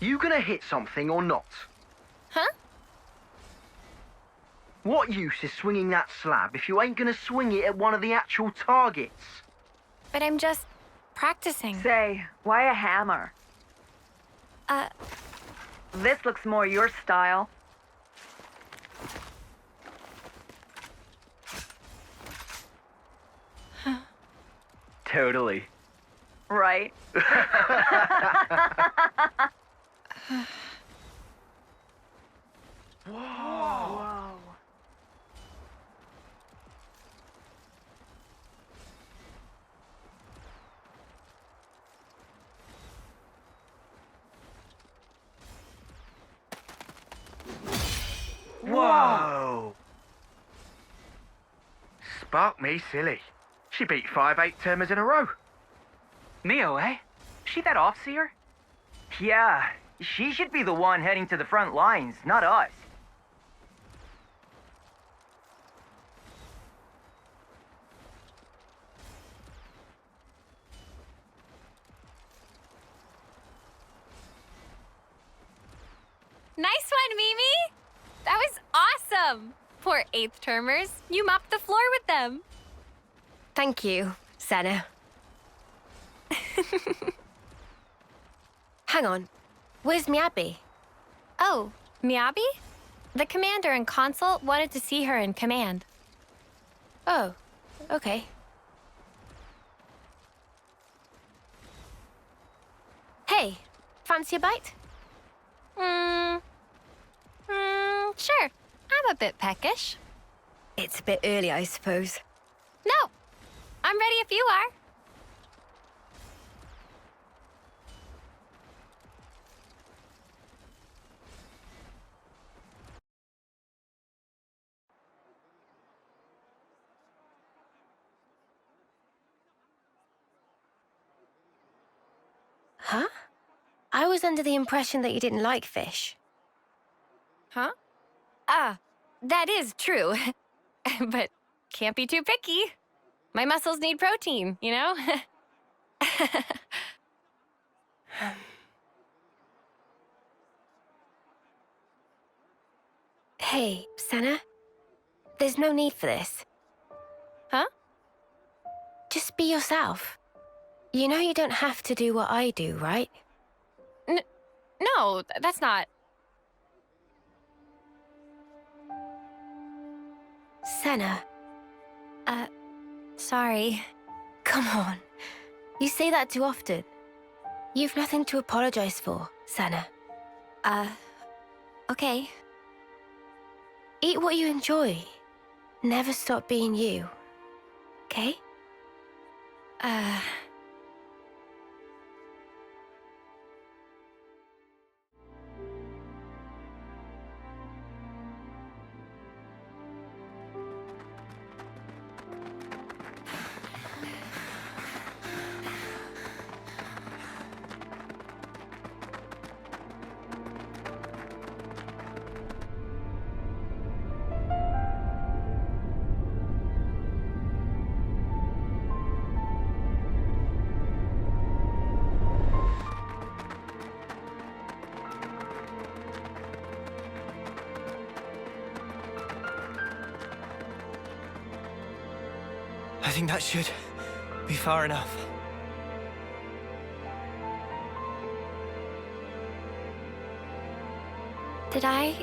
you gonna hit something or not? Huh? What use is swinging that slab if you ain't gonna swing it at one of the actual targets? But I'm just practicing. Say, why a hammer? This looks more your style. Totally. Right. Whoa. Whoa! Spark me silly. She beat 5 8-termers in a row. Mio, eh? She that off-seer? Yeah, she should be the one heading to the front lines, not us. Nice one, Mimi! That was awesome! Poor 8th-termers. You mopped the floor with them. Thank you, Senna. Hang on. Where's Miyabi? Oh, Miyabi? The commander and consult wanted to see her in command. Oh, okay. Hey, fancy a bite? Sure. I'm a bit peckish. It's a bit early, I suppose. No, I'm ready if you are. Huh? I was under the impression that you didn't like fish. Huh? That is true. But can't be too picky. My muscles need protein, you know? Hey, Senna. There's no need for this. Huh? Just be yourself. You know you don't have to do what I do, right? No, that's not... Senna. Sorry. Come on. You say that too often. You've nothing to apologize for, Senna. Okay. Eat what you enjoy. Never stop being you. Okay? I think that should be far enough. Did I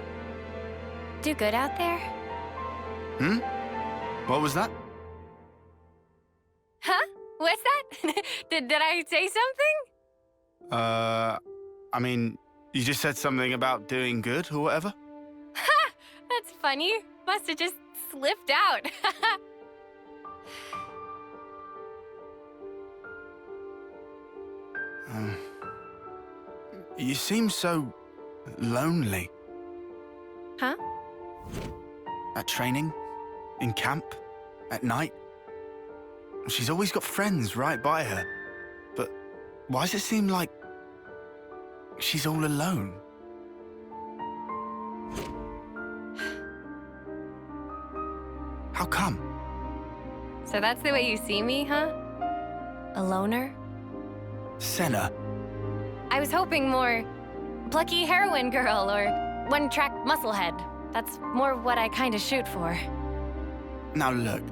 do good out there? What was that? Huh? What's that? Did I say something? I mean, you just said something about doing good or whatever? Ha! That's funny. Must have just slipped out. You seem so lonely. Huh? At training, in camp, at night. She's always got friends right by her. But why does it seem like she's all alone? How come? So that's the way you see me, huh? A loner? Senna. I was hoping more plucky heroine girl or one-track musclehead. That's more what I kind of shoot for. Now look,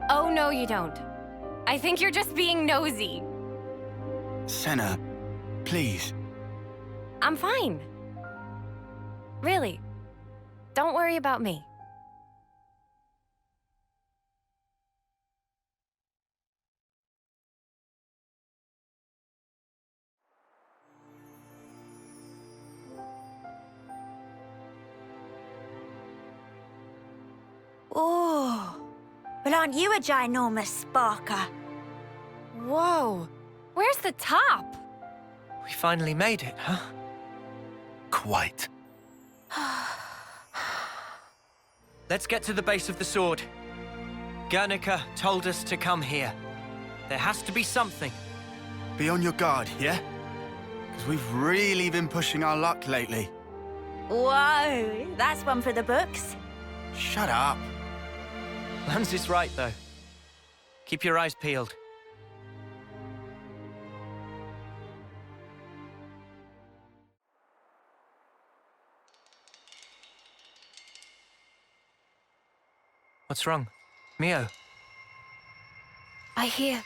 Oh, no, you don't. I think you're just being nosy. Senna, please. I'm fine. Really. Don't worry about me. Oh, well, aren't you a ginormous sparker? Whoa. Where's the top? We finally made it, huh? Quite. Let's get to the base of the sword. Guernica told us to come here. There has to be something. Be on your guard, yeah? Because we've really been pushing our luck lately. Whoa, that's one for the books. Shut up. Lance is right, though. Keep your eyes peeled. What's wrong? Mio? I hear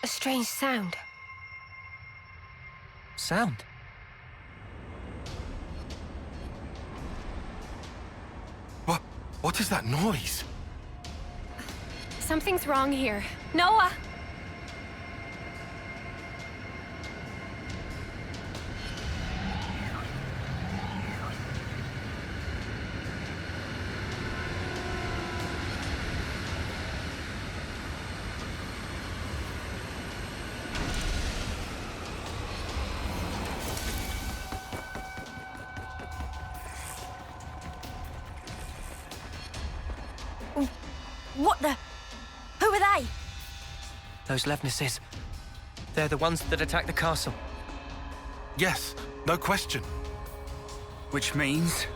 a strange sound. Sound? What is that noise? Something's wrong here. Noah! What the? Who are they? Those Levnesses. They're the ones that attacked the castle. Yes, no question. Which means...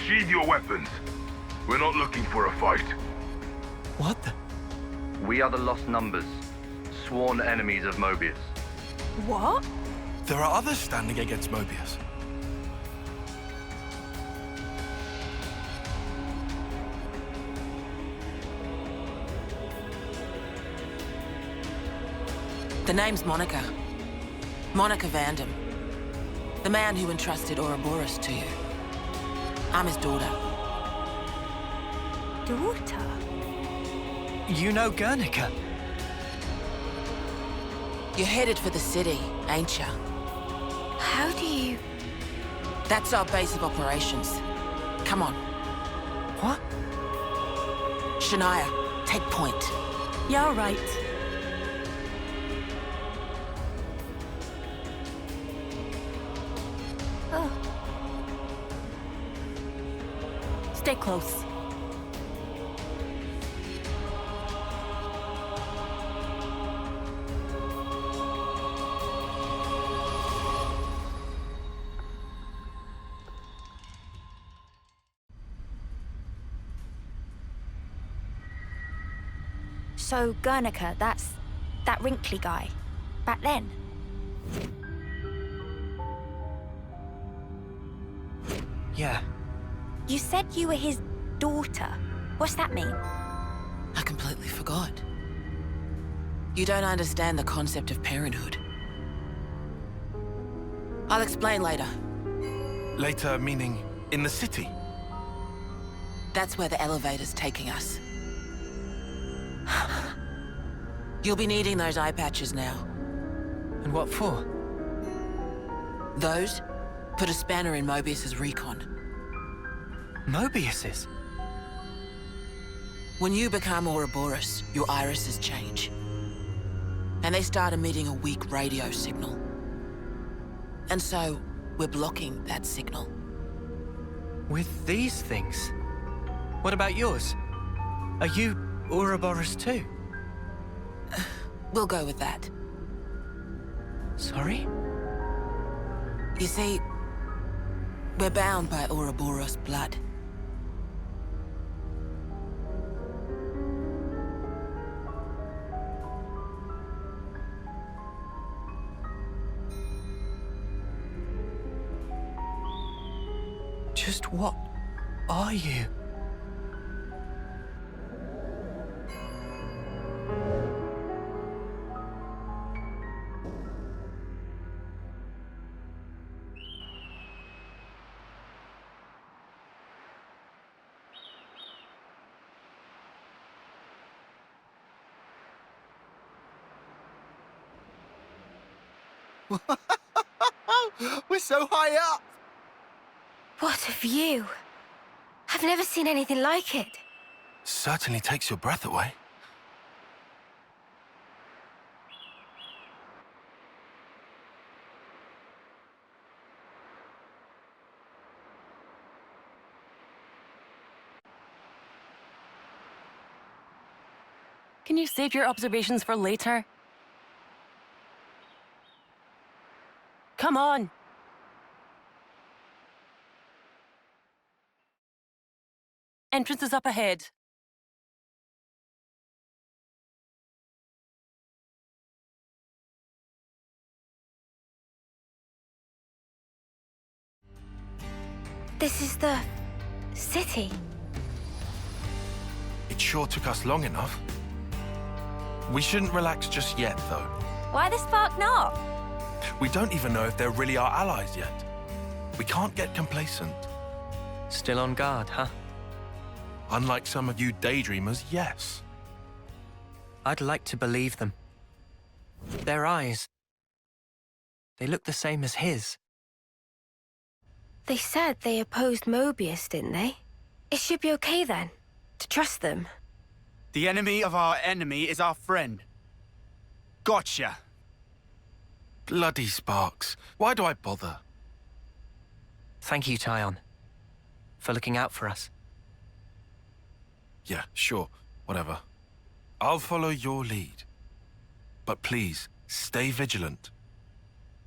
Sheathe your weapons. We're not looking for a fight. What the? We are the Lost Numbers, sworn enemies of Mobius. What? There are others standing against Mobius. The name's Monica. Monica Vandam. The man who entrusted Ouroboros to you. I'm his daughter. Daughter? You know Guernica? You're headed for the city, ain't ya? How do you... That's our base of operations. Come on. What? Shania, take point. You're right. Oh. Stay close. So, Guernica, that's that wrinkly guy. Back then. Yeah. You said you were his daughter. What's that mean? I completely forgot. You don't understand the concept of parenthood. I'll explain later. Later, meaning in the city? That's where the elevator's taking us. You'll be needing those eye patches now. And what for? Those put a spanner in Mobius's recon. Mobius's? When you become Ouroboros, your irises change. And and they start emitting a weak radio signal. And so, we're blocking that signal. With these things? What about yours? Are you Ouroboros too? We'll go with that. Sorry? You see, we're bound by Ouroboros blood. Just what are you? We're so high up! What a view! I've never seen anything like it. Certainly takes your breath away. Can you save your observations for later? Come on! Entrance is up ahead. This is the city. It sure took us long enough. We shouldn't relax just yet, though. Why the spark not? We don't even know if they're really our allies yet. We can't get complacent. Still on guard, huh? Unlike some of you daydreamers, yes. I'd like to believe them. Their eyes, they look the same as his. They said they opposed Mobius, didn't they? It should be okay then, to trust them. The enemy of our enemy is our friend. Gotcha. Bloody Sparks. Why do I bother? Thank you, Tyon, for looking out for us. Yeah, sure. Whatever. I'll follow your lead. But please, stay vigilant.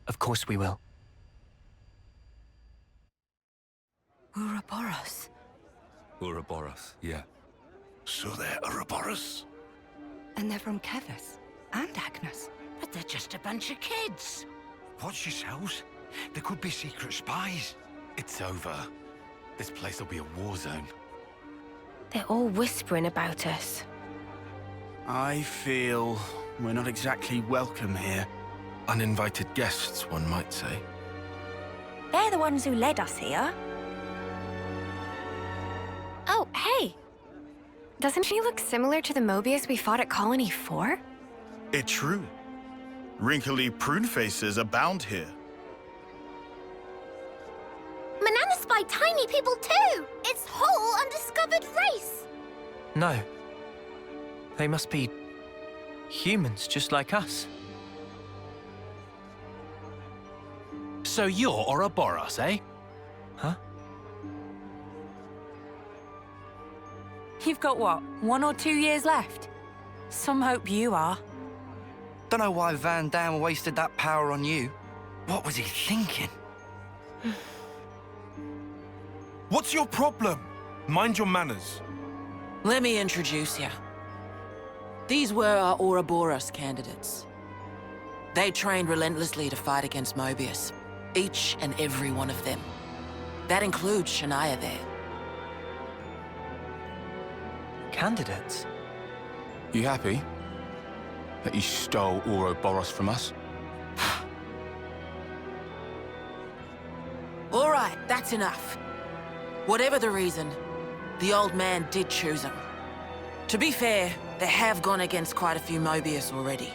Of course we will. Ouroboros. Ouroboros, yeah. So they're Ouroboros? And they're from Kevus and Agnes. But they're just a bunch of kids. Watch yourselves. There could be secret spies. It's over. This place will be a war zone. They're all whispering about us. I feel we're not exactly welcome here. Uninvited guests, one might say. They're the ones who led us here. Oh, hey! Doesn't she look similar to the Mobius we fought at Colony 4? It's true. Wrinkly prune faces abound here. Manana spy tiny people too! It's whole undiscovered race! No. They must be humans just like us. So you're Ouroboros, eh? Huh? You've got what, 1 or 2 years left? Some hope you are. Don't know why Van Damme wasted that power on you. What was he thinking? What's your problem? Mind your manners. Let me introduce you. These were our Ouroboros candidates. They trained relentlessly to fight against Mobius. Each and every one of them. That includes Shania there. Candidates? You happy that you stole Ouroboros from us? All right, that's enough. Whatever the reason, the old man did choose them. To be fair, they have gone against quite a few Mobius already.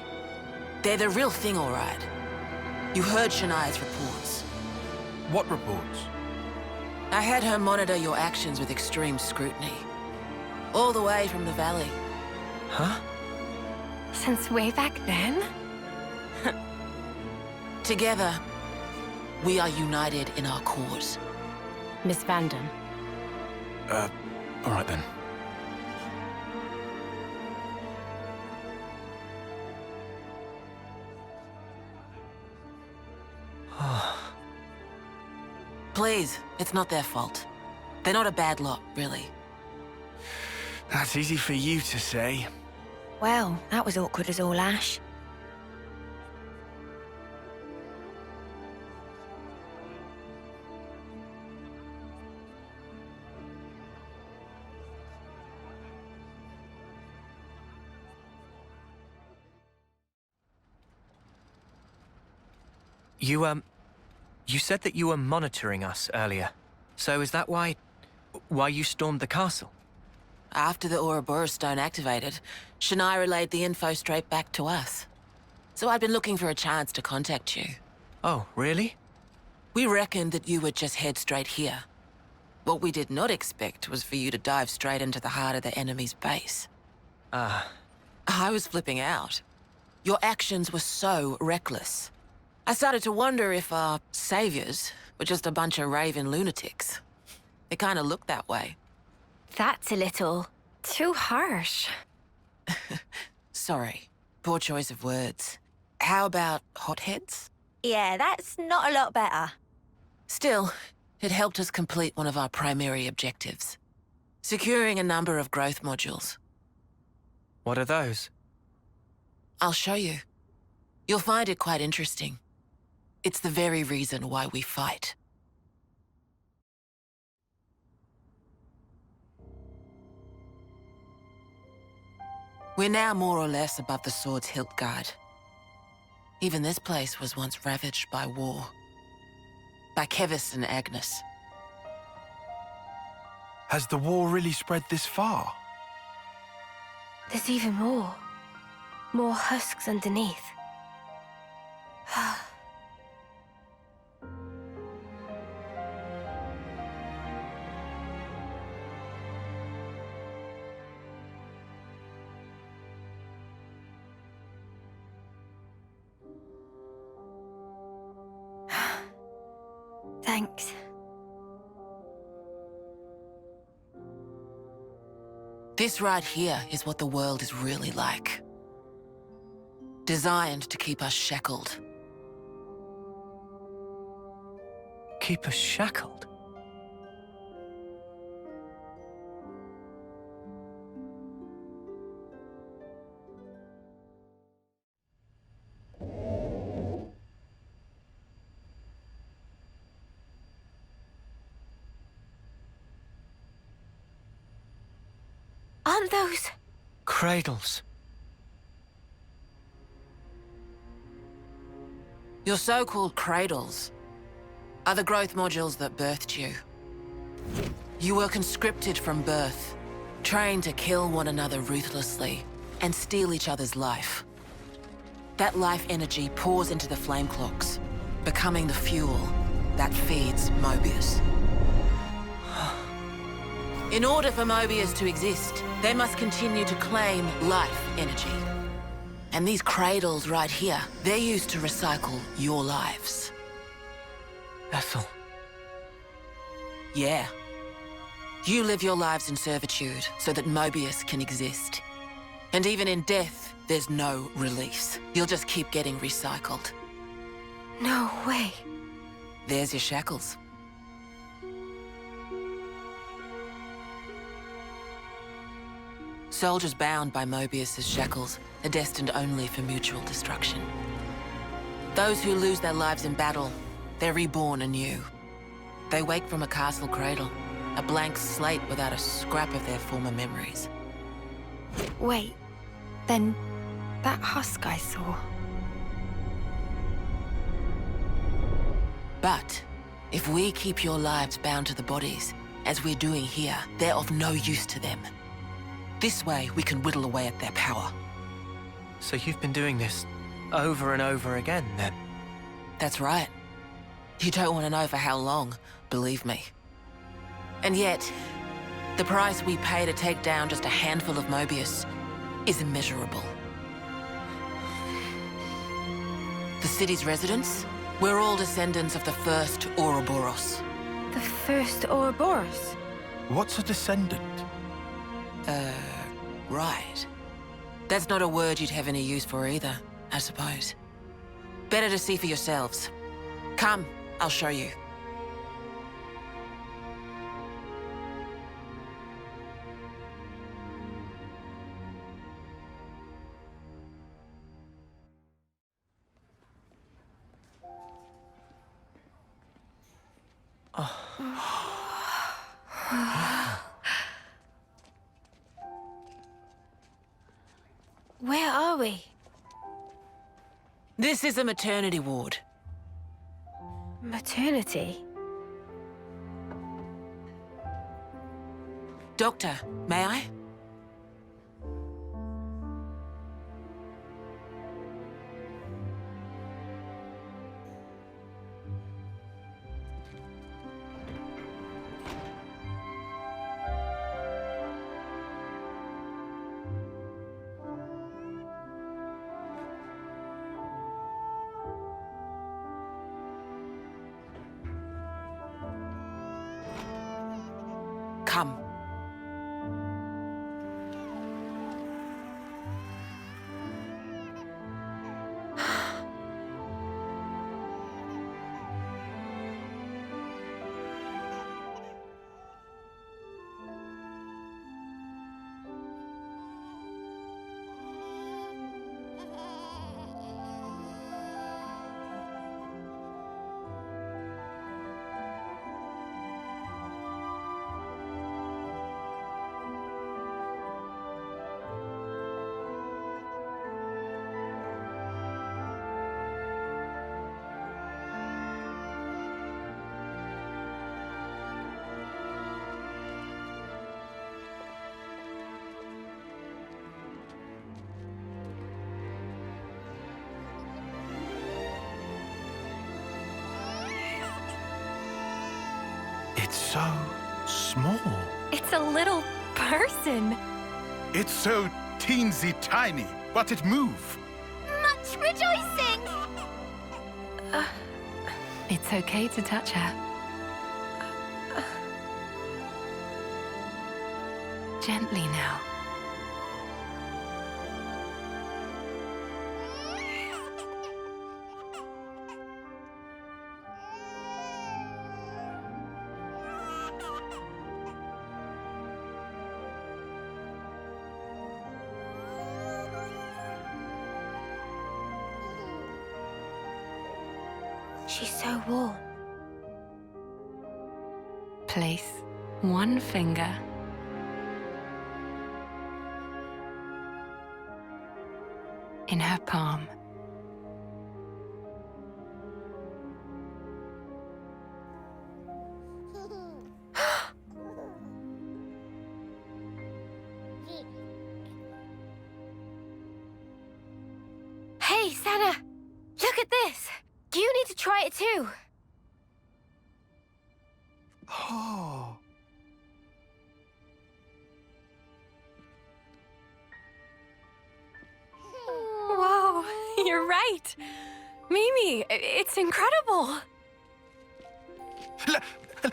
They're the real thing, all right. You heard Shania's reports. What reports? I had her monitor your actions with extreme scrutiny. All the way from the valley. Huh? Since way back then? Together, we are united in our cause. Miss Vanden. All right then. Please, it's not their fault. They're not a bad lot, really. That's easy for you to say. Well, that was awkward as all ash. You said that you were monitoring us earlier. So is that why you stormed the castle? After the Ouroboros stone activated, Shania relayed the info straight back to us. So I'd been looking for a chance to contact you. Oh, really? We reckoned that you would just head straight here. What we did not expect was for you to dive straight into the heart of the enemy's base. I was flipping out. Your actions were so reckless. I started to wonder if our saviors were just a bunch of raving lunatics. They kind of looked that way. That's a little too harsh. Sorry, poor choice of words. How about hotheads? Yeah, that's not a lot better. Still, it helped us complete one of our primary objectives. Securing a number of growth modules. What are those? I'll show you. You'll find it quite interesting. It's the very reason why we fight. We're now more or less above the sword's hilt guard. Even this place was once ravaged by war. By Kevis and Agnes. Has the war really spread this far? There's even more. More husks underneath. Thanks. This right here is what the world is really like. Designed to keep us shackled. Keep us shackled? Aren't those... Cradles. Your so-called cradles are the growth modules that birthed you. You were conscripted from birth, trained to kill one another ruthlessly and steal each other's life. That life energy pours into the flame clocks, becoming the fuel that feeds Mobius. In order for Mobius to exist, they must continue to claim life energy. And these cradles right here, they're used to recycle your lives. Ethel. Yeah. You live your lives in servitude so that Mobius can exist. And even in death, there's no release. You'll just keep getting recycled. No way. There's your shackles. Soldiers bound by Mobius's shackles are destined only for mutual destruction. Those who lose their lives in battle, they're reborn anew. They wake from a castle cradle, a blank slate without a scrap of their former memories. Wait, then that husk I saw... But if we keep your lives bound to the bodies, as we're doing here, they're of no use to them. This way, we can whittle away at their power. So you've been doing this over and over again, then? That's right. You don't want to know for how long, believe me. And yet, the price we pay to take down just a handful of Mobius is immeasurable. The city's residents, We're all descendants of the first Ouroboros. The first Ouroboros? What's a descendant? Right. That's not a word you'd have any use for either, I suppose. Better to see for yourselves. Come, I'll show you. Where are we? This is a maternity ward. Maternity? Doctor, may I? Come. It's so small. It's a little person. It's so teensy tiny, but it moves. Much rejoicing! It's okay to touch her. Gently now. She's so warm. Place one finger in her palm. Hey, Sana! Look at this! You need to try it too. Oh. Whoa, you're right. Mimi, it's incredible.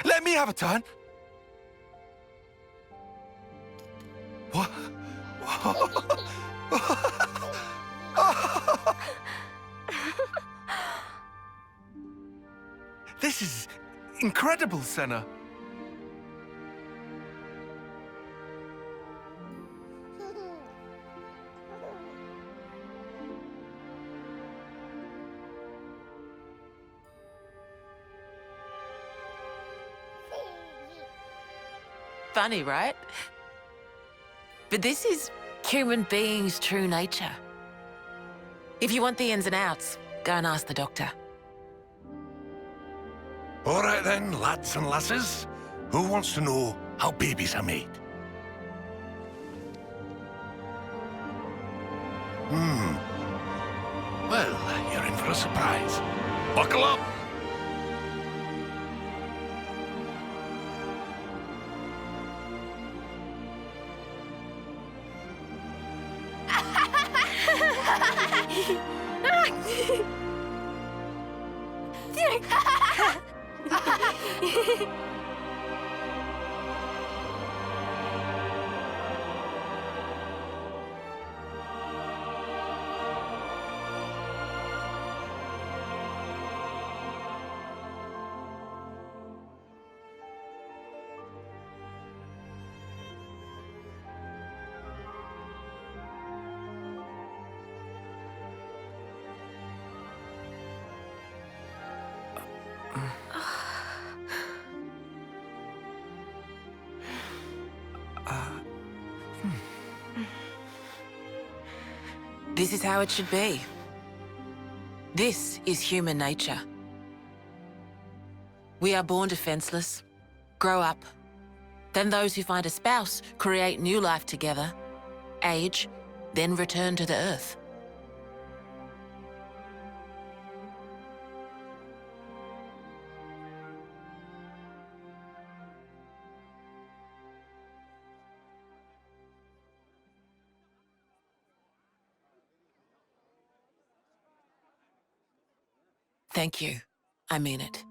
Let me have a turn. What? This is incredible, Senna. Funny, right? But this is human beings' true nature. If you want the ins and outs, go and ask the doctor. All right then, lads and lasses. Who wants to know how babies are made? Well, you're in for a surprise. Buckle up! This is how it should be. This is human nature. We are born defenseless, grow up. Then those who find a spouse create new life together, age, then return to the earth. Thank you. I mean it.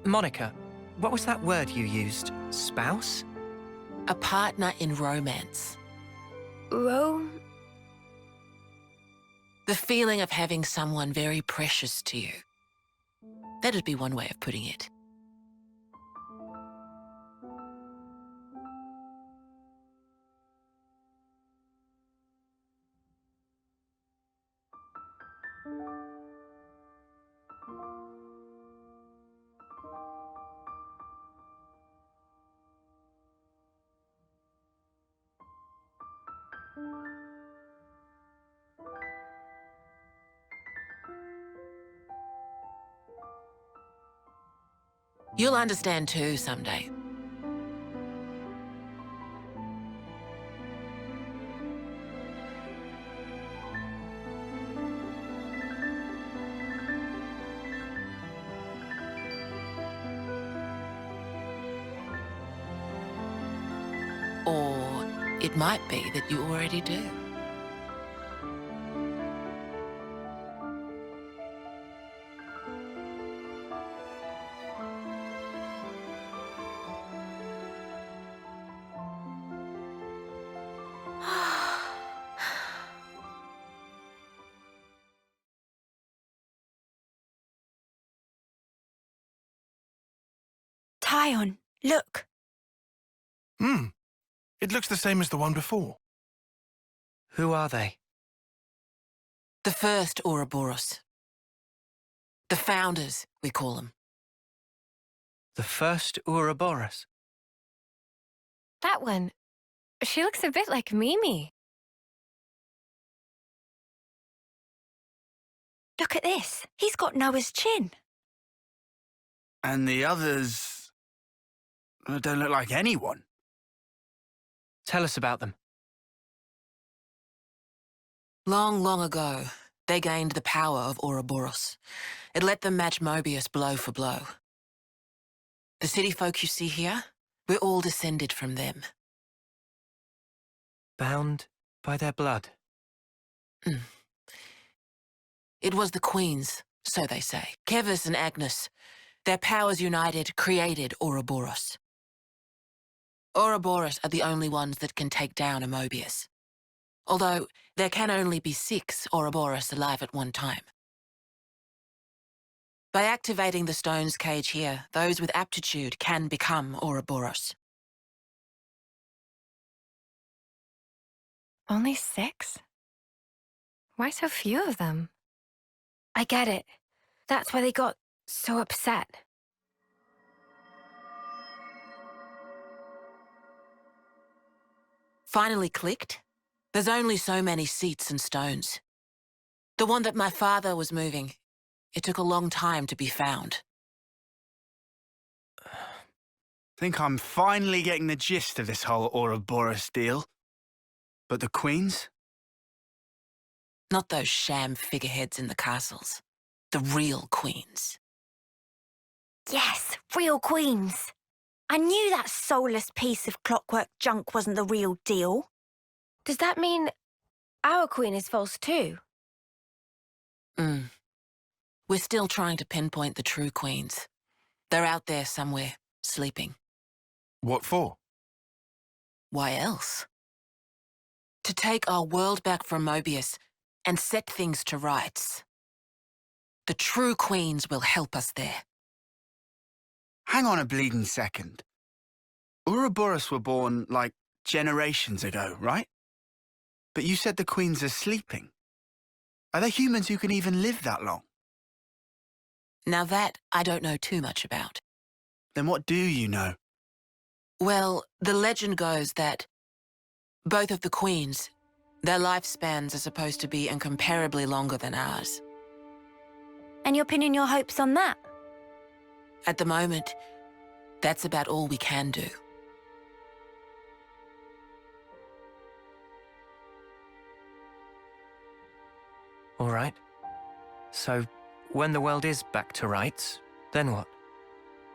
Monica, what was that word you used? Spouse? A partner in romance. Rome? The feeling of having someone very precious to you. That'd be one way of putting it. You'll understand too someday. Or it might be that you already do. Tyon, look. It looks the same as the one before. Who are they? The first Ouroboros. The founders, we call them. The first Ouroboros? That one. She looks a bit like Mimi. Look at this. He's got Noah's chin. And the others don't look like anyone. Tell us about them. Long, long ago, they gained the power of Ouroboros. It let them match Mobius blow for blow. The city folk you see here, we're all descended from them. Bound by their blood? It was the queens, so they say. Kevis and Agnes. Their powers united created Ouroboros. Ouroboros are the only ones that can take down a Mobius. Although, there can only be 6 Ouroboros alive at one time. By activating the stone's cage here, those with aptitude can become Ouroboros. Only 6? Why so few of them? I get it. That's why they got so upset. Finally clicked? There's only so many seats and stones. The one that my father was moving, it took a long time to be found. Think I'm finally getting the gist of this whole Ouroboros deal. But the queens? Not those sham figureheads in the castles. The real queens. Yes, real queens. I knew that soulless piece of clockwork junk wasn't the real deal. Does that mean our queen is false too? We're still trying to pinpoint the true queens. They're out there somewhere, sleeping. What for? Why else? To take our world back from Mobius and set things to rights. The true queens will help us there. Hang on a bleeding second. Ouroboros were born, like, generations ago, right? But you said the queens are sleeping. Are there humans who can even live that long? Now that I don't know too much about. Then what do you know? Well, the legend goes that both of the queens, their lifespans are supposed to be incomparably longer than ours. And you're pinning your hopes on that? At the moment, that's about all we can do. All right. So, when the world is back to rights, then what?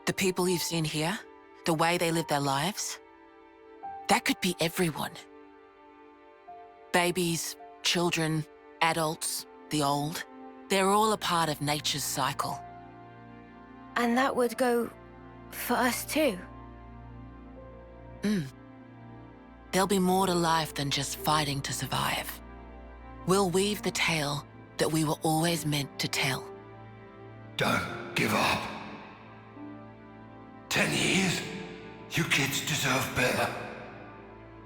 The people you've seen here, the way they live their lives, that could be everyone. Babies, children, adults, the old, they're all a part of nature's cycle. And that would go for us too? There'll be more to life than just fighting to survive. We'll weave the tale that we were always meant to tell. Don't give up. 10 years? You kids deserve better.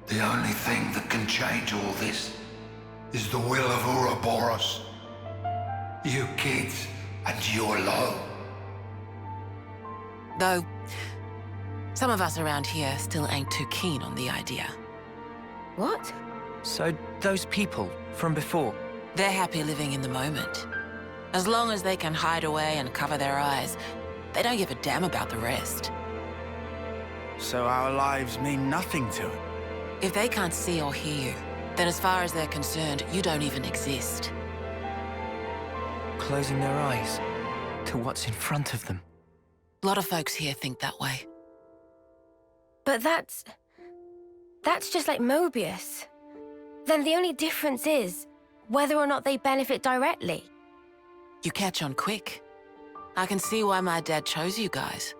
The only thing that can change all this is the will of Ouroboros. You kids, and you alone. Though, some of us around here still ain't too keen on the idea. What? So, those people from before? They're happy living in the moment. As long as they can hide away and cover their eyes, they don't give a damn about the rest. So our lives mean nothing to it? If they can't see or hear you, then as far as they're concerned, you don't even exist. Closing their eyes to what's in front of them. A lot of folks here think that way. But that's just like Mobius. Then the only difference is whether or not they benefit directly. You catch on quick. I can see why my dad chose you guys.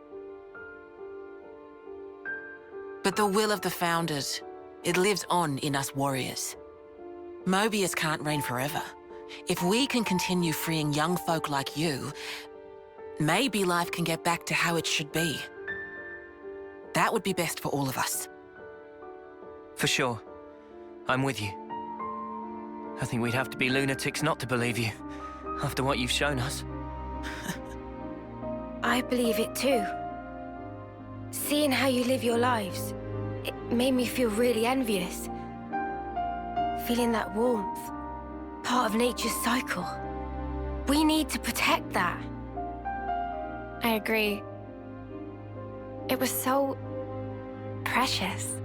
But the will of the Founders, it lives on in us warriors. Mobius can't reign forever. If we can continue freeing young folk like you, maybe life can get back to how it should be. That would be best for all of us. For sure. I'm with you. I think we'd have to be lunatics not to believe you, after what you've shown us. I believe it too. Seeing how you live your lives, it made me feel really envious. Feeling that warmth, part of nature's cycle. We need to protect that. I agree. It was so precious.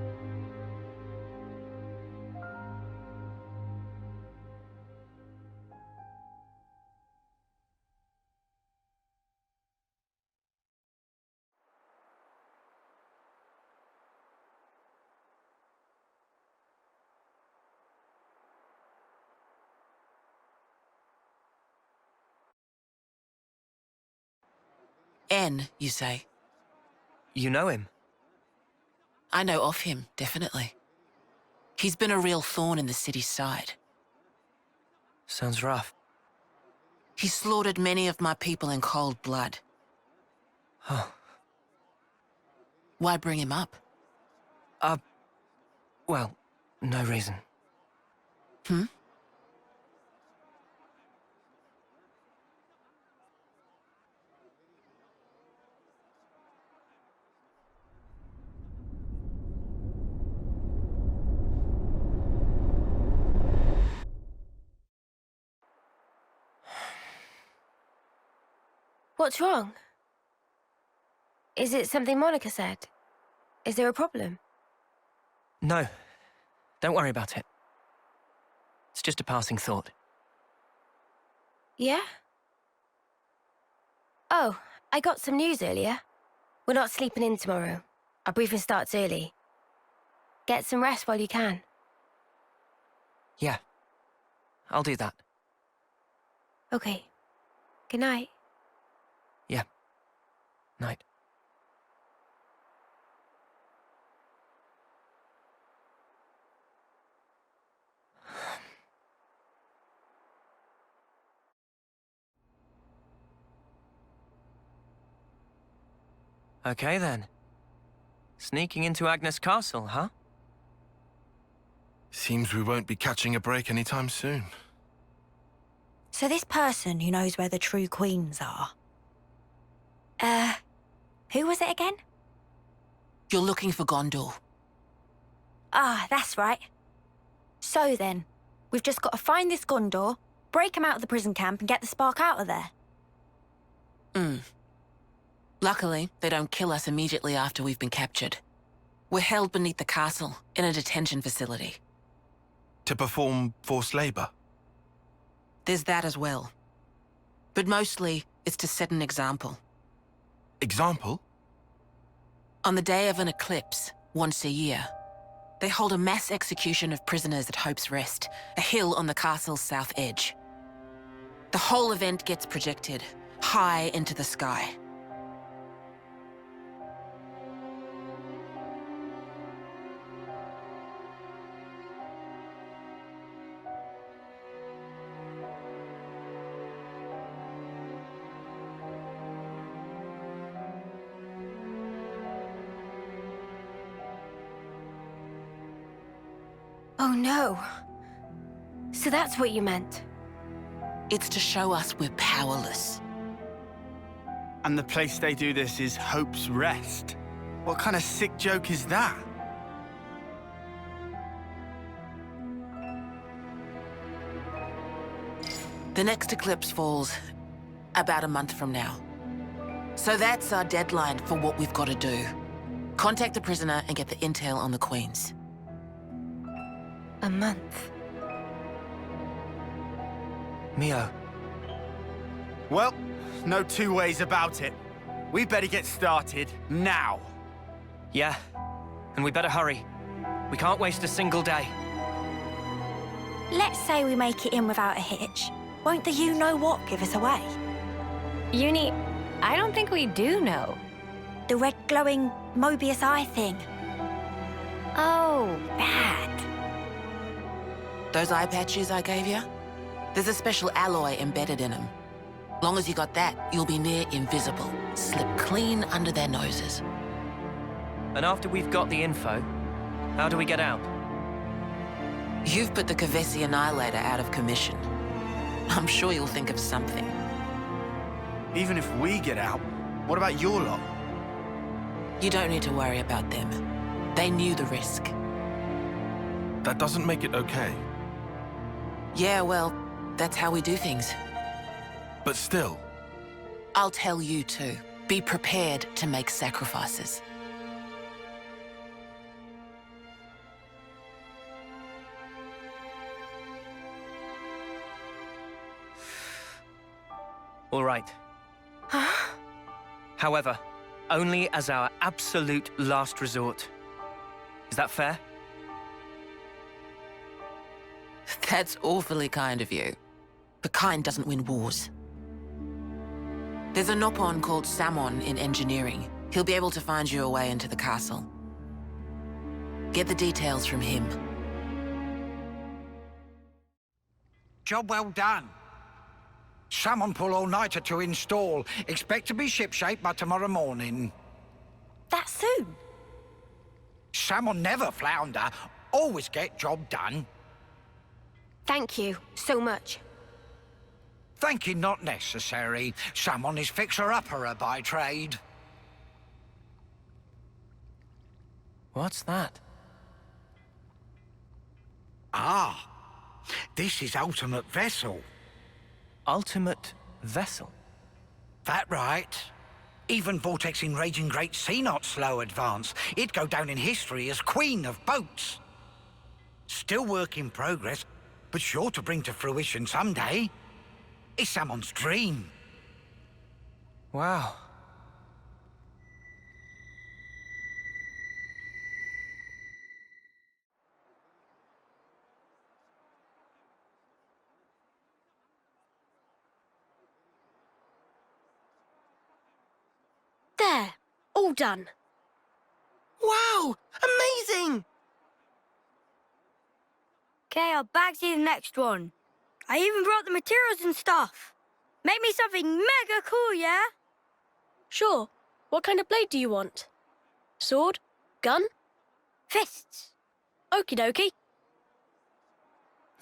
N, you say? You know him? I know of him, definitely. He's been a real thorn in the city's side. Sounds rough. He slaughtered many of my people in cold blood. Oh. Why bring him up? Well, no reason. What's wrong? Is it something Monica said? Is there a problem? No, don't worry about it. It's just a passing thought. Yeah? Oh, I got some news earlier. We're not sleeping in tomorrow. Our briefing starts early. Get some rest while you can. Yeah, I'll do that. Okay. Good night. Yeah. Night. Okay then. Sneaking into Agnes Castle, huh? Seems we won't be catching a break anytime soon. So this person who knows where the true queens are... who was it again? You're looking for Gondor. Ah, that's right. So then, we've just got to find this Gondor, break him out of the prison camp and get the spark out of there. Luckily, they don't kill us immediately after we've been captured. We're held beneath the castle, in a detention facility. To perform forced labor? There's that as well. But mostly, it's to set an example. Example? On the day of an eclipse, once a year, they hold a mass execution of prisoners at Hope's Rest, a hill on the castle's south edge. The whole event gets projected, high into the sky. Oh no. So that's what you meant. It's to show us we're powerless. And the place they do this is Hope's Rest. What kind of sick joke is that? The next eclipse falls about a month from now. So that's our deadline for what we've got to do. Contact the prisoner and get the intel on the queens. A month. Mio. Well, no two ways about it. We better get started now. Yeah, and we better hurry. We can't waste a single day. Let's say we make it in without a hitch. Won't the you-know-what give us away? Uni, I don't think we do know. The red glowing Mobius eye thing. Oh, Bad. Those eye patches I gave you? There's a special alloy embedded in them. Long as you got that, you'll be near invisible. Slip clean under their noses. And after we've got the info, how do we get out? You've put the Kavesi Annihilator out of commission. I'm sure you'll think of something. Even if we get out, what about your lot? You don't need to worry about them. They knew the risk. That doesn't make it okay. Yeah, well, that's how we do things. But still. I'll tell you too. Be prepared to make sacrifices. All right. However, only as our absolute last resort. Is that fair? That's awfully kind of you. But kind doesn't win wars. There's a Nopon called Samon in engineering. He'll be able to find you a way into the castle. Get the details from him. Job well done. Salmon pull all-nighter to install. Expect to be shipshape by tomorrow morning. That soon? Salmon never flounder. Always get job done. Thank you so much. Thanking not necessary. Salmon is fixer-upperer by trade. What's that? Ah, this is ultimate vessel. Ultimate vessel? That right. Even vortexing raging great sea not slow advance. It'd go down in history as queen of boats. Still work in progress, but sure to bring to fruition someday. It's someone's dream. Wow. There, all done. Wow! Amazing! Okay, I'll back to the next one. I even brought the materials and stuff. Make me something mega cool, yeah? Sure. What kind of blade do you want? Sword? Gun? Fists. Okie dokie.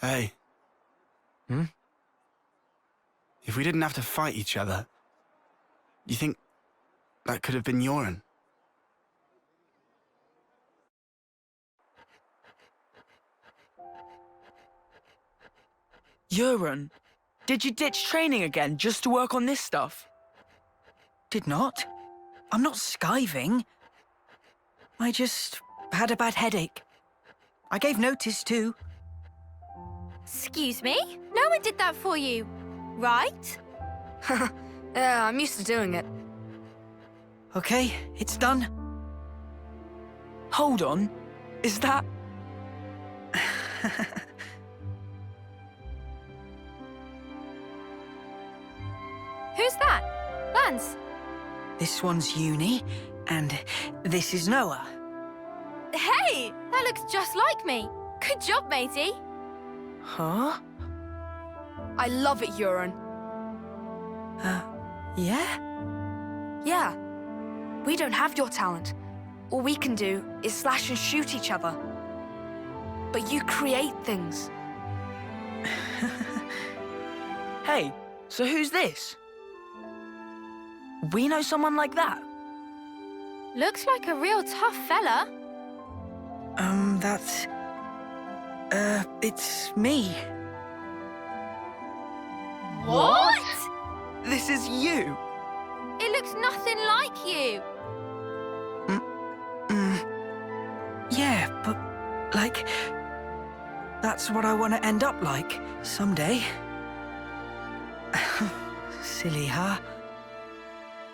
Hey. Hmm? If we didn't have to fight each other, you think that could have been Yoren? Yoren, did you ditch training again just to work on this stuff? Did not. I'm not skiving. I just had a bad headache. I gave notice too. Excuse me? No one did that for you, right? Yeah, I'm used to doing it. Okay, it's done. Hold on. Is that... Who's that? Lance? This one's Uni, and this is Noah. Hey! That looks just like me. Good job, matey. Huh? I love it, Yoren. Yeah? Yeah. We don't have your talent. All we can do is slash and shoot each other. But you create things. Hey, so who's this? We know someone like that? Looks like a real tough fella. That's... it's me. What? This is you. It looks nothing like you. Yeah, but, like... That's what I want to end up like, someday. Silly, huh?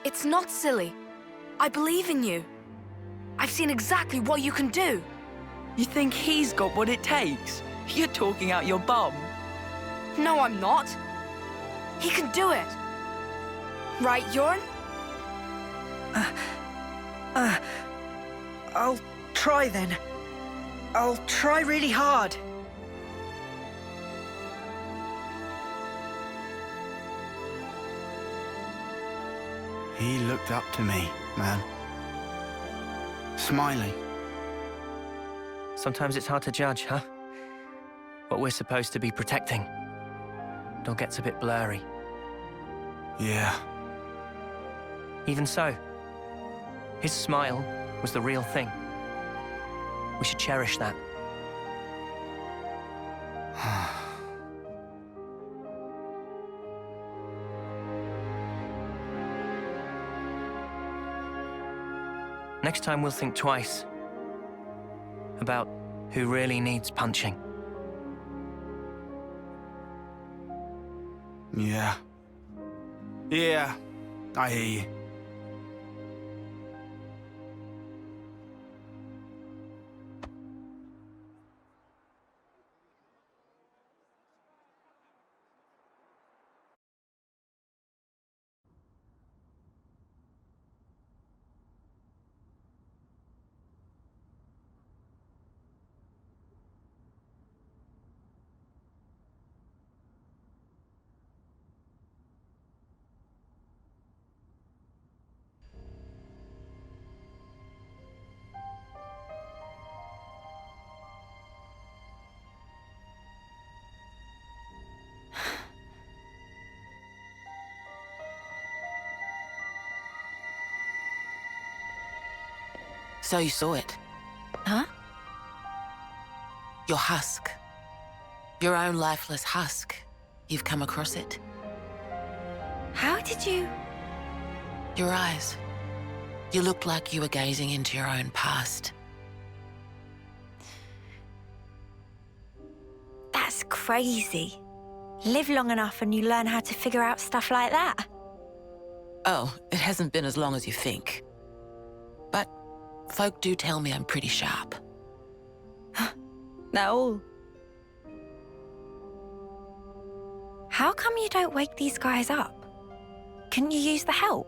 It's not silly. I believe in you. I've seen exactly what you can do. You think he's got what it takes? You're talking out your bum. No, I'm not. He can do it. Right, Yoren? I'll try then. I'll try really hard. He looked up to me, man. Smiling. Sometimes it's hard to judge, huh? What we're supposed to be protecting. It all gets a bit blurry. Yeah. Even so, his smile was the real thing. We should cherish that. Next time we'll think twice about who really needs punching. Yeah. Yeah, I hear you. So you saw it? Huh? Your husk. Your own lifeless husk. You've come across it? How did you... Your eyes. You looked like you were gazing into your own past. That's crazy. Live long enough and you learn how to figure out stuff like that. Oh, it hasn't been as long as you think. But folk do tell me I'm pretty sharp. No. How come you don't wake these guys up? Couldn't you use the help?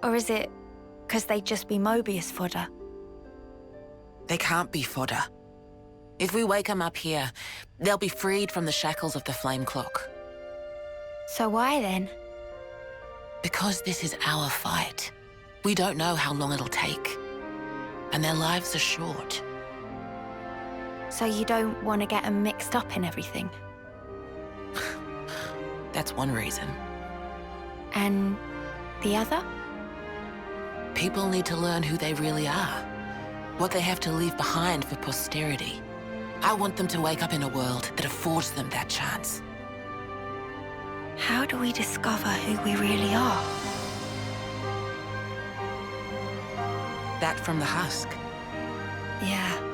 Or is it because they'd just be Mobius fodder? They can't be fodder. If we wake them up here, they'll be freed from the shackles of the flame clock. So why then? Because this is our fight. We don't know how long it'll take. And their lives are short. So you don't want to get them mixed up in everything? That's one reason. And the other? People need to learn who they really are. What they have to leave behind for posterity. I want them to wake up in a world that affords them that chance. How do we discover who we really are? That from the husk. Yeah.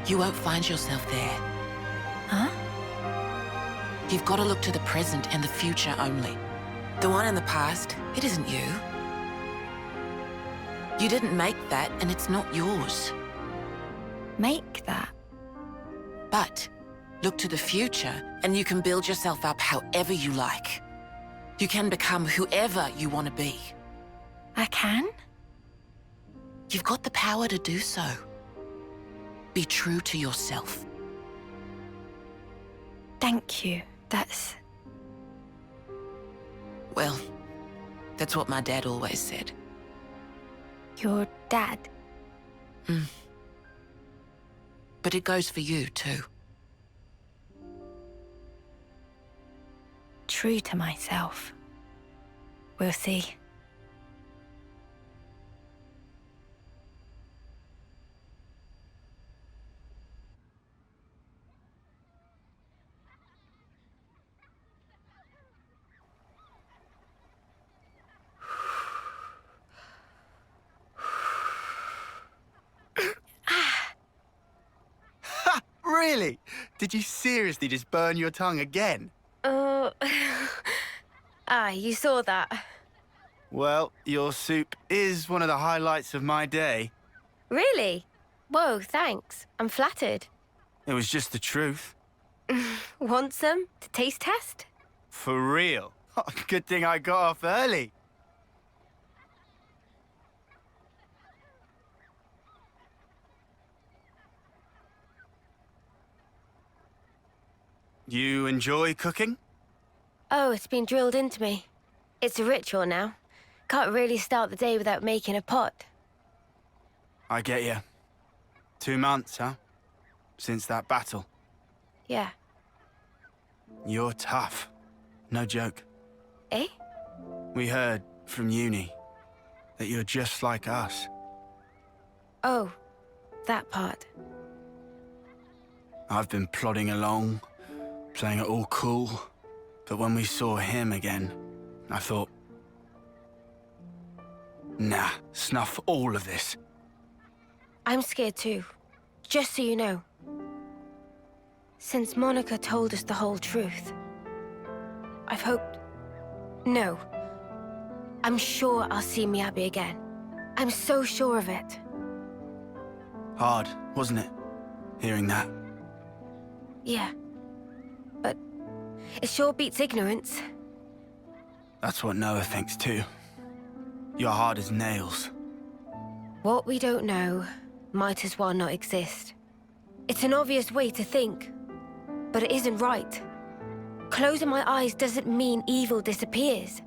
You won't find yourself there. Huh? You've got to look to the present and the future only. The one in the past, it isn't you. You didn't make that, and it's not yours. Make that? But look to the future, and you can build yourself up however you like. You can become whoever you want to be. I can? You've got the power to do so. Be true to yourself. Thank you. That's... Well, that's what my dad always said. Your dad? But it goes for you, too. True to myself. We'll see. Really? Did you seriously just burn your tongue again? You saw that. Well, your soup is one of the highlights of my day. Really? Whoa, thanks. I'm flattered. It was just the truth. Want some to taste test? For real. Good thing I got off early. You enjoy cooking? Oh, it's been drilled into me. It's a ritual now. Can't really start the day without making a pot. I get you. 2 months, huh? Since that battle. Yeah. You're tough. No joke. Eh? We heard from uni that you're just like us. Oh, that part. I've been plodding along, playing it all cool. But when we saw him again, I thought, nah, snuff all of this. I'm scared too. Just so you know. Since Monica told us the whole truth, I've hoped... No. I'm sure I'll see Miyabi again. I'm so sure of it. Hard, wasn't it? Hearing that. Yeah. But it sure beats ignorance. That's what Noah thinks too. You're hard as nails. What we don't know might as well not exist. It's an obvious way to think, but it isn't right. Closing my eyes doesn't mean evil disappears.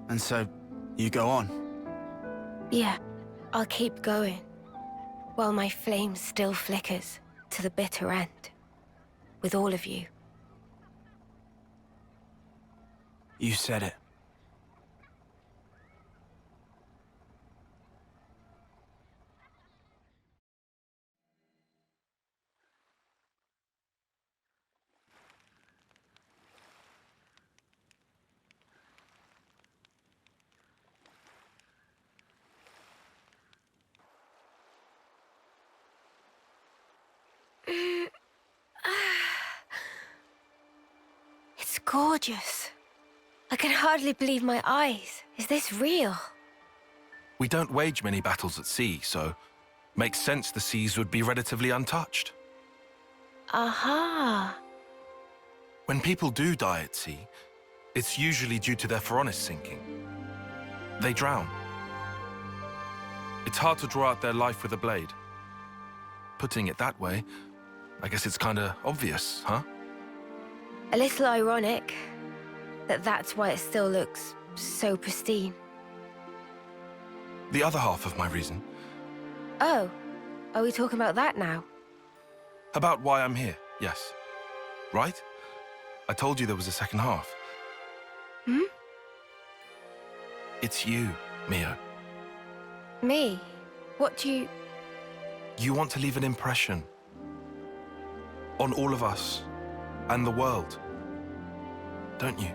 And so, you go on? Yeah, I'll keep going. While my flame still flickers to the bitter end. With all of you. You said it. gorgeous. I can hardly believe my eyes. Is this real? We don't wage many battles at sea, so makes sense the seas would be relatively untouched. Aha. When people do die at sea, it's usually due to their Phoronis sinking. They drown. It's hard to draw out their life with a blade. Putting it that way, I guess it's kinda obvious, huh? A little ironic that that's why it still looks so pristine. The other half of my reason, Oh, are we talking about that now? about why I'm here, yes. Right? I told you there was a second half. Hmm? It's you, Mio. Me? What do you... You want to leave an impression on all of us and the world, don't you?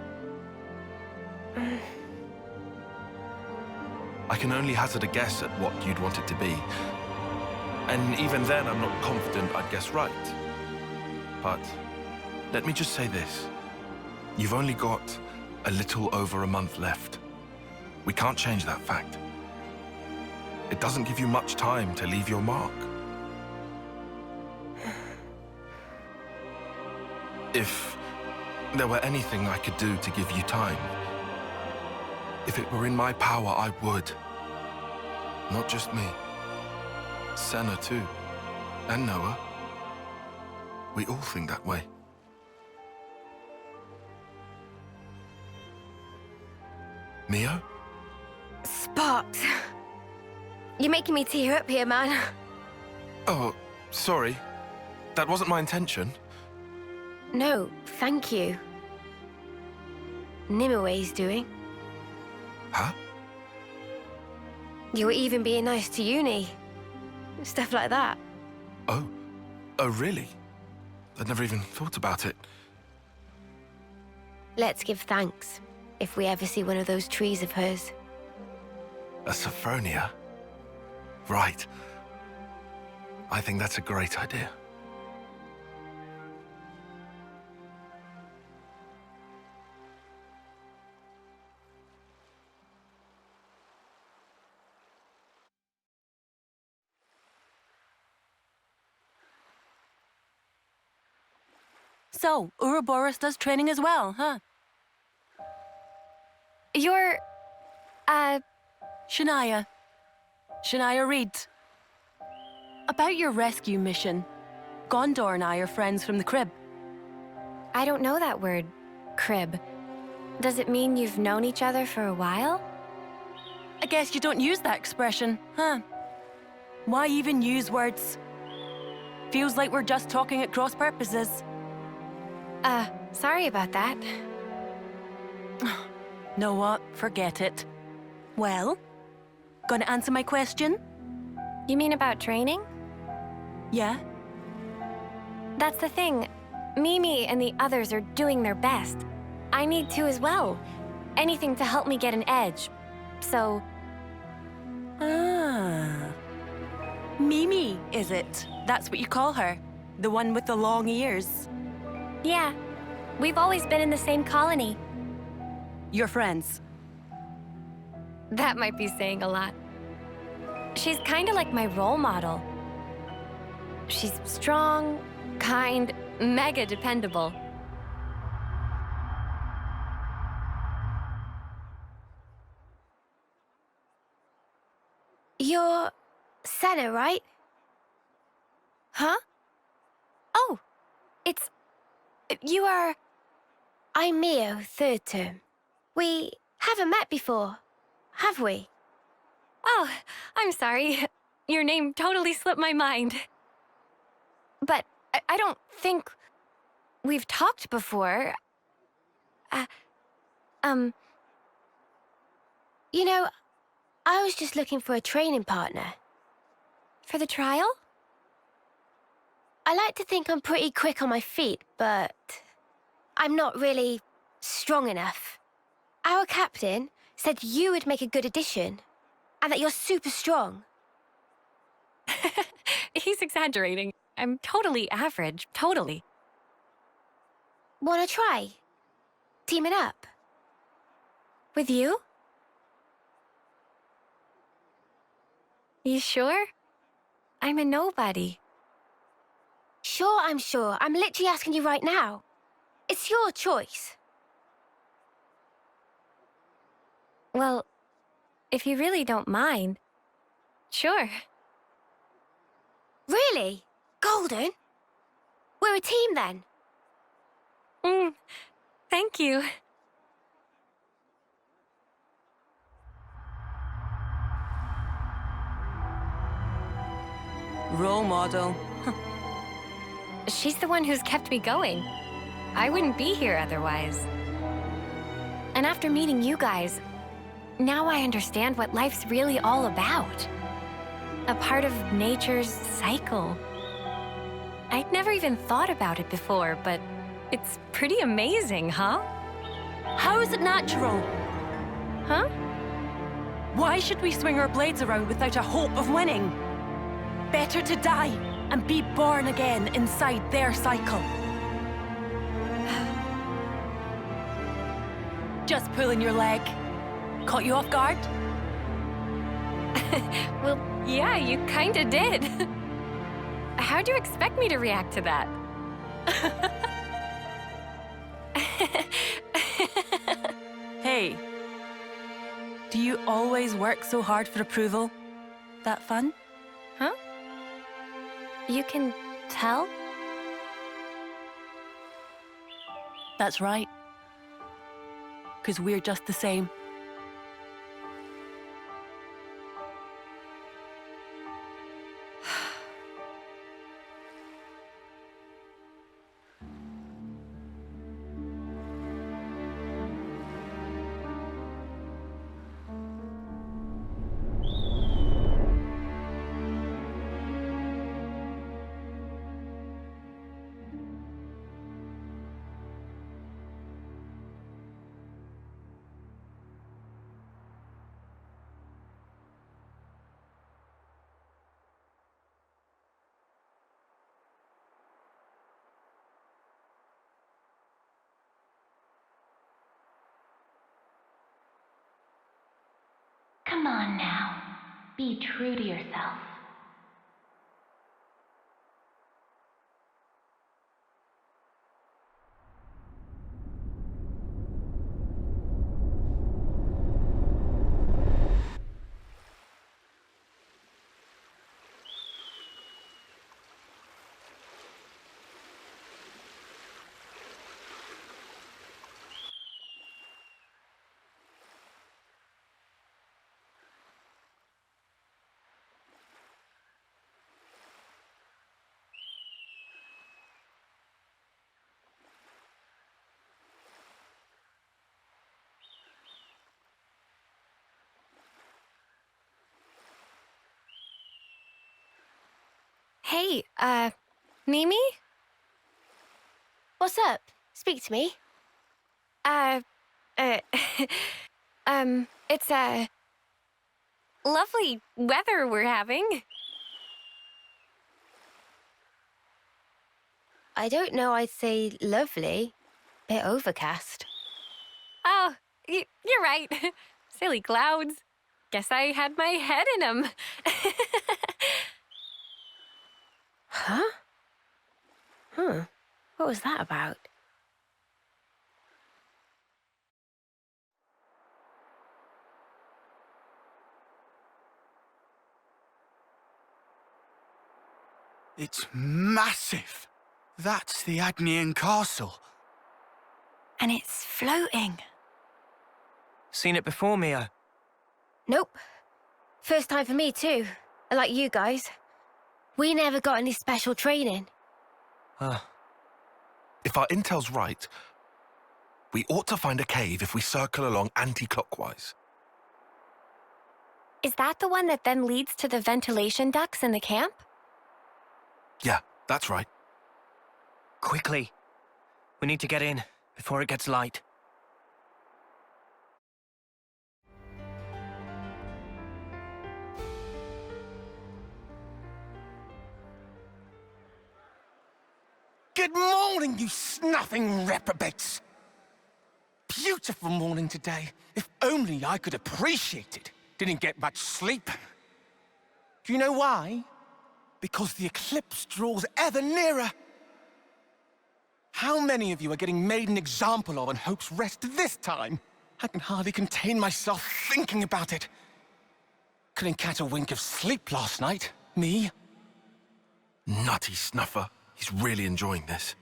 I can only hazard a guess at what you'd want it to be. And even then, I'm not confident I'd guess right. But let me just say this. You've only got a little over a month left. We can't change that fact. It doesn't give you much time to leave your mark. If there were anything I could do to give you time, if it were in my power, I would. Not just me. Senna too. And Noah. We all think that way. Mio? Sparks. You're making me tear up here, man. Oh, sorry. That wasn't my intention. No, thank you. Nimue doing. Huh? You were even being nice to Uni. Stuff like that. Oh. Oh, really? I'd never even thought about it. Let's give thanks if we ever see one of those trees of hers. A Sophronia? Right. I think that's a great idea. So, Ouroboros does training as well, huh? You're... Shania. Shania Reed. About your rescue mission. Gondor and I are friends from the crib. I don't know that word, crib. Does it mean you've known each other for a while? I guess you don't use that expression, huh? Why even use words? Feels like we're just talking at cross purposes. Sorry about that. Know what? Forget it. Well, gonna answer my question? You mean about training? Yeah? That's the thing. Mimi and the others are doing their best. I need to as well. Anything to help me get an edge. So... Ah. Mimi, is it? That's what you call her? The one with the long ears? Yeah. We've always been in the same colony. You're friends? That might be saying a lot. She's kind of like my role model. She's strong, kind, mega dependable. You're Senna, right? Huh? Oh, it's... You are... I'm Mio, third term. We haven't met before, have we? Oh, I'm sorry. Your name totally slipped my mind. But I don't think we've talked before. You know, I was just looking for a training partner. For the trial? I like to think I'm pretty quick on my feet, but I'm not really strong enough. Our captain said you would make a good addition, and that you're super strong. He's exaggerating. I'm totally average, totally. Wanna try? Teaming up. With you? You sure? I'm a nobody. Sure, I'm sure. I'm literally asking you right now. It's your choice. Well, if you really don't mind, sure. Really? Golden? We're a team then. Thank you. Role model. She's the one who's kept me going. I wouldn't be here otherwise. And after meeting you guys, now I understand what life's really all about. A part of nature's cycle. I'd never even thought about it before, but it's pretty amazing, huh? How is it natural? Huh? Why should we swing our blades around without a hope of winning? Better to die and be born again inside their cycle. Just pulling your leg. Caught you off guard? Well, yeah, you kinda did. How'd you expect me to react to that? Hey, do you always work so hard for approval? That fun? Huh? You can tell? That's right. 'Cause we're just the same. Come on now. Be true to yourself. Hey, Mimi? What's up? Speak to me. It's, lovely weather we're having. I don't know, I'd say lovely. Bit overcast. Oh, you're right. Silly clouds. Guess I had my head in them. Huh? What was that about? It's massive. That's the Agnian castle. And it's floating. Seen it before, Mio? Nope. First time for me too. Like you guys. We never got any special training. If our intel's right, we ought to find a cave if we circle along anti-clockwise. Is that the one that then leads to the ventilation ducts in the camp? Yeah, that's right. Quickly. We need to get in before it gets light. Good morning, you snuffing reprobates! beautiful morning today. If only I could appreciate it. Didn't get much sleep. Do you know why? Because the eclipse draws ever nearer. How many of you are getting made an example of on Hope's Rest this time? I can hardly contain myself thinking about it. Couldn't catch a wink of sleep last night. Me? Nutty snuffer. He's really enjoying this.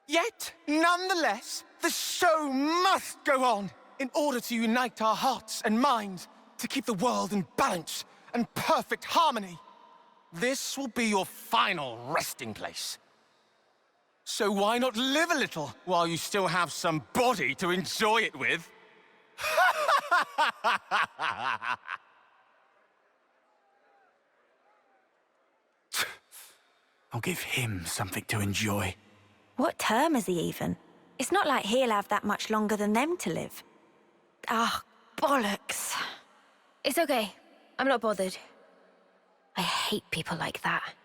Yet, nonetheless, the show must go on in order to unite our hearts and minds to keep the world in balance and perfect harmony. This will be your final resting place. So why not live a little while you still have some body to enjoy it with? I'll give him something to enjoy. What term is he even? It's not like he'll have that much longer than them to live. Ah, bollocks. It's okay. I'm not bothered. I hate people like that.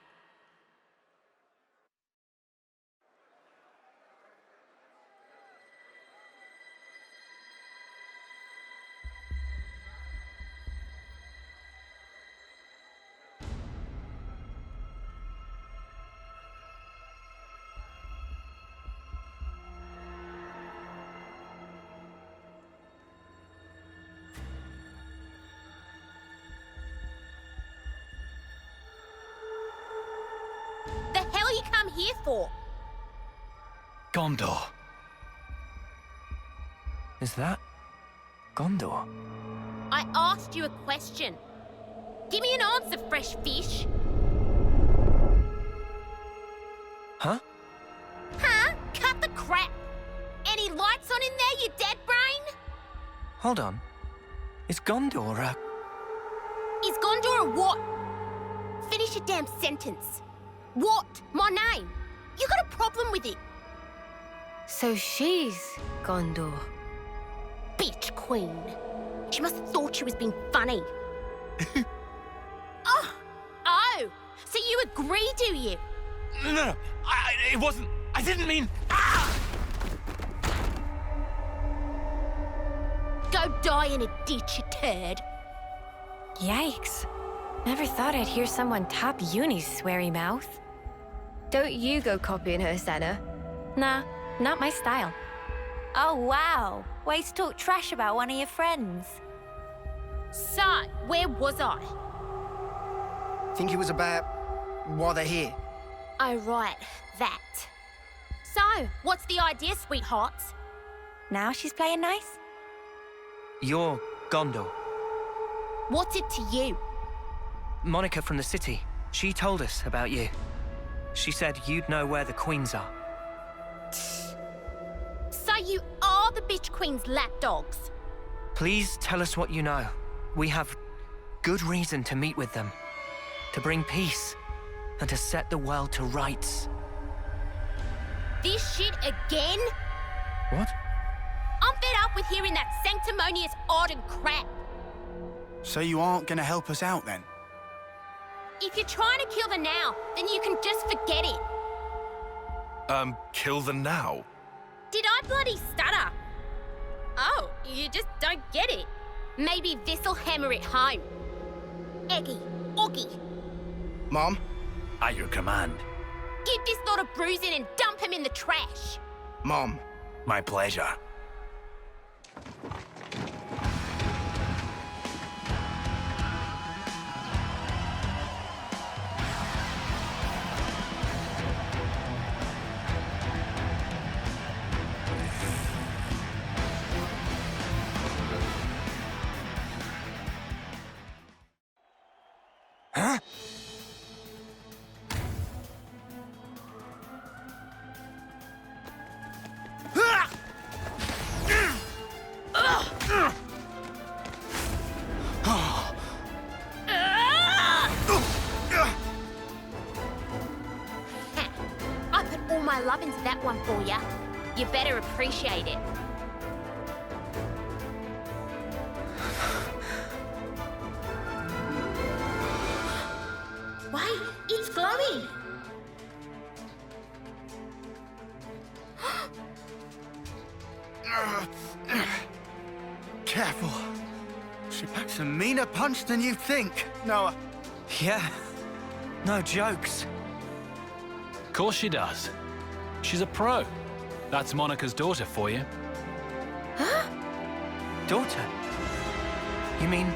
The hell you come here for? Gondor. Is that Gondor? I asked you a question. Give me an answer, fresh fish. Huh? Huh? Cut the crap. Any lights on in there, you dead brain? Hold on. Is Gondor a... Is Gondor a what? Finish your damn sentence. What? My name? You got a problem with it? So she's Gondor. Bitch queen. She must have thought she was being funny. Oh, so you agree, do you? No, it wasn't. I didn't mean... Go die in a ditch, you turd. Yikes. Never thought I'd hear someone top Uni's sweary mouth. Don't you go copying her, Senna. Nah, not my style. Oh, wow. Way to talk trash about one of your friends. So, where was I? Think it was about why they're here. Oh, right, that. So, what's the idea, sweethearts? Now she's playing nice? You're Gondor. What's it to you? Monica from the city. She told us about you. She said you'd know where the queens are. So you are the bitch queen's lapdogs? Please tell us what you know. We have good reason to meet with them. To bring peace. And to set the world to rights. This shit again? What? I'm fed up with hearing that sanctimonious Arden crap. So you aren't gonna help us out then? If you're trying to kill the now, then you can just forget it. Kill the now? Did I bloody stutter? Oh, you just don't get it. Maybe this'll hammer it home. Eggy, Oggy, Mom? At your command. give this lot a bruising and dump him in the trash. Mom? My pleasure. Huh? I put all my love into that one for ya. You better appreciate it. Wait, it's glowing. Careful. She packs a meaner punch than you think, Noah. Yeah. No jokes. Of course she does. She's a pro. That's Monica's daughter for you. Daughter? You mean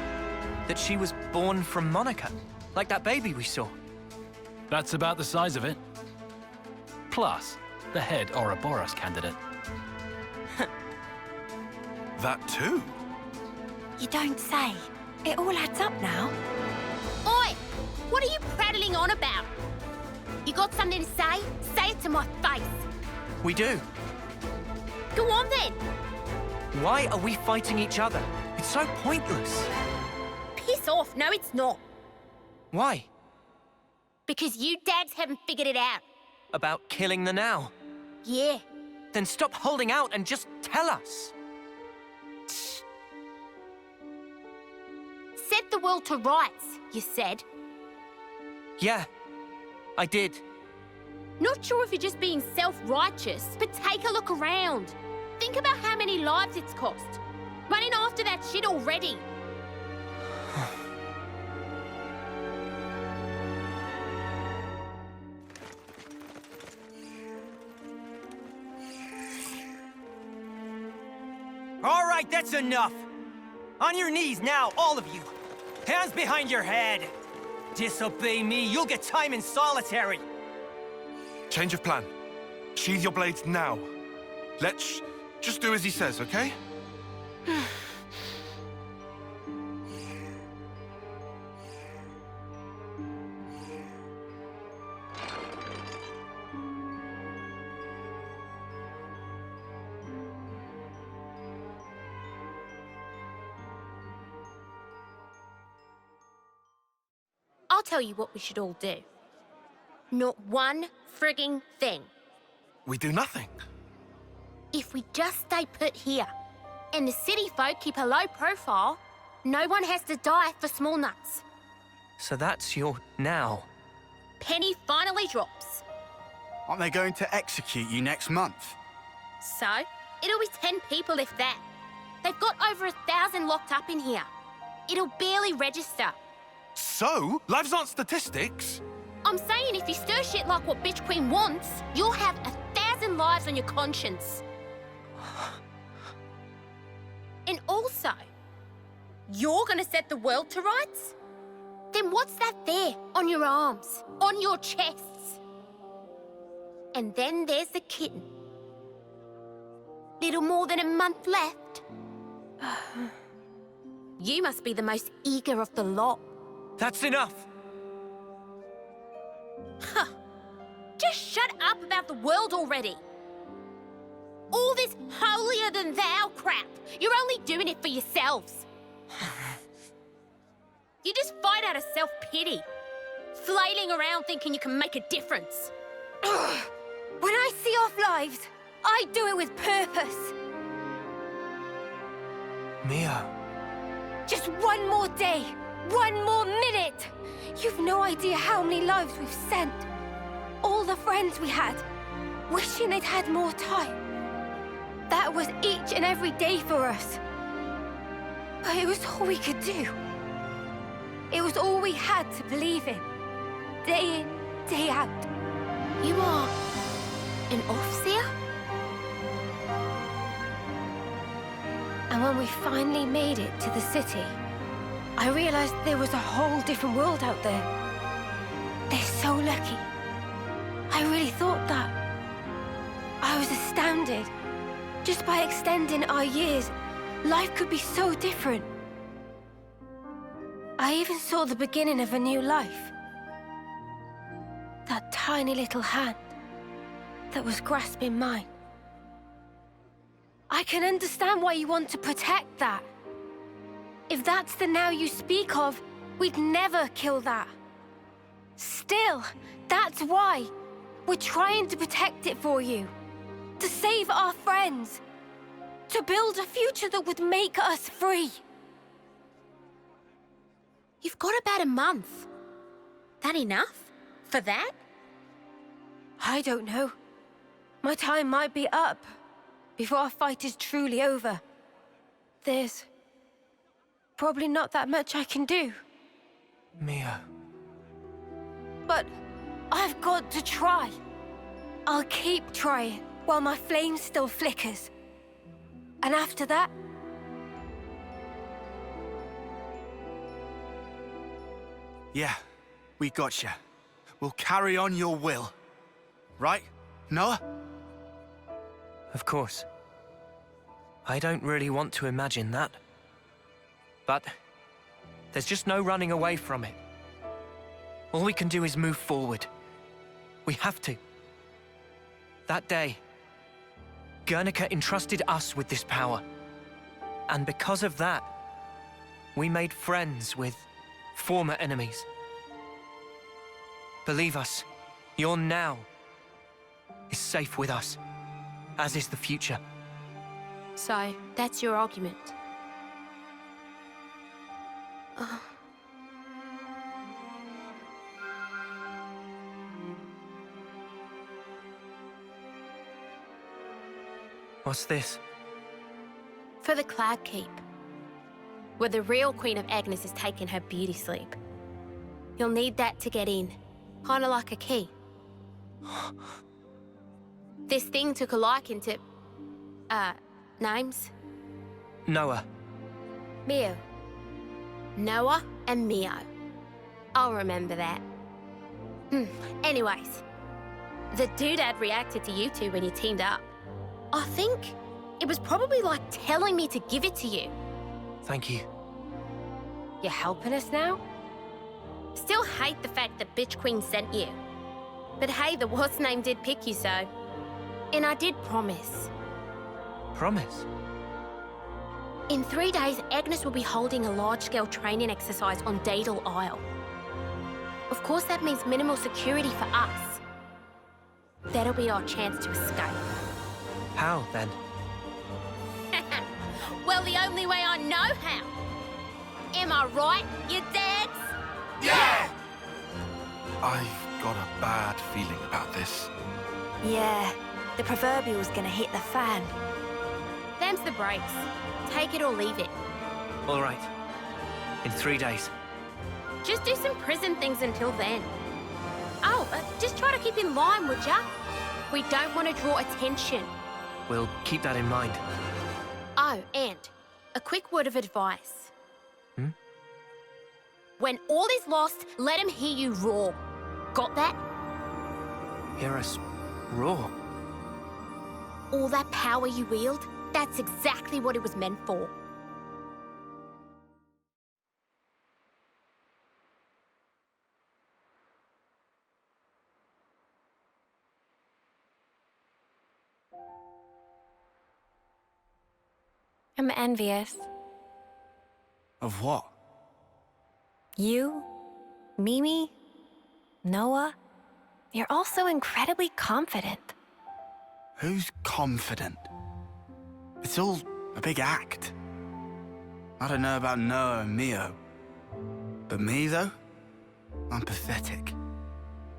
that she was born from Monica? Like that baby we saw? That's about the size of it. Plus, the head Ouroboros candidate. That too? You don't say. It all adds up now. Oi! What are you prattling on about? You got something to say? Say it to my face. We do. Go on then. Why are we fighting each other? It's so pointless. Piss off. No, it's not. Why? Because you dads haven't figured it out. About killing the Now? Yeah. Then stop holding out and just tell us. Set the world to rights, you said. Yeah, I did. Not sure if you're just being self-righteous, but take a look around. Think about how many lives it's cost. Running after that shit already. All right, that's enough. On your knees now, all of you. Hands behind your head. Disobey me, you'll get time in solitary. Change of plan. Sheathe your blades now. Let's just do as he says, okay? I'll tell you what we should all do. Not one frigging thing. We do nothing. If we just stay put here, and the city folk keep a low profile, no one has to die for small nuts. So that's your Now. Penny finally drops. Aren't they going to execute you next month? So, it'll be 10 people if that. They've got over 1,000 locked up in here. It'll barely register. So? Lives aren't statistics. I'm saying if you stir shit like what Bitch Queen wants, you'll have 1,000 lives on your conscience. And also, you're gonna set the world to rights? Then what's that there on your arms, on your chests? And then there's the kitten. Little more than a month left. You must be the most eager of the lot. That's enough. Huh. Just shut up about the world already. All this holier-than-thou crap, you're only doing it for yourselves. You just fight out of self-pity, flailing around thinking you can make a difference. When I see off lives, I do it with purpose. Mia. Just one more day, one more minute. You've no idea how many lives we've sent. All the friends we had, wishing they'd had more time. That was each and every day for us. But it was all we could do. It was all we had to believe in. Day in, day out. You are an Offseer? And when we finally made it to the city, I realized there was a whole different world out there. They're so lucky. I really thought that. I was astounded. Just by extending our years, life could be so different. I even saw the beginning of a new life. That tiny little hand that was grasping mine. I can understand why you want to protect that. If that's the Now you speak of, we'd never kill that. Still, that's why we're trying to protect it for you. To save our friends. To build a future that would make us free. You've got about a month. That enough? For that? I don't know. My time might be up before our fight is truly over. There's probably not that much I can do. Mio. But I've got to try. I'll keep trying while my flame still flickers. And after that... Yeah, we gotcha. We'll carry on your will. Right, Noah? Of course. I don't really want to imagine that. But there's just no running away from it. All we can do is move forward. We have to. That day, Guernica entrusted us with this power. And because of that, we made friends with former enemies. Believe us, your now is safe with us, as is the future. So, that's your argument? What's this? For the Cloud Keep, where the real Queen of Agnes is taking her beauty sleep. You'll need that to get in, kinda like a key. This thing took a liking to... names? Noah. Mio. Noah and Mio. I'll remember that. Anyways, the doodad reacted to you two when you teamed up. I think it was probably like telling me to give it to you. Thank you. You're helping us now? Still hate the fact that Bitch Queen sent you. But hey, the what's name did pick you, so... And I did promise. Promise? In 3 days, Agnes will be holding a large-scale training exercise on Daedal Isle. Of course, that means minimal security for us. That'll be our chance to escape. How, then? Well, the only way I know how. Am I right, you dads? Yeah! I've got a bad feeling about this. Yeah, the proverbial's gonna hit the fan. Them's the breaks. Take it or leave it. All right. In 3 days. Just do some prison things until then. Oh, just try to keep in line, would ya? We don't want to draw attention. We'll keep that in mind. Oh, and a quick word of advice. When all is lost, let him hear you roar. Got that? Hear us roar. All that power you wield, that's exactly what it was meant for. I'm envious. Of what? You, Mimi, Noah, you're all so incredibly confident. Who's confident? It's all a big act. I don't know about Noah and Mio. But me, though? I'm pathetic.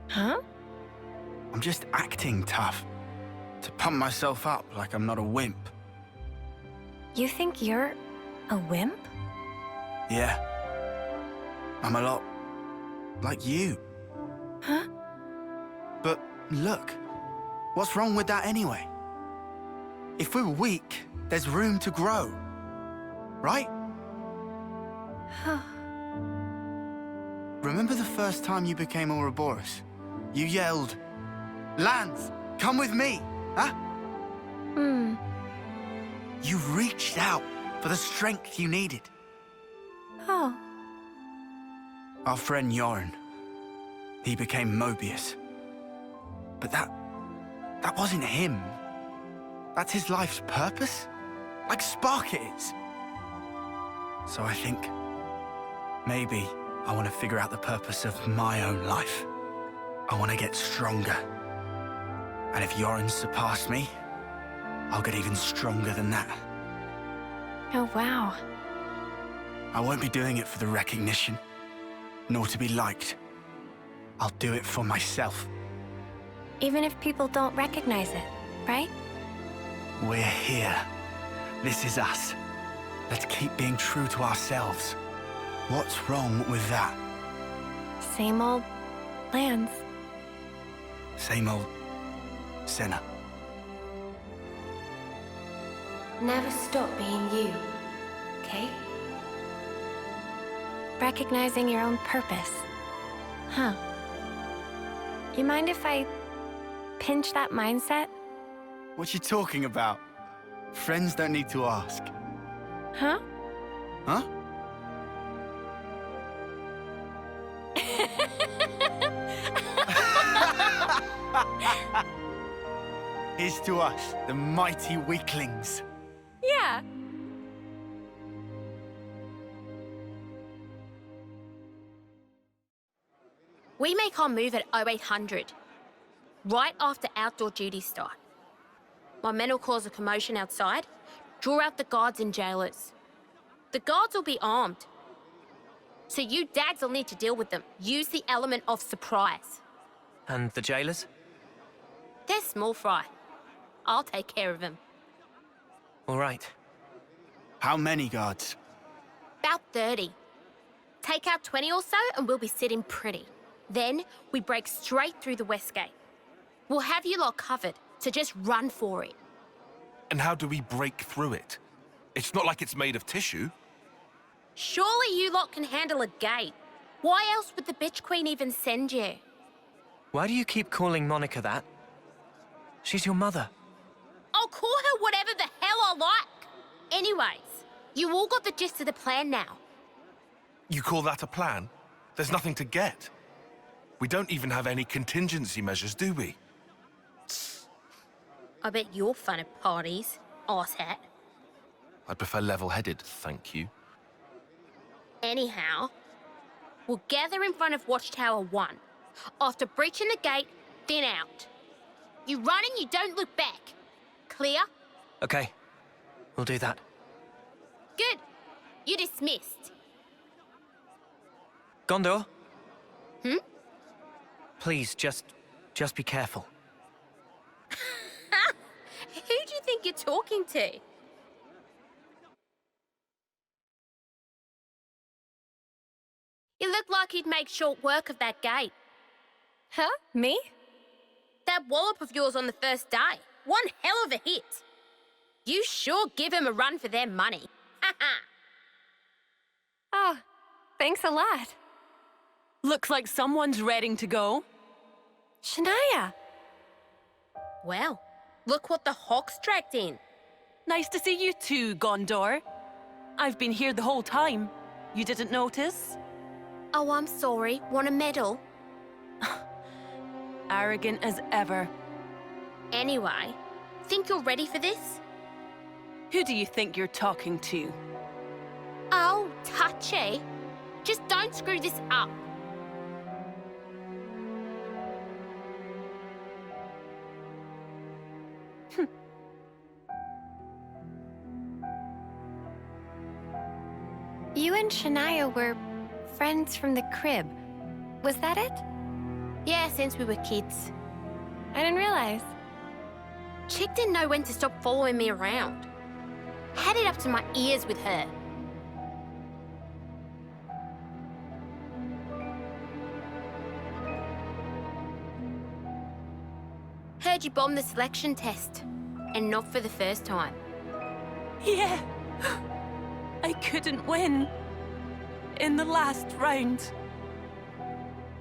Huh? I'm just acting tough. To pump myself up like I'm not a wimp. You think you're a wimp? Yeah. I'm a lot like you. Huh? But look, what's wrong with that anyway? If we're weak, there's room to grow. Right? Remember the first time you became Ouroboros? You yelled, "Lance, come with me!" Huh? You reached out for the strength you needed. Oh. Our friend Yoren, he became Mobius. But that wasn't him. That's his life's purpose? Like Spark it is. So I think maybe I want to figure out the purpose of my own life. I want to get stronger. And if Yoren surpassed me, I'll get even stronger than that. Oh, wow. I won't be doing it for the recognition, nor to be liked. I'll do it for myself. Even if people don't recognize it. right? We're here. This is us. Let's keep being true to ourselves. What's wrong with that? Same old plans. Same old sinner. Never stop being you, okay? Recognizing your own purpose. Huh. You mind if I pinch that mindset? What you talking about? Friends don't need to ask. Huh? Huh? Here's to us, the mighty weaklings. Yeah. We make our move at 0800, right after outdoor duties start. My men will cause a commotion outside, draw out the guards and jailers. The guards will be armed, so you dags will need to deal with them. Use the element of surprise. And the jailers? They're small fry. I'll take care of them. All right. How many guards? About 30. Take out 20 or so and we'll be sitting pretty. Then we break straight through the west gate. We'll have you lot covered, so just run for it. And how do we break through it? It's not like it's made of tissue. Surely you lot can handle a gate. Why else would the bitch queen even send you? Why do you keep calling Monica that? She's your mother. I'll call her whatever the hell I like. Anyways, you all got the gist of the plan now. You call that a plan? There's nothing to get. We don't even have any contingency measures, do we? I bet you're fun at parties, arsehat. I prefer level-headed, thank you. Anyhow, we'll gather in front of Watchtower 1. After breaching the gate, thin out. You run and you don't look back. Clear? Okay. We'll do that. Good. You're dismissed. Gondor? Hmm? Please, just be careful. Who do you think you're talking to? You look like you'd make short work of that gate. Huh? Me? That wallop of yours on the first day. One hell of a hit. You sure give them a run for their money. Oh, thanks a lot. Looks like someone's ready to go. Shania! Well, look what the Hawks dragged in. Nice to see you too, Gondor. I've been here the whole time. You didn't notice? Oh, I'm sorry. Want a medal? Arrogant as ever. Anyway, think you're ready for this? Who do you think you're talking to? Oh, touchy. Just don't screw this up. You and Shania were friends from the crib. Was that it? Yeah, since we were kids. I didn't realize. Chick didn't know when to stop following me around. Had it up to my ears with her. Heard you bombed the selection test. And not for the first time. Yeah. I couldn't win. In the last round.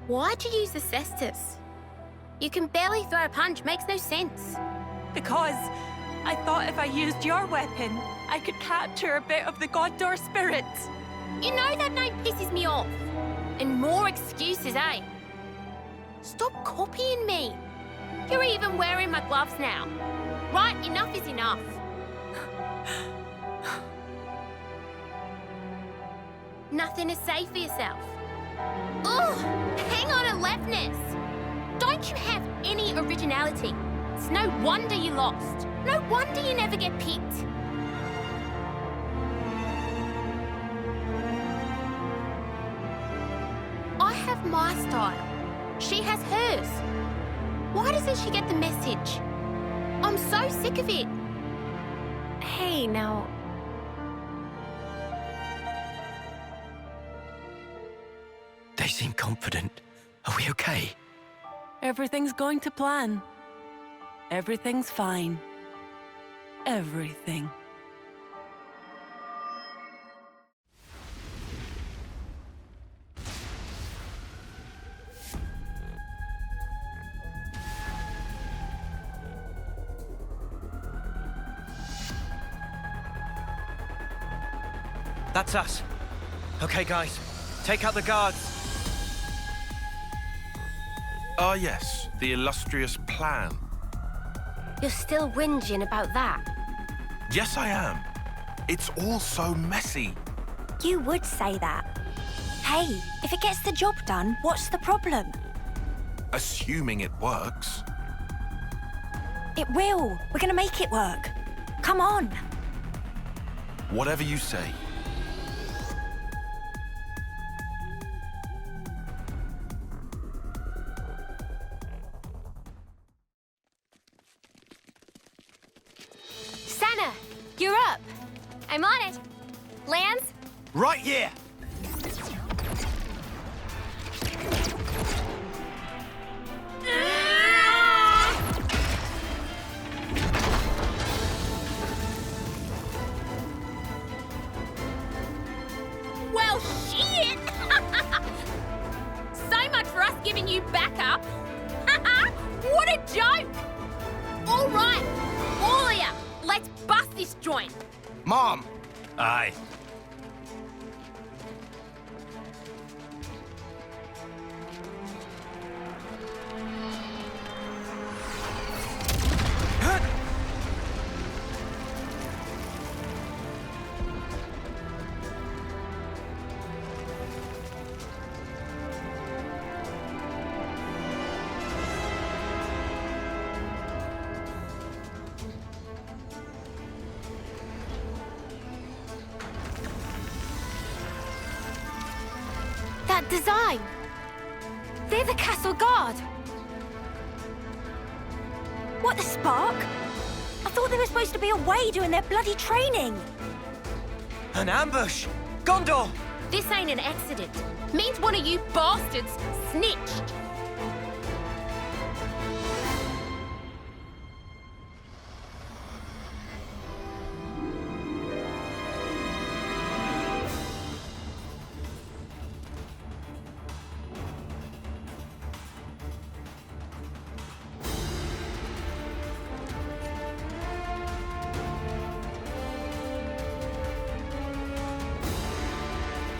Why'd you use the cestus? You can barely throw a punch, makes no sense. Because I thought if I used your weapon, I could capture a bit of the Gondor spirit. You know that name pisses me off. And more excuses, eh? Stop copying me. You're even wearing my gloves now. Right, enough is enough. Nothing to say for yourself. Ugh! Hang on, aloofness! Don't you have any originality? It's no wonder you lost. No wonder you never get picked. I have my style. She has hers. Why doesn't she get the message? I'm so sick of it. Hey, now... They seem confident. Are we okay? Everything's going to plan. Everything's fine. Everything. That's us. Okay, guys. Take out the guards. Ah, yes. The illustrious plan. You're still whinging about that? Yes, I am. It's all so messy. You would say that. Hey, if it gets the job done, what's the problem? Assuming it works. It will. We're gonna make it work. Come on. Whatever you say. Senna, you're up. I'm on it. Lance? Right here! Well, shit! So much for us giving you backup. What a joke! All right, all of ya, let's bust this joint. Mom! Aye. That design! They're the castle guard! What, the Spark? I thought they were supposed to be away doing their bloody training. An ambush! Gondor! This ain't an accident. Means one of you bastards snitched.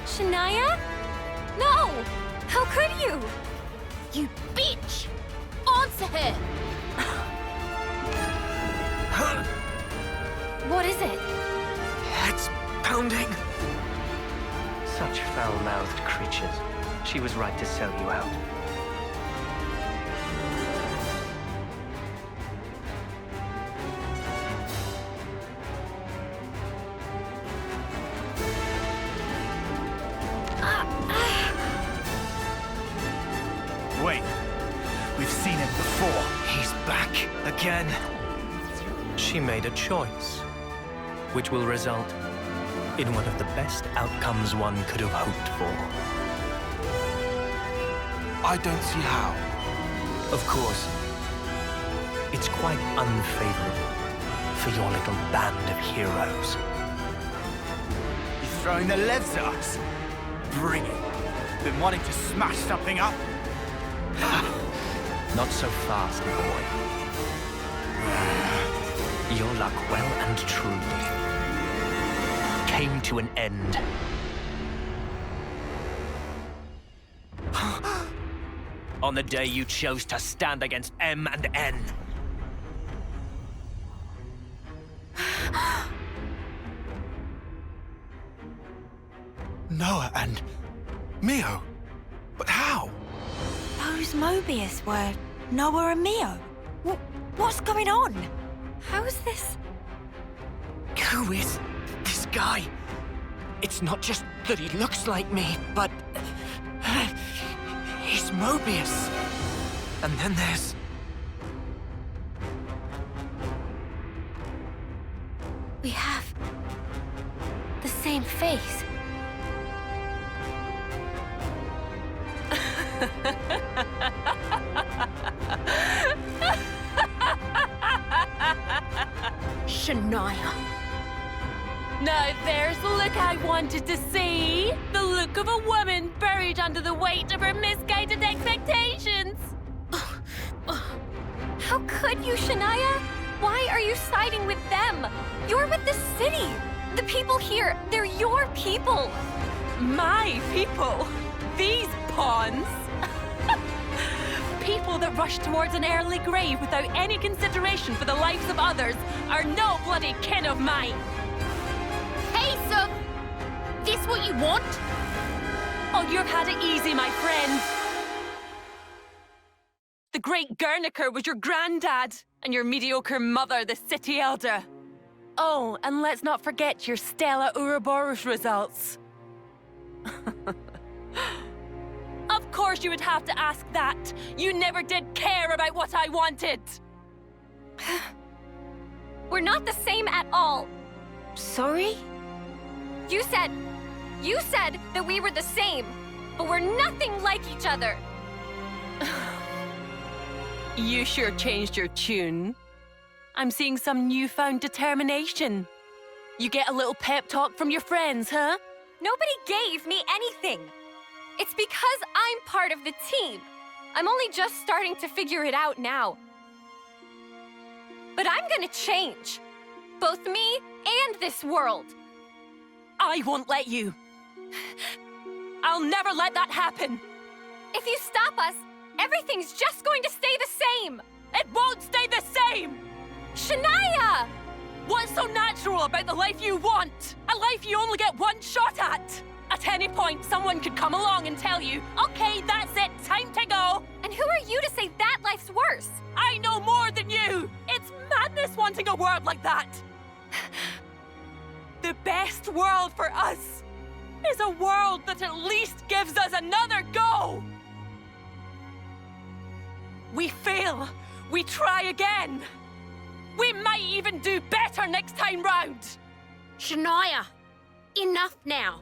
Shania? No! How could you? You bitch! Answer her! What is it? Heads pounding. Such foul-mouthed creatures. She was right to sell you out. Wait, we've seen him before. He's back again. She made a choice, which will result in one of the best outcomes one could have hoped for. I don't see how. Of course, it's quite unfavorable for your little band of heroes. He's throwing the levs at us. Bring it. Been wanting to smash something up? Not so fast, boy. Your luck well and truly came to an end. On the day you chose to stand against M and N. Noah and Mio. But how? Those Mobius were Noah and Mio. What's going on? How is this? Who is this guy? It's not just that he looks like me, but he's Mobius. And then there's We have the same face. Shania. Now there's the look I wanted to see. The look of a woman buried under the weight of her misguided expectations. How could you, Shania? Why are you siding with them? You're with the city. The people here, they're your people. My people? These pawns? People that rush towards an early grave without any consideration for the lives of others are no bloody kin of mine. Hey, so, this what you want? Oh, you've had it easy, my friend. The great Guernica was your granddad, and your mediocre mother, the city elder. Oh, and let's not forget your Stella Ouroboros results. Of course you would have to ask that. You never did care about what I wanted. We're not the same at all. Sorry? You said that we were the same, but we're nothing like each other. You sure changed your tune. I'm seeing some newfound determination. You get a little pep talk from your friends, huh? Nobody gave me anything. It's because I'm part of the team. I'm only just starting to figure it out now. But I'm gonna change. Both me and this world. I won't let you. I'll never let that happen. If you stop us, everything's just going to stay the same. It won't stay the same! Shania! What's so natural about the life you want? A life you only get one shot at? At any point, someone could come along and tell you, okay, that's it, time to go. And who are you to say that life's worse? I know more than you. It's madness wanting a world like that. The best world for us is a world that at least gives us another go. We fail, we try again. We might even do better next time round. Shania, enough now.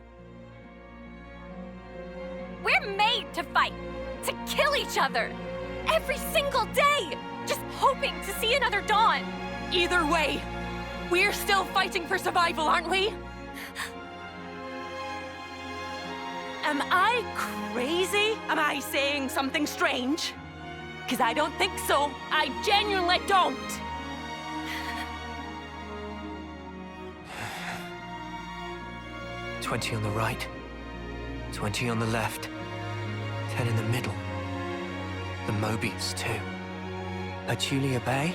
We're made to fight, to kill each other. Every single day, just hoping to see another dawn. Either way, we're still fighting for survival, aren't we? Am I crazy? Am I saying something strange? Because I don't think so. I genuinely don't. "20 on the right, 20 on the left, 10 in the middle. The Mobius, too. Petulia Bay?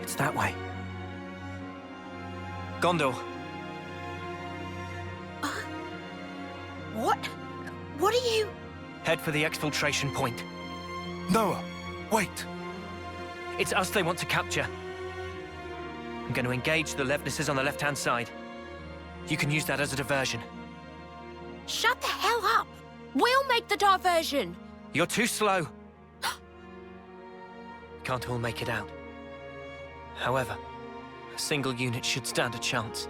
It's that way. Gondor. What? What are you... Head for the exfiltration point. Noah, wait. It's us they want to capture. I'm going to engage the Levnesses on the left-hand side. You can use that as a diversion. Shut the hell up! We'll make the diversion! You're too slow. Can't all make it out. However, a single unit should stand a chance.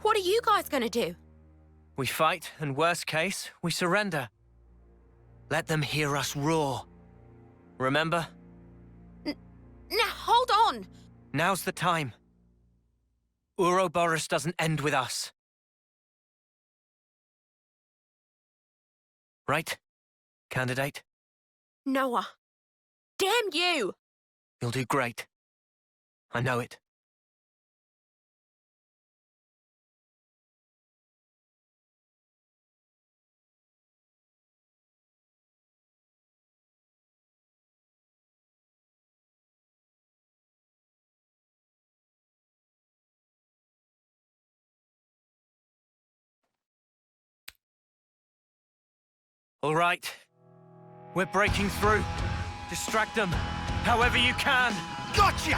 What are you guys gonna do? We fight, and worst case, we surrender. Let them hear us roar. Remember? Now, hold on! Now's the time. Ouroboros doesn't end with us. Right, candidate? Noah. Damn you! You'll do great. I know it. All right. We're breaking through. Distract them, however you can. Gotcha!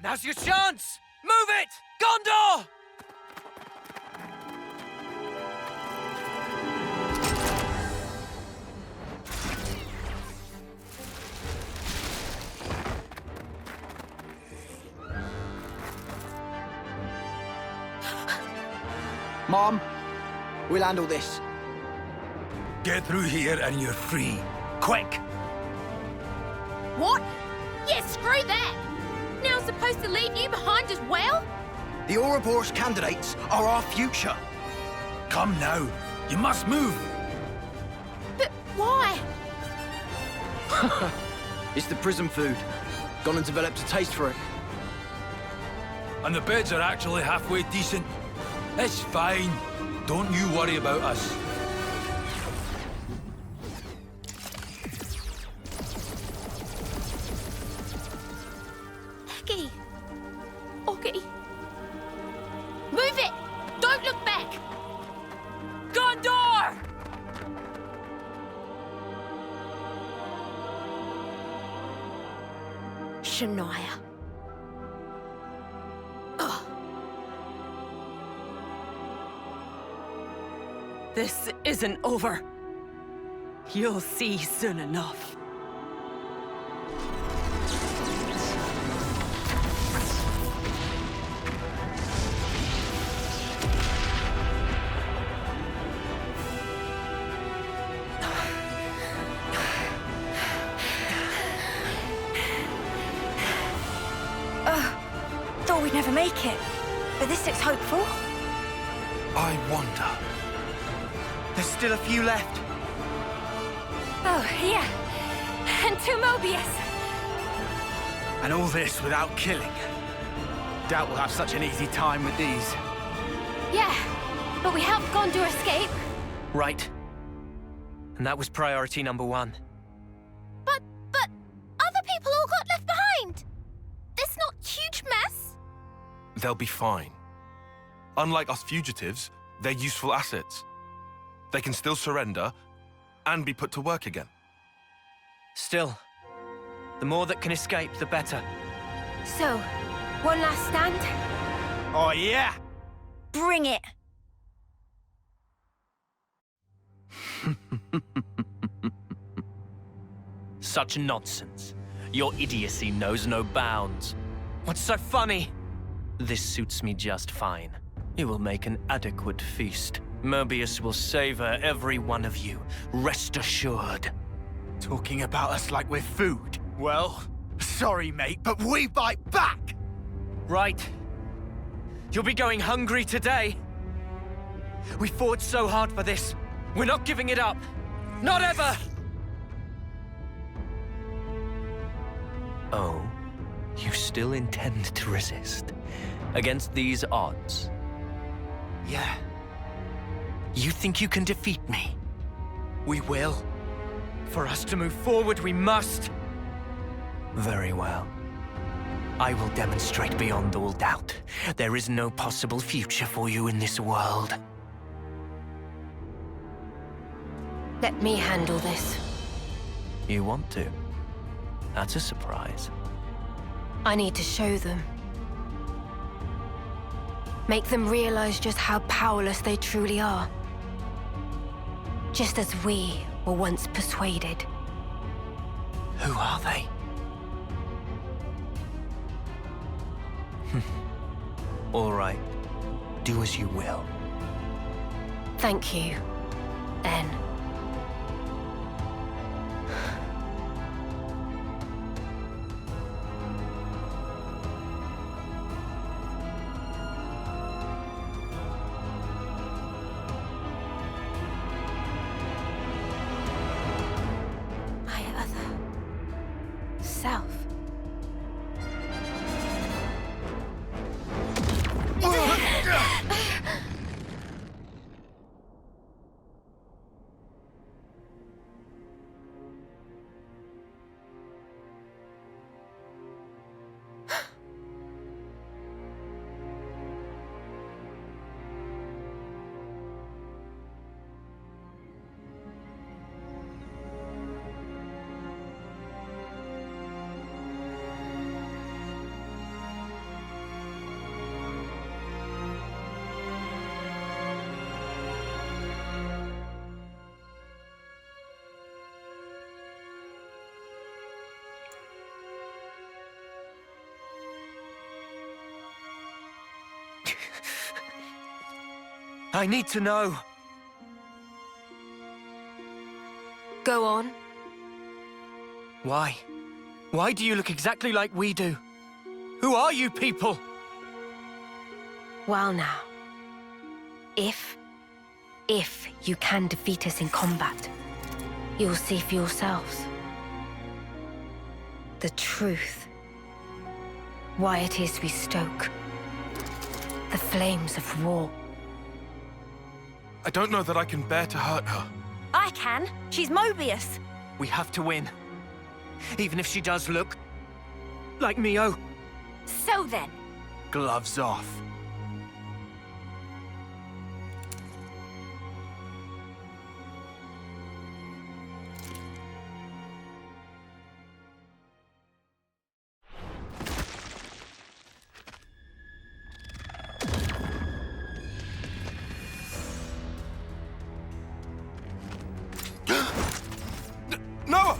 Now's your chance! Move it! Gondor! Mom, we'll handle this. Get through here and you're free. Quick! What? Yeah, screw that! Now I'm supposed to leave you behind as well? The Ouroboros candidates are our future. Come now. You must move. But why? It's the prison food. Gone and developed a taste for it. And the beds are actually halfway decent. It's fine. Don't you worry about us. Aggie. Oggy. Move it! Don't look back! Gondor! Shania. This isn't over. You'll see soon enough. Thought we'd never make it, but this looks hopeful. I wonder. There's still a few left. Oh, yeah. And 2 Mobius. And all this without killing. Doubt we'll have such an easy time with these. Yeah, but we helped Gondor escape. Right. And that was priority number 1. But other people all got left behind. This not huge mess. They'll be fine. Unlike us fugitives, they're useful assets. They can still surrender and be put to work again. Still, the more that can escape, the better. So, one last stand? Oh, yeah! Bring it! Such nonsense. Your idiocy knows no bounds. What's so funny? This suits me just fine. It will make an adequate feast. Mobius will savor every one of you, rest assured. Talking about us like we're food. Well, sorry, mate, but we bite back! Right. You'll be going hungry today. We fought so hard for this. We're not giving it up. Not ever! Oh, you still intend to resist? Against these odds? Yeah. You think you can defeat me? We will. For us to move forward, we must. Very well. I will demonstrate beyond all doubt. There is no possible future for you in this world. Let me handle this. You want to? That's a surprise. I need to show them. Make them realize just how powerless they truly are. Just as we were once persuaded. Who are they? All right. Do as you will. Thank you, N. Self. I need to know. Go on. Why? Why do you look exactly like we do? Who are you people? Well now, if you can defeat us in combat, you'll see for yourselves the truth. Why it is we stoke the flames of war. I don't know that I can bear to hurt her. I can. She's Mobius. We have to win. Even if she does look like Mio. So then. Gloves off. Noah!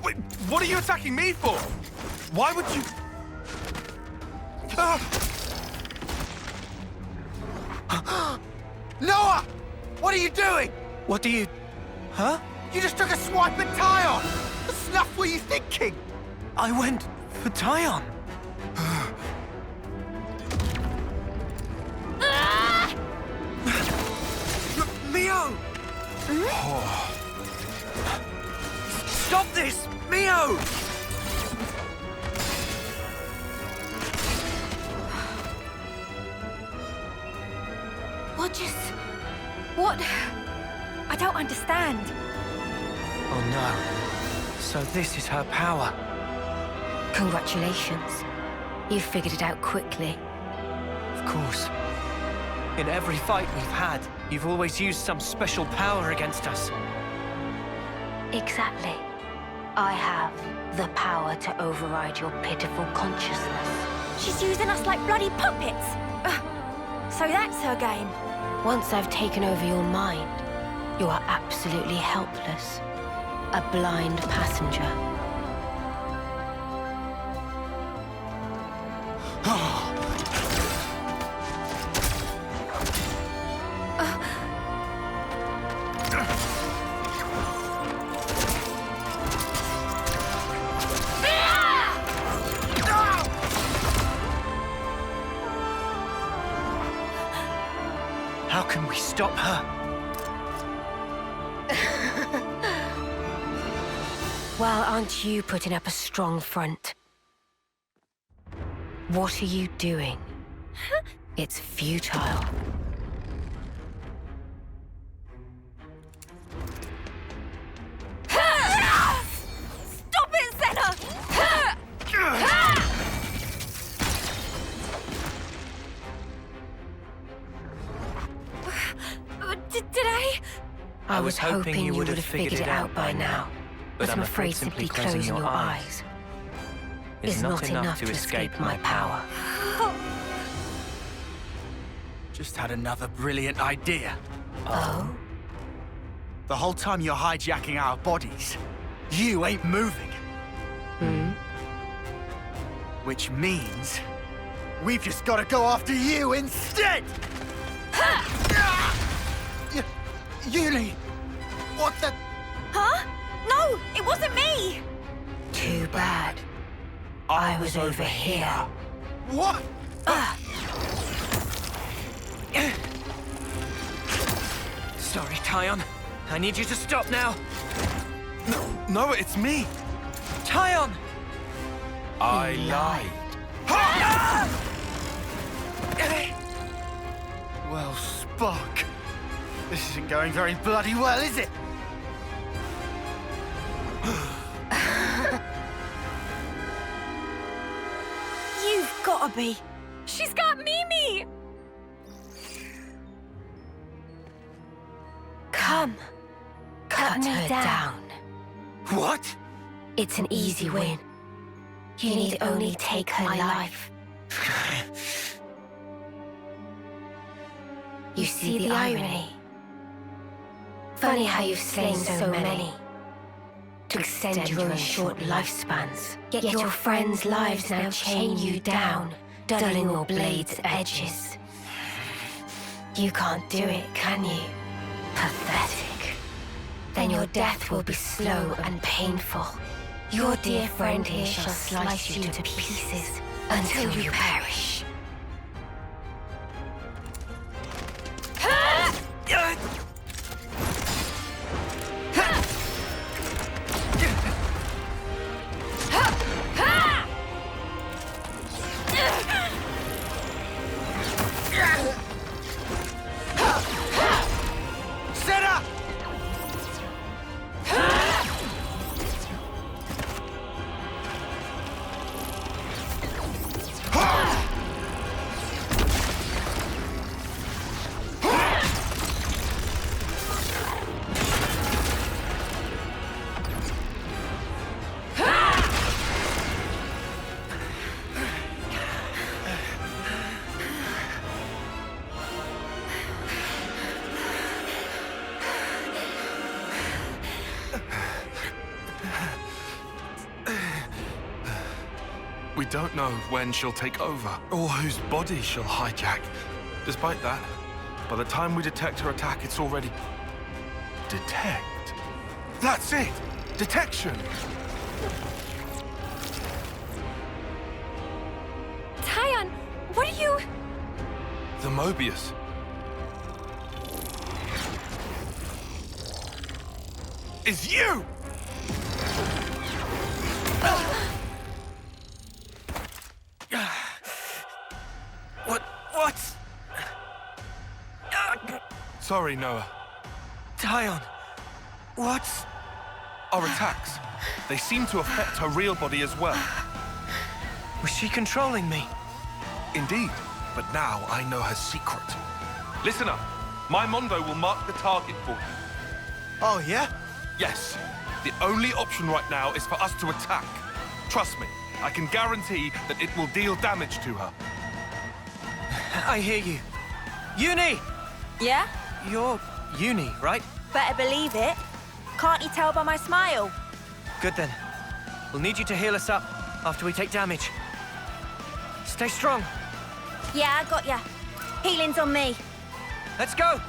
Wait, what are you attacking me for? Why would you... Noah! What are you doing? What do you... Huh? You just took a swipe at Tyon! The snuff were you thinking? I went for Tyon. Mio! Stop this! Mio! What? I don't understand. Oh no. So this is her power. Congratulations. You figured it out quickly. Of course. In every fight we've had, you've always used some special power against us. Exactly. I have the power to override your pitiful consciousness. She's using us like bloody puppets. So that's her game. Once I've taken over your mind, you are absolutely helpless. A blind passenger. How can we stop her? Well, aren't you putting up a strong front? What are you doing? It's futile. Stop it, Senna! Did I? I was hoping you would have figured it out by now. But I'm afraid simply closing your eyes is not enough to escape my power. Just had another brilliant idea. Oh? The whole time you're hijacking our bodies, you ain't moving. Which means we've just got to go after you instead! Uni! What the... Huh? No, it wasn't me! Too bad. I was over here. What? Sorry, Tyon. I need you to stop now. No, it's me. Tyon! I lied. Well, Spock. This isn't going very bloody well, is it? You've gotta be. She's got Mimi! Come. Cut me down. What? It's an easy win. You need only take her life. You see the irony? Funny how you've slain so many to extend your own short lifespans. Yet your friends' lives now chain you down, dulling your blade's edges. You can't do it, can you? Pathetic. Then your death will be slow and painful. Your dear friend here shall slice you to pieces until you perish. We don't know when she'll take over, or whose body she'll hijack. Despite that, by the time we detect her attack, it's already... Detect? That's it! Detection! Tyon, what are you... The Mobius. Is you! What? Sorry, Noah. Tyon, what? Our attacks. They seem to affect her real body as well. Was she controlling me? Indeed, but now I know her secret. Listen up. My Mondo will mark the target for you. Oh, yeah? Yes. The only option right now is for us to attack. Trust me, I can guarantee that it will deal damage to her. I hear you. Uni! Yeah? You're Uni, right? Better believe it. Can't you tell by my smile? Good then. We'll need you to heal us up after we take damage. Stay strong. Yeah, I got ya. Healing's on me. Let's go!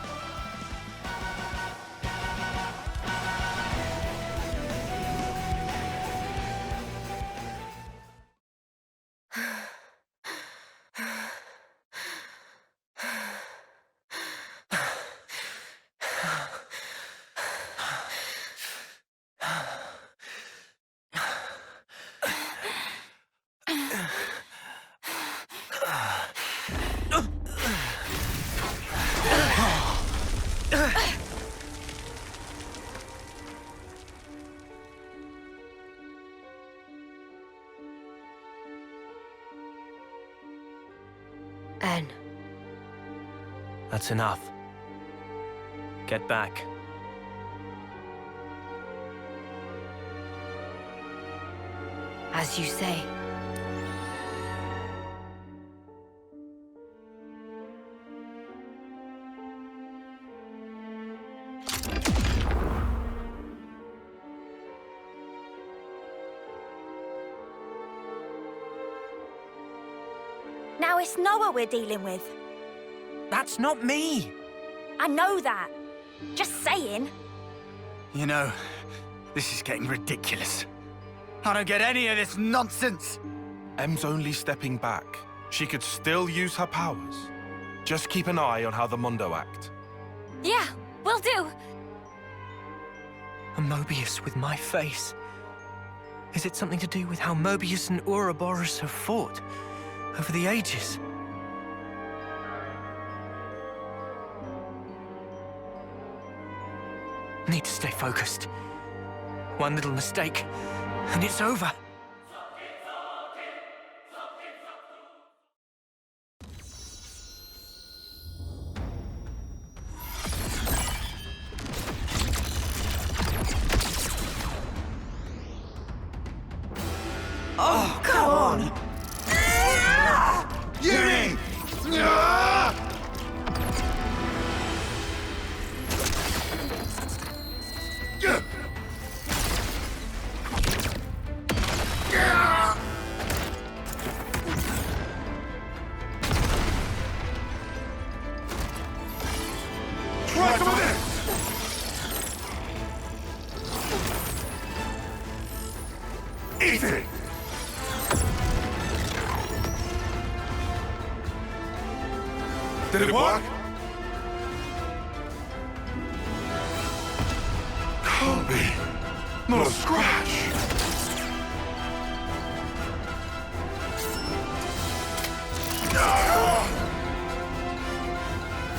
Anne. That's enough. Get back. As you say. Now it's Noah we're dealing with. That's not me! I know that. Just saying. You know, this is getting ridiculous. I don't get any of this nonsense. Em's only stepping back. She could still use her powers. Just keep an eye on how the Mondo act. Yeah, will do. A Mobius with my face. Is it something to do with how Mobius and Ouroboros have fought over the ages? Need to stay focused. One little mistake, and it's over. Oh, come on! Uni! Easy! Did it work? Can't be. Not a scratch.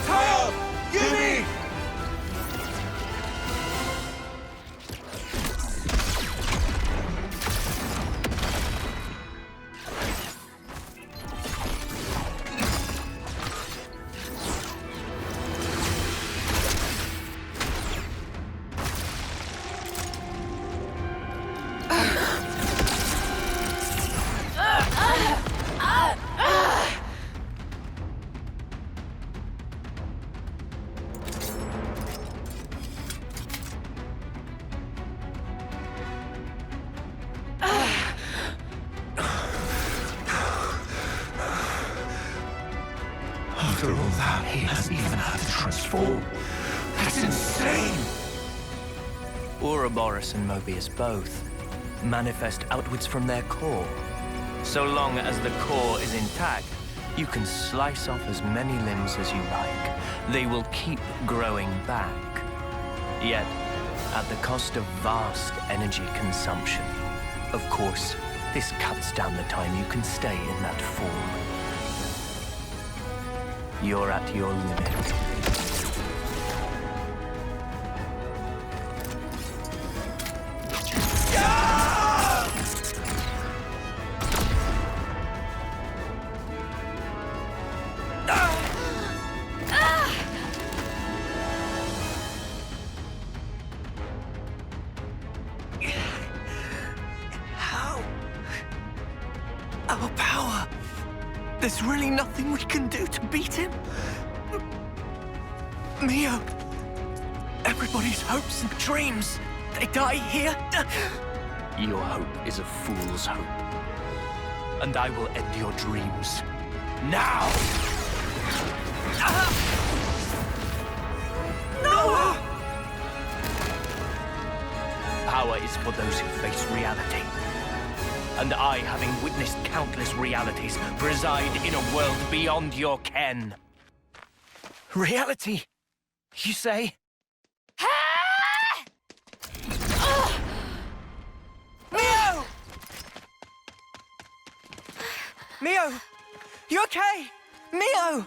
Tail! Yumi! After all that, he has even had to transform. That's insane! Ouroboros and Mobius both manifest outwards from their core. So long as the core is intact, you can slice off as many limbs as you like. They will keep growing back. Yet, at the cost of vast energy consumption. Of course, this cuts down the time you can stay in that form. You're at your limit. Our power. There's really nothing we can do to beat him. Mio, everybody's hopes and dreams, they die here. Your hope is a fool's hope. And I will end your dreams. Now! No! Power is for those who face reality. And I, having witnessed countless realities, preside in a world beyond your ken. Reality, you say? Mio! Mio! You okay? Mio!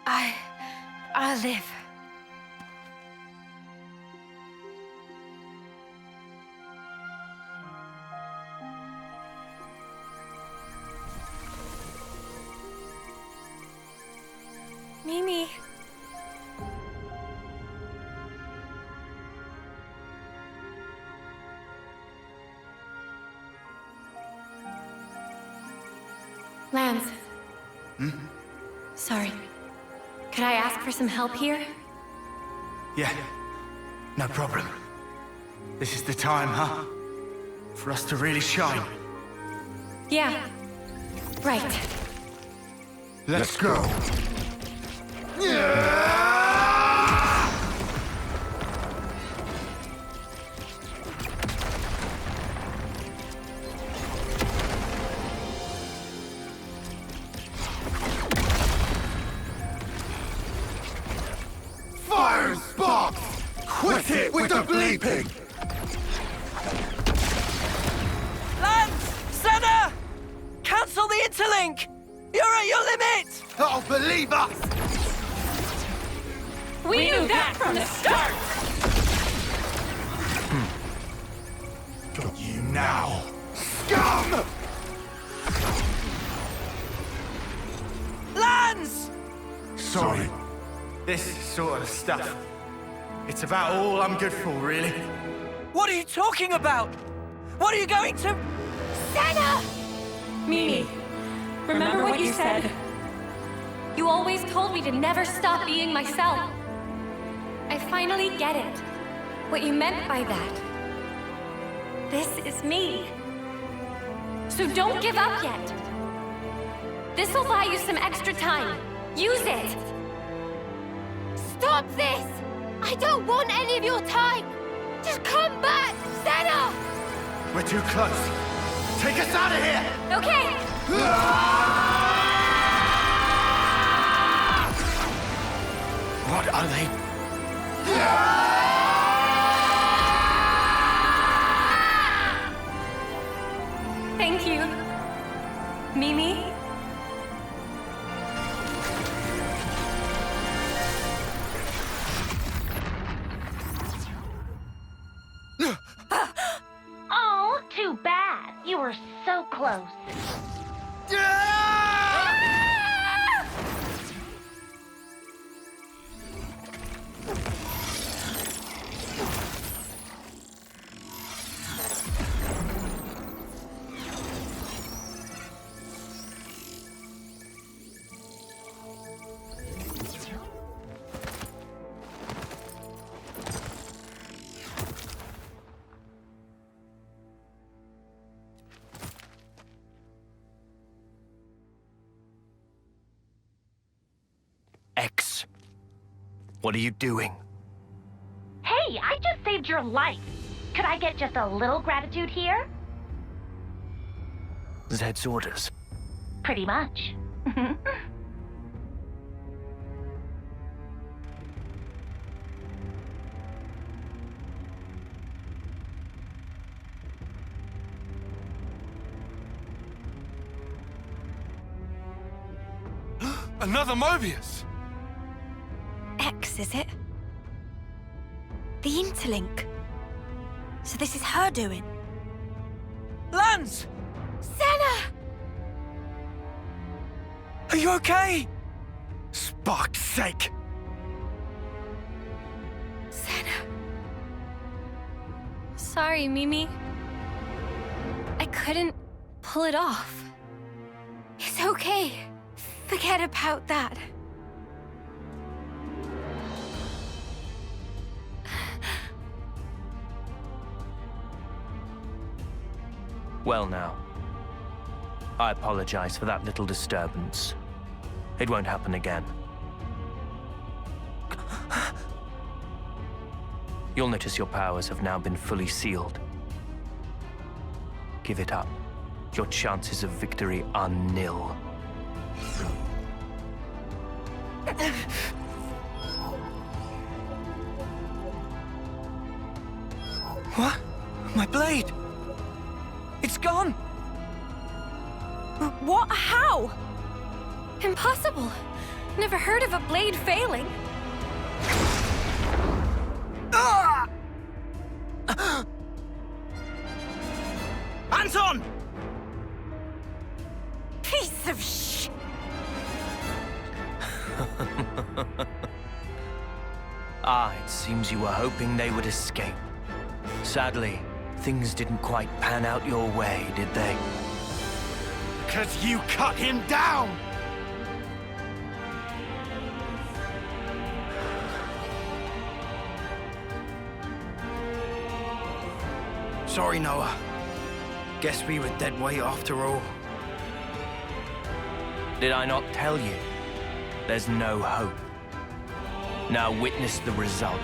I'll live. Mimi. Lance. Sorry. Could I ask for some help here? Yeah, no problem. This is the time, huh? For us to really shine. Yeah. Right. Let's go. Fire and spark! Quit it with the bleeping! Lance! Senna! Cancel the interlink! You're at your limit! Oh, believe us! We knew that from the start! Got you now, scum! Lance! Sorry. This sort of stuff. It's about all I'm good for, really. What are you talking about? What are you going to... Senna! Mimi, remember what you said? You always told me to never stop being myself. I finally get it. What you meant by that. This is me. So don't give up yet. This'll buy you some extra time. Use it! Stop this! I don't want any of your time! Just come back, Senna! We're too close. Take us out of here! Okay! What are they? Thank you. Mimi? Oh, too bad. You were so close. X, what are you doing? Hey, I just saved your life. Could I get just a little gratitude here? Zed's orders. Pretty much. Another Mobius! X, is it? The interlink. So this is her doing. Lance! Senna! Are you okay? Spark's sake! Senna. Sorry, Mimi. I couldn't pull it off. It's okay. Forget about that. Well now, I apologize for that little disturbance. It won't happen again. You'll notice your powers have now been fully sealed. Give it up. Your chances of victory are nil. What? My blade! It's gone! What? How? Impossible. Never heard of a blade failing. Ah! Anton! Piece of sh... It seems you were hoping they would escape. Sadly, things didn't quite pan out your way, did they? Because you cut him down! Sorry, Noah. Guess we were dead weight after all. Did I not tell you? There's no hope. Now witness the result.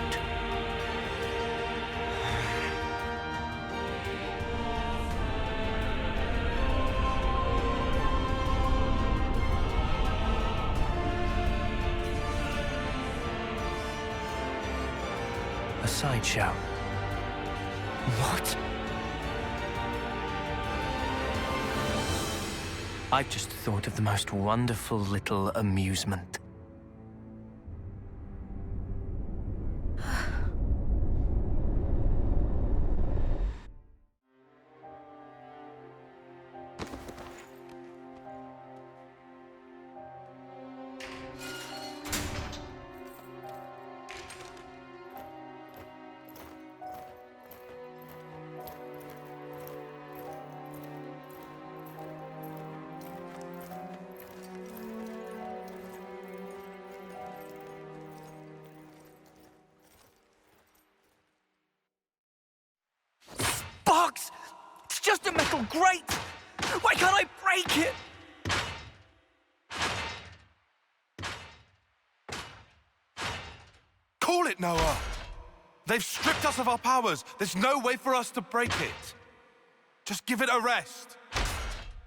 A sideshow. What? I've just thought of the most wonderful little amusement. Box! It's just a metal grate! Why can't I break it? Call it, Noah! They've stripped us of our powers. There's no way for us to break it. Just give it a rest.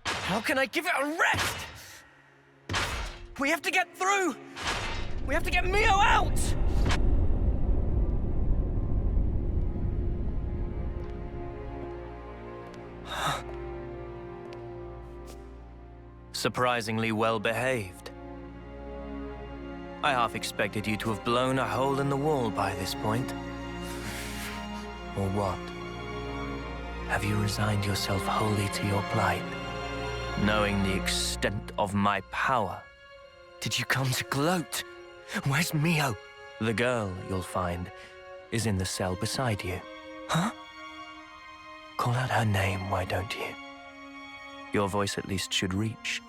How can I give it a rest? We have to get through! We have to get Mio out! Surprisingly well behaved. I half expected you to have blown a hole in the wall by this point. Or what? Have you resigned yourself wholly to your plight? Knowing the extent of my power, did you come to gloat? Where's Mio? The girl, you'll find, is in the cell beside you. Huh? Call out her name, why don't you? Your voice at least should reach.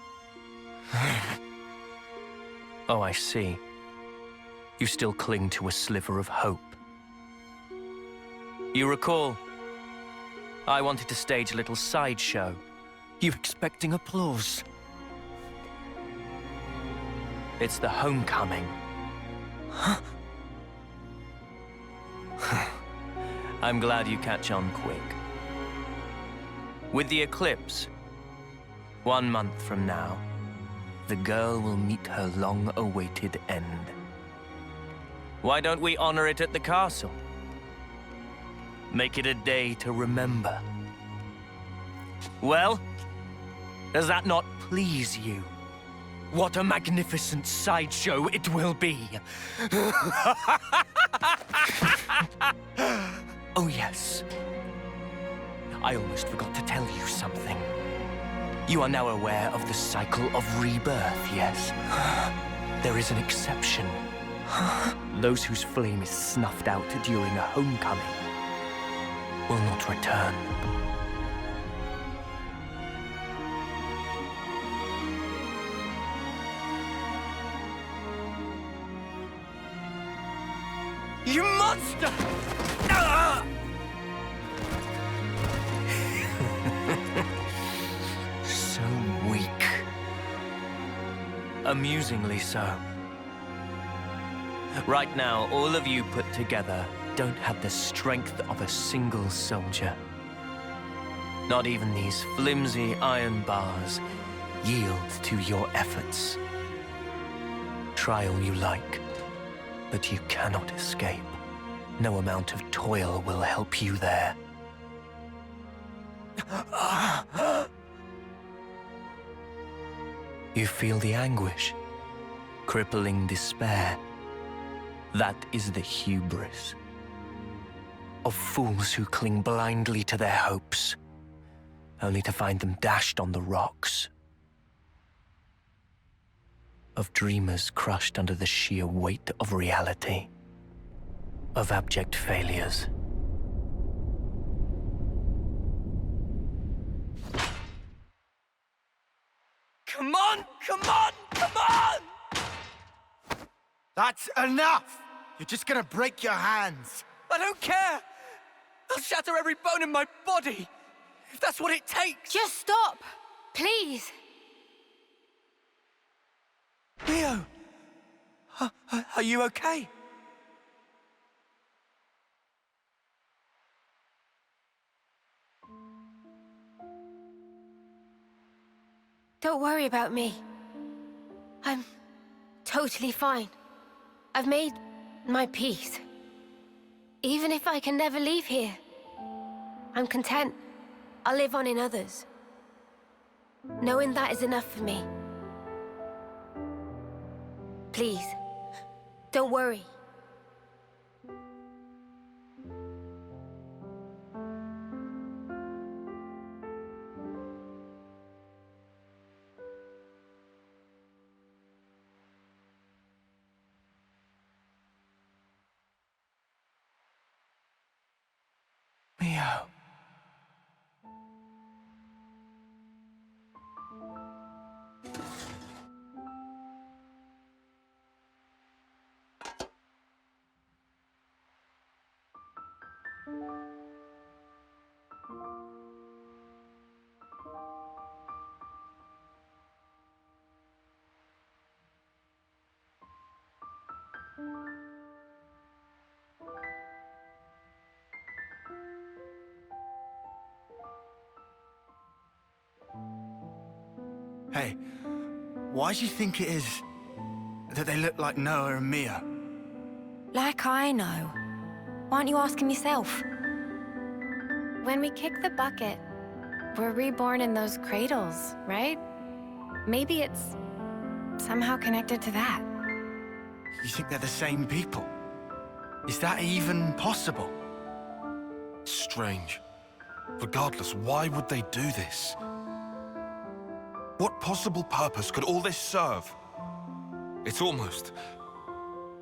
Oh, I see. You still cling to a sliver of hope. You recall, I wanted to stage a little sideshow. You expecting applause? It's the homecoming. Huh? I'm glad you catch on quick. With the eclipse, 1 month from now, the girl will meet her long-awaited end. Why don't we honor it at the castle? Make it a day to remember. Well, does that not please you? What a magnificent sideshow it will be! Oh yes. I almost forgot to tell you something. You are now aware of the cycle of rebirth, yes? There is an exception. Those whose flame is snuffed out during a homecoming will not return. You monster! Ah! So weak. Amusingly so. Right now, all of you put together don't have the strength of a single soldier. Not even these flimsy iron bars yield to your efforts. Try all you like, but you cannot escape. No amount of toil will help you there. You feel the anguish, crippling despair. That is the hubris of fools who cling blindly to their hopes, only to find them dashed on the rocks. Of dreamers crushed under the sheer weight of reality. Of abject failures. Come on! Come on! Come on! That's enough! You're just gonna break your hands. I don't care! I'll shatter every bone in my body, if that's what it takes! Just stop! Please! Mio! Are you okay? Don't worry about me. I'm totally fine. I've made my peace. Even if I can never leave here, I'm content. I'll live on in others. Knowing that is enough for me. Please, don't worry. Mio. Hey, why do you think it is that they look like Noah and Mia? Like I know. Why aren't you asking yourself? When we kick the bucket, we're reborn in those cradles, right? Maybe it's somehow connected to that. You think they're the same people? Is that even possible? Strange. Regardless, why would they do this? What possible purpose could all this serve? It's almost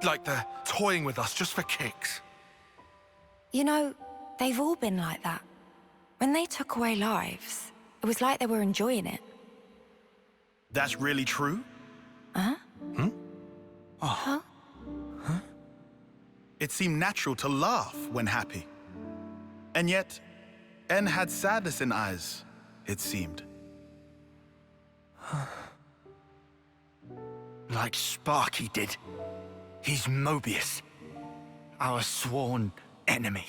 like they're toying with us just for kicks. You know, they've all been like that. When they took away lives, it was like they were enjoying it. That's really true? Huh? Oh. Huh? It seemed natural to laugh when happy. And yet, En had sadness in eyes, it seemed. Like Sparky did. He's Mobius, our sworn enemy.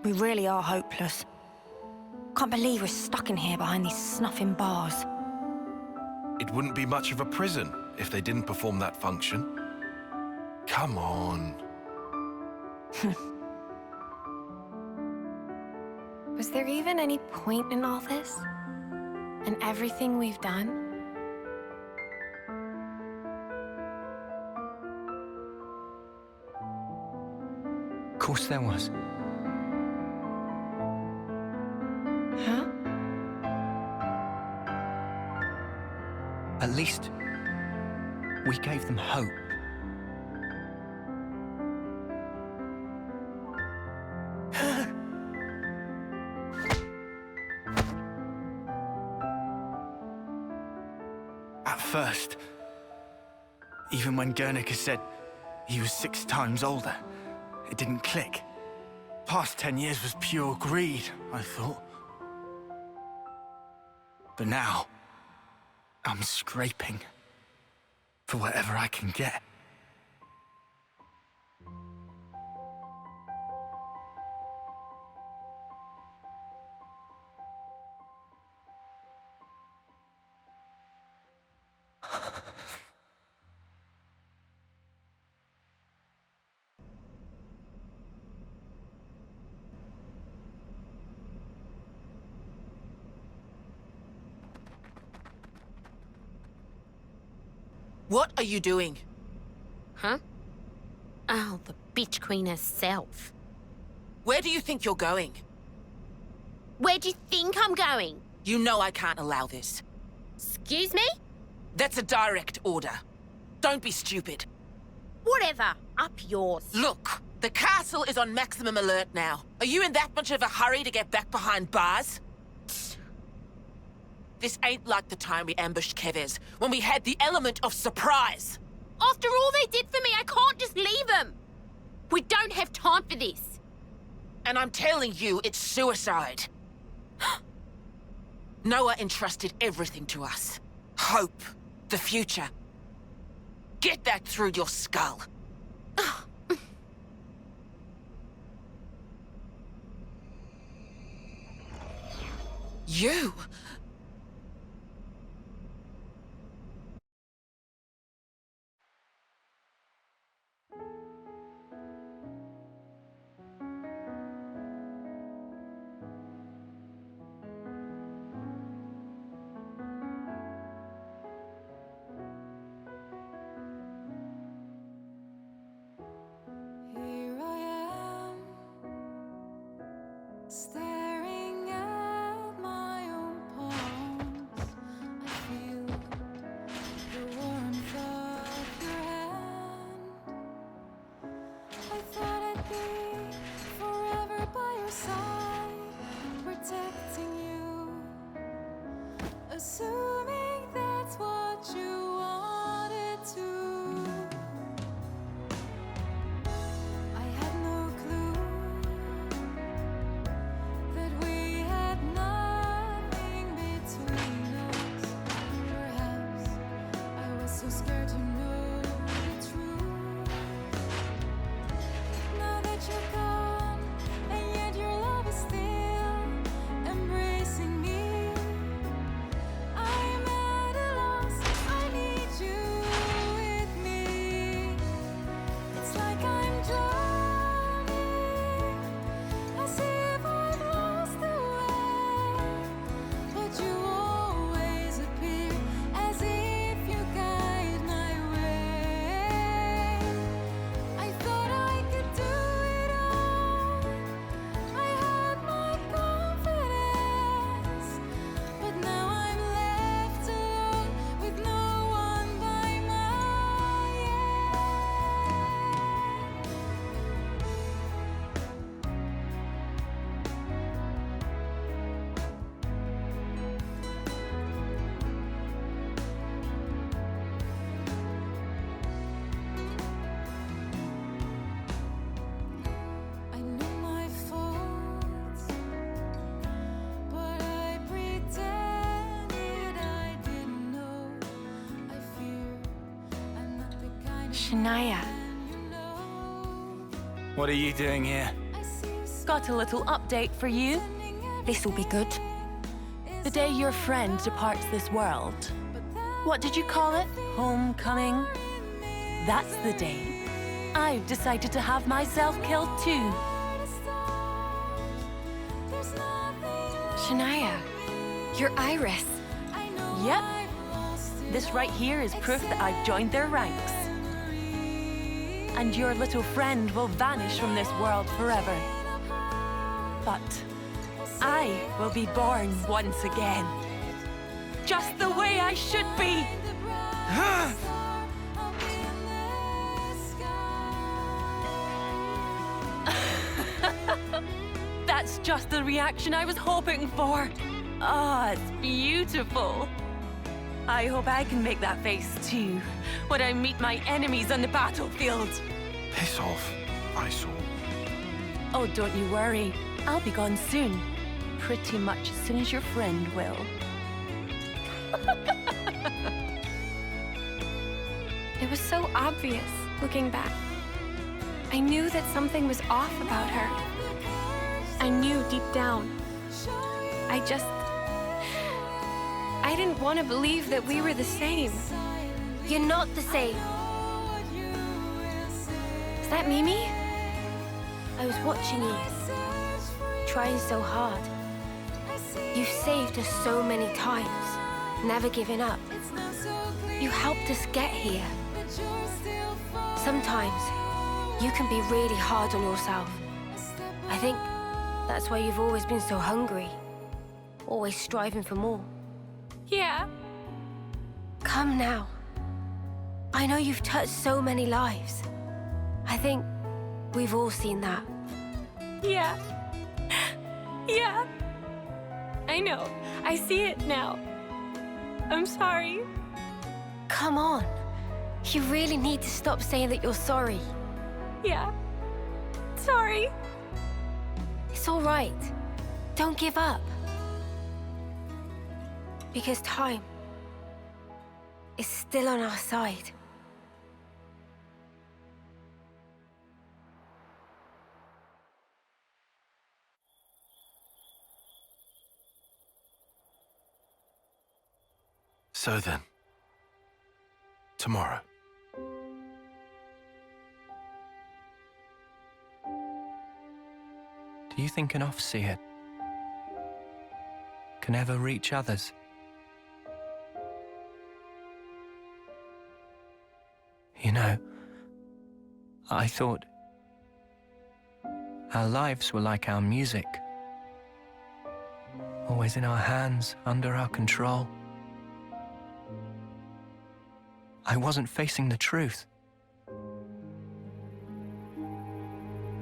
We really are hopeless. Can't believe we're stuck in here behind these snuffing bars. It wouldn't be much of a prison if they didn't perform that function. Come on. Was there even any point in all this? And everything we've done? Of course there was. Huh? At least, we gave them hope. At first, even when Guernica said he was 6 times older, it didn't click. Past 10 years was pure greed, I thought. But now, I'm scraping for whatever I can get. What are you doing? Huh? Oh, the bitch queen herself. Where do you think you're going? Where do you think I'm going? You know I can't allow this. Excuse me? That's a direct order. Don't be stupid. Whatever. Up yours. Look, the castle is on maximum alert now. Are you in that much of a hurry to get back behind bars? This ain't like the time we ambushed Kevez, when we had the element of surprise. After all they did for me, I can't just leave them. We don't have time for this. And I'm telling you, it's suicide. Noah entrusted everything to us. Hope, the future. Get that through your skull. You... Here I am, staring at my own palm. Shania. What are you doing here? Got a little update for you. This'll be good. The day your friend departs this world. What did you call it? Homecoming? That's the day I've decided to have myself killed too. Shania, you're Iris. Yep. This right here is proof that I've joined their ranks. And your little friend will vanish from this world forever. But I will be born once again. Just the way I should be. That's just the reaction I was hoping for. Ah, it's beautiful. I hope I can make that face too when I meet my enemies on the battlefield. Piss off, eyesore. Oh, don't you worry. I'll be gone soon. Pretty much as soon as your friend will. It was so obvious, looking back. I knew that something was off about her. I knew deep down. I didn't want to believe that we were the same. You're not the same. Is that Mimi? I was watching you, trying so hard. You've saved us so many times, never giving up. You helped us get here. Sometimes, you can be really hard on yourself. I think that's why you've always been so hungry, always striving for more. Yeah. Come now. I know you've touched so many lives. I think we've all seen that. Yeah. Yeah. I know. I see it now. I'm sorry. Come on. You really need to stop saying that you're sorry. Yeah. Sorry. It's all right. Don't give up. Because time is still on our side. So then, tomorrow. Do you think an off-seer can ever reach others? You know, I thought our lives were like our music. Always in our hands, under our control. I wasn't facing the truth.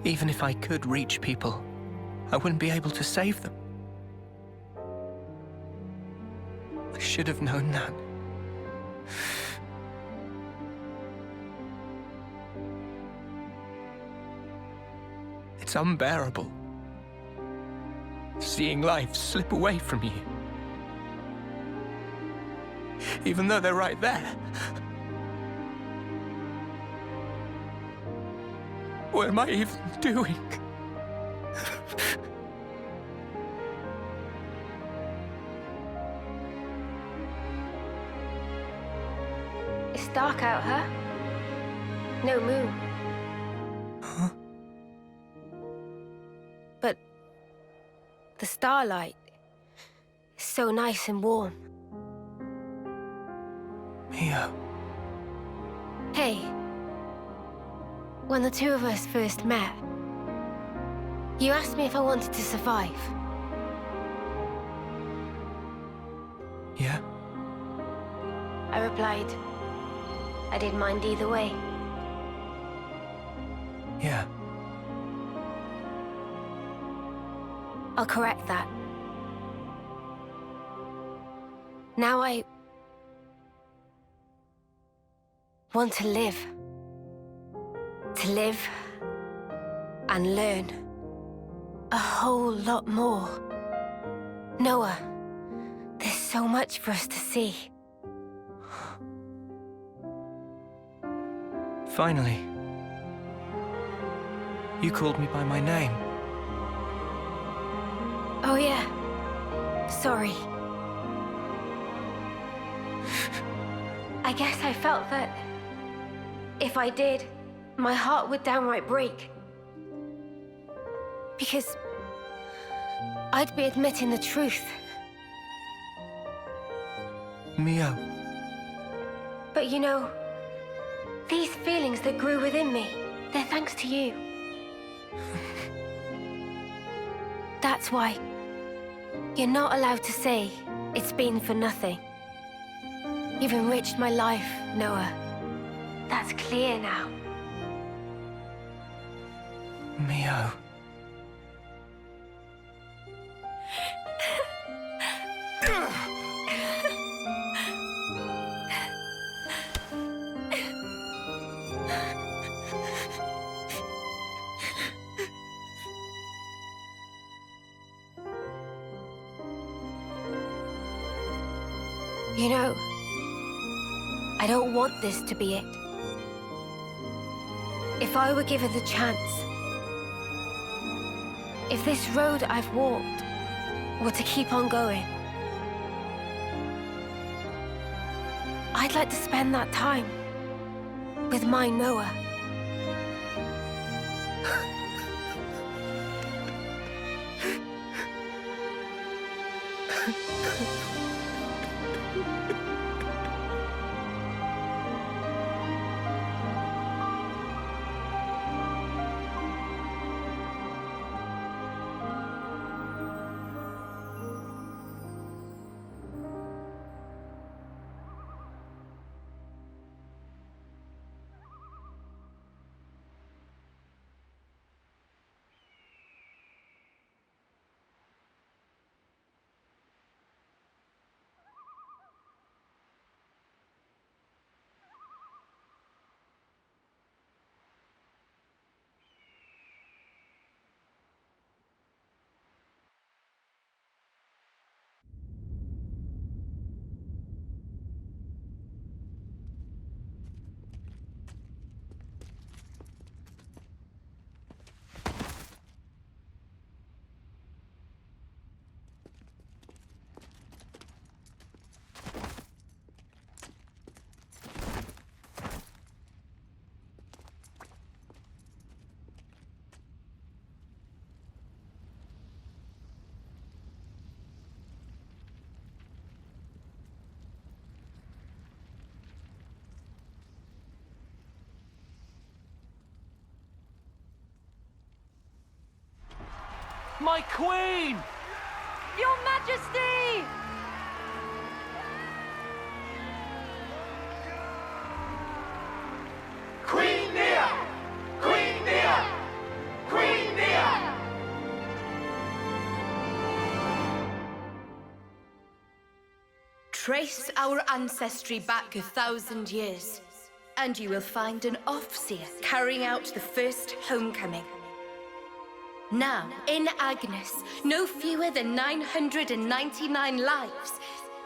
Even if I could reach people, I wouldn't be able to save them. I should have known that. It's unbearable, seeing life slip away from you. Even though they're right there. What am I even doing? It's dark out, huh? No moon. Huh? But the starlight is so nice and warm. Mio. Hey, when the two of us first met, you asked me if I wanted to survive. Yeah? I replied, I didn't mind either way. Yeah. I'll correct that. Now I want to live. To live and learn a whole lot more. Noah, there's so much for us to see. Finally. You called me by my name. Oh yeah. Sorry. I guess I felt that if I did, my heart would downright break. Because I'd be admitting the truth. Mio. But you know, these feelings that grew within me, they're thanks to you. That's why you're not allowed to say it's been for nothing. You've enriched my life, Noah. That's clear now. Mio. You know, I don't want this to be it. If I were given the chance, if this road I've walked were to keep on going, I'd like to spend that time with my Noah. My queen! Your Majesty! Queen Nia! Queen Nia! Queen Nia! Trace our ancestry back 1,000 years, and you will find an Offseer carrying out the first homecoming. Now, in Agnes, no fewer than 999 lives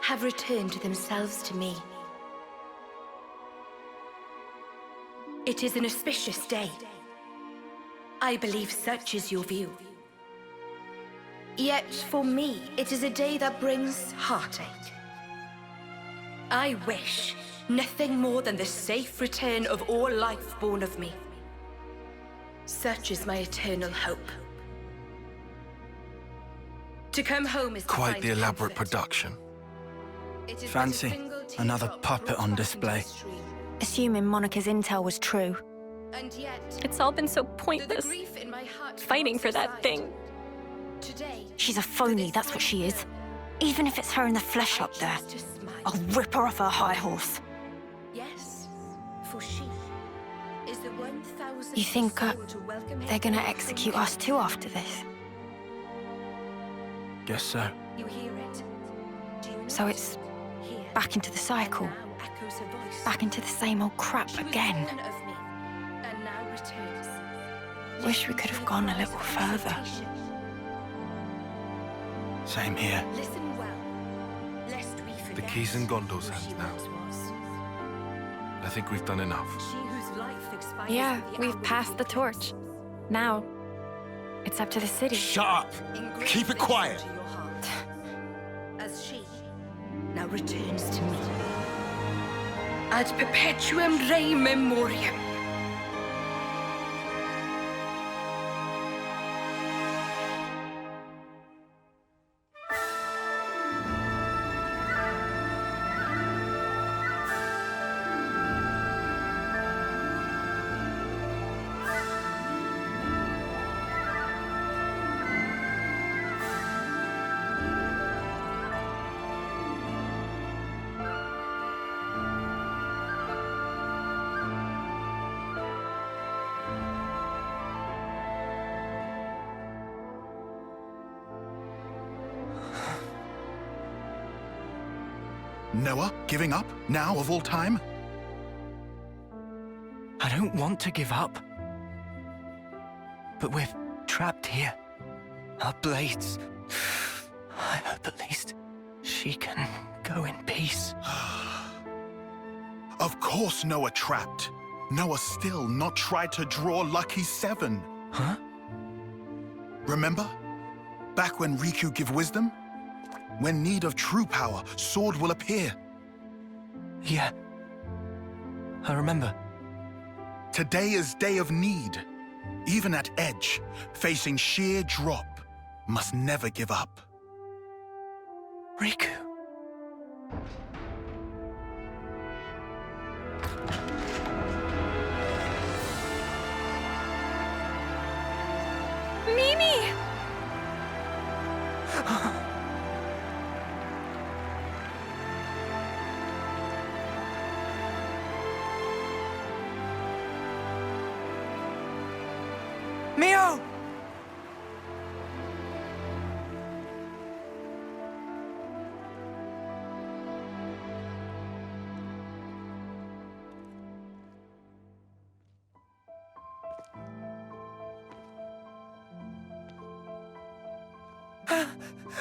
have returned themselves to me. It is an auspicious day. I believe such is your view. Yet, for me, it is a day that brings heartache. I wish nothing more than the safe return of all life born of me. Such is my eternal hope. To come home is to Quite find the elaborate comfort. production. It is Fancy. but a single Another teardrop puppet on dropped display. into the stream. Assuming Monica's intel was true. And yet, It's all been so though the pointless, grief in my heart fighting for that cannot thing. subside, today, She's a phony, that's what she is. Even if it's her in the flesh up there, I'll rip her off her high horse. yes, for she is the 1,000th You think soul to welcome they're her gonna home execute from us too after this? Guess so. You hear it? Do you So not? it's Here, back into the cycle. now echoes her voice. Back into the same old crap She was again. born of me, and now returns. Wish we could have gone a little further. Same here. Listen well, lest we forget The key's in Gondor's who she hands now. once was. I think we've done enough. Yeah, we've passed the torch. Now, it's up to the city. Shut up! Keep it quiet! As she now returns to me. Ad perpetuum rei memoriam. Noah, giving up? Now, of all time? I don't want to give up. But we're trapped here. Our blades. I hope at least she can go in peace. Of course Noah trapped. Noah still not tried to draw Lucky 7. Huh? Remember? Back when Riku give wisdom? When need of true power, sword will appear. Yeah. I remember. Today is day of need. Even at edge, facing sheer drop, must never give up. Riku. Mimi! Mio!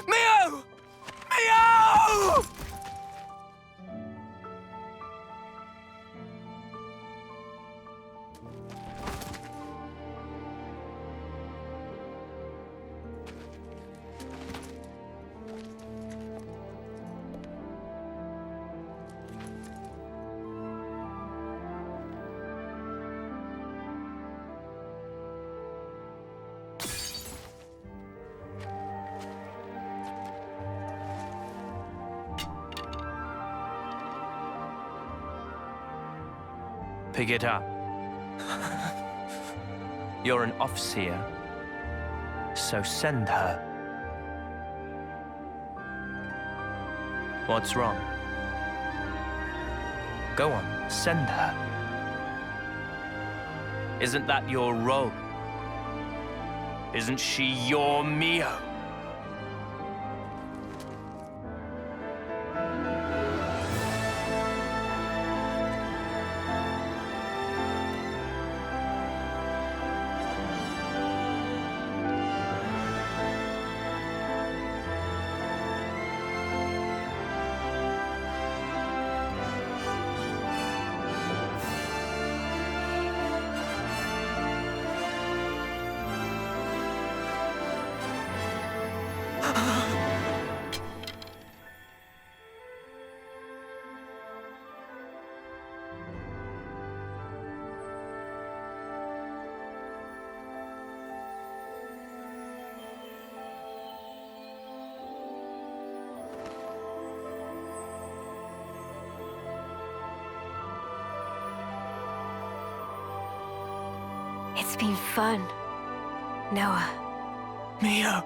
Mio! Mio! Pick it up. You're an Offseer, so send her. What's wrong? Go on, send her. Isn't that your role? Isn't she your Mio? It's been fun, Noah. Mio.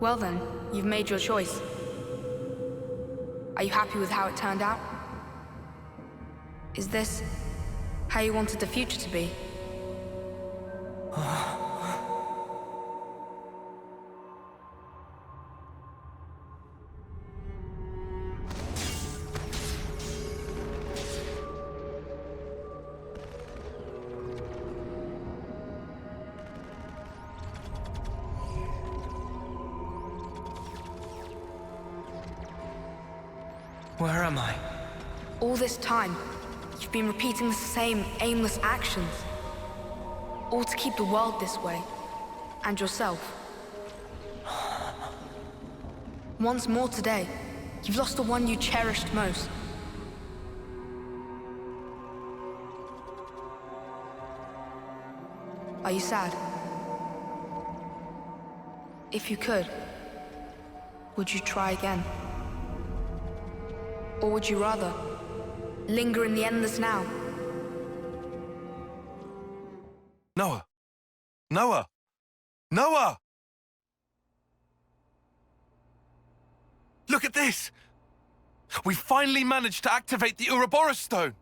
Well then, you've made your choice. Are you happy with how it turned out? Is this how you wanted the future to be? Where am I? All this time, you've been repeating the same aimless actions. All to keep the world this way. And yourself. Once more today, you've lost the one you cherished most. Are you sad? If you could, would you try again? Or would you rather linger in the endless now? Noah! Noah! Noah! Look at this! We finally managed to activate the Ouroboros stone!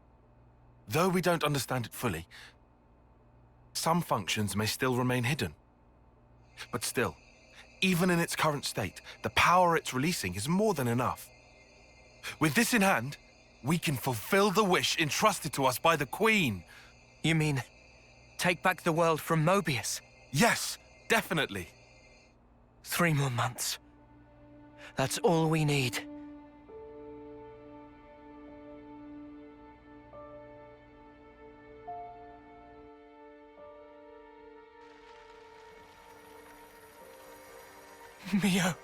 Though we don't understand it fully, some functions may still remain hidden. But still, even in its current state, the power it's releasing is more than enough. With this in hand, we can fulfill the wish entrusted to us by the Queen. You mean, take back the world from Mobius? Yes, definitely. 3 more months. That's all we need. Mio.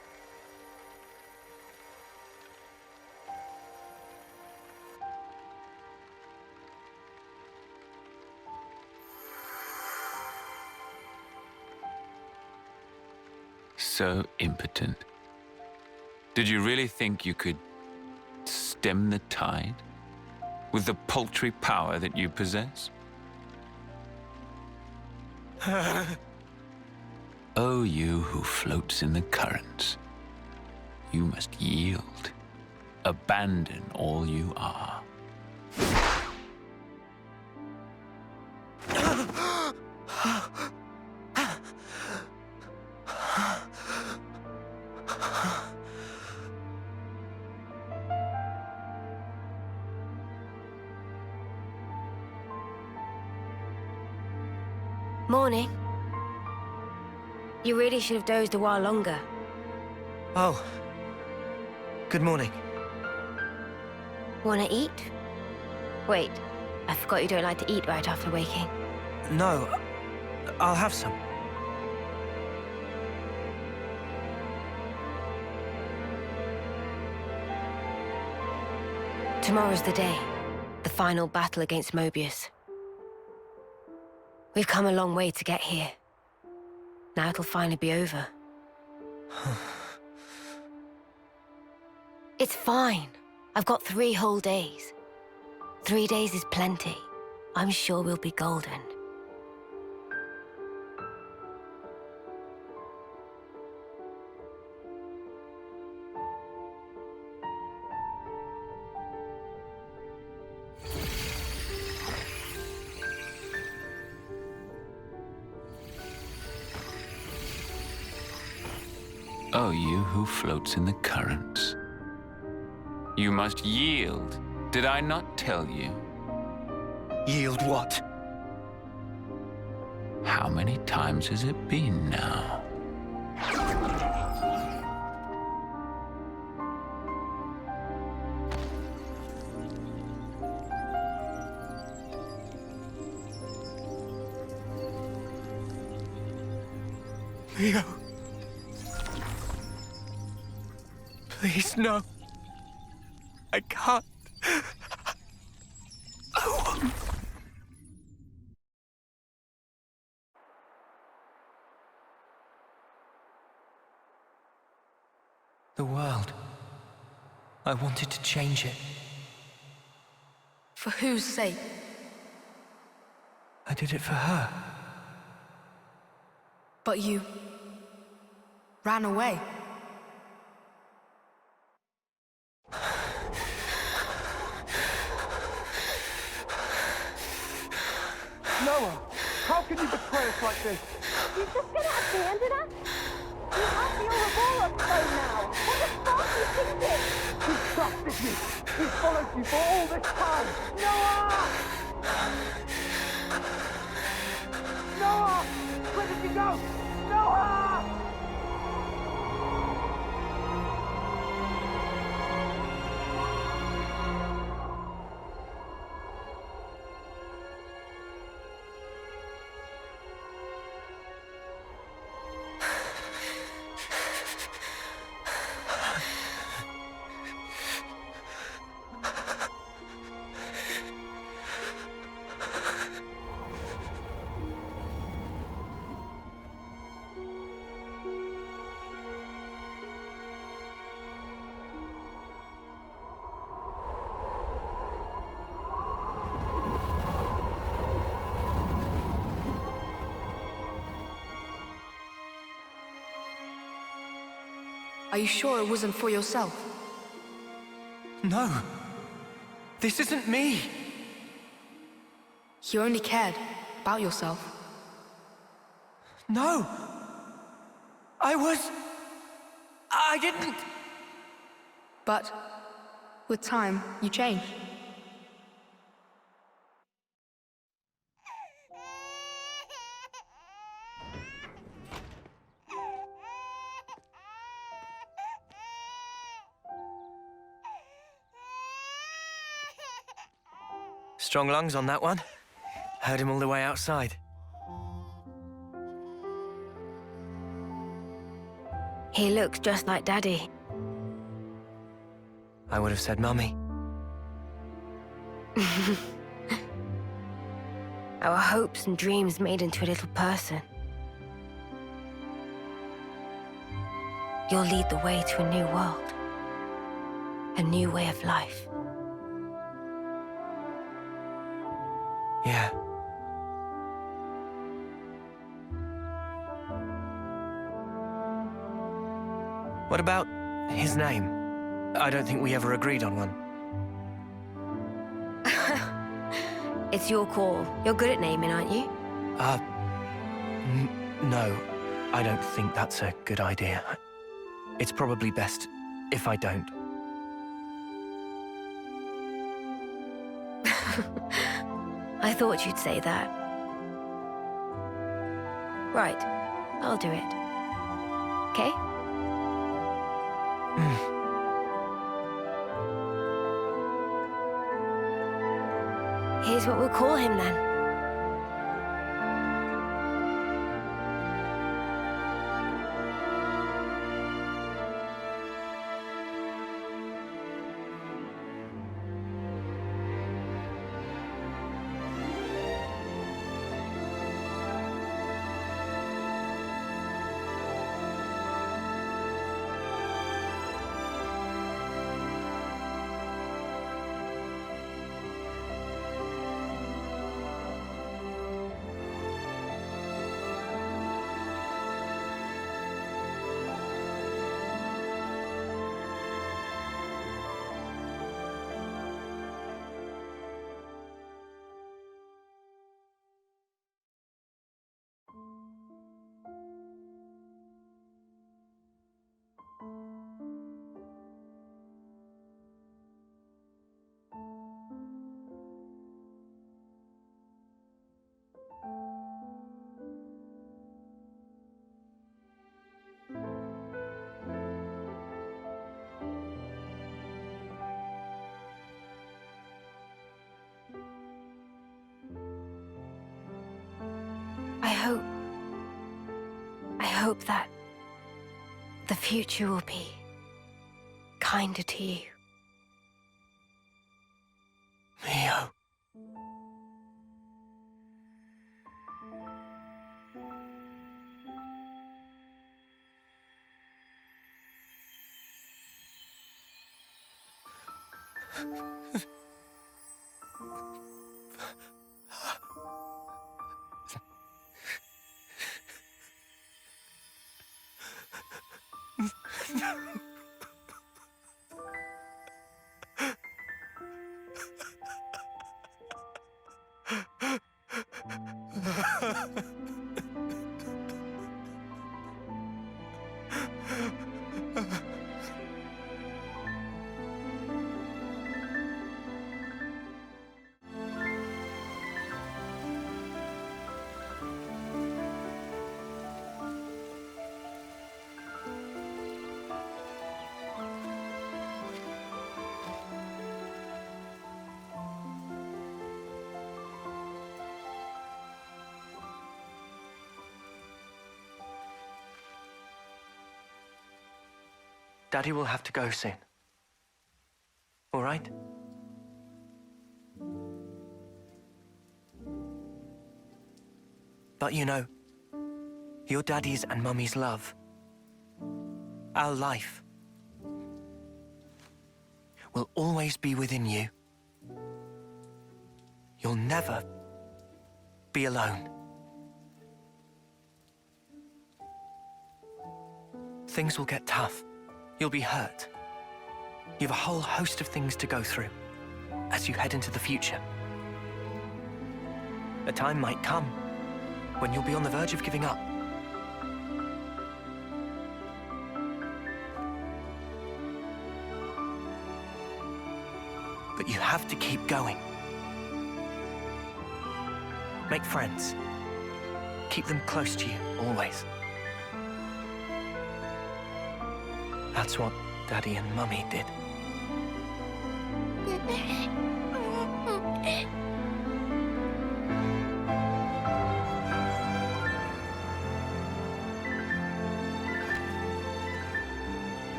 So impotent. Did you really think you could stem the tide with the paltry power that you possess? Oh, you who floats in the currents, you must yield, abandon all you are. Morning. You really should have dozed a while longer. Oh. Good morning. Wanna eat? Wait, I forgot you don't like to eat right after waking. No, I'll have some. Tomorrow's the day. The final battle against Mobius. We've come a long way to get here. Now it'll finally be over. It's fine. I've got 3 whole days. 3 days is plenty. I'm sure we'll be golden. Oh, you who floats in the currents. You must yield. Did I not tell you? Yield what? How many times has it been now? Mio. Please, no. I can't. The world. I wanted to change it. For whose sake? I did it for her. But you ran away. Noah, how can you betray us like this? You're just gonna abandon us? You have the Ouroboros phone now. What the fuck are you thinking? He trusted you. He followed you for all this time. Noah! Noah! Where did you go? Noah! Are you sure it wasn't for yourself? No. This isn't me. You only cared about yourself. No. I didn't. But with time, you changed. Strong lungs on that one. Heard him all the way outside. He looks just like Daddy. I would have said Mummy. Our hopes and dreams made into a little person. You'll lead the way to a new world. A new way of life. Yeah. What about his name? I don't think we ever agreed on one. It's your call. You're good at naming, aren't you? No. I don't think that's a good idea. It's probably best if I don't. I thought you'd say that. Right. I'll do it. Okay? Here's what we'll call him then. I hope that the future will be kinder to you. Mio. Daddy will have to go soon. All right? But you know, your daddy's and mummy's love, our life, will always be within you. You'll never be alone. Things will get tough. You'll be hurt. You have a whole host of things to go through as you head into the future. A time might come when you'll be on the verge of giving up. But you have to keep going. Make friends. Keep them close to you, always. That's what Daddy and Mummy did.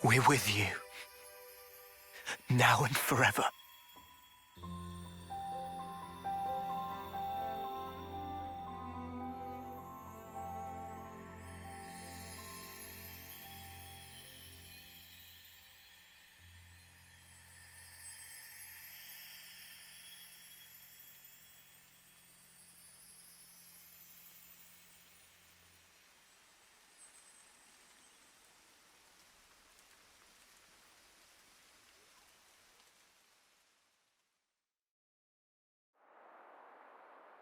We're with you, now and forever.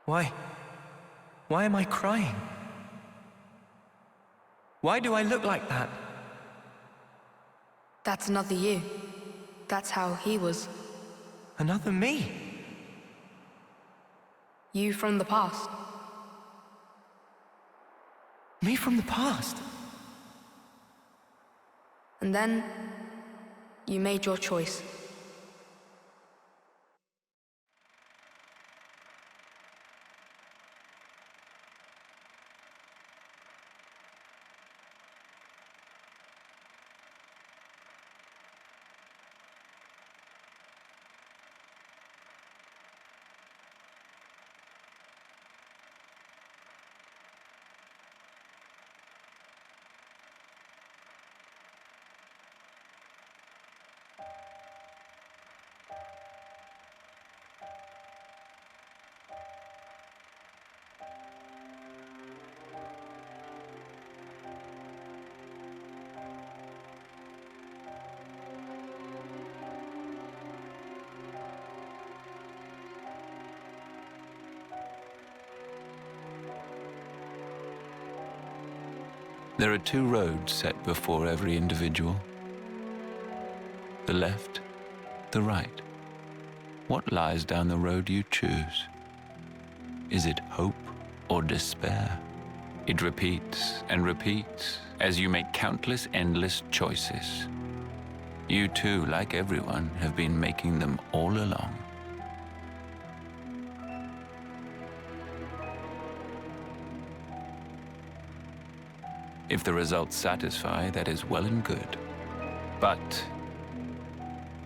Why? Why am I crying? Why do I look like that? That's another you. That's how he was. Another me? You from the past. Me from the past? And then, you made your choice. There are two roads set before every individual. The left, the right. What lies down the road you choose? Is it hope or despair? It repeats and repeats as you make countless endless choices. You too, like everyone, have been making them all along. If the results satisfy, that is well and good. But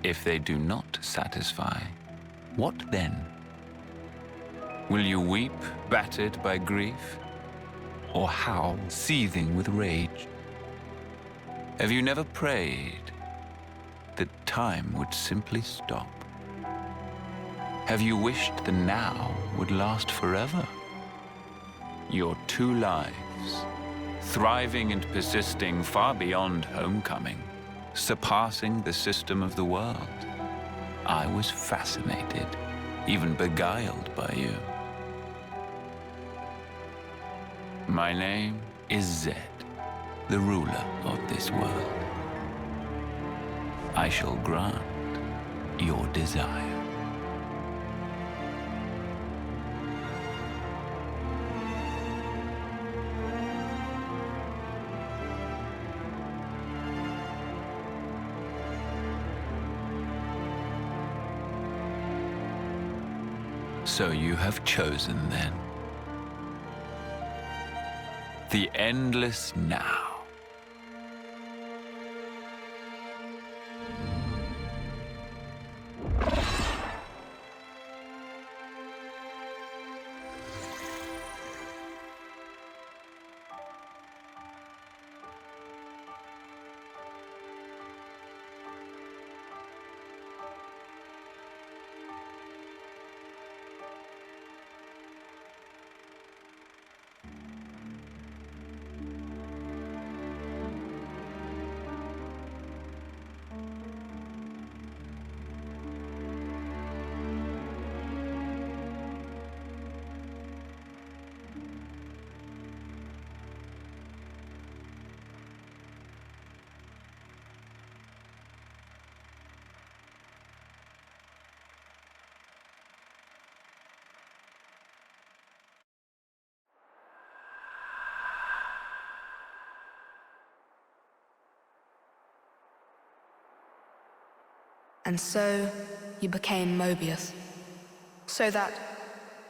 if they do not satisfy, what then? Will you weep, battered by grief, or howl, seething with rage? Have you never prayed that time would simply stop? Have you wished the now would last forever? Your two lives, thriving and persisting far beyond homecoming, surpassing the system of the world. I was fascinated, even beguiled by you. My name is Zed, the ruler of this world. I shall grant your desire. So you have chosen, then. The endless now. And so you became Mobius, so that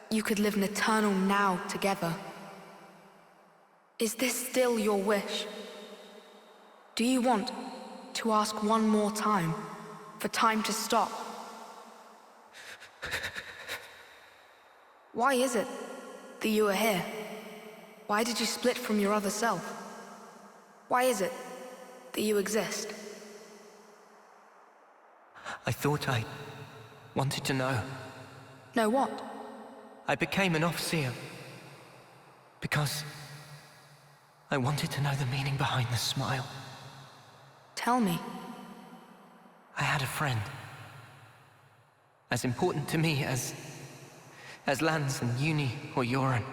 you could live an eternal now together. Is this still your wish? Do you want to ask one more time, for time to stop? Why is it that you are here? Why did you split from your other self? Why is it that you exist? I thought I wanted to know. Know what? I became an Offseer because I wanted to know the meaning behind the smile. Tell me. I had a friend. As important to me as Lance and Uni or Yoren.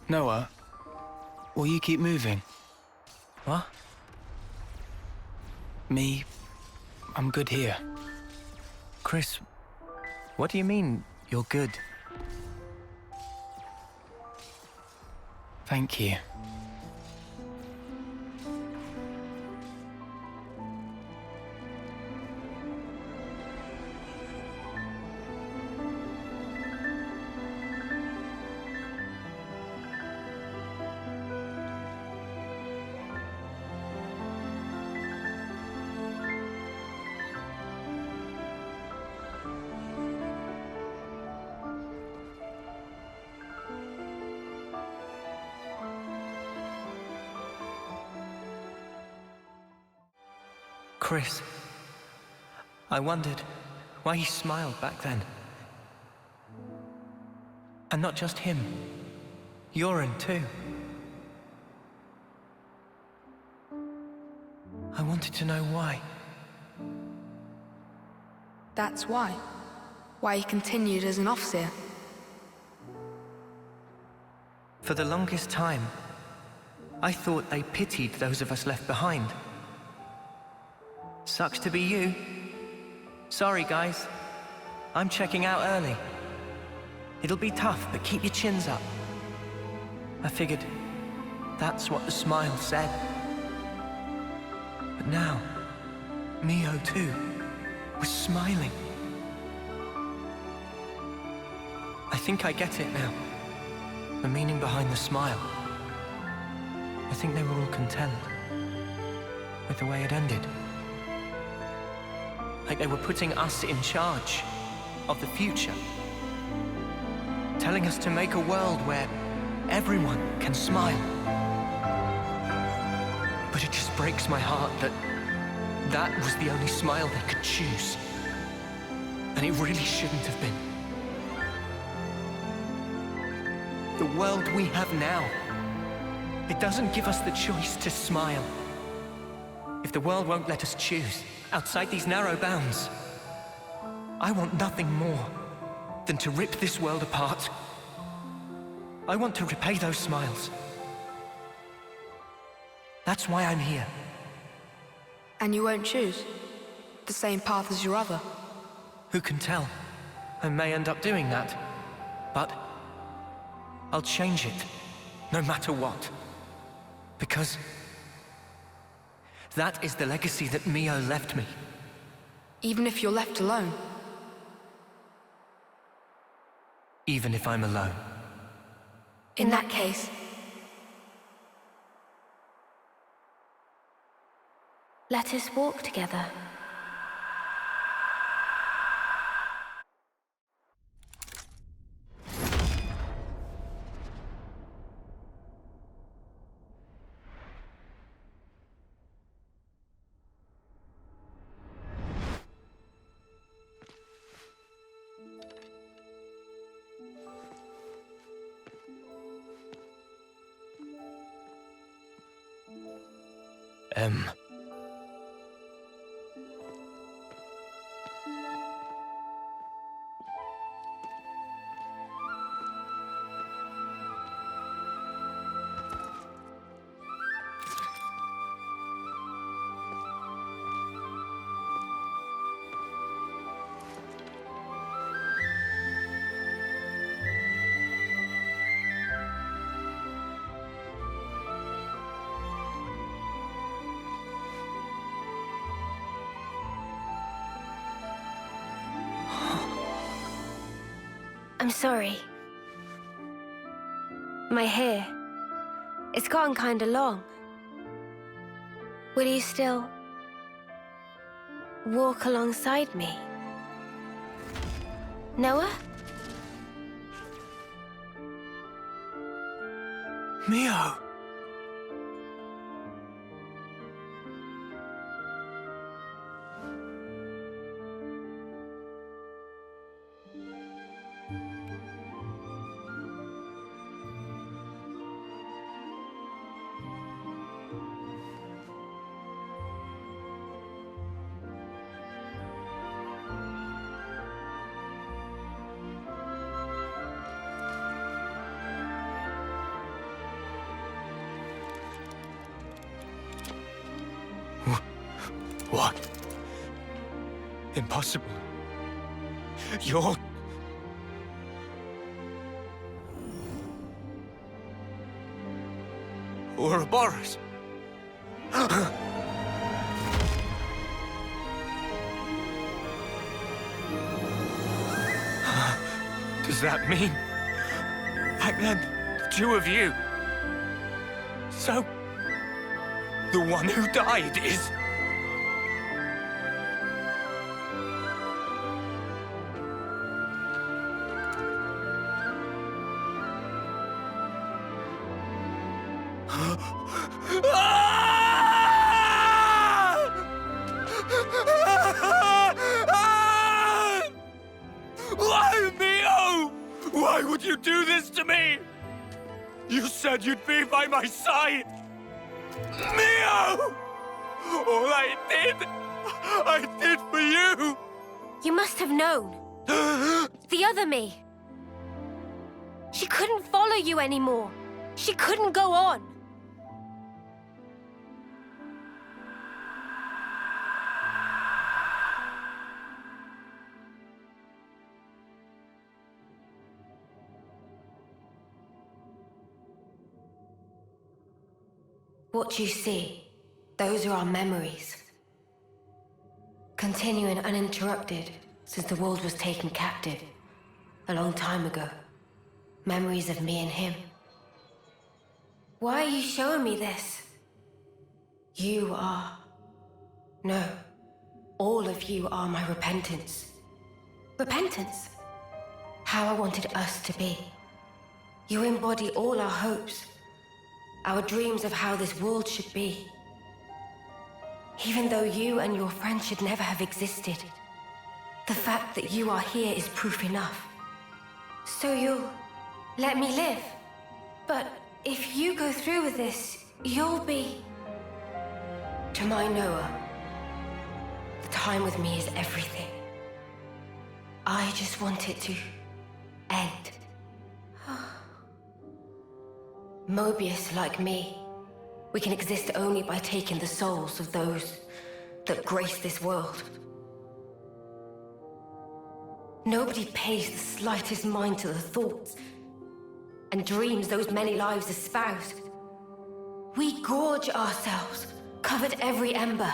Noah, will you keep moving? What? Me, I'm good here. Chris, what do you mean, you're good? Thank you. Chris, I wondered why he smiled back then. And not just him, Yoren too. I wanted to know why. That's why. Why he continued as an Offseer. For the longest time, I thought they pitied those of us left behind. Sucks to be you. Sorry, guys. I'm checking out early. It'll be tough, but keep your chins up. I figured that's what the smile said. But now, Mio too was smiling. I think I get it now. The meaning behind the smile. I think they were all content with the way it ended. Like they were putting us in charge of the future. Telling us to make a world where everyone can smile. But it just breaks my heart that that was the only smile they could choose. And it really shouldn't have been. The world we have now, it doesn't give us the choice to smile. If the world won't let us choose outside these narrow bounds, I want nothing more than to rip this world apart. I want to repay those smiles. That's why I'm here. And you won't choose the same path as your other? Who can tell? I may end up doing that. But I'll change it, no matter what. Because that is the legacy that Mio left me. Even if you're left alone? Even if I'm alone. In that case, let us walk together. I'm sorry. My hair, it's gotten kinda long. Will you still walk alongside me? Noah? Mio! What? Impossible. You're... Ouroboros. Does that mean... back then, the two of you... So... the one who died is... Why, Mio? Why would you do this to me? You said you'd be by my side. Mio! All I did for you. You must have known. The other me. She couldn't follow you anymore. She couldn't go on. What you see, those are our memories. Continuing uninterrupted since the world was taken captive a long time ago. Memories of me and him. Why are you showing me this? You are... No. All of you are my repentance. Repentance? How I wanted us to be. You embody all our hopes. Our dreams of how this world should be. Even though you and your friends should never have existed, the fact that you are here is proof enough. So you'll let me live. But if you go through with this, you'll be... To my Noah, the time with me is everything. I just want it to end. Mobius, like me, we can exist only by taking the souls of those that grace this world. Nobody pays the slightest mind to the thoughts and dreams those many lives espouse. We gorge ourselves, covered every ember,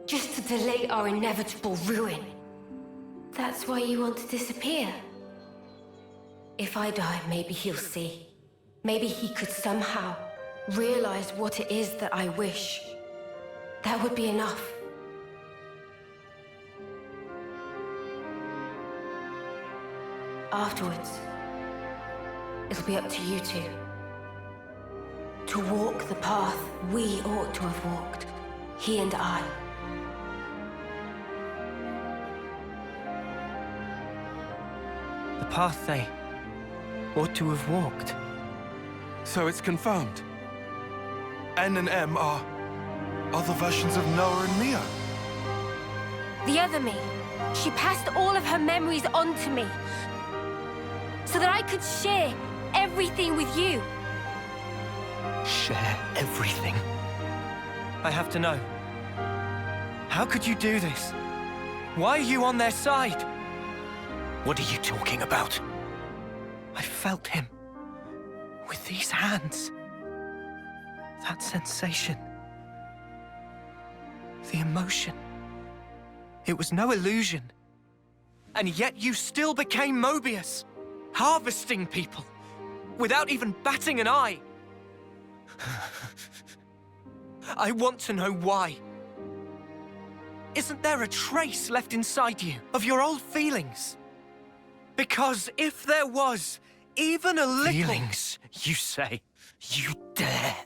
just to delay our inevitable ruin. That's why you want to disappear. If I die, maybe he'll see. Maybe he could somehow realize what it is that I wish. That would be enough. Afterwards, it'll be up to you two. To walk the path we ought to have walked, he and I. The path they ought to have walked. So it's confirmed. N and M are other versions of Noah and Mio. The other me. She passed all of her memories on to me, so that I could share everything with you. Share everything? I have to know. How could you do this? Why are you on their side? What are you talking about? I felt him. With these hands. That sensation. The emotion. It was no illusion. And yet you still became Mobius. Harvesting people. Without even batting an eye. I want to know why. Isn't there a trace left inside you of your old feelings? Because if there was even a little... Feelings, you say? You dare?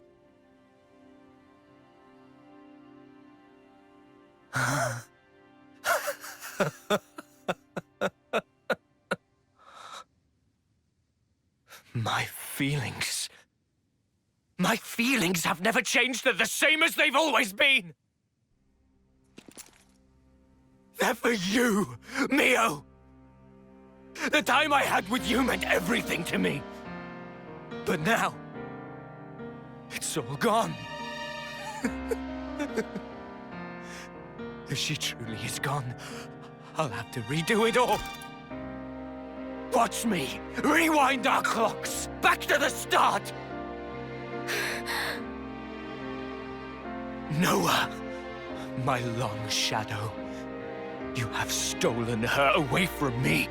My feelings... My feelings have never changed. They're the same as they've always been. They're for you, Mio. The time I had with you meant everything to me. But now, it's all gone. If she truly is gone, I'll have to redo it all. Watch me rewind our clocks back to the start. Noah, my long shadow, you have stolen her away from me.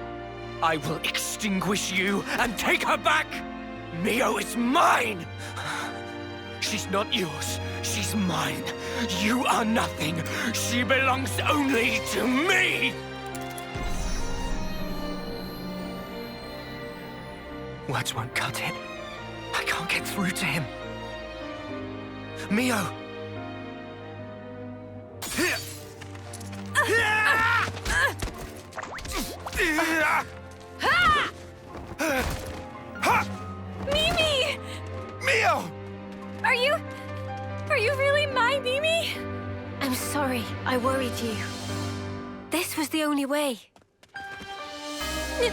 I will extinguish you and take her back! Mio is mine! She's not yours, she's mine. You are nothing. She belongs only to me! Words won't cut it. I can't get through to him. Mio! Mimi! Mio! Are you really my Mimi? I'm sorry, I worried you. This was the only way.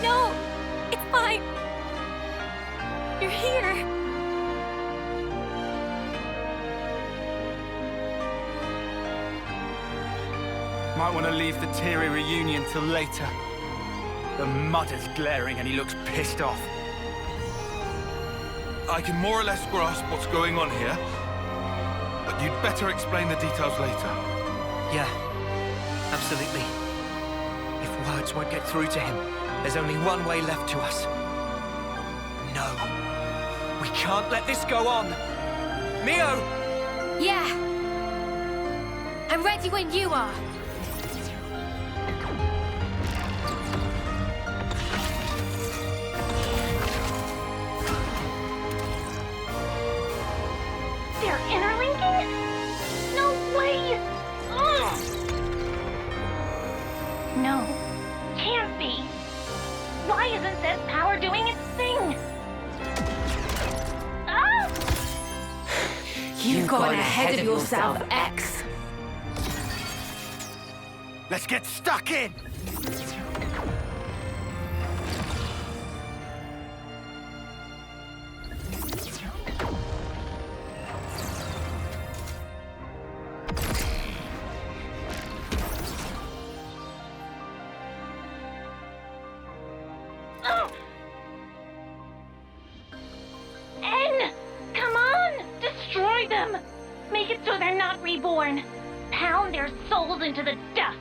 No, it's fine. You're here. Might want to leave the teary reunion till later. The mud is glaring and he looks pissed off. I can more or less grasp what's going on here, but you'd better explain the details later. Yeah, absolutely. If words won't get through to him, there's only one way left to us. No. We can't let this go on. Mio! Yeah. I'm ready when you are. They're interlinking? No way! Ugh. No, can't be. Why isn't this power doing its thing? Ah! You You've gone ahead of yourself, X. Let's get stuck in! N! Come on! Destroy them! Make it so they're not reborn. Pound their souls into the dust.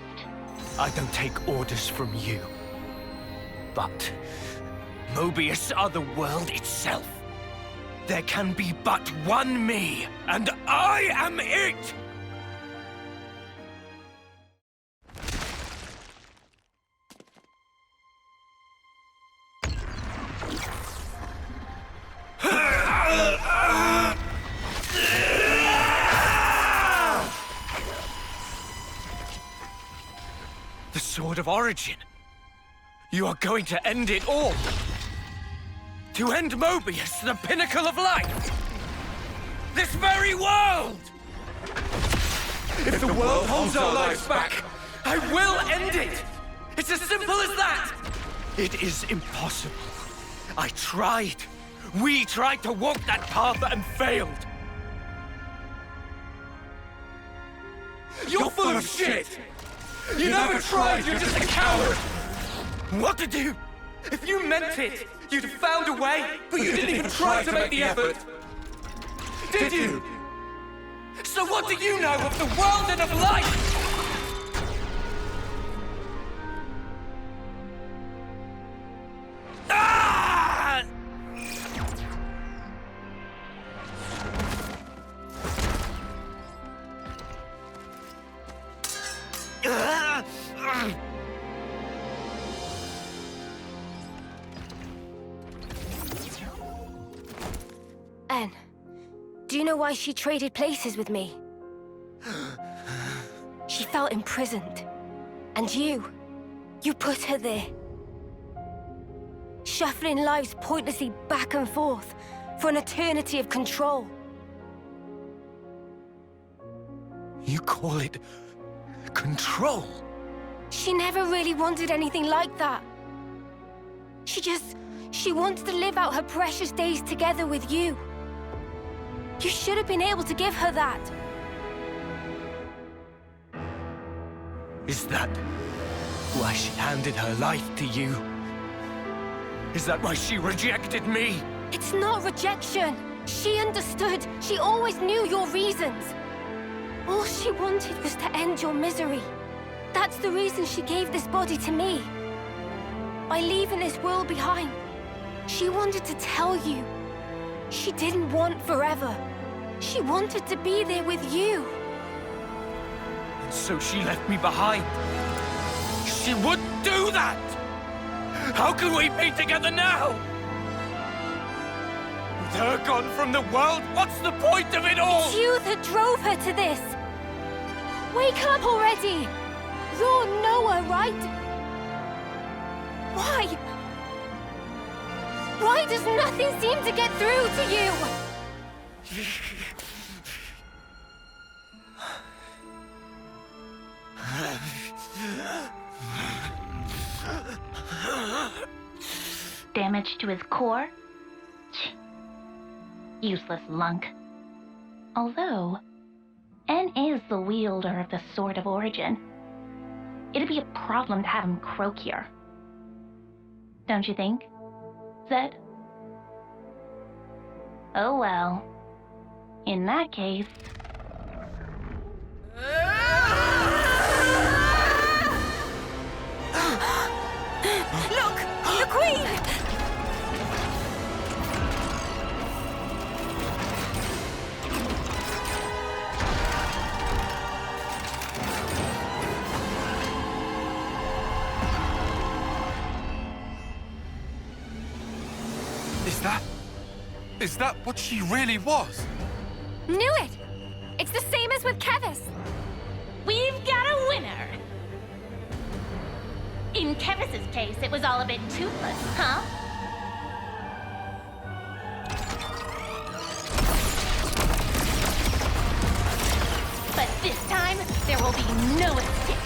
I don't take orders from you. But Mobius are the world itself. There can be but one me, and I am it! The Sword of Origin. You are going to end it all. To end Mobius, the pinnacle of life. This very world! If the world holds our lives back, I will end it! It's as simple as that! It is impossible. I tried. We tried to walk that path and failed. You're full of shit! You never tried, you're just a coward! What to do? If you meant it, you'd have found a way, but you didn't even try to make the effort. Did you? So what do you know of the world and of life? Ah! Anne, do you know why she traded places with me? She felt imprisoned. And you put her there. Shuffling lives pointlessly back and forth for an eternity of control. You call it control? She never really wanted anything like that. She wants to live out her precious days together with you. You should have been able to give her that. Is that why she handed her life to you? Is that why she rejected me? It's not rejection. She understood. She always knew your reasons. All she wanted was to end your misery. That's the reason she gave this body to me. By leaving this world behind, she wanted to tell you. She didn't want forever. She wanted to be there with you. And so she left me behind. She wouldn't do that! How can we be together now? With her gone from the world, what's the point of it all? It's you that drove her to this. Wake up already! You're Noah, right? Why? Why does nothing seem to get through to you? Damage to his core? Useless lunk. Although, N is the wielder of the Sword of Origin. It'd be a problem to have him croak here. Don't you think, Zed? Oh well. In that case... Look! The Queen! Is that what she really was? Knew it! It's the same as with Kevis. We've got a winner! In Kevis's case, it was all a bit toothless, huh? There will be no escape.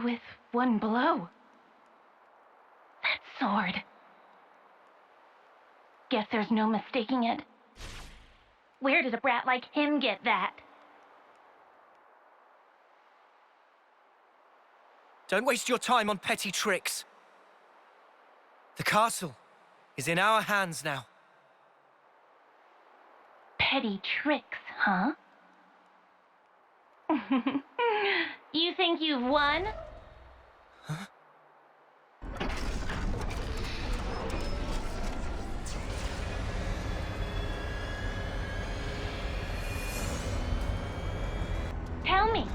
With one blow. That sword. Guess there's no mistaking it. Where did a brat like him get that? Don't waste your time on petty tricks. The castle is in our hands now. Petty tricks, huh? You think you've won? Huh? Tell me,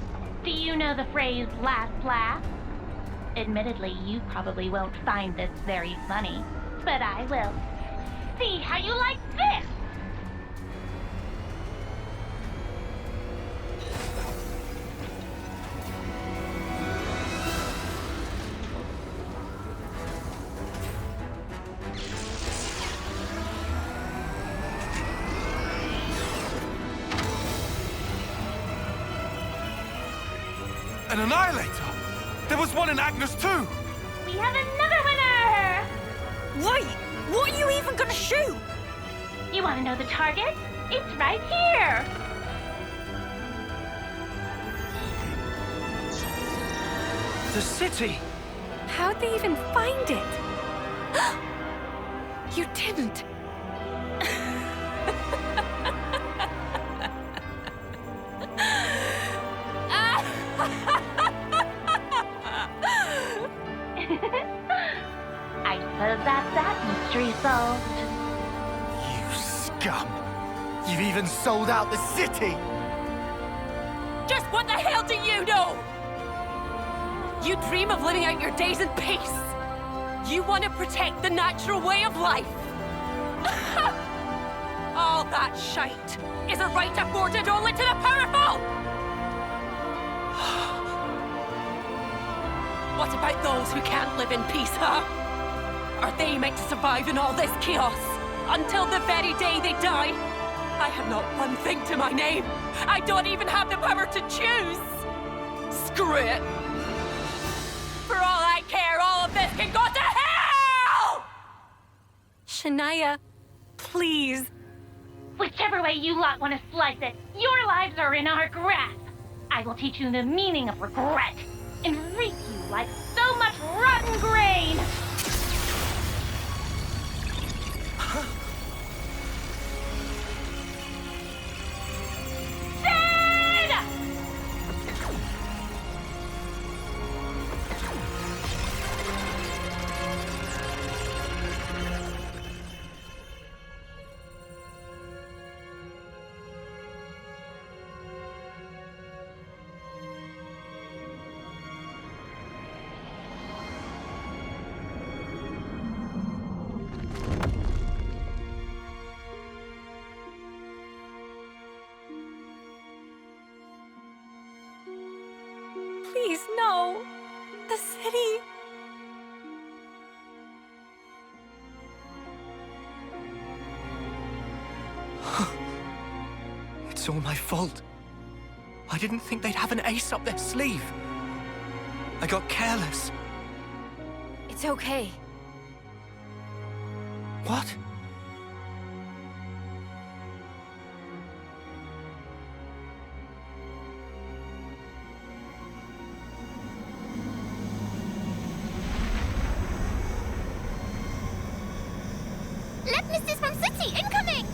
do you know the phrase last laugh? Admittedly, you probably won't find this very funny, but I will. See how you like this! An Annihilator! There was one in Agnes too! We have another winner! Wait! What are you even gonna shoot? You want to know the target? It's right here! The city! How'd they even find it? You didn't. I suppose that's that mystery solved. You scum! You've even sold out the city! Just what the hell do you know? You dream of living out your days in peace. You want to protect the natural way of life. All that shite is a right afforded only to the powerful! What about those who can't live in peace, huh? Are they meant to survive in all this chaos until the very day they die? I have not one thing to my name. I don't even have the power to choose. Screw it. For all I care, all of this can go to hell! Shania, please. Whichever way you lot want to slice it, your lives are in our grasp. I will teach you the meaning of regret and reap you like so much rotten grain. Please, no. The city. It's all my fault. I didn't think they'd have an ace up their sleeve. I got careless. It's okay. What? Left Misters from City, incoming!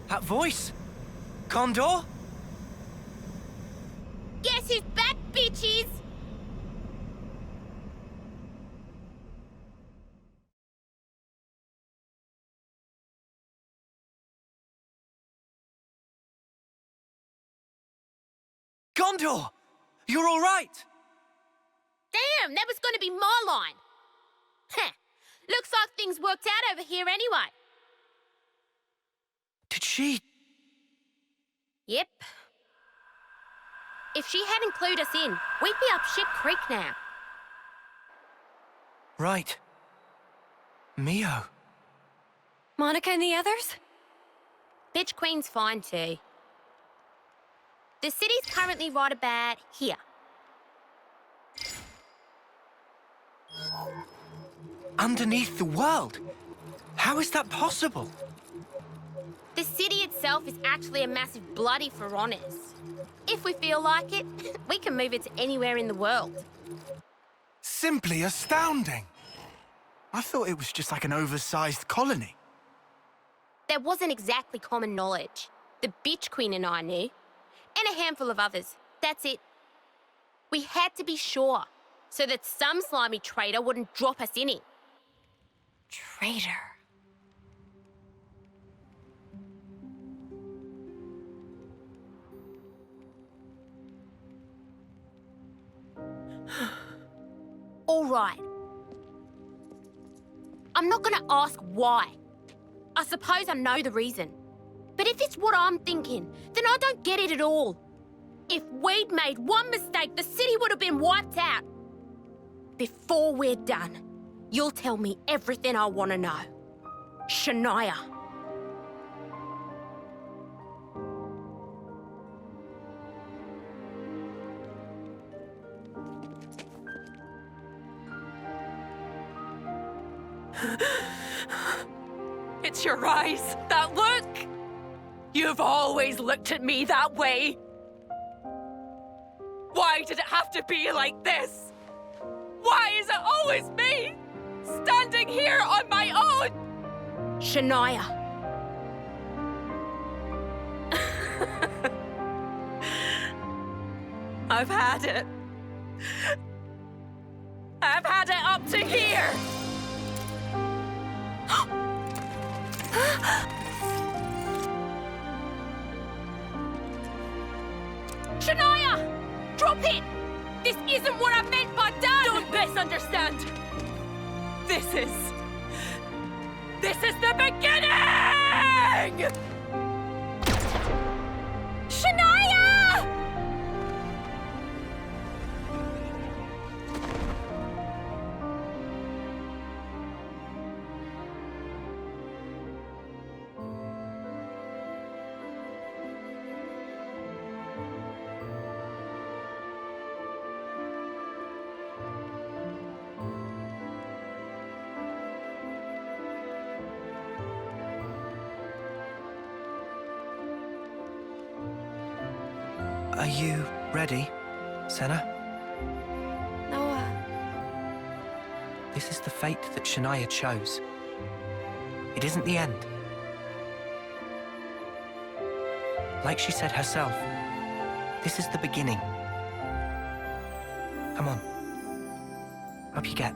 That voice? Condor? Guess who's back, bitches? Gondor! You're all right! Damn, that was gonna be my line. Heh, looks like things worked out over here anyway. Did she? Yep. If she hadn't clued us in, we'd be up shit creek now. Right. Mio. Monica and the others? Bitch Queen's fine too. The city's currently right about here. Underneath the world? How is that possible? The city itself is actually a massive bloody Pharaonis. If we feel like it, we can move it to anywhere in the world. Simply astounding. I thought it was just like an oversized colony. That wasn't exactly common knowledge. The Bitch Queen and I knew. And a handful of others. That's it. We had to be sure, so that some slimy traitor wouldn't drop us in it. Traitor. All right. I'm not gonna ask why. I suppose I know the reason. But if it's what I'm thinking, then I don't get it at all. If we'd made one mistake, the city would have been wiped out. Before we're done, you'll tell me everything I want to know. Shania. It's your eyes, that look! You've always looked at me that way. Why did it have to be like this? Why is it always me, standing here on my own? Shania. I've had it. I've had it up to here. Shania! Drop it! This isn't what I meant by done! Don't misunderstand! This is the beginning! Shania! Are you ready, Senna? No, This is the fate that Shania chose. It isn't the end. Like she said herself, this is the beginning. Come on. Up you get.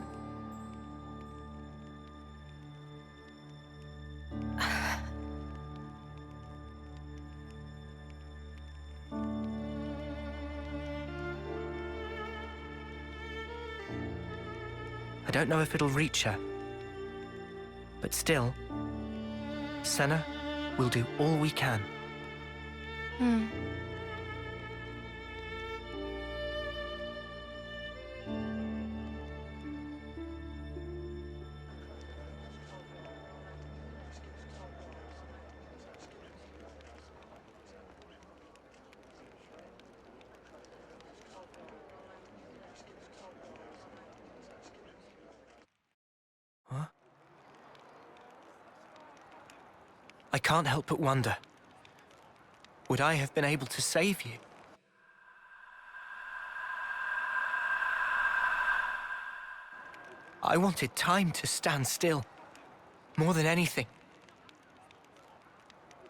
I don't know if it'll reach her. But still, Senna will do all we can. Huh? I can't help but wonder. Would I have been able to save you? I wanted time to stand still, more than anything.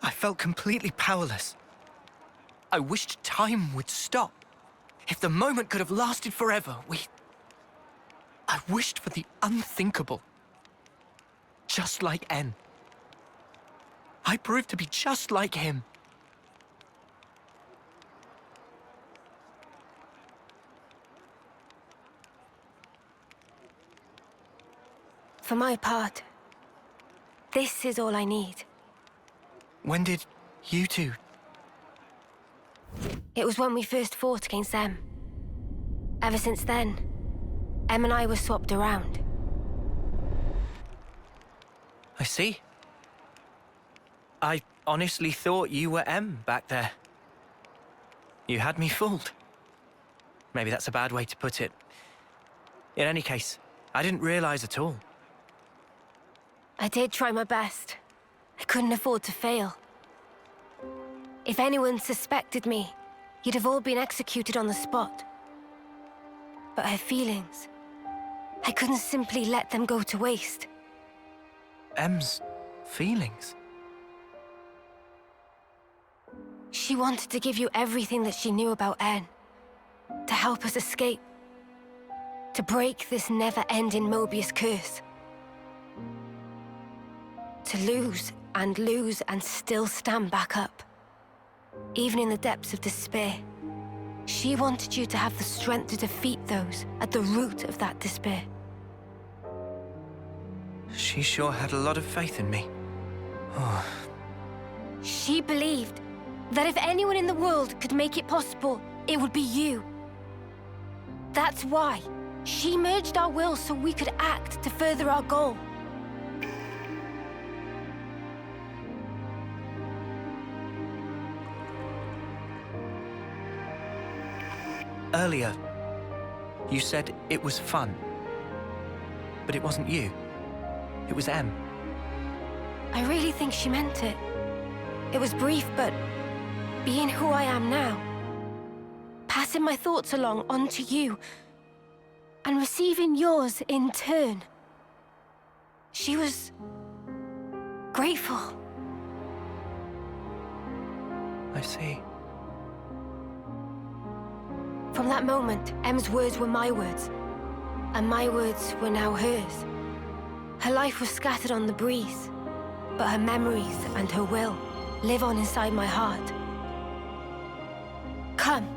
I felt completely powerless. I wished time would stop. If the moment could have lasted forever, I wished for the unthinkable. Just like N. I proved to be just like him. For my part, this is all I need. When did you two? It was when we first fought against them. Ever since then, Em and I were swapped around. I see. I honestly thought you were M back there. You had me fooled. Maybe that's a bad way to put it. In any case, I didn't realize at all. I did try my best. I couldn't afford to fail. If anyone suspected me, you'd have all been executed on the spot. But her feelings, I couldn't simply let them go to waste. M's feelings? She wanted to give you everything that she knew about N. To help us escape. To break this never-ending Mobius curse. To lose and still stand back up. Even in the depths of despair. She wanted you to have the strength to defeat those at the root of that despair. She sure had a lot of faith in me. Oh. She believed that if anyone in the world could make it possible, it would be you. That's why she merged our wills so we could act to further our goal. Earlier, you said it was fun. But it wasn't you. It was M. I really think she meant it. It was brief, but being who I am now, passing my thoughts along onto you, and receiving yours in turn. She was grateful. I see. From that moment, Em's words were my words, and my words were now hers. Her life was scattered on the breeze, but her memories and her will live on inside my heart. Come,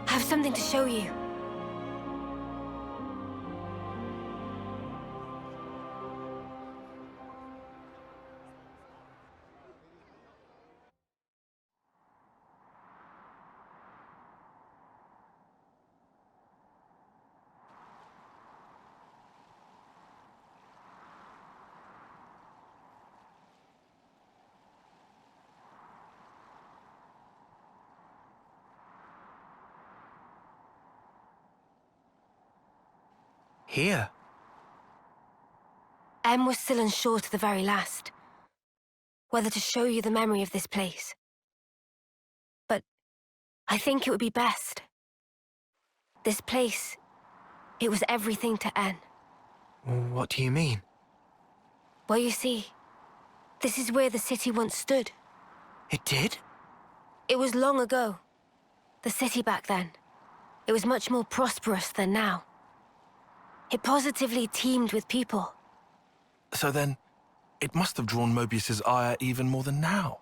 I have something to show you. Here? Em was still unsure to the very last, whether to show you the memory of this place. But I think it would be best. This place, it was everything to N. What do you mean? Well, you see, this is where the city once stood. It did? It was long ago. The city back then. It was much more prosperous than now. It positively teemed with people. So then, it must have drawn Mobius's ire even more than now.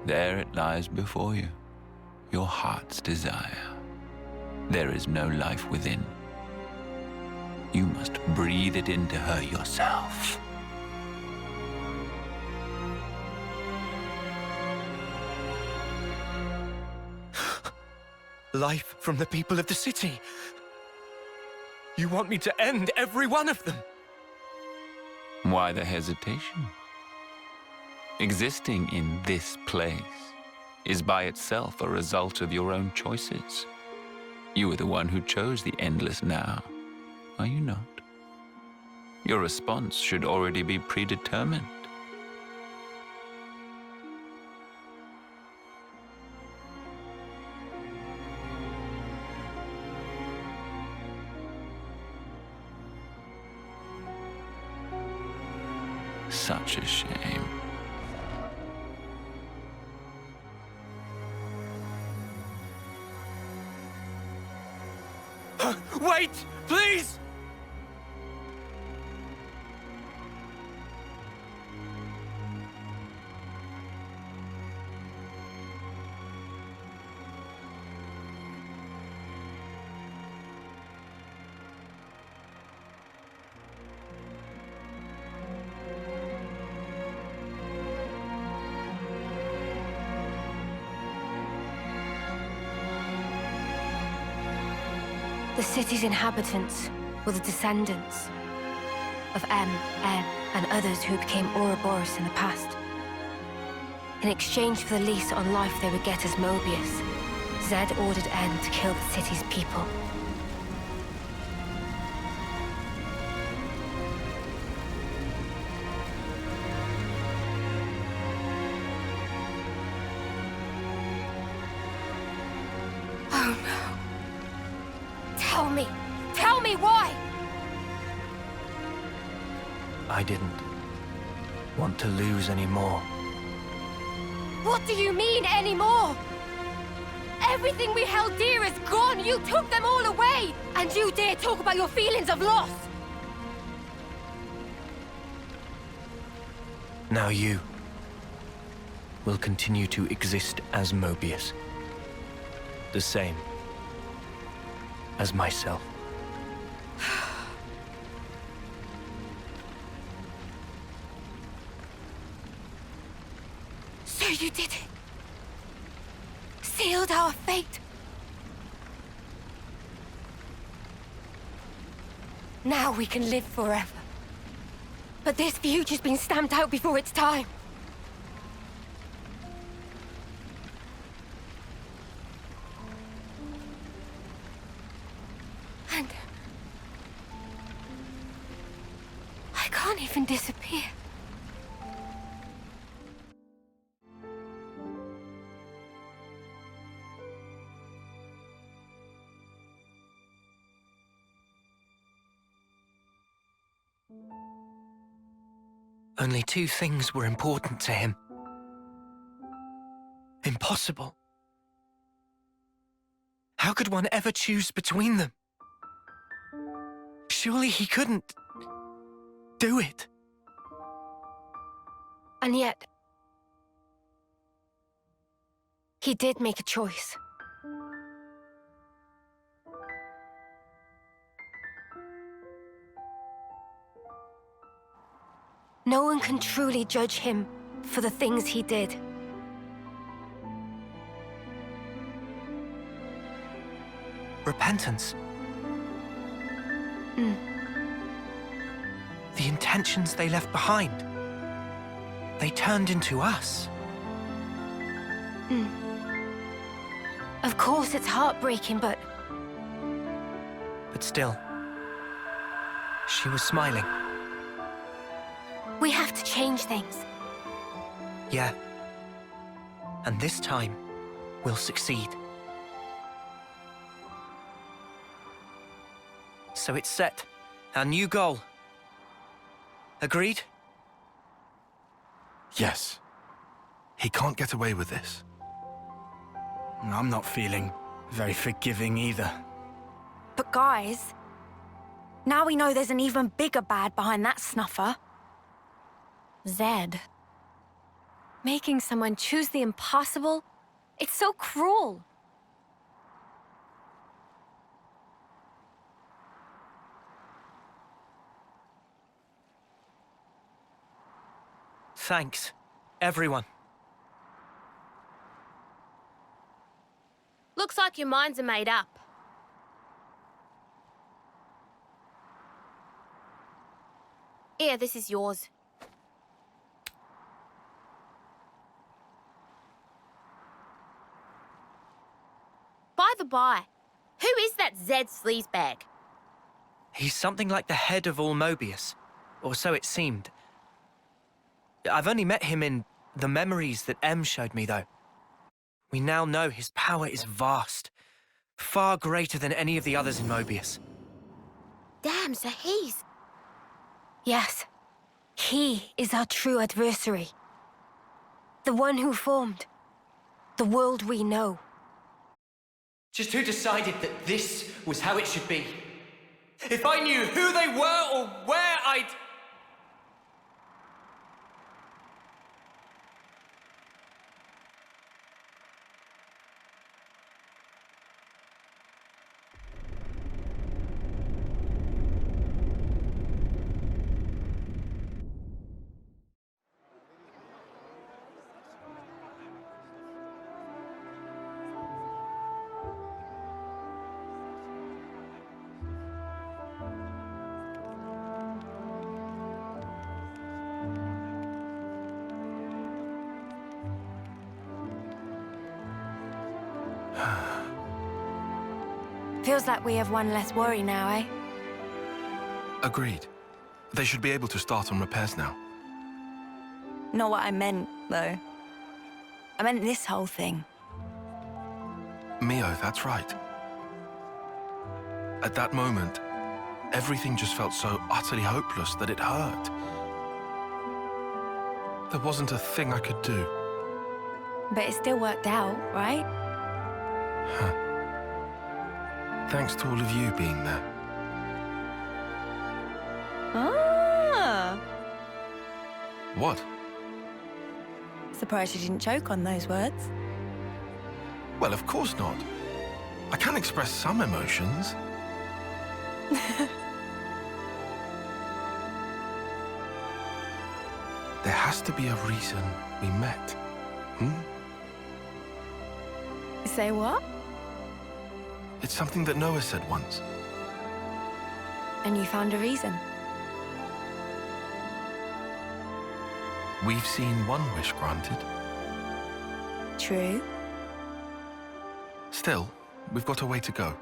There it lies before you, your heart's desire. There is no life within. You must breathe it into her yourself. Life from the people of the city. You want me to end every one of them? Why the hesitation? Existing in this place is by itself a result of your own choices. You are the one who chose the endless now, are you not? Your response should already be predetermined. Such a shame. Wait, please! The city's inhabitants were the descendants of M, N, and others who became Ouroboros in the past. In exchange for the lease on life they would get as Mobius, Zed ordered N to kill the city's people. Oh no. Tell me why! I didn't want to lose any more. What do you mean, anymore? Everything we held dear is gone! You took them all away! And you dare talk about your feelings of loss! Now you will continue to exist as Mobius. The same as myself. So you did it. Sealed our fate. Now we can live forever. But this future's been stamped out before its time. And I can't even disappear. Only two things were important to him. Impossible. How could one ever choose between them? Surely he couldn't do it. And yet, he did make a choice. No one can truly judge him for the things he did. Repentance. The intentions they left behind. They turned into us. Of course, it's heartbreaking, but still, she was smiling. we have to change things. Yeah. And this time, we'll succeed. So it's set. Our new goal. Agreed? Yes. He can't get away with this. I'm not feeling very forgiving either. But guys, now we know there's an even bigger bad behind that snuffer. Zed. Making someone choose the impossible? It's so cruel. Thanks, everyone. Looks like your minds are made up. Here, this is yours. By the by, who is that Zed sleazebag? He's something like the head of all Mobius. or so it seemed. I've only met him in the memories that Em showed me, though. We now know his power is vast, far greater than any of the others in Mobius. Damn, so he's... Yes. He is our true adversary. The one who formed the world we know. Just who decided that this was how it should be? If I knew who they were or where I'd... Feels like we have one less worry now, eh? Agreed. They should be able to start on repairs now. Not what I meant, though. I meant this whole thing. Mio, that's right. At that moment, everything just felt so utterly hopeless that it hurt. There wasn't a thing I could do. But it still worked out, right? Huh. Thanks to all of you being there. Ah! What? Surprised you didn't choke on those words. Well, of course not. I can express some emotions. There has to be a reason we met. Say what? It's something that Noah said once. And you found a reason? We've seen one wish granted. True. Still, we've got a way to go.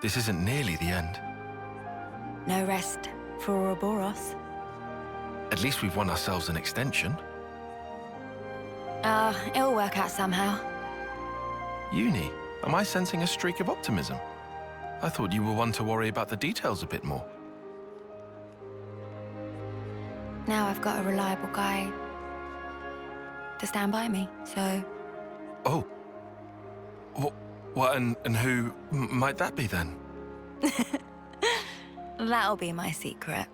This isn't nearly the end. No rest for Ouroboros. At least we've won ourselves an extension. It'll work out somehow. Uni, am I sensing a streak of optimism? I thought you were one to worry about the details a bit more. Now I've got a reliable guy to stand by me, so... Oh. What, and who might that be then? That'll be my secret.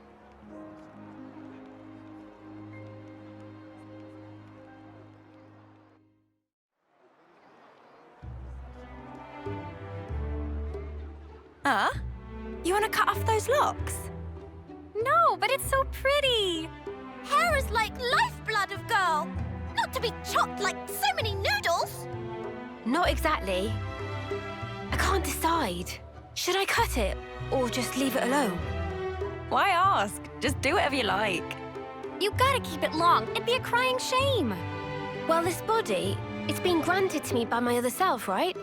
You want to cut off those locks? No, but it's so pretty. Hair is like lifeblood of girl. Not to be chopped like so many noodles. Not exactly. I can't decide. Should I cut it or just leave it alone? Why ask? Just do whatever you like. You gotta keep it long. It'd be a crying shame. Well, this body, it's been granted to me by my other self, right?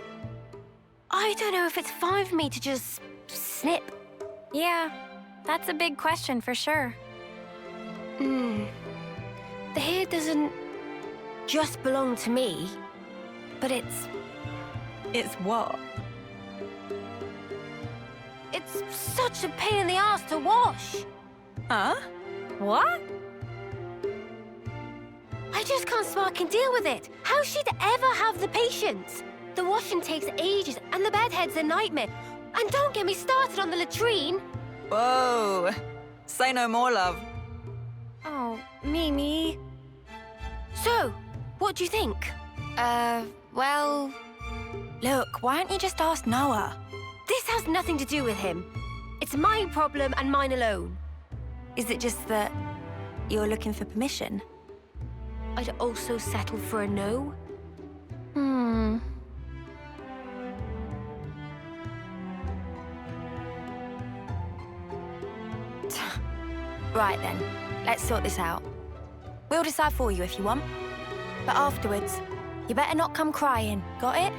I don't know if it's fine for me to just snip. Yeah, that's a big question for sure. The hair doesn't just belong to me, but it's... It's what? It's such a pain in the ass to wash. Huh? What? I just can't spark and deal with it. How she'd ever have the patience? The washing takes ages, and the bedhead's a nightmare. And don't get me started on the latrine. Whoa. Say no more, love. Oh, Mimi. So, what do you think? Well... Look, why don't you just ask Noah? This has nothing to do with him. It's my problem and mine alone. Is it just that you're looking for permission? I'd also settle for a no. Right then, let's sort this out. We'll decide for you if you want. But afterwards, you better not come crying, got it?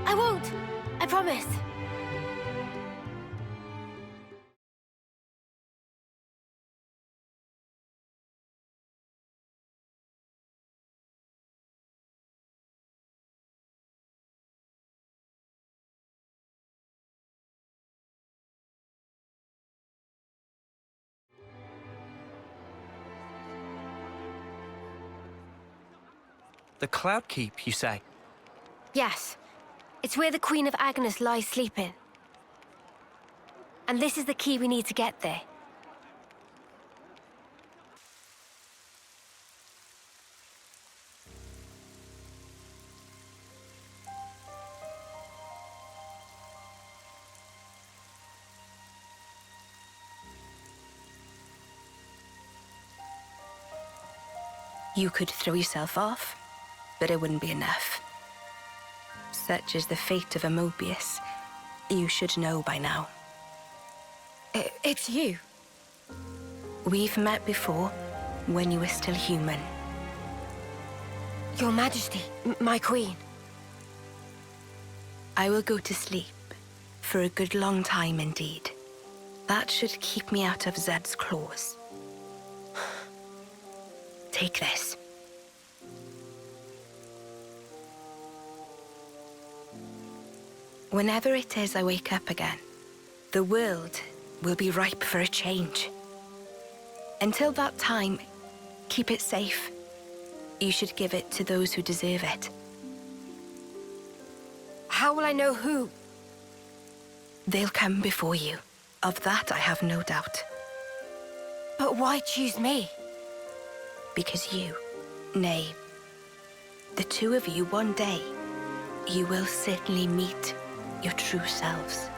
I won't. I promise. The Cloud Keep, you say? Yes. It's where the Queen of Agnes lies sleeping. And this is the key we need to get there. You could throw yourself off, but it wouldn't be enough. Such is the fate of a Mobius. You should know by now. It's you. We've met before, when you were still human. Your Majesty, my queen. I will go to sleep, for a good long time indeed. That should keep me out of Zed's claws. Take this. Whenever it is I wake up again, the world will be ripe for a change. Until that time, keep it safe. You should give it to those who deserve it. How will I know who? They'll come before you. Of that I have no doubt. But why choose me? Because you, nay, the two of you one day, you will certainly meet your true selves.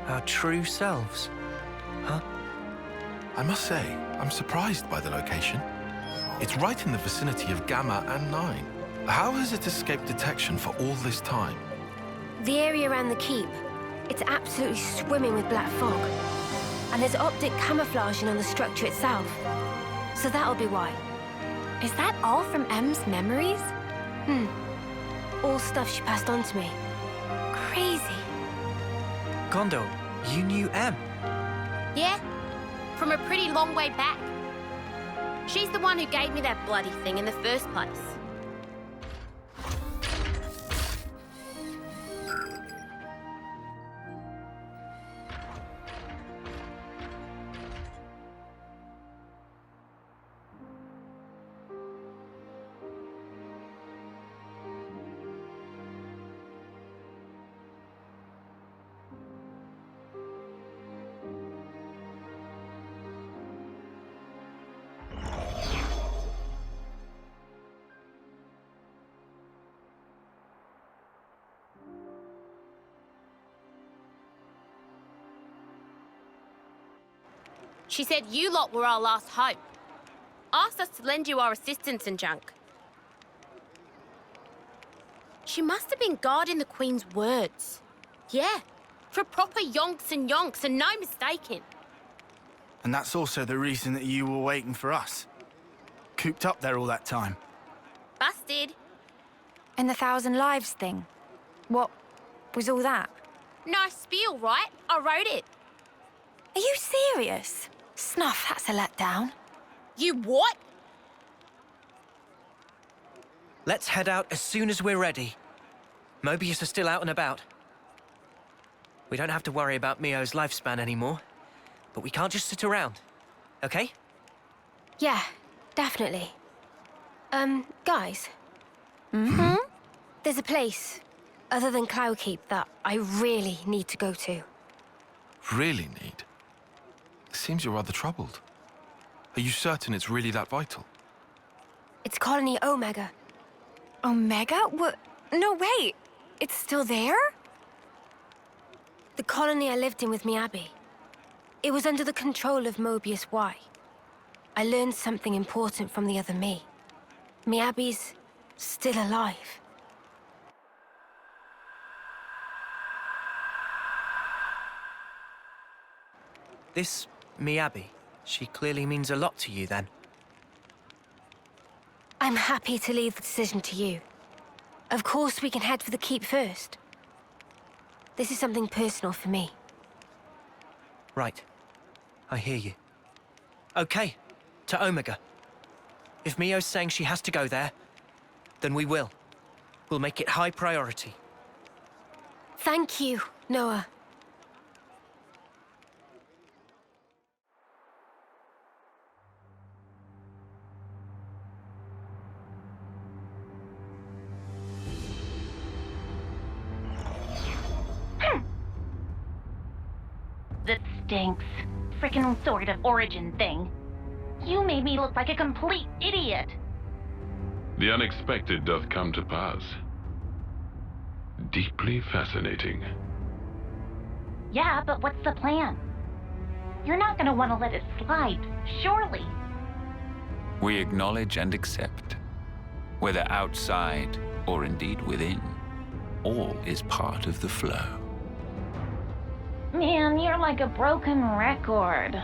Our true selves? Huh? I must say, I'm surprised by the location. It's right in the vicinity of Gamma and 9. How has it escaped detection for all this time? The area around the keep. It's absolutely swimming with black fog. And there's optic camouflaging on the structure itself. So that'll be why. Is that all from M's memories? All stuff she passed on to me. Crazy. Gondo, you knew M? Yeah, from a pretty long way back. She's the one who gave me that bloody thing in the first place. She said you lot were our last hope. Asked us to lend you our assistance and junk. She must have been guarding the Queen's words. Yeah, for proper yonks and no mistaking. And that's also the reason that you were waiting for us. Cooped up there all that time. Busted. And the 1,000 lives thing? What was all that? Nice spiel, right? I wrote it. Are you serious? Snuff, that's a letdown. You what? Let's head out as soon as we're ready. Mobius are still out and about. We don't have to worry about Mio's lifespan anymore, but we can't just sit around, okay? Yeah, definitely. Guys? There's a place, other than Cloudkeep, that I really need to go to. Really need? It seems you're rather troubled. Are you certain it's really that vital? It's Colony Omega. Omega? What? No, wait. It's still there? The colony I lived in with Miyabi. It was under the control of Mobius Y. I learned something important from the other me. Miyabi's still alive. This Miyabi, she clearly means a lot to you then. I'm happy to leave the decision to you. Of course we can head for the keep first. This is something personal for me. Right. I hear you. Okay, to Omega. If Mio's saying she has to go there, then we will. We'll make it high priority. Thank you, Noah. that stinks. Frickin' sort of origin thing. You made me look like a complete idiot. The unexpected doth come to pass. Deeply fascinating. Yeah, but what's the plan? You're not gonna want to let it slide, surely. We acknowledge and accept, whether outside or indeed within, all is part of the flow. Man, you're like a broken record.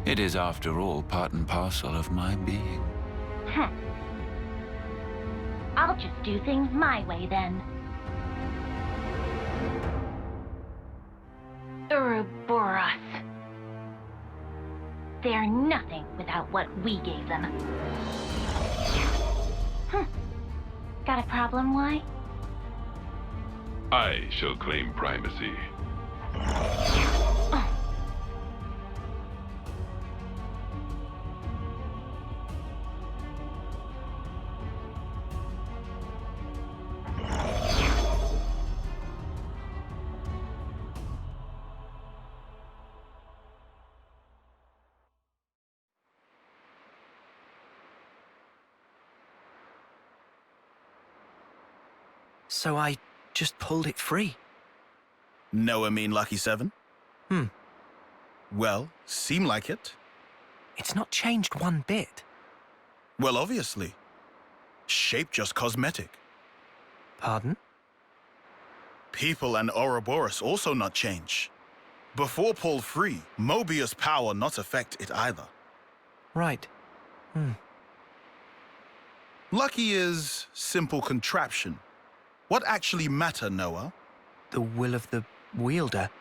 It is, after all, part and parcel of my being. I'll just do things my way then. Ouroboros. They're nothing without what we gave them. Got a problem, why? I shall claim primacy. So I just pulled it free. No, I mean Lucky 7? Hmm. Well, seem like it. It's not changed one bit. Well, obviously. Shape just cosmetic. Pardon? People and Ouroboros also not change. Before pulled free, Mobius power not affect it either. Right. Lucky is simple contraption. What actually matter, Noah? The will of the wielder.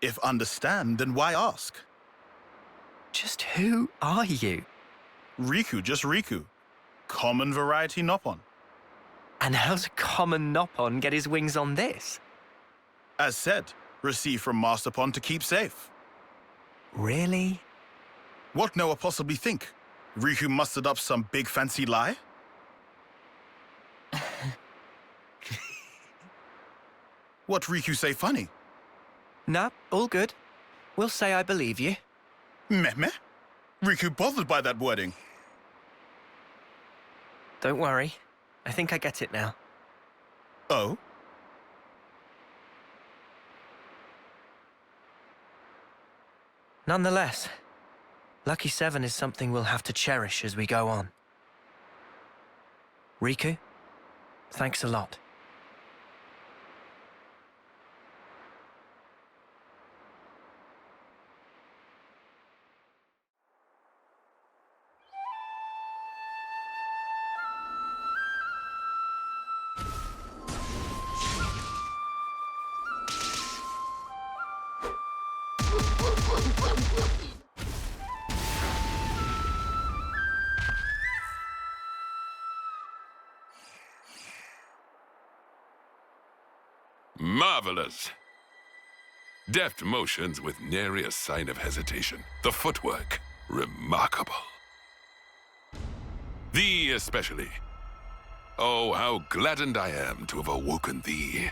If understand, then why ask? Just who are you? Riku, just Riku. Common variety Noppon. And how's a common Noppon get his wings on this? As said, received from Masterpon to keep safe. Really? What Noah possibly think? Riku mustered up some big fancy lie? What Riku say funny? Nah, all good. We'll say I believe you. Meh? Riku bothered by that wording. Don't worry. I think I get it now. Oh? Nonetheless, Lucky 7 is something we'll have to cherish as we go on. Riku, thanks a lot. Marvelous! Deft motions with nary a sign of hesitation. The footwork, remarkable. Thee especially. Oh, how gladdened I am to have awoken thee.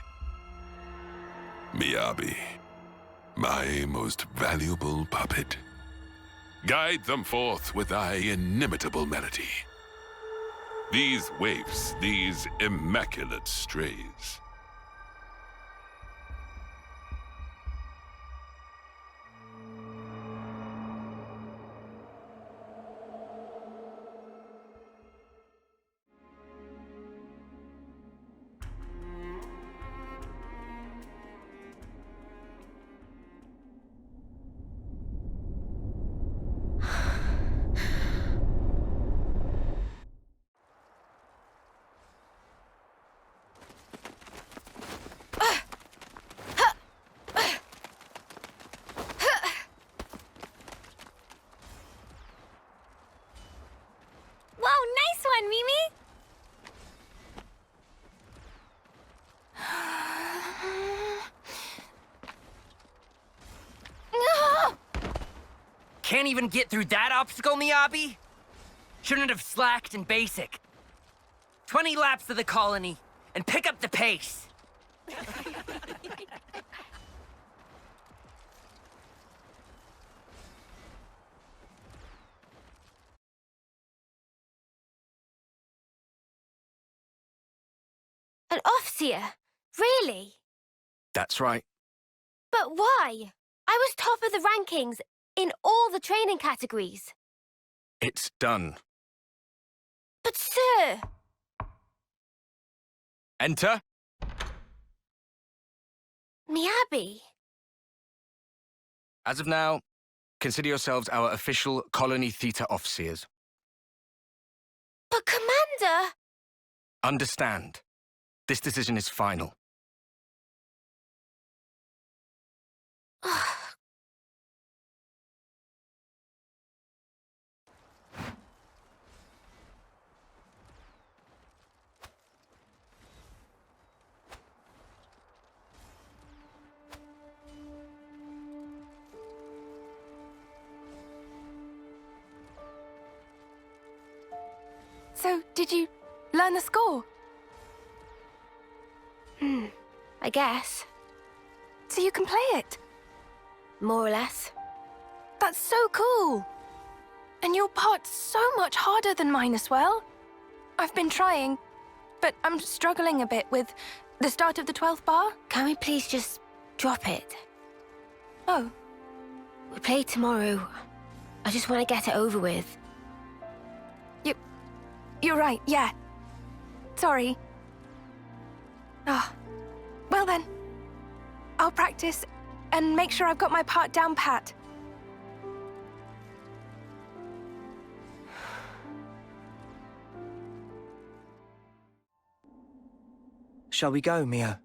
Miyabi, my most valuable puppet. Guide them forth with thy inimitable melody. These waifs, these immaculate strays. Can't even get through that obstacle, Miyabi? Shouldn't have slacked in basic. 20 laps of the colony, and pick up the pace. Officer? Really? That's right. But why? I was top of the rankings in all the training categories. It's done. But sir... Enter. Miyabi? As of now, consider yourselves our official Colony Theta officers. But Commander... Understand. This decision is final. So, did you learn the score? I guess. So you can play it? More or less. That's so cool! And your part's so much harder than mine as well. I've been trying, but I'm struggling a bit with the start of the 12th bar. Can we please just drop it? Oh. We play tomorrow. I just want to get it over with. You're right, yeah. Sorry. Ah. Well then. I'll practice and make sure I've got my part down pat. Shall we go, Mia?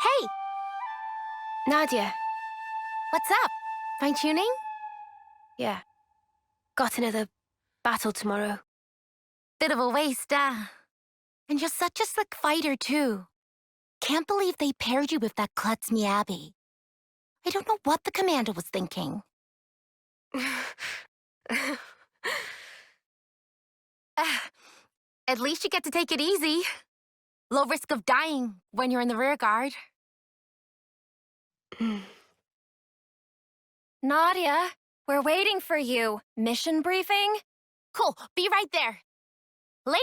Hey! Nadia. What's up? Fine-tuning? Yeah. Got another battle tomorrow. Bit of a waste, And you're such a slick fighter, too. Can't believe they paired you with that klutz Miyabi. I don't know what the commander was thinking. At least you get to take it easy. Low risk of dying when you're in the rear guard. Nadia, we're waiting for you. Mission briefing? Cool, be right there. Later!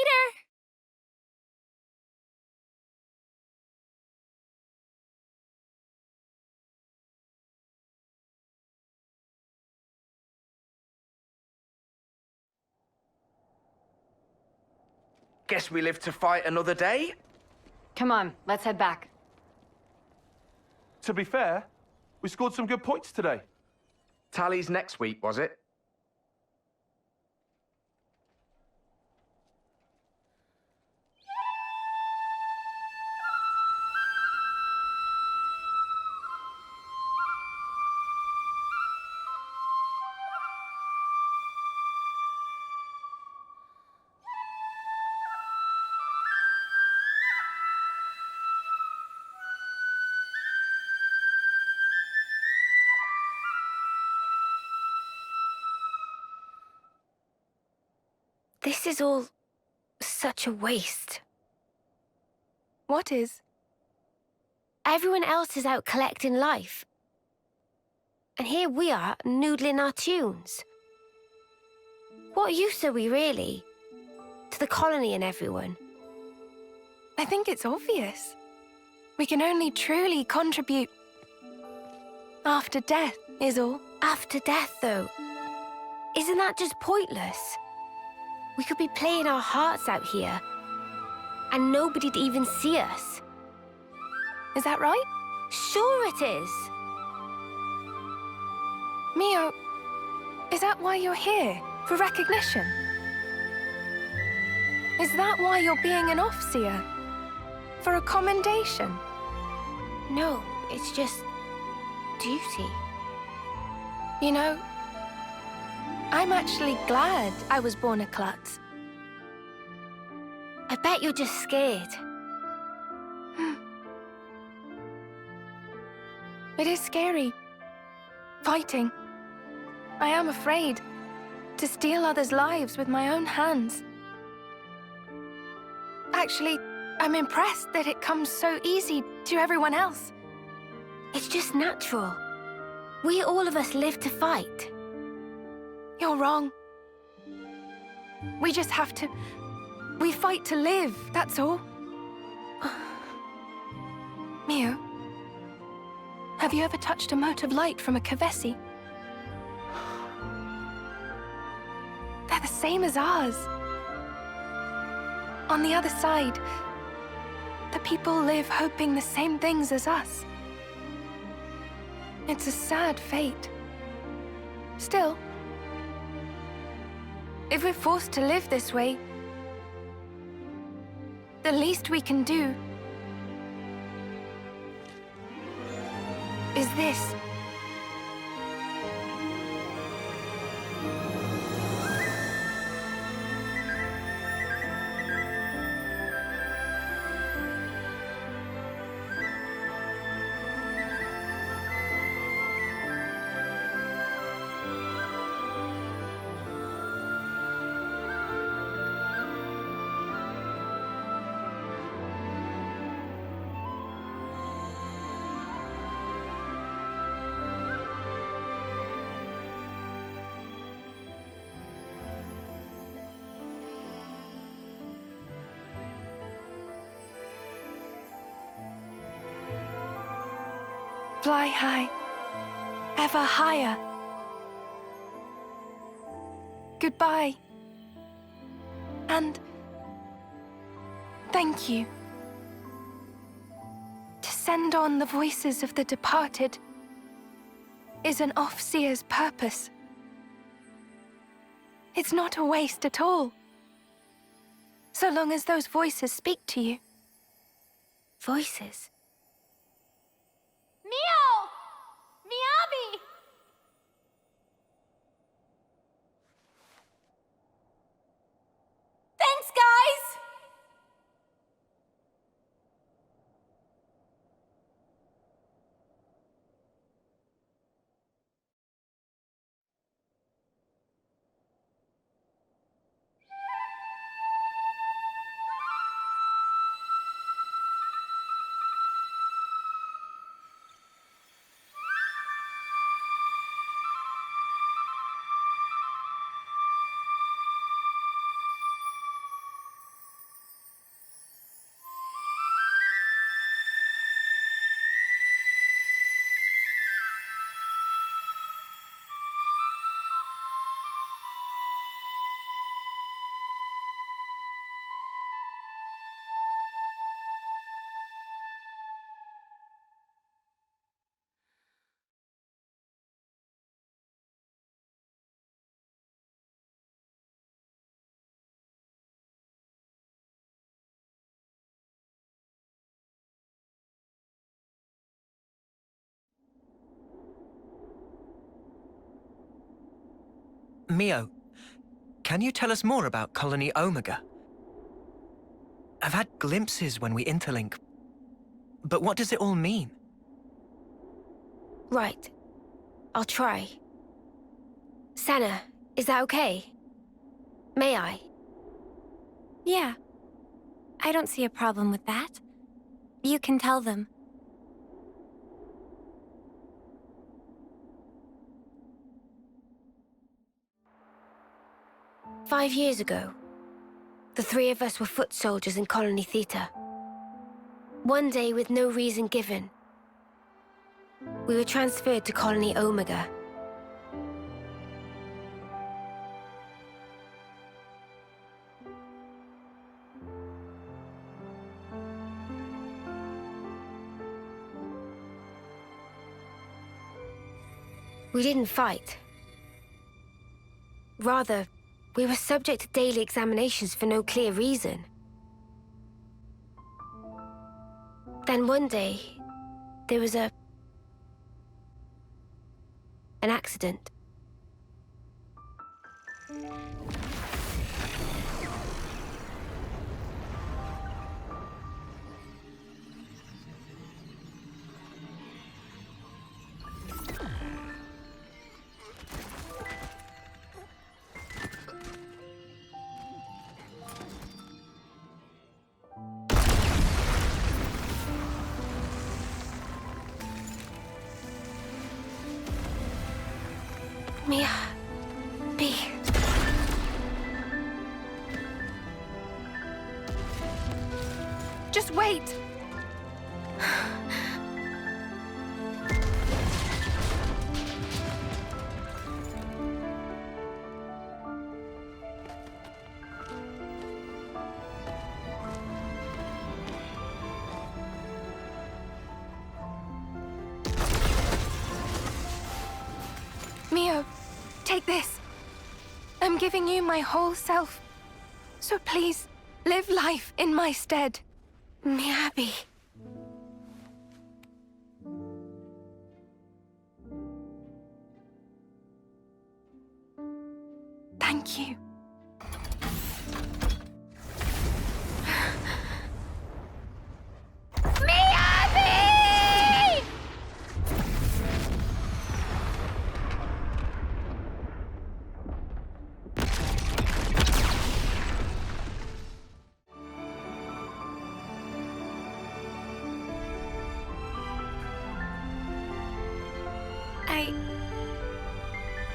Guess we live to fight another day? Come on, let's head back. To be fair, we scored some good points today. Tallies next week, was it? This is all such a waste. What is? Everyone else is out collecting life. And here we are, noodling our tunes. What use are we, really? To the colony and everyone? I think it's obvious. We can only truly contribute after death, is all. After death, though? Isn't that just pointless? We could be playing our hearts out here, and nobody'd even see us. Is that right? Sure it is. Mio, is that why you're here? For recognition? Is that why you're being an Offseer? For a commendation? No, it's just duty. You know, I'm actually glad I was born a klutz. I bet you're just scared. It is scary. Fighting. I am afraid to steal others' lives with my own hands. Actually, I'm impressed that it comes so easy to everyone else. It's just natural. We all of us live to fight. You're wrong. We just have to... We fight to live, that's all. Mio, have you ever touched a mote of light from a Kavesi? They're the same as ours. On the other side, the people live hoping the same things as us. It's a sad fate. Still, if we're forced to live this way, the least we can do is this. Fly high, ever higher. Goodbye. And thank you. To send on the voices of the departed is an Offseer's purpose. It's not a waste at all, so long as those voices speak to you. Voices? Mio! Miyabi! Thanks, guys! Mio, can you tell us more about Colony Omega? I've had glimpses when we interlink, but what does it all mean? Right. I'll try. Sana, is that okay? May I? Yeah. I don't see a problem with that. You can tell them. "5 years ago, the three of us were foot soldiers in Colony Theta. One day, with no reason given, we were transferred to Colony Omega. We didn't fight. Rather, we were subject to daily examinations for no clear reason. Then one day, there was an accident. Mia, B. Just wait! Mia, take this. I'm giving you my whole self. So please, live life in my stead. Miyabi. Thank you. Miyabi!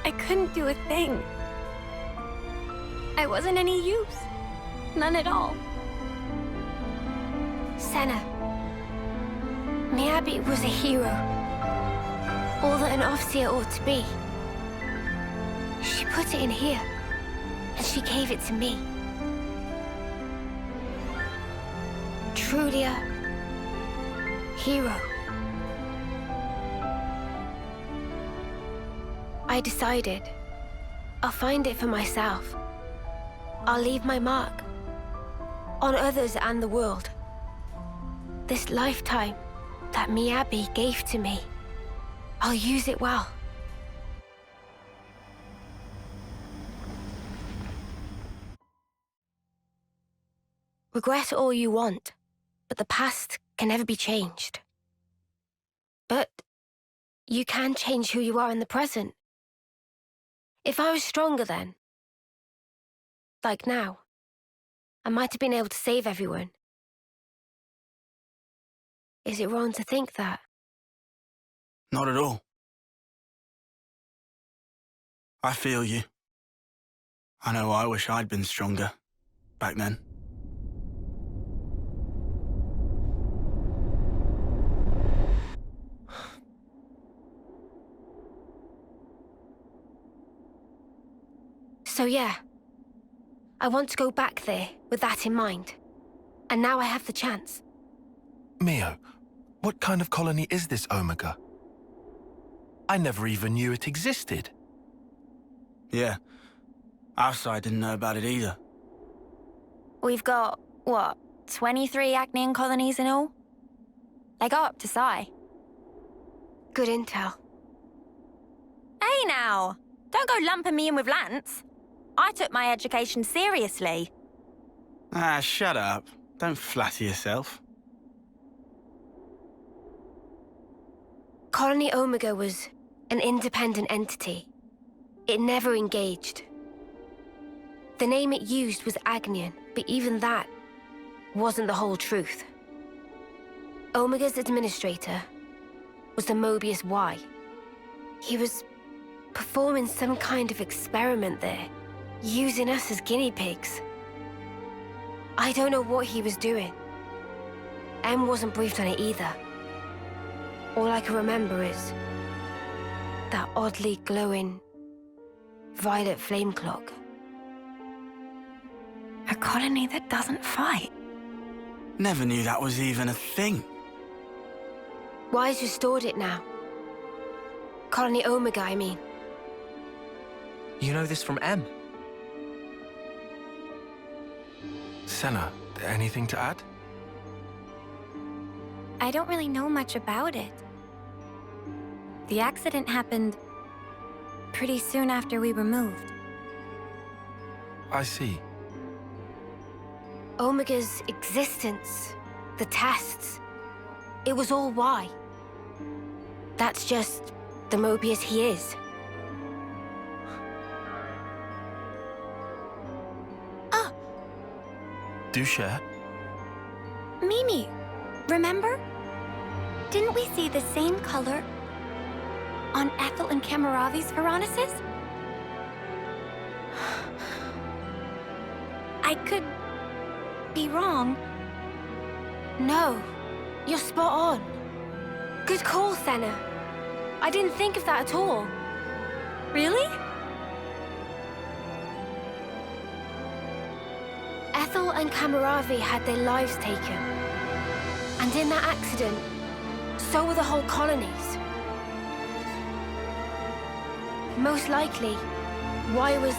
I couldn't do a thing. I wasn't any use. None at all. Senna. Miyabi was a hero. All that an Overseer ought to be. She put it in here, and she gave it to me. Truly a hero. I decided I'll find it for myself. I'll leave my mark on others and the world. This lifetime that Miyabi gave to me, I'll use it well. Regret all you want, but the past can never be changed. But you can change who you are in the present. If I was stronger then, like now, I might have been able to save everyone. Is it wrong to think that? Not at all. I feel you. I know I wish I'd been stronger back then. So yeah, I want to go back there with that in mind. And now I have the chance. Mio, what kind of colony is this Omega? I never even knew it existed. Yeah, our side didn't know about it either. We've got, what, 23 Acnean colonies in all? They go up to Psi. Good intel. Hey now! Don't go lumping me in with Lance. I took my education seriously. Ah, shut up. Don't flatter yourself. Colony Omega was an independent entity. It never engaged. The name it used was Agnian, but even that wasn't the whole truth. Omega's administrator was the Mobius Y. He was performing some kind of experiment there, using us as guinea pigs. I don't know what he was doing. M wasn't briefed on it either. All I can remember is that oddly glowing violet flame clock. A colony that doesn't fight. Never knew that was even a thing. Wise restored it now. Colony Omega, I mean. You know this from M? Senna, anything to add? I don't really know much about it. The accident happened pretty soon after we were moved. I see. Omega's existence, the tests, it was all why. That's just the Mobius he is. Do share. Mimi, remember? Didn't we see the same color on Ethel and Kamaravi's Veronicas? I could be wrong. No, you're spot on. Good call, Senna. I didn't think of that at all. Really? Ethel and Kamaravi had their lives taken. And in that accident, so were the whole colonies. Most likely, Y was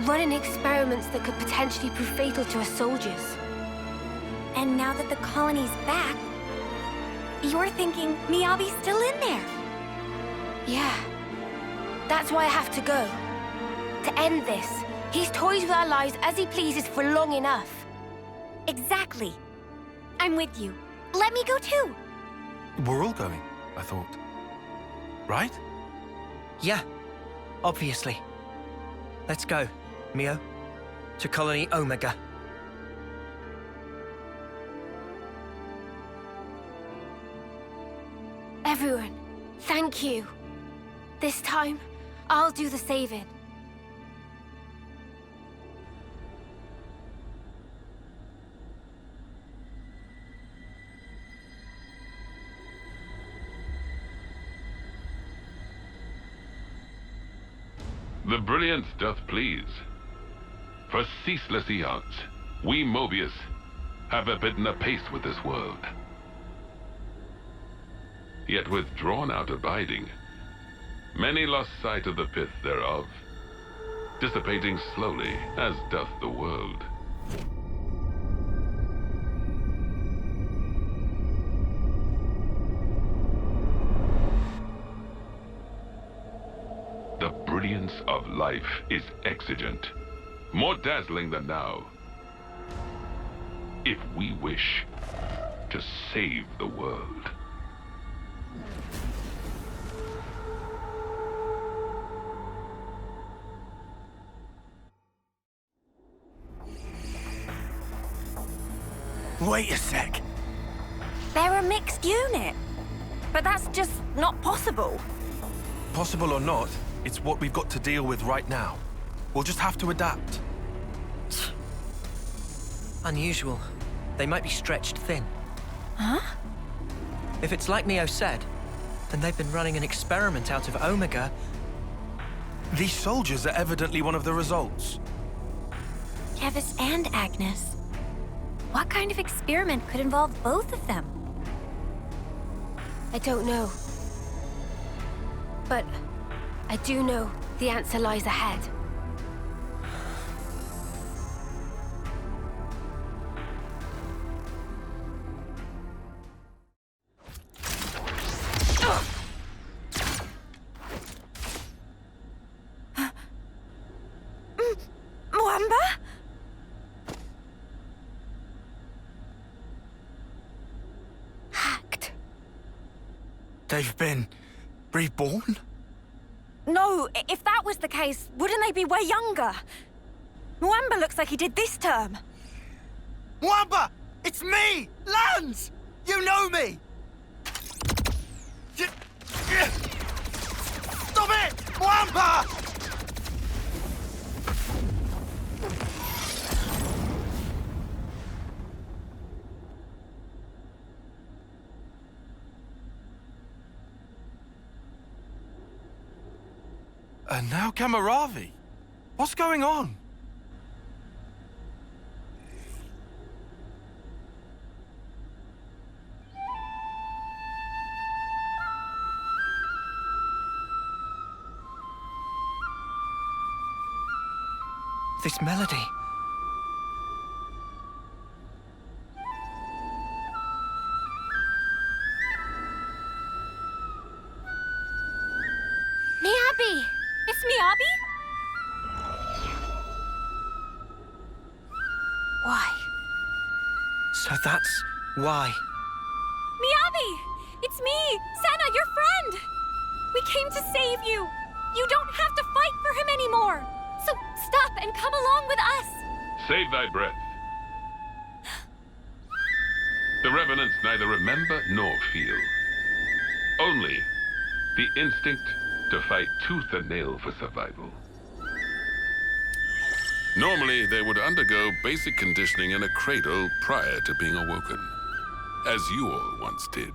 running experiments that could potentially prove fatal to us soldiers. And now that the colony's back, you're thinking Miyabi's still in there? Yeah. That's why I have to go. To end this. He's toys with our lives as he pleases for long enough. Exactly. I'm with you. Let me go too. We're all going, I thought. Right? Yeah, obviously. Let's go, Mio. To Colony Omega. Everyone, thank you. This time, I'll do the saving. The brilliance doth please. For ceaseless eons, we Mobius have abidden apace with this world. Yet with drawn out abiding, many lost sight of the pith thereof, dissipating slowly as doth the world. The brilliance of life is exigent, more dazzling than now. If we wish to save the world. Wait a sec. They're a mixed unit. But that's just not possible. Possible or not, it's what we've got to deal with right now. We'll just have to adapt. Unusual. They might be stretched thin. Huh? If it's like Mio said, then they've been running an experiment out of Omega. These soldiers are evidently one of the results. Kevis and Agnes. What kind of experiment could involve both of them? I don't know. But I do know the answer lies ahead. Mwamba? Hacked. They've been reborn? No, if that was the case, wouldn't they be way younger? Mwamba looks like he did this term. Mwamba! It's me! Lance! You know me! Stop it! Mwamba! And now Kamaravi. What's going on? this melody? Miyabi! It's Miyabi? Why? So that's why. Miyabi! It's me, Senna, your friend! We came to save you! You don't have to fight for him anymore! So stop and come along with us! Save thy breath. The Revenants neither remember nor feel. Only the instinct to fight tooth and nail for survival. Normally, they would undergo basic conditioning in a cradle prior to being awoken, as you all once did.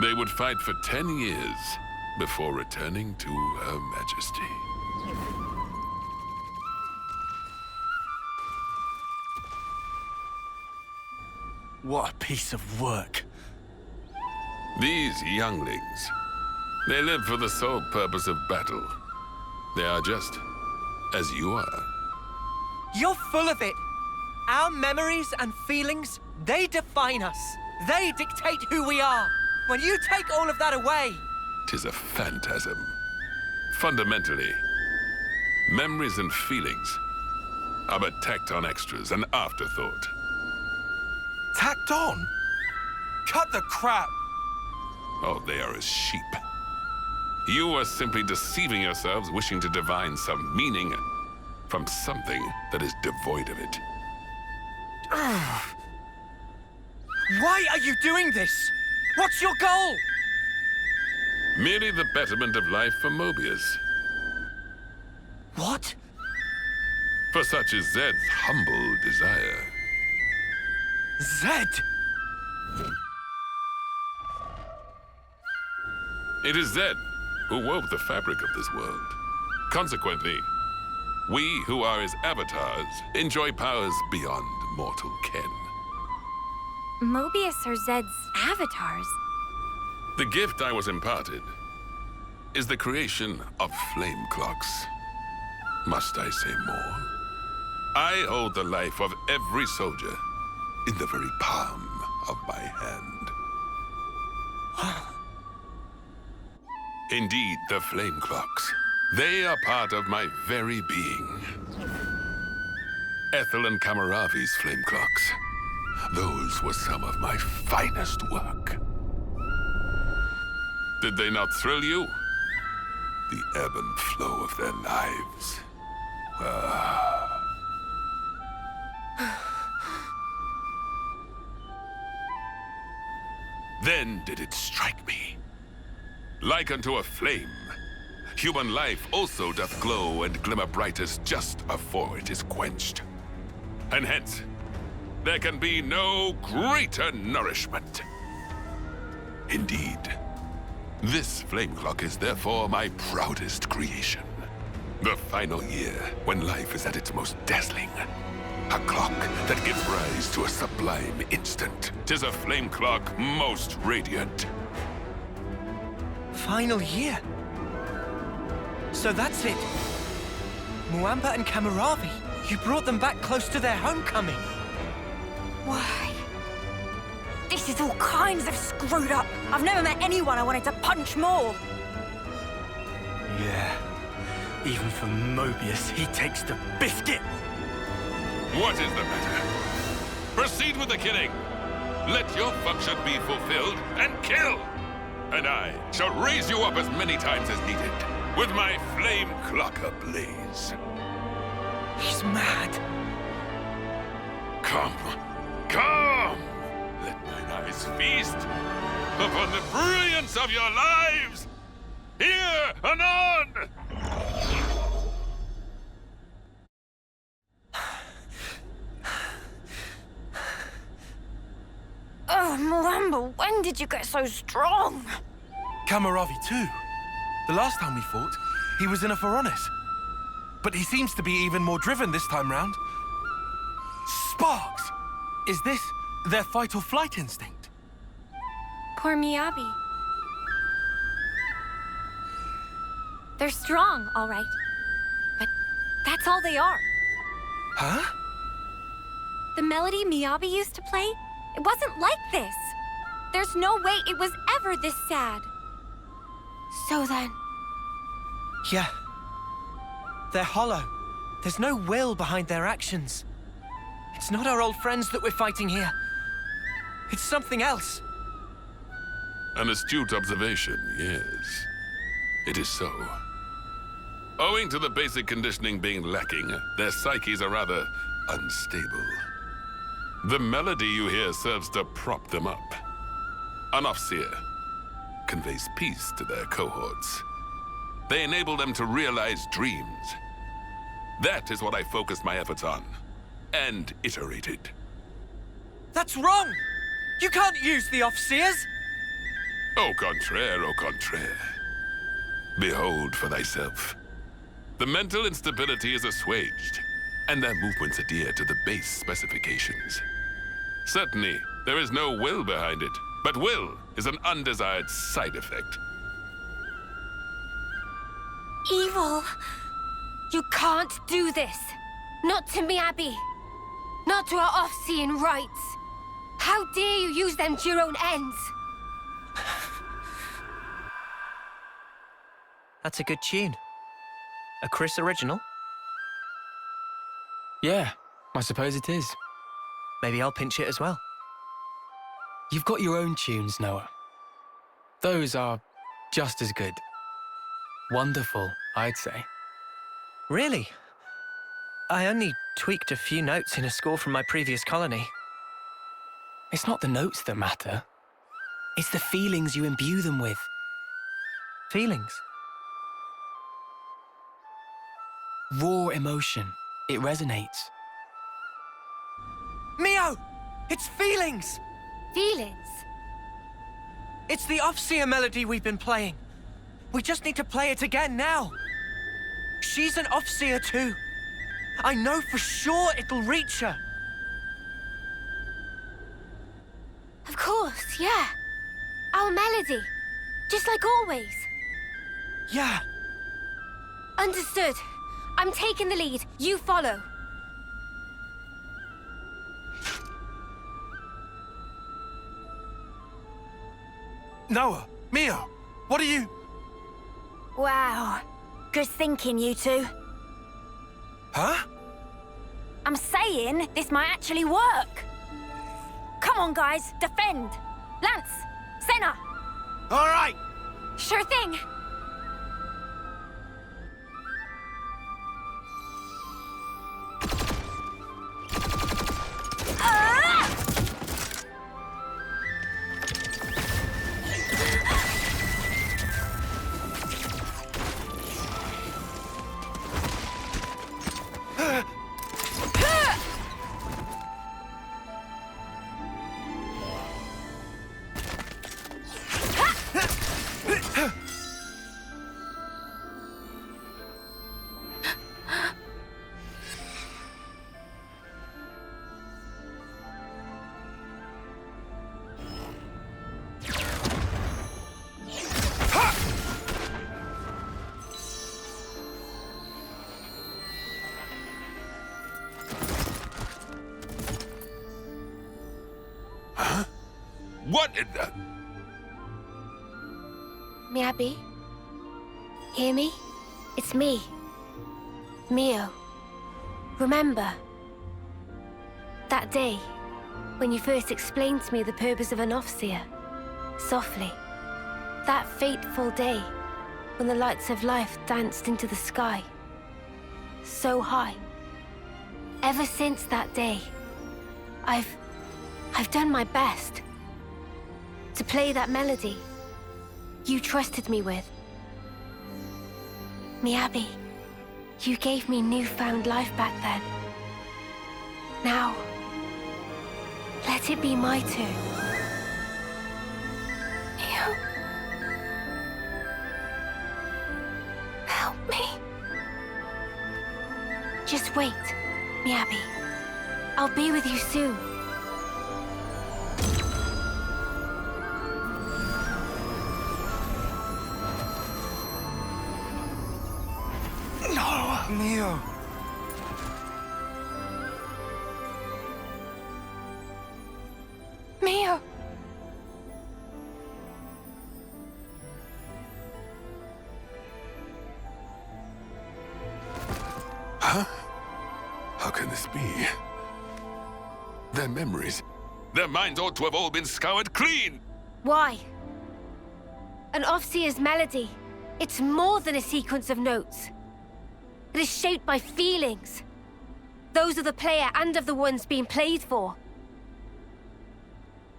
They would fight for 10 years before returning to Her Majesty. What a piece of work. These younglings, they live for the sole purpose of battle. They are just as you are. You're full of it. Our memories and feelings, they define us. They dictate who we are. When you take all of that away... 'Tis a phantasm. Fundamentally, memories and feelings are but tacked-on extras, an afterthought. Tacked on? Cut the crap! Oh, they are as sheep. You are simply deceiving yourselves, wishing to divine some meaning from something that is devoid of it. Why are you doing this? What's your goal? Merely the betterment of life for Mobius. What? For such is Zed's humble desire. Zed! It is Zed who wove the fabric of this world. Consequently, we who are his avatars enjoy powers beyond mortal ken. Mobius are Zed's avatars. The gift I was imparted is the creation of flame clocks. Must I say more? I hold the life of every soldier in the very palm of my hand. Indeed, the flame clocks. They are part of my very being. Ethel and Kamaravi's flame clocks. Those were some of my finest work. Did they not thrill you? The ebb and flow of their lives. Then did it strike me. Like unto a flame, human life also doth glow and glimmer brightest just afore it is quenched. And hence, there can be no greater nourishment. Indeed, this flame clock is therefore my proudest creation. The final year, when life is at its most dazzling. A clock that gives rise to a sublime instant. 'Tis a flame clock most radiant. Final year? So that's it. Muamba and Kamaravi, you brought them back close to their homecoming. Why? This is all kinds of screwed up. I've never met anyone I wanted to punch more. Yeah. Even for Mobius, he takes the biscuit. What is the matter? Proceed with the killing. Let your function be fulfilled and kill. And I shall raise you up as many times as needed, with my flame clock ablaze. He's mad. Come. Come! Let mine eyes feast upon the brilliance of your lives! Here, anon! Oh, Muamba, when did you get so strong? Kamaravi too. The last time we fought, he was in a Pharaonis. But he seems to be even more driven this time round. Sparks! Is this their fight or flight instinct? Poor Miyabi. They're strong, all right. But that's all they are. Huh? The melody Miyabi used to play, it wasn't like this. There's no way it was ever this sad. So then... Yeah. They're hollow. There's no will behind their actions. It's not our old friends that we're fighting here. It's something else. An astute observation, yes. It is so. Owing to the basic conditioning being lacking, their psyches are rather unstable. The melody you hear serves to prop them up. An Offseer conveys peace to their cohorts. They enable them to realize dreams. That is what I focused my efforts on, and iterated. That's wrong! You can't use the Offseers! Au contraire, au contraire. Behold for thyself. The mental instability is assuaged, and their movements adhere to the base specifications. Certainly, there is no will behind it, but will is an undesired side effect. Evil! You can't do this! Not to Miyabi! Not to our off-seeing rights! How dare you use them to your own ends! That's a good tune. A Chris original? Yeah, I suppose it is. Maybe I'll pinch it as well. You've got your own tunes, Noah. Those are just as good. Wonderful, I'd say. Really? I only tweaked a few notes in a score from my previous colony. It's not the notes that matter. It's the feelings you imbue them with. Feelings? Raw emotion. It resonates. Mio! It's feelings! Feelings? It's the Offseer melody we've been playing. We just need to play it again now. She's an Offseer too. I know for sure it'll reach her. Of course, yeah. Our melody. Just like always. Yeah. Understood. I'm taking the lead. You follow. Noah, Mio, what are you... Wow. Good thinking, you two. Huh? I'm saying this might actually work. Come on, guys. Defend. Lance. Senna. All right. Sure thing. What in the... Miyabi? Hear me? It's me. Mio. Remember? That day, when you first explained to me the purpose of an Offseer. Softly. That fateful day, when the lights of life danced into the sky. So high. Ever since that day, I've done my best. To play that melody you trusted me with. Miyabi, you gave me newfound life back then. Now, let it be my turn. Mio. Help me. Just wait, Miyabi. I'll be with you soon. Mio. Mio! Huh? How can this be? Their memories, their minds ought to have all been scoured clean! Why? An Offseer's melody. It's more than a sequence of notes. It is shaped by feelings. Those of the player and of the ones being played for.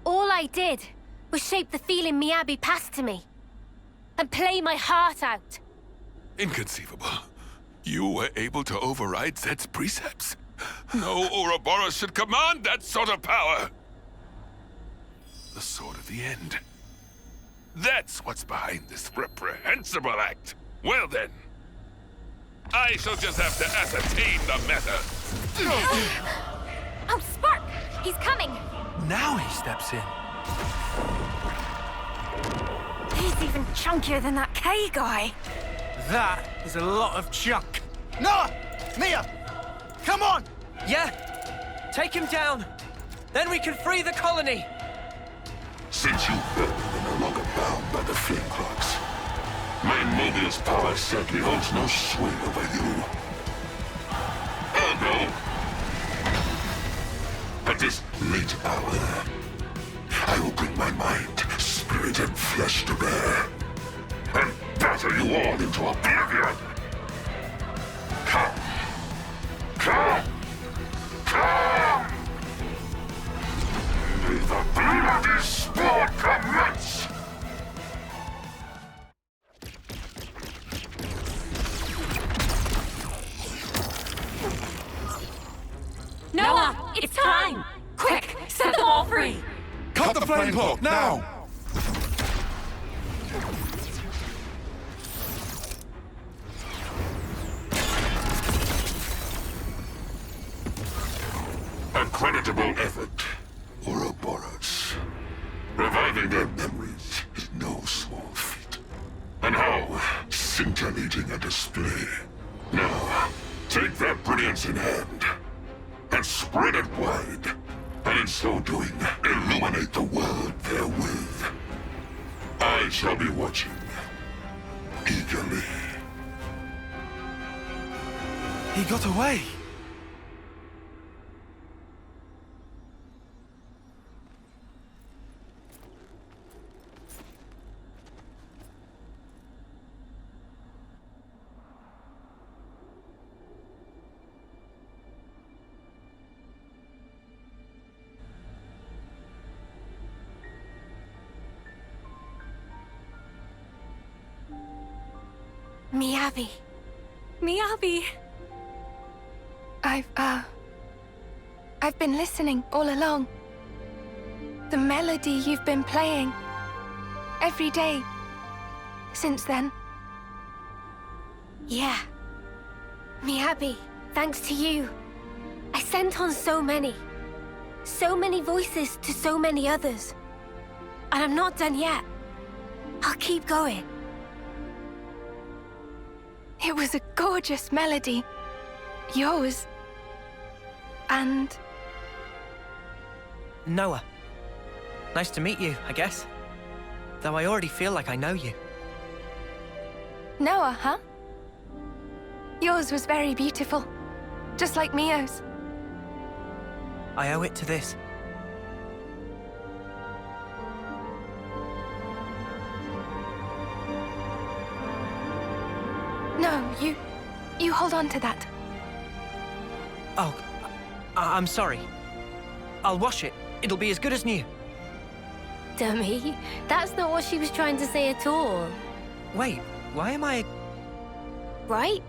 All I did was shape the feeling Miyabi passed to me. And play my heart out. Inconceivable. You were able to override Zed's precepts? No Ouroboros should command that sort of power! The Sword of the End. That's what's behind this reprehensible act. Well then, I shall just have to ascertain the matter. Oh, Spark! He's coming! Now he steps in. He's even chunkier than that K guy. That is a lot of junk. Noah! Mia! Come on! Yeah? Take him down. Then we can free the colony. Since you felt you were no longer bound by the flame clocks, my Mobius power certainly holds no sway over you. Ergo, at this late hour, I will bring my mind, spirit, and flesh to bear, and batter you all into oblivion. Come! Come! Come! May the bloody sport commence! Noah, it's time! Quick, set them all free! Cut the flame clock, now! A creditable effort, Ouroboros. Reviving their memories is no small feat. And how scintillating a display. Now, take that brilliance in hand, and spread it wide, and in so doing, illuminate the world therewith. I shall be watching, eagerly. He got away. Miyabi. Miyabi. I've been listening all along. The melody you've been playing. Every day. Since then. Yeah. Miyabi, thanks to you. I sent on so many. So many voices to so many others. And I'm not done yet. I'll keep going. It was a gorgeous melody. Yours. And... Noah. Nice to meet you, I guess. Though I already feel like I know you. Noah, huh? Yours was very beautiful. Just like Mio's. I owe it to this. No, you hold on to that. Oh, I'm sorry. I'll wash it. It'll be as good as new. Dummy, that's not what she was trying to say at all. Wait, why am I... Right?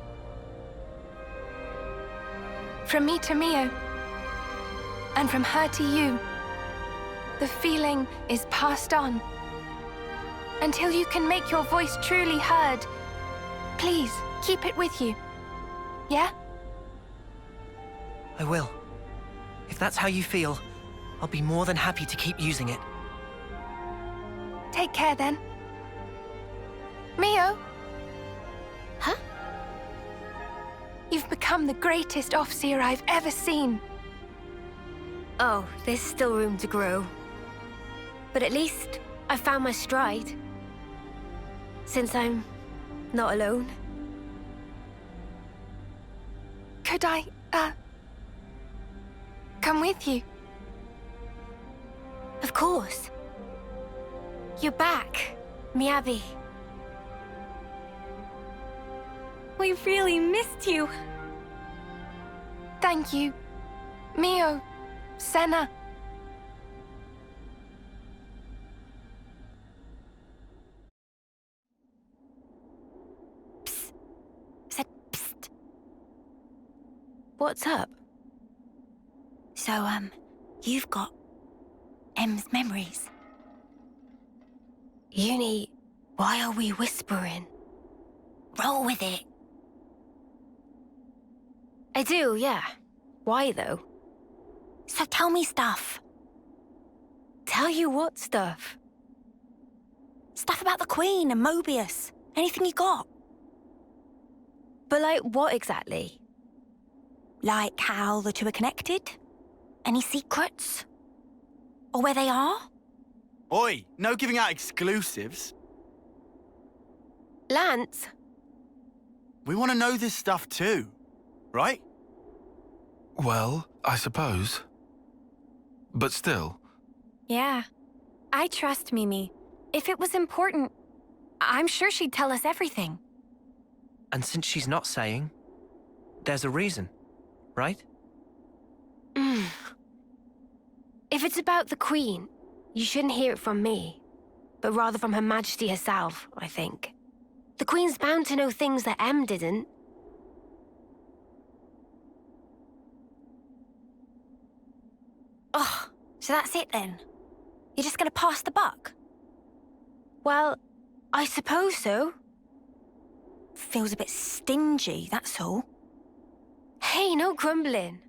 From me to Mio. And from her to you. The feeling is passed on. Until you can make your voice truly heard. Please, keep it with you. Yeah? I will. If that's how you feel, I'll be more than happy to keep using it. Take care then. Mio? Huh? You've become the greatest Offseer I've ever seen. Oh, there's still room to grow. But at least I found my stride. Since I'm not alone. Could I, come with you? Of course. You're back, Miyabi. We really missed you. Thank you, Mio, Senna. What's up? So, you've got M's memories. Uni, why are we whispering? Roll with it. I do, yeah. Why, though? So tell me stuff. Tell you what stuff? Stuff about the Queen and Mobius. Anything you got. But like what exactly? Like how the two are connected? Any secrets? Or where they are? Oi, no giving out exclusives. Lance? We want to know this stuff too, right? Well, I suppose. But still. Yeah. I trust Mimi. If it was important, I'm sure she'd tell us everything. And since she's not saying, there's a reason, right? If it's about the Queen, you shouldn't hear it from me, but rather from Her Majesty herself, I think. The Queen's bound to know things that M didn't. Oh, so that's it then? You're just gonna pass the buck? Well, I suppose so. Feels a bit stingy, that's all. Hey, no grumbling.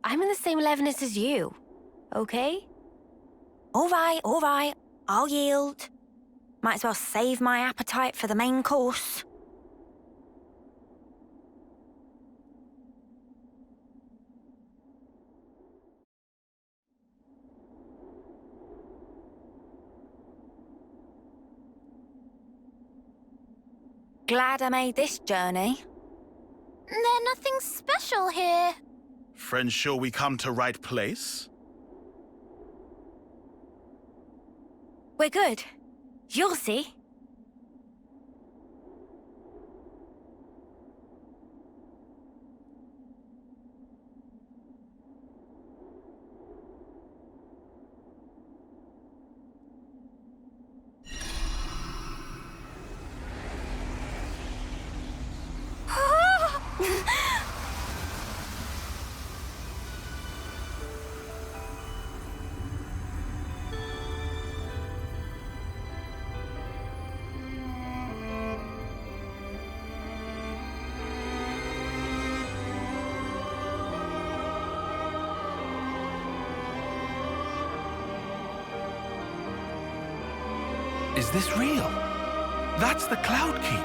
I'm in the same levelness as you, okay? All right. I'll yield. Might as well save my appetite for the main course. Glad I made this journey. There's nothing special here. Friends, sure we come to right place? We're good. You'll see. Is this real? That's the Cloud Keep.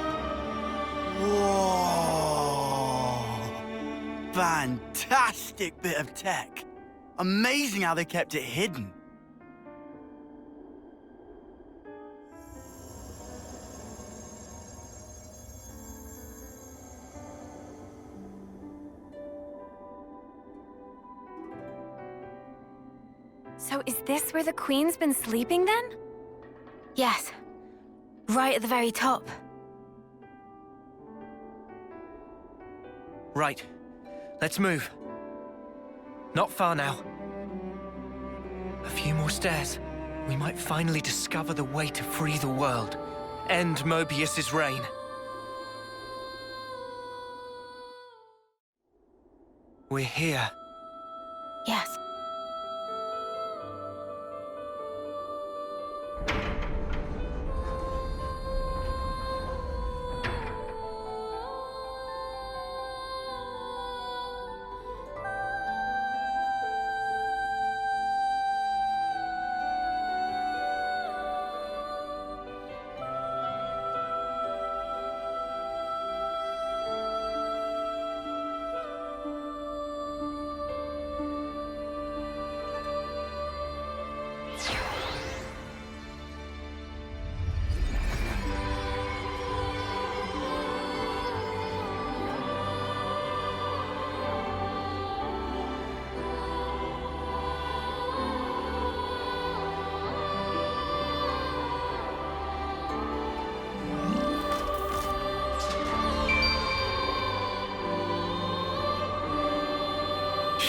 Whoa! Fantastic bit of tech. Amazing how they kept it hidden. So is this where the Queen's been sleeping then? Yes. Right at the very top. Right. Let's move. Not far now. A few more stairs. We might finally discover the way to free the world. End Mobius's reign. We're here. Yes.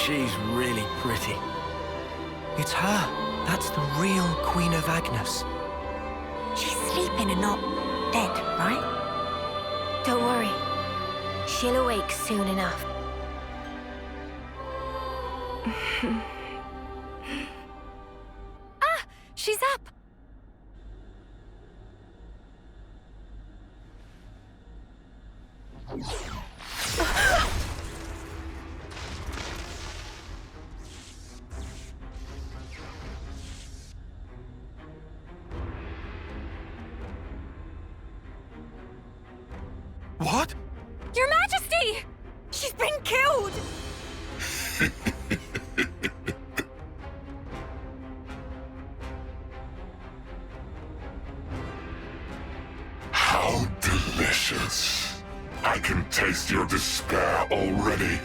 She's really pretty. It's her. That's the real Queen of Agnes. She's sleeping and not dead, right? Don't worry. She'll awake soon enough. Ah! She's up! What? Your Majesty! She's been killed! How delicious. I can taste your despair already.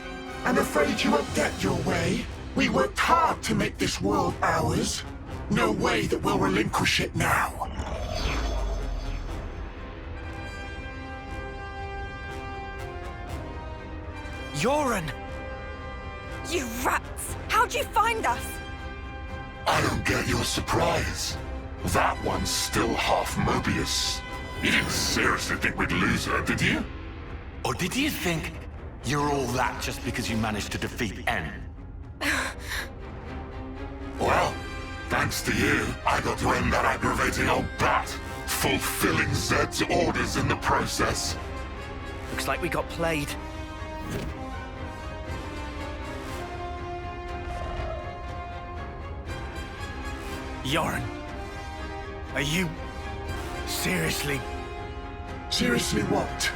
I'm afraid you won't get your way. We worked hard to make this world ours. No way that we'll relinquish it now. Yoren! You rats! How'd you find us? I don't get your surprise. That one's still half Mobius. You didn't seriously think we'd lose her, did you? Or did you think you're all that just because you managed to defeat N? Well, thanks to you, I got to end that aggravating old bat, fulfilling Zed's orders in the process. Looks like we got played. Yoren, are you seriously Seriously what?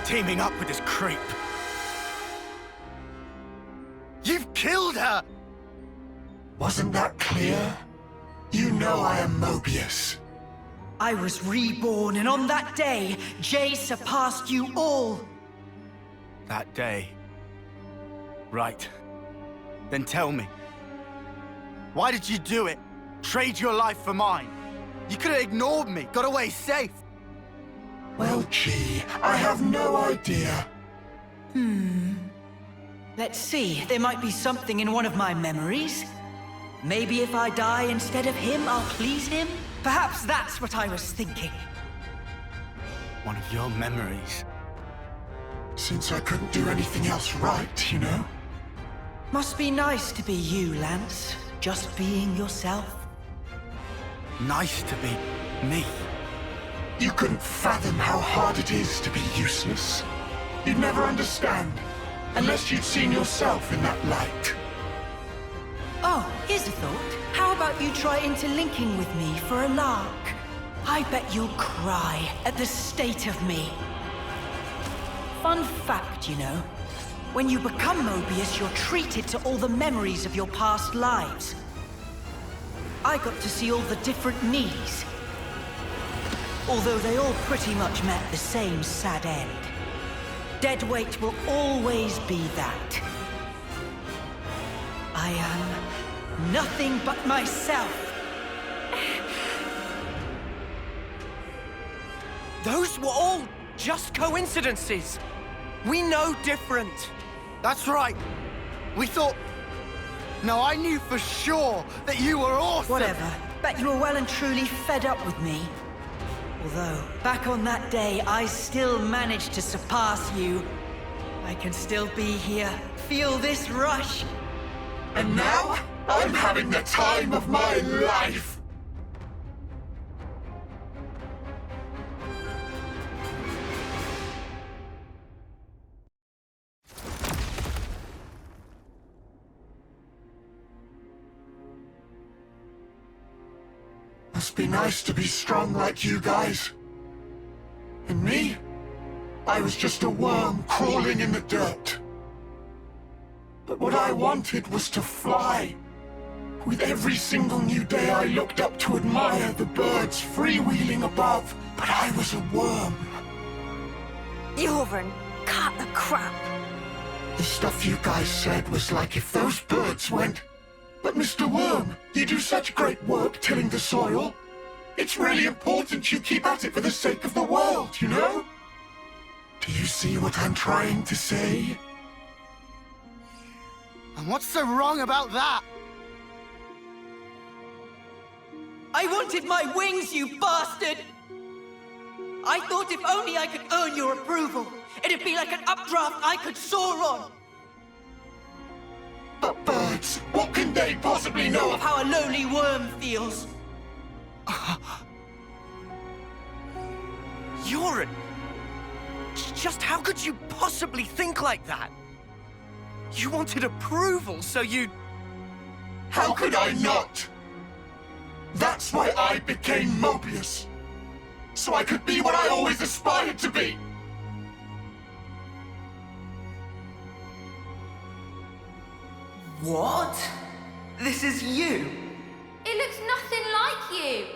teaming up with this creep? You've killed her! Wasn't that clear? You know I am Mobius. I was reborn, and on that day, Jay surpassed you all. That day. Right. Then tell me. Why did you do it? Trade your life for mine? You could have ignored me, got away safe. Well, gee, I have no idea. Let's see, there might be something in one of my memories. Maybe if I die instead of him, I'll please him? Perhaps that's what I was thinking. One of your memories. Since I couldn't do anything else right, you know? Must be nice to be you, Lance. Just being yourself. Nice to be me. You couldn't fathom how hard it is to be useless. You'd never understand, unless you'd seen yourself in that light. Oh, here's a thought. How about you try interlinking with me for a lark? I bet you'll cry at the state of me. Fun fact, you know. When you become Mobius, you're treated to all the memories of your past lives. I got to see all the different me's. Although they all pretty much met the same sad end. Deadweight will always be that. I am nothing but myself. Those were all just coincidences. We know different. That's right. We thought... No, I knew for sure that you were awesome. Whatever. Bet you were well and truly fed up with me. Although, back on that day, I still managed to surpass you. I can still be here, feel this rush. And now, I'm having the time of my life! Must be nice to be strong like you guys. And me? I was just a worm crawling in the dirt. But what I wanted was to fly. With every single new day I looked up to admire the birds freewheeling above, but I was a worm. Yoren, cut the crap. The stuff you guys said was like if those birds went, "But Mr. Worm, you do such great work tilling the soil. It's really important you keep at it for the sake of the world, you know?" Do you see what I'm trying to say? And what's so wrong about that? I wanted my wings, you bastard! I thought if only I could earn your approval, it'd be like an updraft I could soar on. But birds, what can they possibly know Of how a lowly worm feels. Yoren! Just how could you possibly think like that? You wanted approval, so you... How could I not? That's why I became Mobius. So I could be what I always aspired to be. What? This is you? It looks nothing like you.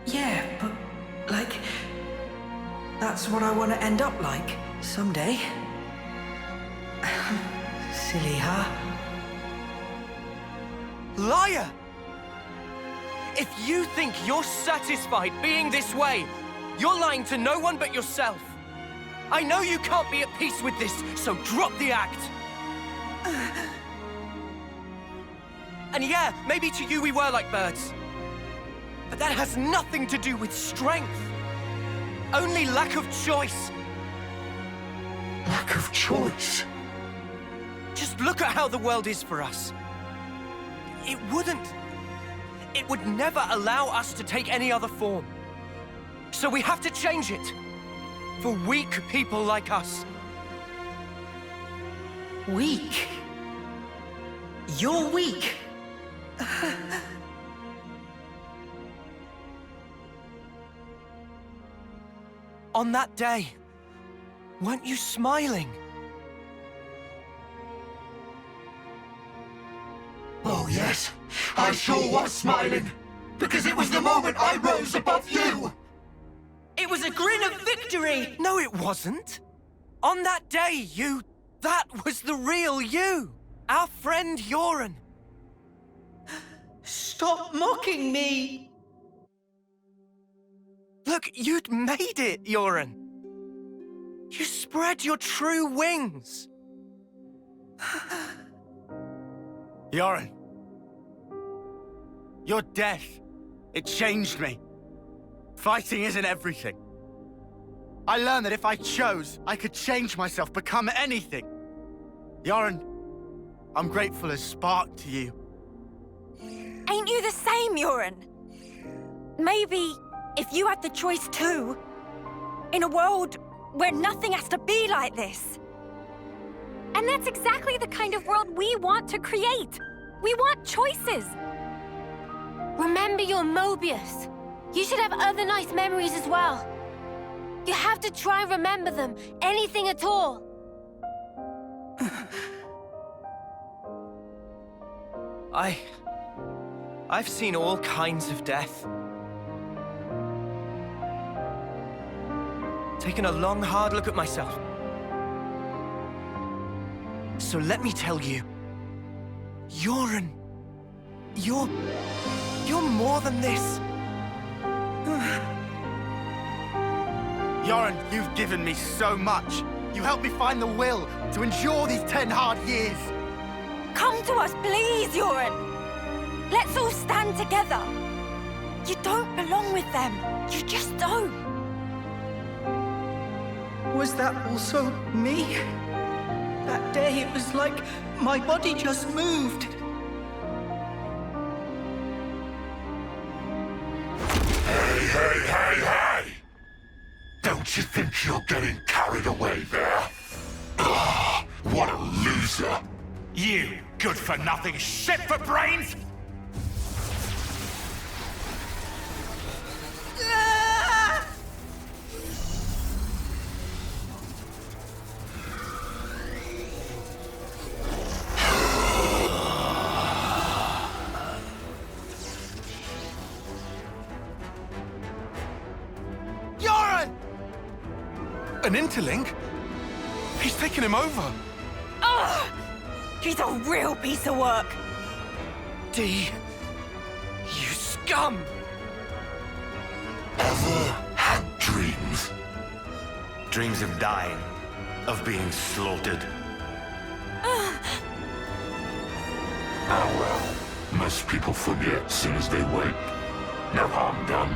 Yeah, but, like... That's what I want to end up like, someday. Silly, huh? Liar! If you think you're satisfied being this way, you're lying to no one but yourself. I know you can't be at peace with this, so drop the act. And yeah, maybe to you we were like birds. But that has nothing to do with strength. Only lack of choice. Lack of choice? Just look at how the world is for us. It would never allow us to take any other form. So we have to change it. For weak people like us. Weak? You're weak? On that day, weren't you smiling? Oh yes, I sure was smiling. Because it was the moment I rose above you. It was a grin of victory! No, it wasn't. On that day, that was the real you. Our friend Yoren. Stop mocking me! Look, you'd made it, Yoren. You spread your true wings. Yoren. Your death, it changed me. Fighting isn't everything. I learned that if I chose, I could change myself, become anything. Yoren, I'm grateful as Spark to you. Ain't you the same, Yoren? Maybe if you had the choice too, in a world where nothing has to be like this. And that's exactly the kind of world we want to create. We want choices. Remember your Mobius. You should have other nice memories as well. You have to try and remember them, anything at all. I've seen all kinds of death. Taken a long, hard look at myself. So let me tell you, Yoren, you're more than this. Yoren, you've given me so much. You helped me find the will to endure these 10 hard years. Come to us, please, Yoren. Let's all stand together. You don't belong with them. You just don't. Was that also me? That day, it was like my body just moved. Hey! Don't you think you're getting carried away there? Ugh, what a loser. You good-for-nothing shit for brains! An interlink? He's taken him over. Ugh! He's a real piece of work. D, you scum! Ever had dreams? Dreams of dying, of being slaughtered. Most people forget soon as they wake. No harm done.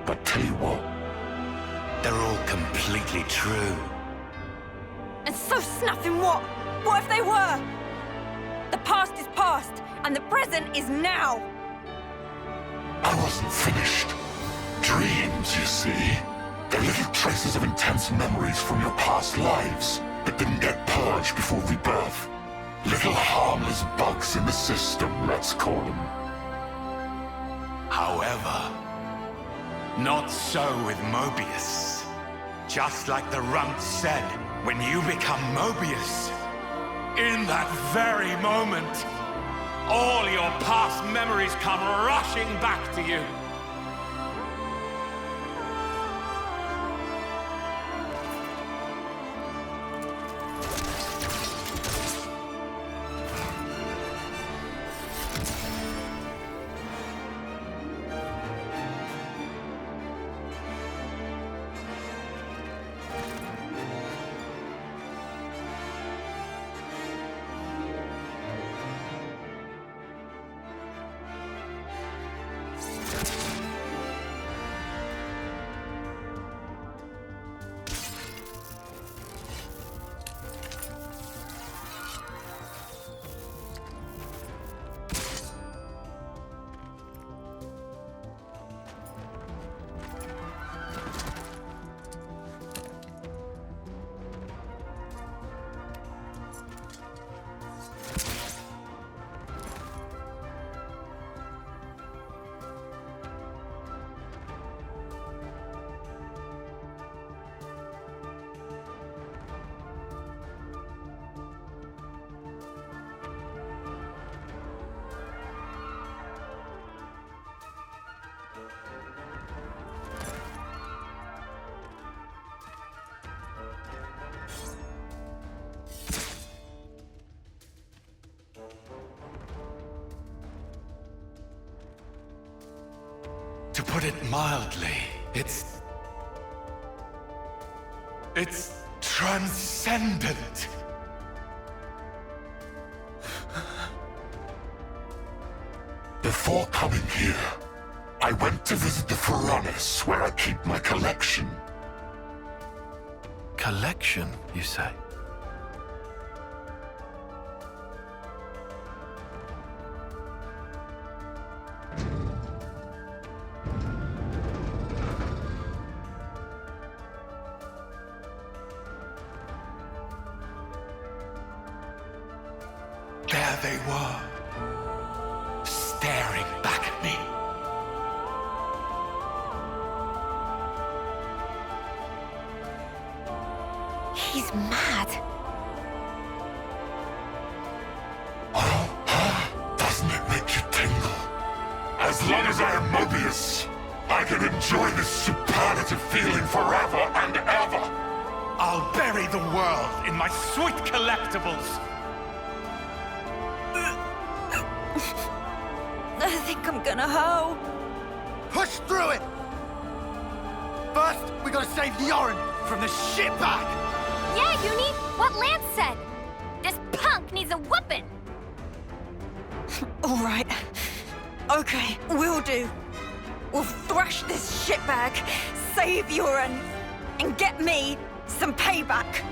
But tell you what, they're all completely true. And so snuffing what? What if they were? The past is past, and the present is now. I wasn't finished. Dreams, you see. They're little traces of intense memories from your past lives that didn't get purged before rebirth. Little harmless bugs in the system, let's call them. However, not so with Mobius. Just like the runt said, when you become Mobius, in that very moment, all your past memories come rushing back to you. To put it mildly, it's transcendent. Before coming here, I went to visit the furnace where I keep my collection. Collection, you say? There they were, staring back at me. He's mad. Doesn't it make you tingle? As long as I am Mobius, I can enjoy this superlative feeling forever and ever. I'll bury the world in my sweet collectibles. I think I'm gonna hoe. Push through it! First, we gotta save Yoren from the shitbag! Yeah, Uni, what Lance said. This punk needs a whooping. All right. Okay, we'll do. We'll thrash this shitbag, save Yoren, and get me some payback.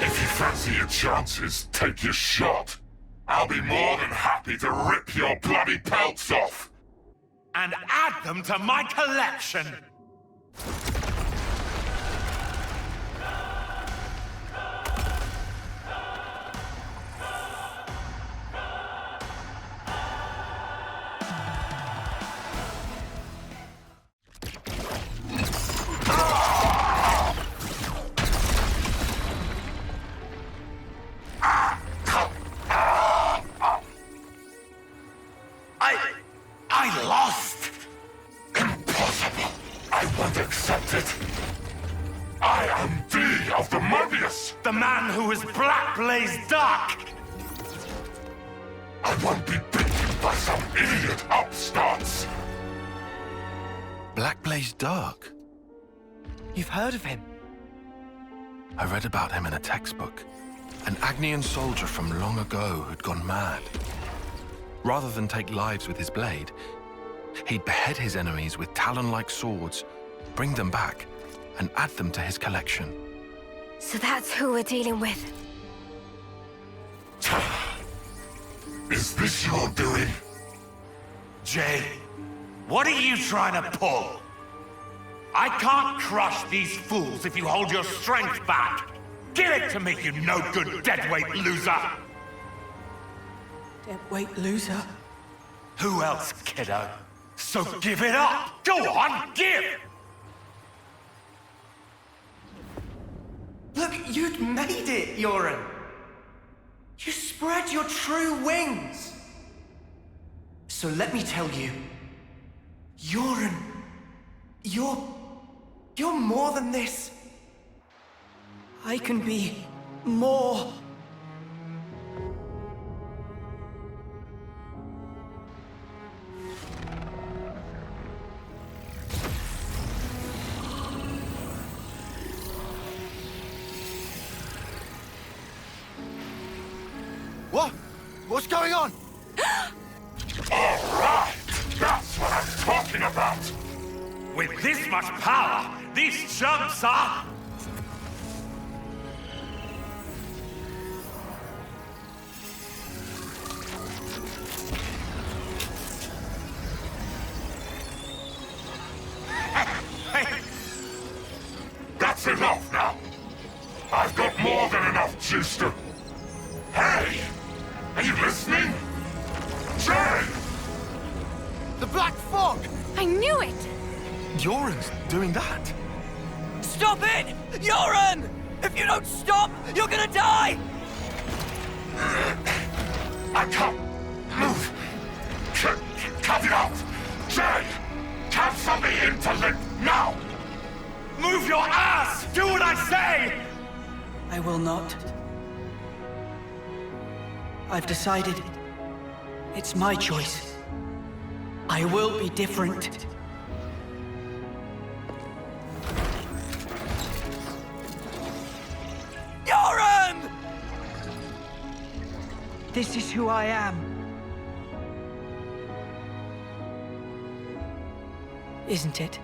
If you fancy your chances, take your shot. I'll be more than happy to rip your bloody pelts off. And add them to my collection! I lost! Impossible! I won't accept it. I am D of the Mobius! The man who is Black Blaze Dark! I won't be beaten by some idiot upstarts! Black Blaze Dark? You've heard of him? I read about him in a textbook. An Agnian soldier from long ago who'd gone mad. Rather than take lives with his blade, he'd behead his enemies with talon-like swords, bring them back, and add them to his collection. So that's who we're dealing with. Is this your doing? Jay, what are you trying to pull? I can't crush these fools if you hold your strength back. Give it to me, you no-good deadweight loser! Deadweight loser? Who else, kiddo? So give it up! Go on, give! Look, you'd made it, Yoren! You spread your true wings! So let me tell you, Yoren, you're more than this. I can be more. What? What's going on? All right! That's what I'm talking about! With this much power, these chumps are... That's enough now! I've got more than enough juice to... Hey! Are you listening? Jay! The Black Fog! I knew it! Yoren's doing that? Stop it! Yoren! If you don't stop, you're gonna die! I can't move. Cut it out! Jay! Cancel the interlink now! Move your ass! Do what I say! I will not. I've decided. It's my choice. I will be different. Yoren! This is who I am. Isn't it?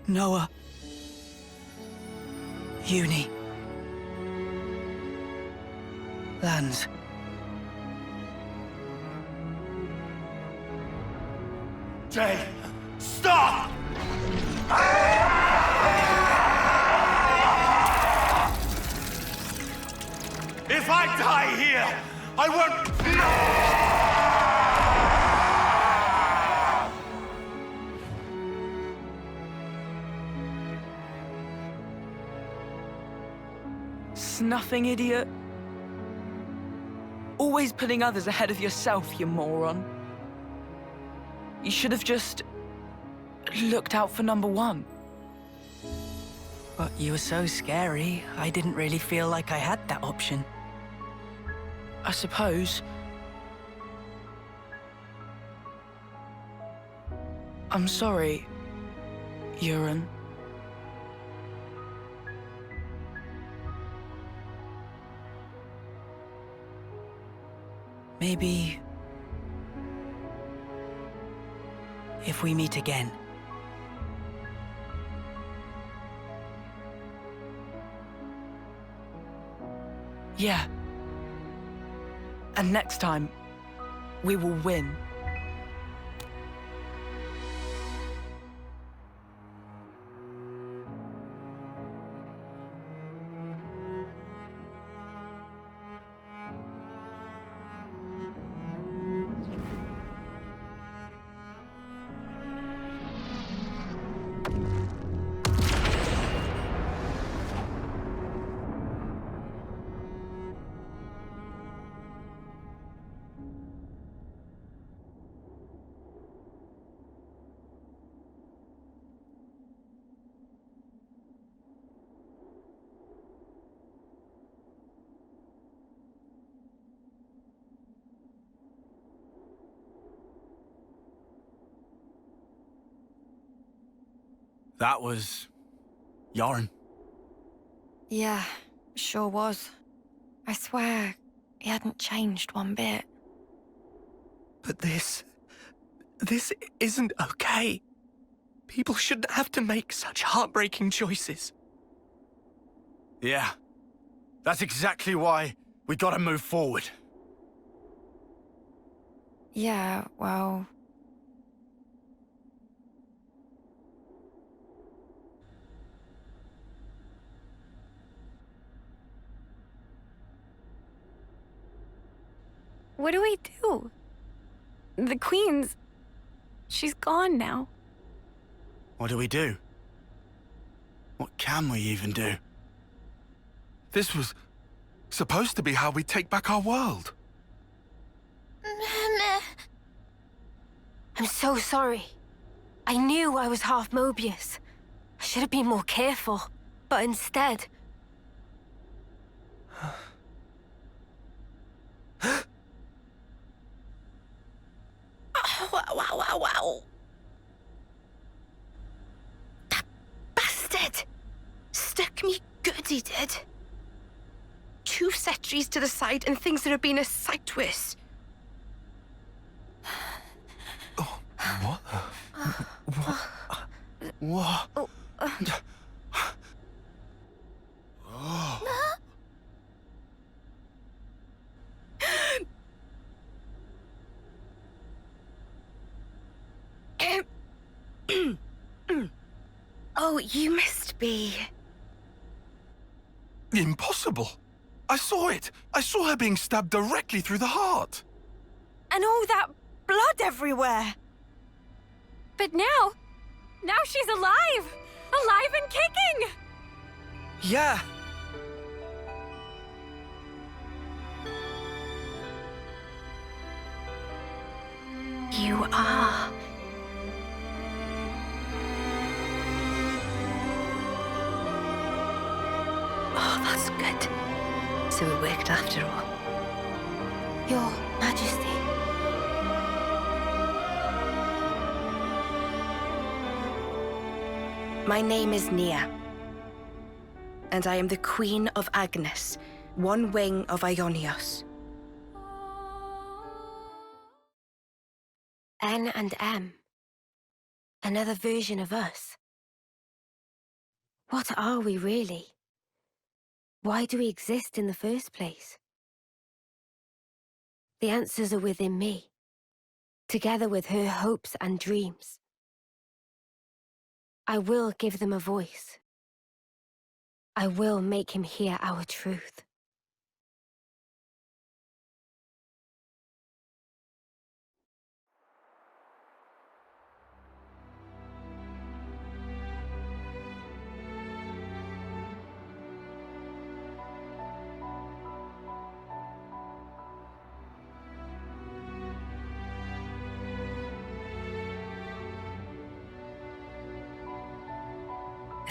Noah. Uni. Lands. Jay, stop! If I die here, I won't... Snuffing idiot. Always putting others ahead of yourself, you moron. You should have just looked out for number one. But you were so scary, I didn't really feel like I had that option. I suppose. I'm sorry, Yoren. Maybe... if we meet again. Yeah. And next time, we will win. That was... Yoren. Yeah, sure was. I swear, he hadn't changed one bit. But this isn't okay. People shouldn't have to make such heartbreaking choices. Yeah. That's exactly why we gotta move forward. Yeah, well... What do we do? The Queen's... she's gone now. What do we do? What can we even do? This was supposed to be how we take back our world. I'm so sorry. I knew I was half Mobius. I should have been more careful, but instead... Wow. That bastard! Stuck me good, he did. 2 sentries to the side and things that have been a sight worse. What? What? Oh, Oh, you must be... Impossible. I saw it. I saw her being stabbed directly through the heart. And all that blood everywhere. But now she's alive! Alive and kicking! Yeah. You are... Oh, that's good. So it worked after all. Your Majesty. My name is Nia. And I am the Queen of Agnes, one wing of Ionios. N and M. Another version of us. What are we really? Why do we exist in the first place? The answers are within me, together with her hopes and dreams. I will give them a voice. I will make him hear our truth.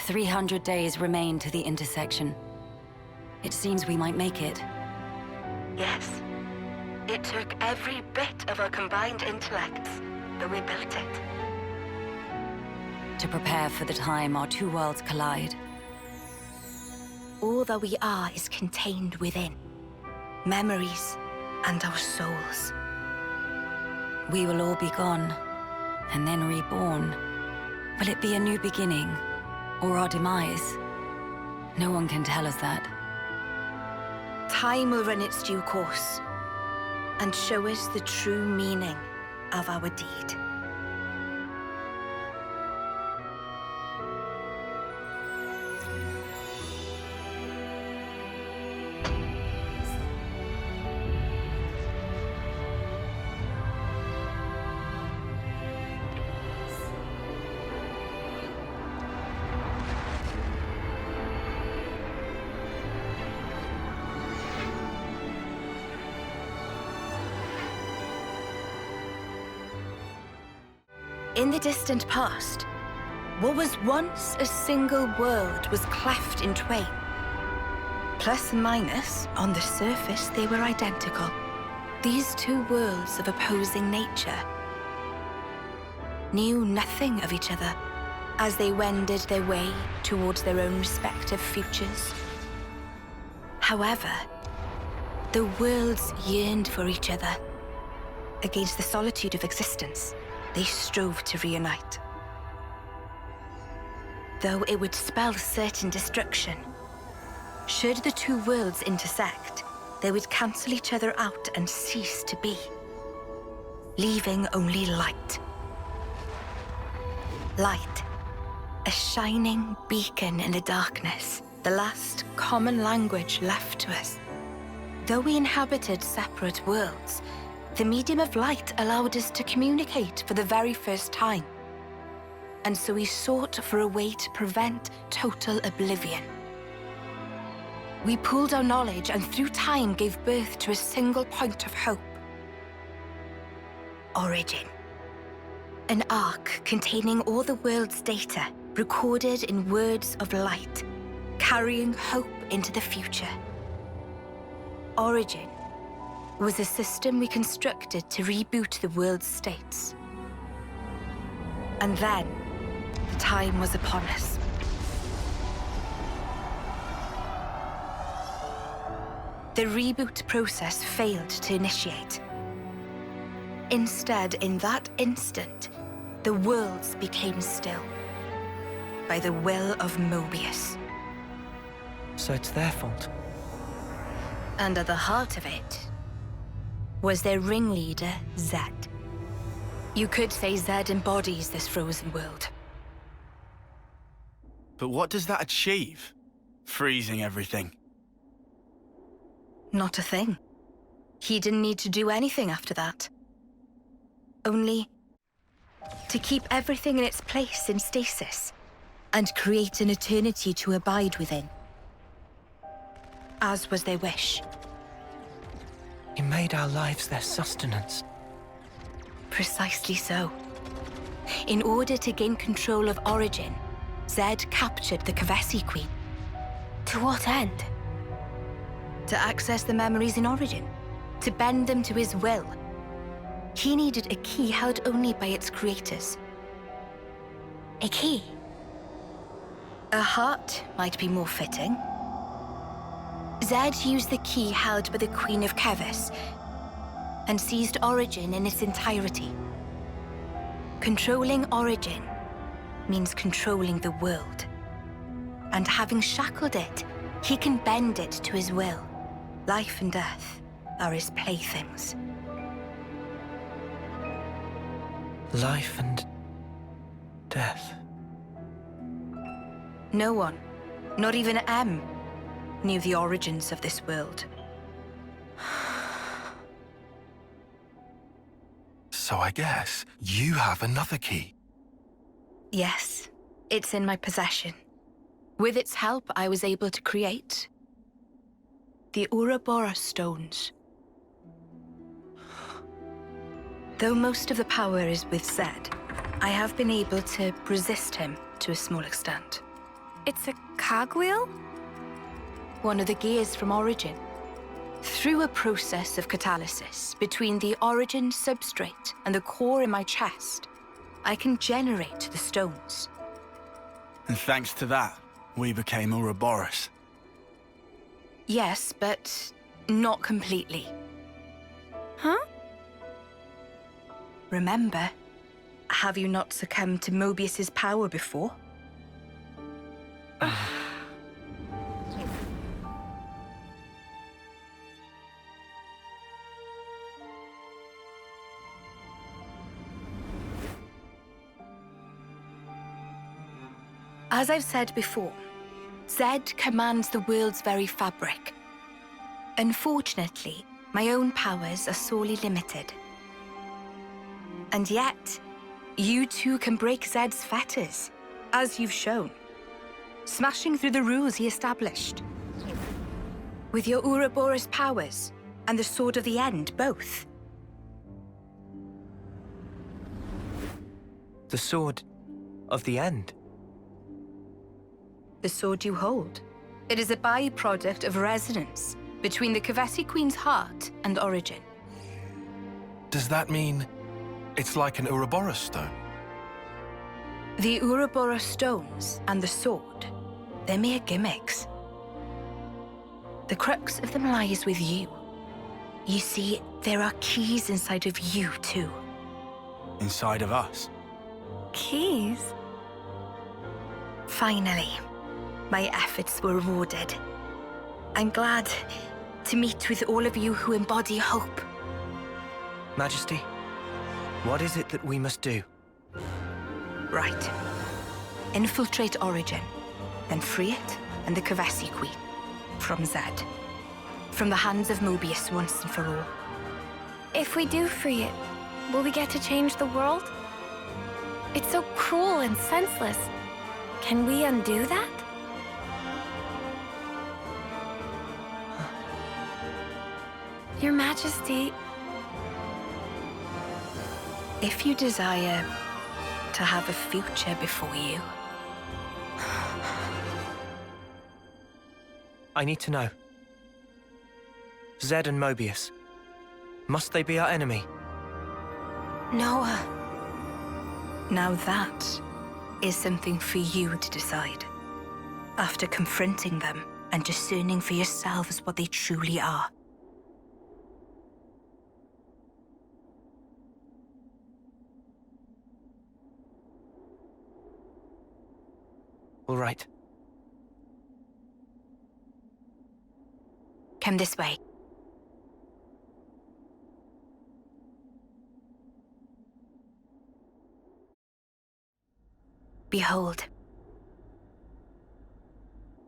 "300 days remain to the intersection. It seems we might make it." Yes. It took every bit of our combined intellects, but we built it. To prepare for the time our 2 worlds collide. All that we are is contained within. Memories and our souls. We will all be gone, and then reborn. Will it be a new beginning, or our demise? No one can tell us that. Time will run its due course, and show us the true meaning of our deed. In the distant past, what was once a single world was cleft in twain. Plus and minus, on the surface, they were identical. These 2 worlds of opposing nature knew nothing of each other as they wended their way towards their own respective futures. However, the worlds yearned for each other. Against the solitude of existence, they strove to reunite. Though it would spell certain destruction, should the two worlds intersect, they would cancel each other out and cease to be, leaving only light. Light, a shining beacon in the darkness, the last common language left to us. Though we inhabited separate worlds, the medium of light allowed us to communicate for the very first time. And so we sought for a way to prevent total oblivion. We pooled our knowledge and through time gave birth to a single point of hope. Origin. An arc containing all the world's data, recorded in words of light, carrying hope into the future. Origin was a system we constructed to reboot the world's states. And then, the time was upon us. The reboot process failed to initiate. Instead, in that instant, the worlds became still. By the will of Mobius. So it's their fault. And at the heart of it was their ringleader, Zed. You could say Zed embodies this frozen world. But what does that achieve? Freezing everything. Not a thing. He didn't need to do anything after that. Only to keep everything in its place in stasis and create an eternity to abide within. As was their wish. He made our lives their sustenance. Precisely so. In order to gain control of Origin, Zed captured the Kavesi Queen. To what end? To access the memories in Origin. To bend them to his will. He needed a key held only by its creators. A key? A heart might be more fitting. Zed used the key held by the Queen of Kevis and seized Origin in its entirety. Controlling Origin means controlling the world. And having shackled it, he can bend it to his will. Life and death are his playthings. Life and death. No one, not even M, knew the origins of this world. So I guess you have another key. Yes, it's in my possession. With its help, I was able to create the Ouroboros stones. Though most of the power is with Zed, I have been able to resist him to a small extent. It's a cogwheel? One of the gears from Origin. Through a process of catalysis between the Origin substrate and the core in my chest, I can generate the stones. And thanks to that, we became Ouroboros. Yes, but not completely. Huh? Remember, have you not succumbed to Mobius's power before? As I've said before, Zed commands the world's very fabric. Unfortunately, my own powers are sorely limited. And yet, you too can break Zed's fetters, as you've shown, smashing through the rules he established. With your Ouroboros powers and the Sword of the End, both. The Sword of the End? The sword you hold. It is a byproduct of resonance between the Kavesi Queen's heart and Origin. Does that mean it's like an Ouroboros stone? The Ouroboros stones and the sword, they're mere gimmicks. The crux of them lies with you. You see, there are keys inside of you, too. Inside of us? Keys? Finally, my efforts were rewarded. I'm glad to meet with all of you who embody hope. Majesty, what is it that we must do? Right. Infiltrate Origin, then free it and the Kavasi Queen. From Zed. From the hands of Mobius once and for all. If we do free it, will we get to change the world? It's so cruel and senseless. Can we undo that? Your Majesty... If you desire to have a future before you... I need to know. Zed and Mobius. Must they be our enemy? Noah. Now that is something for you to decide. After confronting them and discerning for yourselves what they truly are. All right. Come this way. Behold.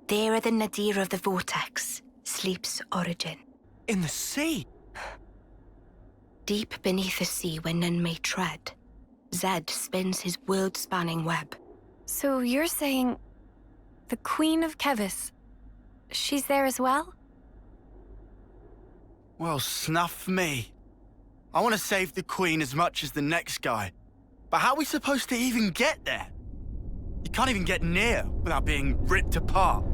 There at the nadir of the vortex sleeps Origin. In the sea? Deep beneath the sea where none may tread, Zed spins his world-spanning web. So you're saying... the Queen of Kevis... she's there as well? Well, snuff me. I want to save the Queen as much as the next guy. But how are we supposed to even get there? You can't even get near without being ripped apart.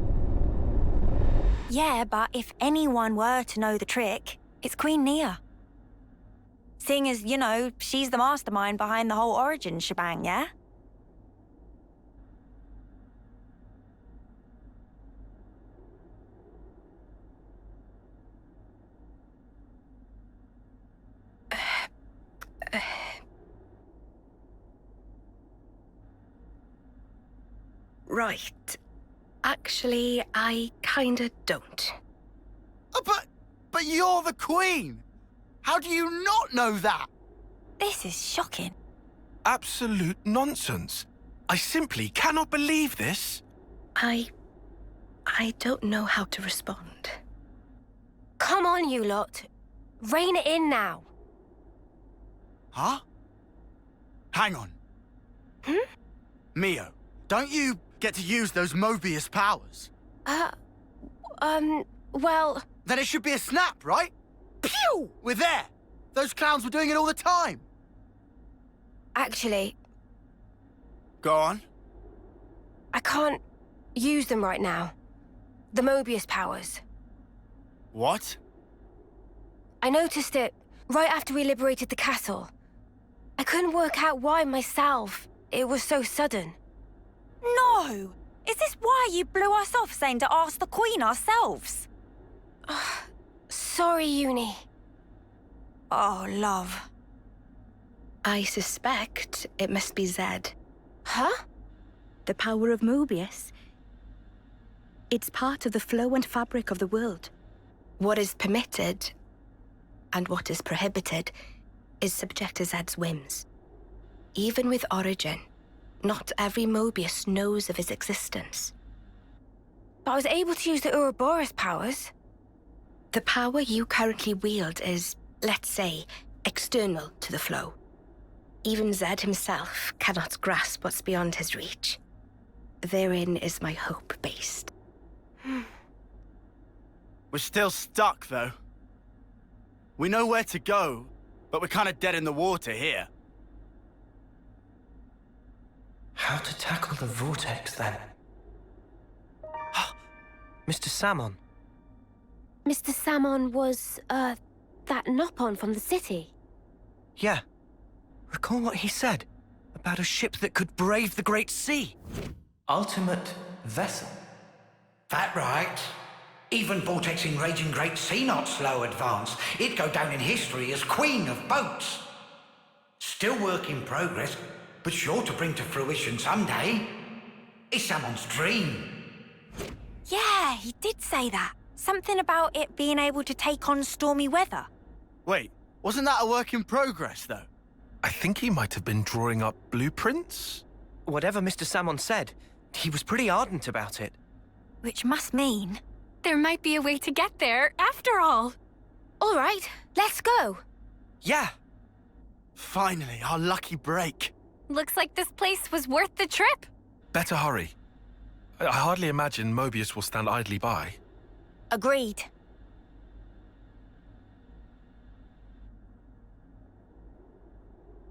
Yeah, but if anyone were to know the trick, it's Queen Nia. Seeing as, you know, she's the mastermind behind the whole Origin shebang, yeah? Right. Actually, I kinda don't. Oh, but you're the Queen! How do you not know that? This is shocking. Absolute nonsense. I simply cannot believe this. I don't know how to respond. Come on, you lot. Rein it in now. Huh? Hang on. Mio, don't you get to use those Mobius powers? Well... Then it should be a snap, right? Pew! We're there! Those clowns were doing it all the time! Actually... Go on. I can't use them right now. The Mobius powers. What? I noticed it right after we liberated the castle. I couldn't work out why myself. It was so sudden. No! Is this why you blew us off saying to ask the Queen ourselves? Sorry, Uni. Oh, love. I suspect it must be Zed. Huh? The power of Mobius. It's part of the flow and fabric of the world. What is permitted and what is prohibited is subject to Zed's whims. Even with Origin, not every Mobius knows of his existence. But I was able to use the Ouroboros powers. The power you currently wield is, let's say, external to the flow. Even Zed himself cannot grasp what's beyond his reach. Therein is my hope based. We're still stuck, though. We know where to go, but we're kind of dead in the water here. How to tackle the vortex, then? Mr. Salmon. Mr. Salmon was, that Nopon from the city. Yeah. Recall what he said about a ship that could brave the Great Sea. Ultimate vessel. That right? Even Vortex's raging great sea not slow advance. It'd go down in history as queen of boats. Still work in progress, but sure to bring to fruition someday. It's someone's dream. Yeah, he did say that. Something about it being able to take on stormy weather. Wait, wasn't that a work in progress, though? I think he might have been drawing up blueprints? Whatever Mr. Salmon said, he was pretty ardent about it. Which must mean... there might be a way to get there, after all. All right, let's go. Yeah. Finally, our lucky break. Looks like this place was worth the trip. Better hurry. I hardly imagine Mobius will stand idly by. Agreed.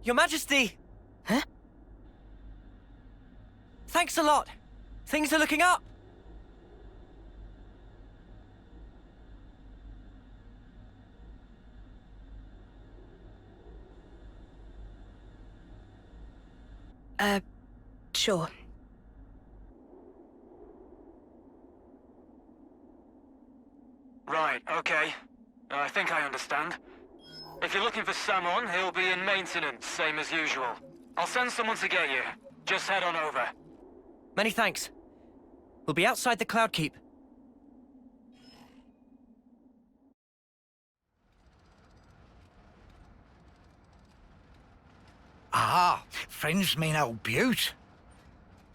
Your Majesty! Huh? Thanks a lot. Things are looking up. Sure. Right, okay. I think I understand. If you're looking for Samon, he'll be in maintenance, same as usual. I'll send someone to get you. Just head on over. Many thanks. We'll be outside the Cloud Keep. Ah, friends mean old Butte.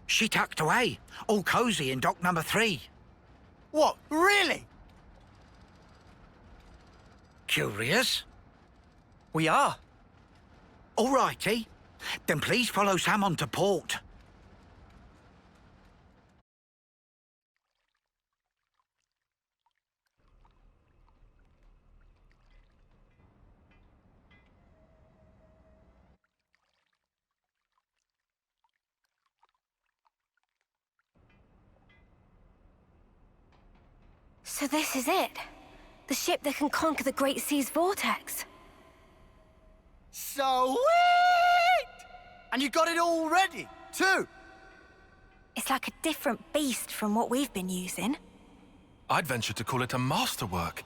She tucked away, all cosy in dock number 3. What, really? Curious? We are. All righty. Then please follow Sam on to port. So this is it. The ship that can conquer the Great Sea's vortex. Sweet! And you got it all ready, too? It's like a different beast from what we've been using. I'd venture to call it a masterwork.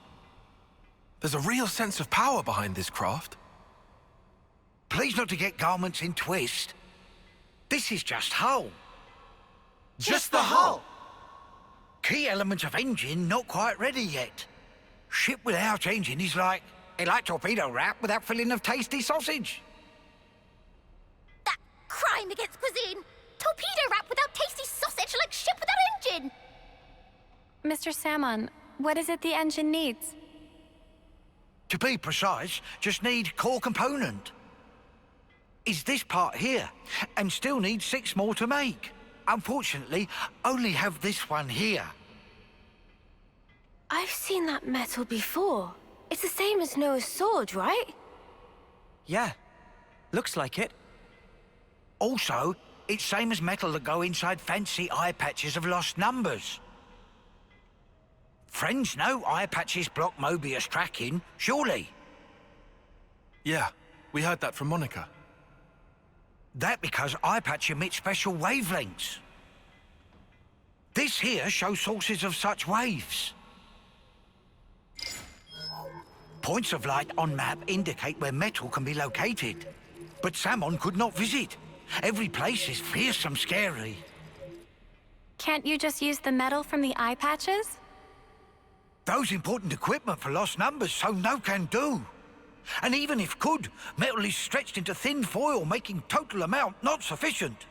There's a real sense of power behind this craft. Please not to get garments in twist. This is just hull. Just the hull? Key elements of engine not quite ready yet. Ship without engine is like torpedo wrap without filling of tasty sausage. That crime against cuisine! Torpedo wrap without tasty sausage like ship without engine! Mr. Salmon, what is it the engine needs? To be precise, just need core component. Is this part here, and still need 6 more to make. Unfortunately, only have this one here. I've seen that metal before. It's the same as Noah's sword, right? Yeah. Looks like it. Also, it's same as metal that go inside fancy eye patches of lost numbers. Friends know eye patches block Mobius tracking, surely? Yeah, we heard that from Monica. That because eye patch emit special wavelengths. This here shows sources of such waves. Points of light on map indicate where metal can be located. But Samon could not visit. Every place is fearsome scary. Can't you just use the metal from the eye patches? Those important equipment for lost numbers, so no can do. And even if could, metal is stretched into thin foil, making total amount not sufficient.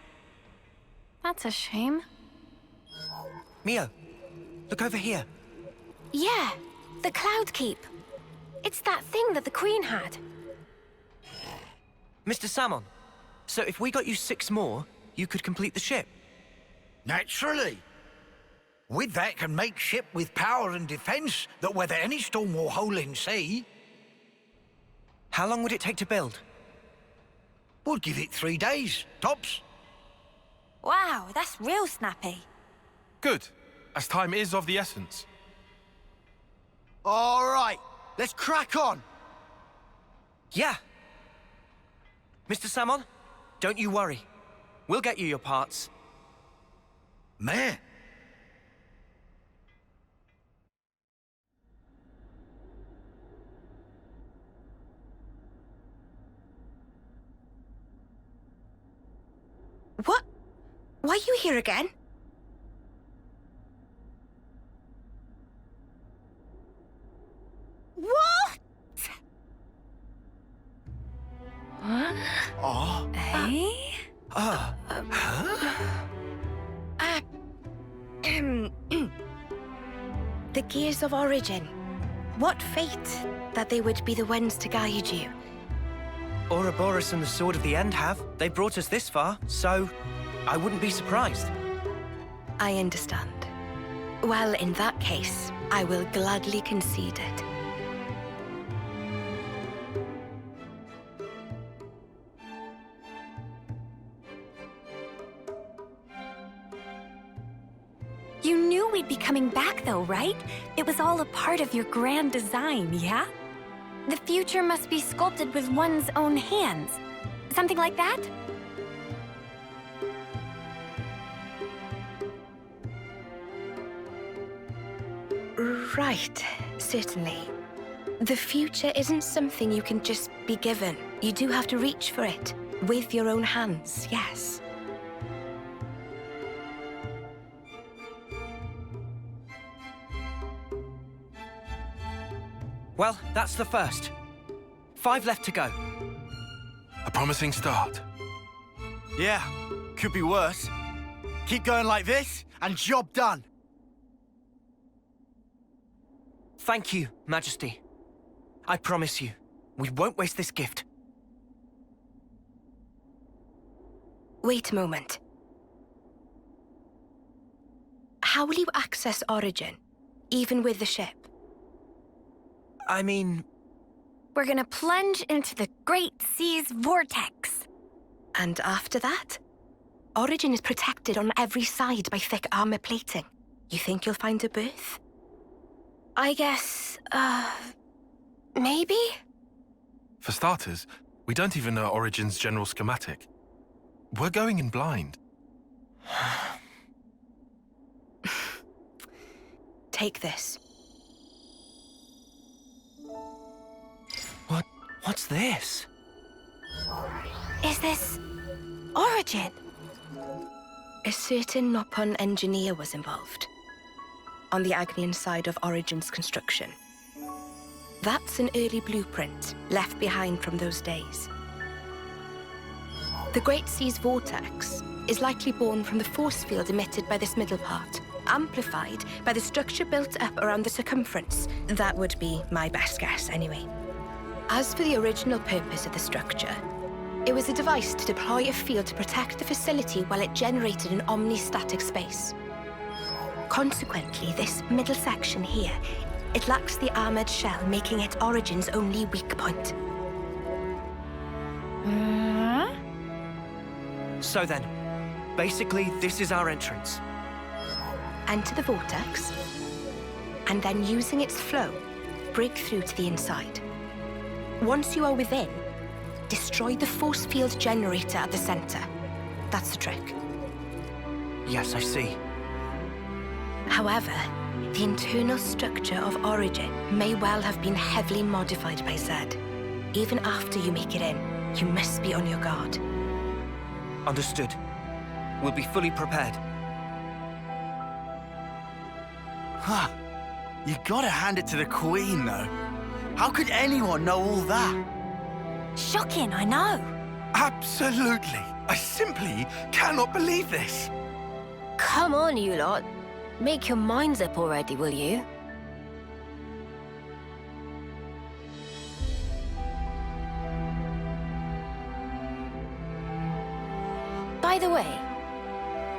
That's a shame. Mio, look over here. Yeah, the Cloud Keep. It's that thing that the Queen had. Mr. Salmon, so if we got you 6 more, you could complete the ship? Naturally. With that can make ship with power and defense that weather any storm or hole in sea. How long would it take to build? We'll give it 3 days, tops. Wow, that's real snappy. Good, as time is of the essence. All right, let's crack on. Yeah. Mr. Salmon, don't you worry. We'll get you your parts. Meh. Are you here again? What? Oh. Eh? The Gears of Origin. What fate that they would be the ones to guide you. Ouroboros and the Sword of the End have. They brought us this far, so I wouldn't be surprised. I understand. Well, in that case, I will gladly concede it. You knew we'd be coming back though, right? It was all a part of your grand design, yeah? The future must be sculpted with one's own hands. Something like that? Right, certainly. The future isn't something you can just be given. You do have to reach for it, with your own hands, yes. Well, that's the first. 5 left to go. A promising start. Yeah, could be worse. Keep going like this, and job done. Thank you, Majesty. I promise you, we won't waste this gift. Wait a moment. How will you access Origin, even with the ship? I mean... We're gonna plunge into the Great Sea's vortex. And after that? Origin is protected on every side by thick armor plating. You think you'll find a berth? I guess, maybe? For starters, we don't even know Origin's general schematic. We're going in blind. Take this. What's this? Is this Origin? A certain Nopon engineer was involved. On the Agnian side of Origin's construction. That's an early blueprint left behind from those days. The Great Sea's vortex is likely born from the force field emitted by this middle part, amplified by the structure built up around the circumference. That would be my best guess, anyway. As for the original purpose of the structure, it was a device to deploy a field to protect the facility while it generated an omnistatic space. Consequently, this middle section here, it lacks the armored shell, making it Origin's only weak point. So then, basically, this is our entrance. Enter the vortex, and then using its flow, break through to the inside. Once you are within, destroy the force field generator at the center. That's the trick. Yes, I see. However, the internal structure of Origin may well have been heavily modified by Zed. Even after you make it in, you must be on your guard. Understood. We'll be fully prepared. Huh. You gotta hand it to the Queen, though. How could anyone know all that? Shocking, I know. Absolutely. I simply cannot believe this. Come on, you lot. Make your minds up already, will you? By the way,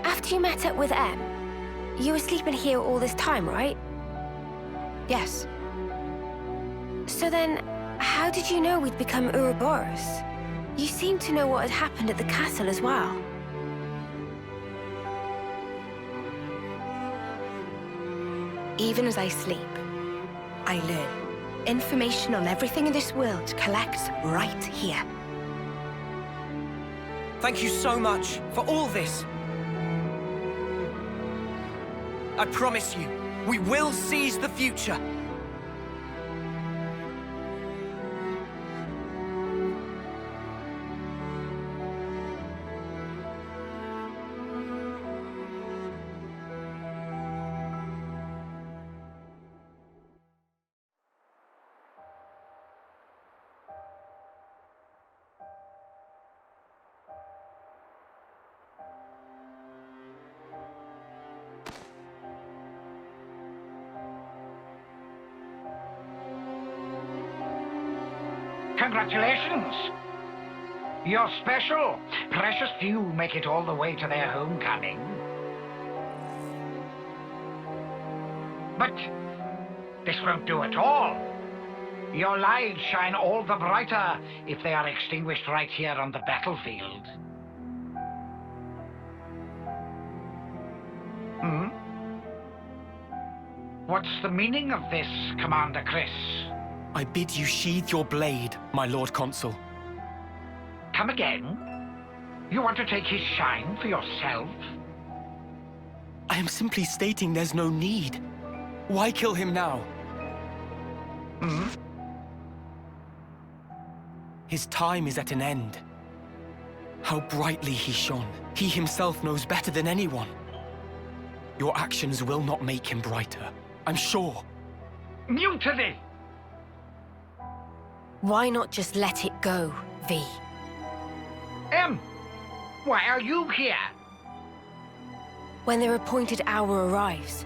after you met up with Em, you were sleeping here all this time, right? Yes. So then, how did you know we'd become Ouroboros? You seem to know what had happened at the castle as well. Even as I sleep, I learn. Information on everything in this world collects right here. Thank you so much for all this. I promise you, we will seize the future. Congratulations! You're special. Precious few make it all the way to their homecoming. But this won't do at all. Your lives shine all the brighter if they are extinguished right here on the battlefield. Hmm? What's the meaning of this, Commander Chris? I bid you sheathe your blade, my Lord Consul. Come again? You want to take his shine for yourself? I am simply stating there's no need. Why kill him now? Hmm? His time is at an end. How brightly he shone. He himself knows better than anyone. Your actions will not make him brighter, I'm sure. Mutiny! Why not just let it go, V? Why are you here? When their appointed hour arrives,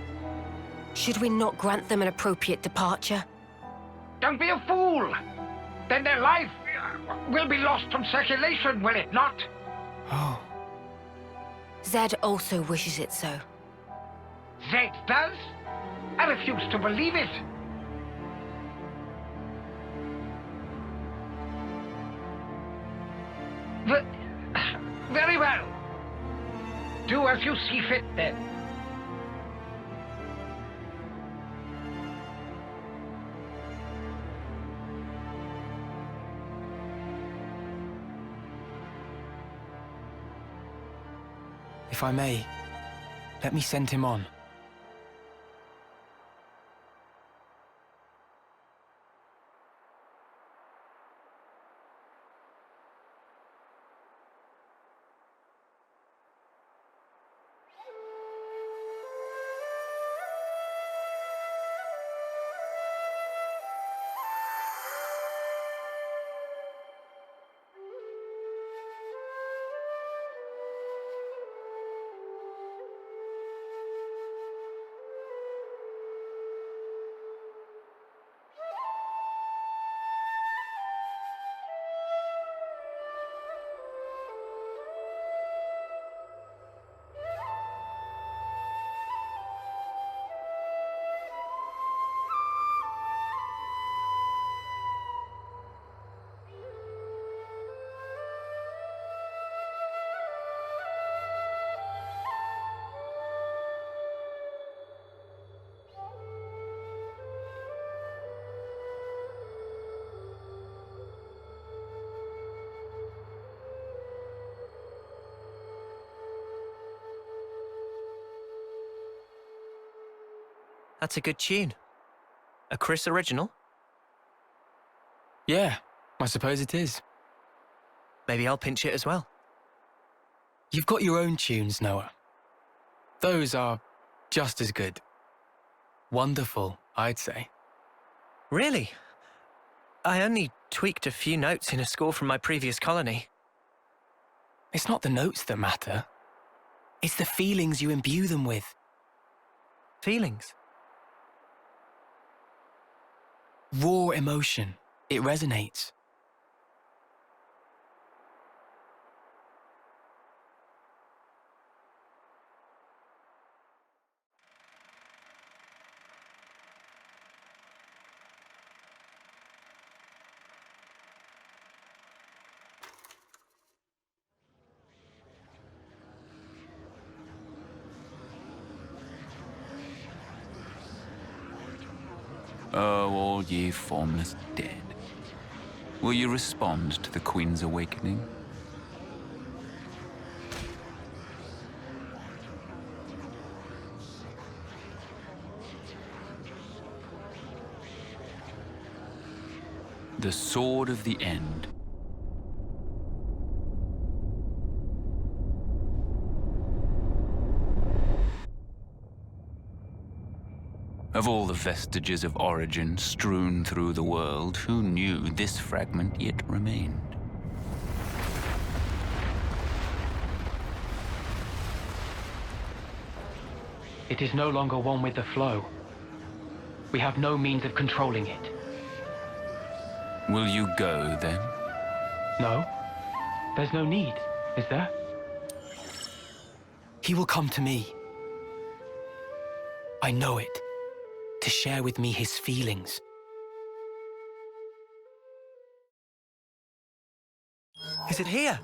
should we not grant them an appropriate departure? Don't be a fool! Then their life will be lost from circulation, will it not? Oh. Zed also wishes it so. Zed does? I refuse to believe it. Very well. Do as you see fit, then. If I may, let me send him on. That's a good tune. A Chris original? Yeah, I suppose it is. Maybe I'll pinch it as well. You've got your own tunes, Noah. Those are just as good. Wonderful, I'd say. Really? I only tweaked a few notes in a score from my previous colony. It's not the notes that matter. It's the feelings you imbue them with. Feelings? Raw emotion. It resonates. Oh, all ye formless dead. Will you respond to the Queen's awakening? The sword of the end. Of all the vestiges of origin strewn through the world, who knew this fragment yet remained? It is no longer one with the flow. We have no means of controlling it. Will you go, then? No. There's no need, is there? He will come to me. I know it. To share with me his feelings. Is it here?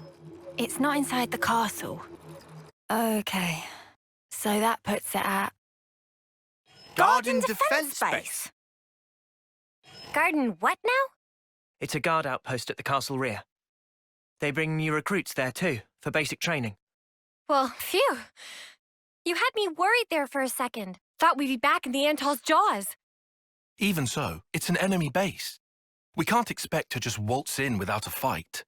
It's not inside the castle. Okay. So that puts it at... Garden Defense Base. Garden what now? It's a guard outpost at the castle rear. They bring new recruits there too, for basic training. Well, phew. You had me worried there for a second. Thought we'd be back in the Antol's jaws. Even so, it's an enemy base. We can't expect to just waltz in without a fight.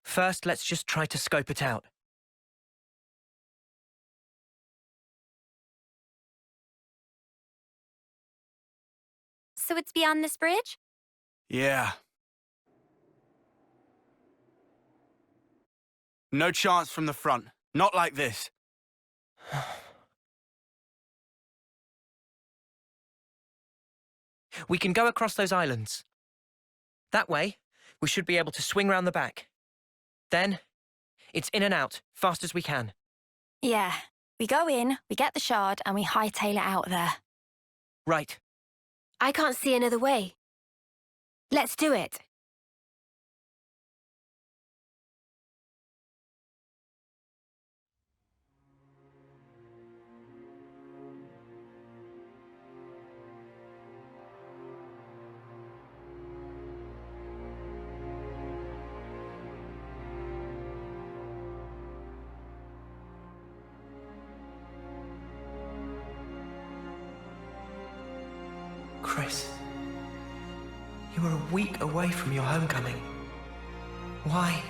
First, let's just try to scope it out. So it's beyond this bridge? Yeah. No chance from the front. Not like this. We can go across those islands. That way, we should be able to swing round the back. Then, it's in and out, fast as we can. Yeah. We go in, we get the shard, and we hightail it out there. Right. I can't see another way. Let's do it. Chris, you were a week away from your homecoming. Why?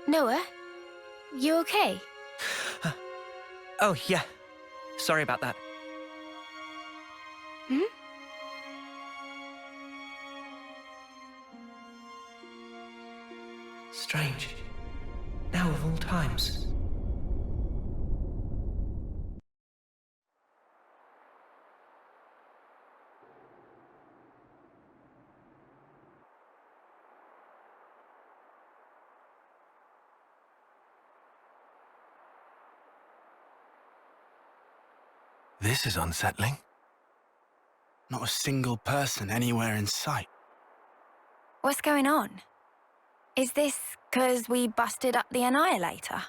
Noah, you okay? Oh, yeah. Sorry about that. Hmm? Strange. Now of all times. This is unsettling. Not a single person anywhere in sight. What's going on? Is this because we busted up the Annihilator?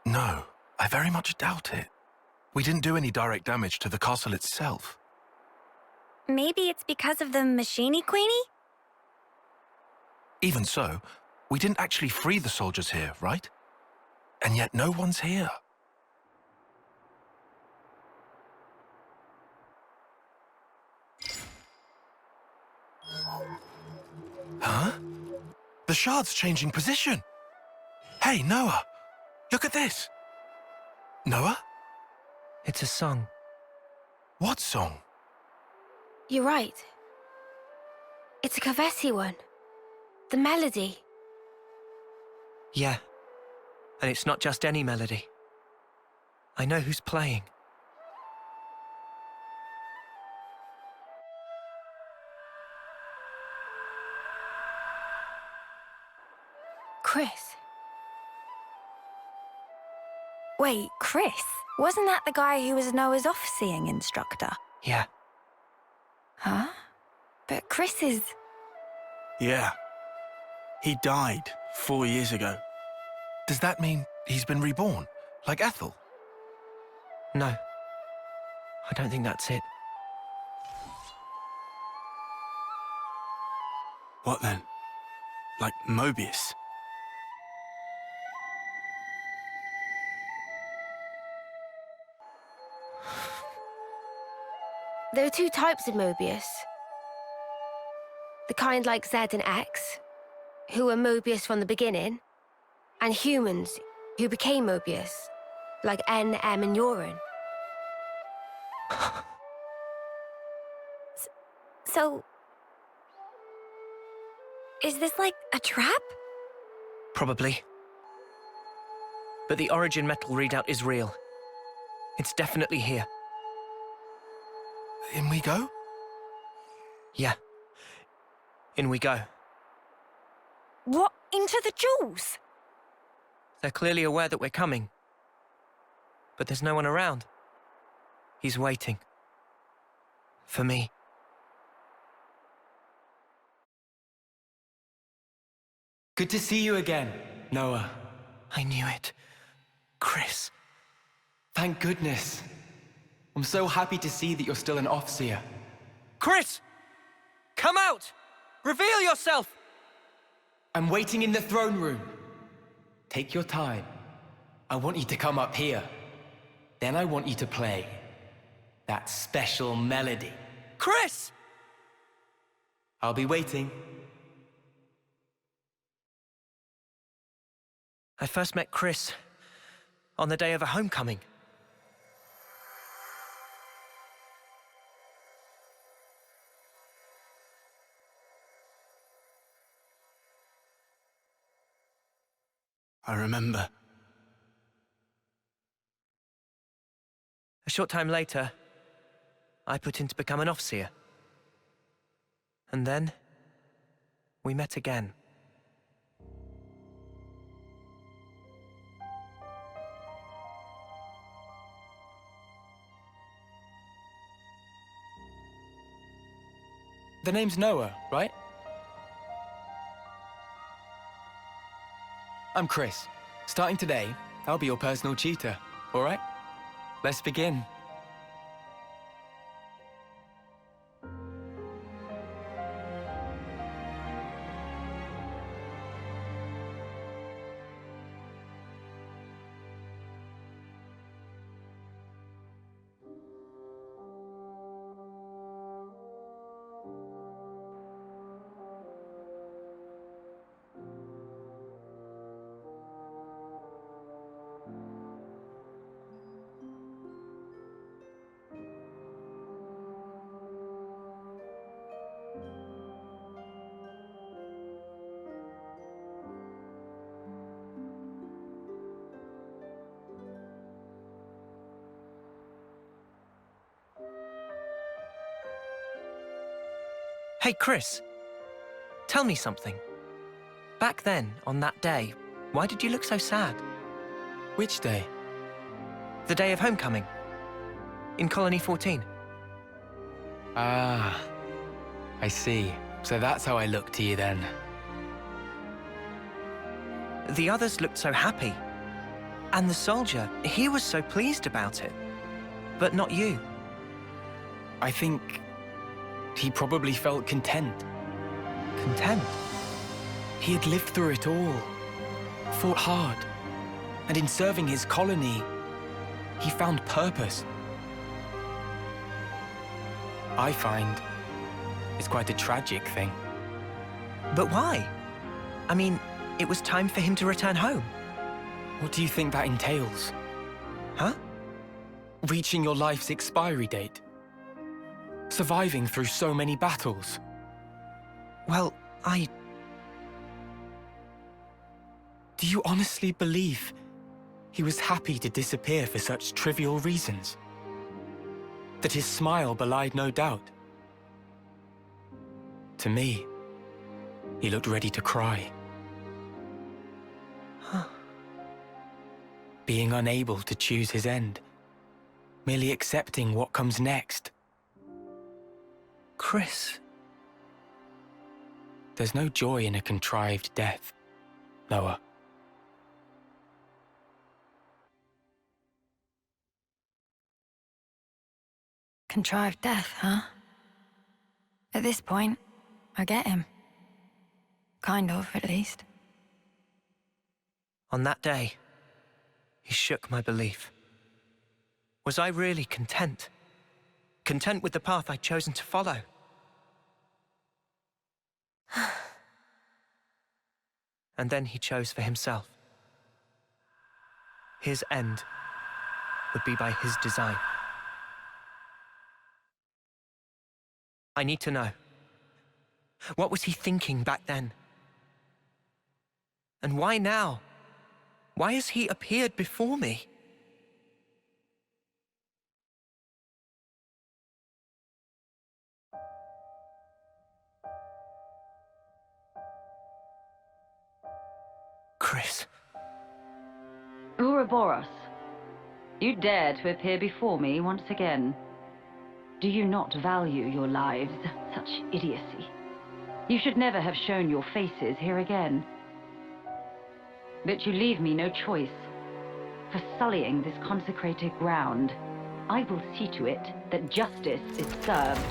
No, I very much doubt it. We didn't do any direct damage to the castle itself. Maybe it's because of the Machini Queenie? Even so, we didn't actually free the soldiers here, right? And yet no one's here. Huh? The shard's changing position. Hey, Noah, look at this. Noah? It's a song. What song? You're right. It's a Kavesi one. The melody. Yeah. And it's not just any melody. I know who's playing. Chris. Wait, Chris? Wasn't that the guy who was Noah's off-seeing instructor? Yeah. Huh? But Chris is... Yeah. He died 4 years ago. Does that mean he's been reborn, like Ethel? No. I don't think that's it. What then? Like Mobius? There are two types of Mobius. The kind like Z and X, who were Mobius from the beginning, and humans who became Mobius, like N, M, and Urine. So... is this like a trap? Probably. But the origin metal readout is real. It's definitely here. In we go? Yeah. In we go. What? Into the jewels? They're clearly aware that we're coming. But there's no one around. He's waiting. For me. Good to see you again, Noah. I knew it. Chris. Thank goodness. I'm so happy to see that you're still an Offseer. Chris! Come out! Reveal yourself! I'm waiting in the throne room. Take your time. I want you to come up here. Then I want you to play that special melody. Chris! I'll be waiting. I first met Chris on the day of a homecoming. I remember. A short time later, I put in to become an Offseer. And then, we met again. The name's Noah, right? I'm Chris. Starting today, I'll be your personal tutor, all right? Let's begin. Hey, Chris. Tell me something. Back then, on that day, why did you look so sad? Which day? The day of homecoming. In Colony 14. Ah, I see. So that's how I look to you then. The others looked so happy. And the soldier, he was so pleased about it. But not you. I think he probably felt content. Content? He had lived through it all, fought hard, and in serving his colony, he found purpose. I find it's quite a tragic thing. But why? I mean, it was time for him to return home. What do you think that entails? Huh? Reaching your life's expiry date. Surviving through so many battles. Well, Do you honestly believe he was happy to disappear for such trivial reasons? That his smile belied no doubt? To me, he looked ready to cry. Huh. Being unable to choose his end. Merely accepting what comes next. Chris. There's no joy in a contrived death, Noah. Contrived death, huh? At this point, I get him. Kind of, at least. On that day, he shook my belief. Was I really content? Content with the path I'd chosen to follow? And then he chose for himself. His end would be by his design. I need to know. What was he thinking back then? And why now? Why has he appeared before me? Chris. Ouroboros, you dare to appear before me once again. Do you not value your lives? Such idiocy. You should never have shown your faces here again. But you leave me no choice. For sullying this consecrated ground, I will see to it that justice is served.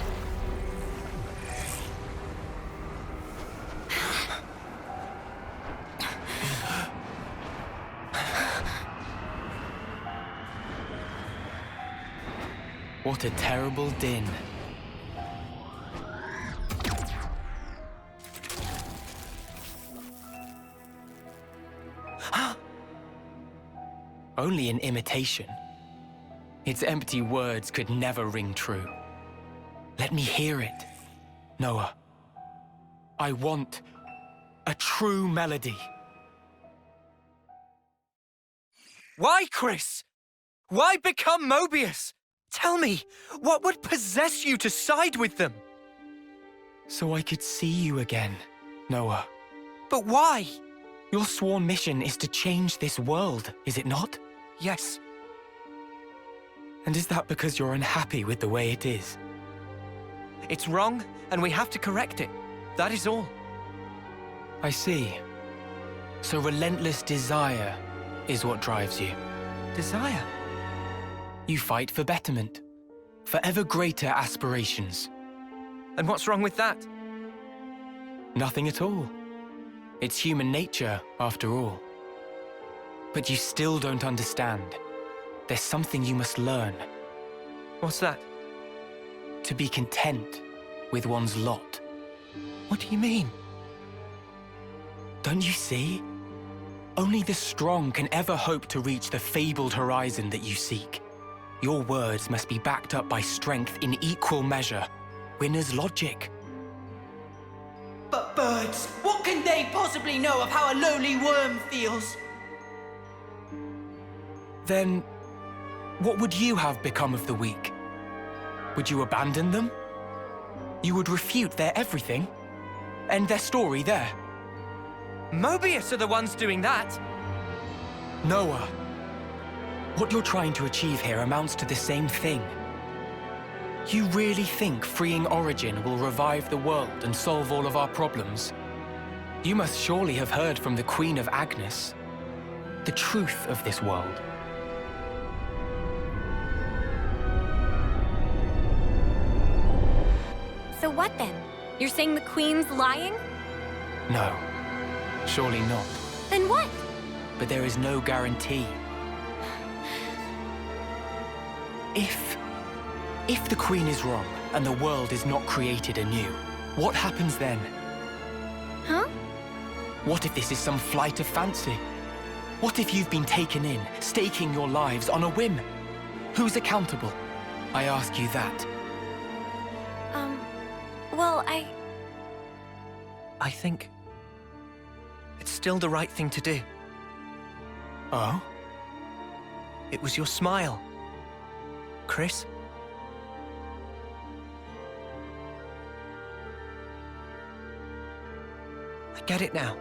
What a terrible din. Only an imitation. Its empty words could never ring true. Let me hear it, Noah. I want a true melody. Why, Chris? Why become Mobius? Tell me, what would possess you to side with them? So I could see you again, Noah. But why? Your sworn mission is to change this world, is it not? Yes. And is that because you're unhappy with the way it is? It's wrong, and we have to correct it. That is all. I see. So relentless desire is what drives you. Desire? You fight for betterment, for ever greater aspirations. And what's wrong with that? Nothing at all. It's human nature, after all. But you still don't understand. There's something you must learn. What's that? To be content with one's lot. What do you mean? Don't you see? Only the strong can ever hope to reach the fabled horizon that you seek. Your words must be backed up by strength in equal measure. Winner's logic. But birds, what can they possibly know of how a lowly worm feels? Then, what would you have become of the weak? Would you abandon them? You would refute their everything? End their story there? Mobius are the ones doing that! Noah, what you're trying to achieve here amounts to the same thing. You really think freeing Origin will revive the world and solve all of our problems? You must surely have heard from the Queen of Agnes the truth of this world. So what then? You're saying the Queen's lying? No, surely not. Then what? But there is no guarantee. If the Queen is wrong and the world is not created anew, what happens then? Huh? What if this is some flight of fancy? What if you've been taken in, staking your lives on a whim? Who's accountable? I ask you that. Well, I think it's still the right thing to do. Oh? It was your smile, Chris. I get it now.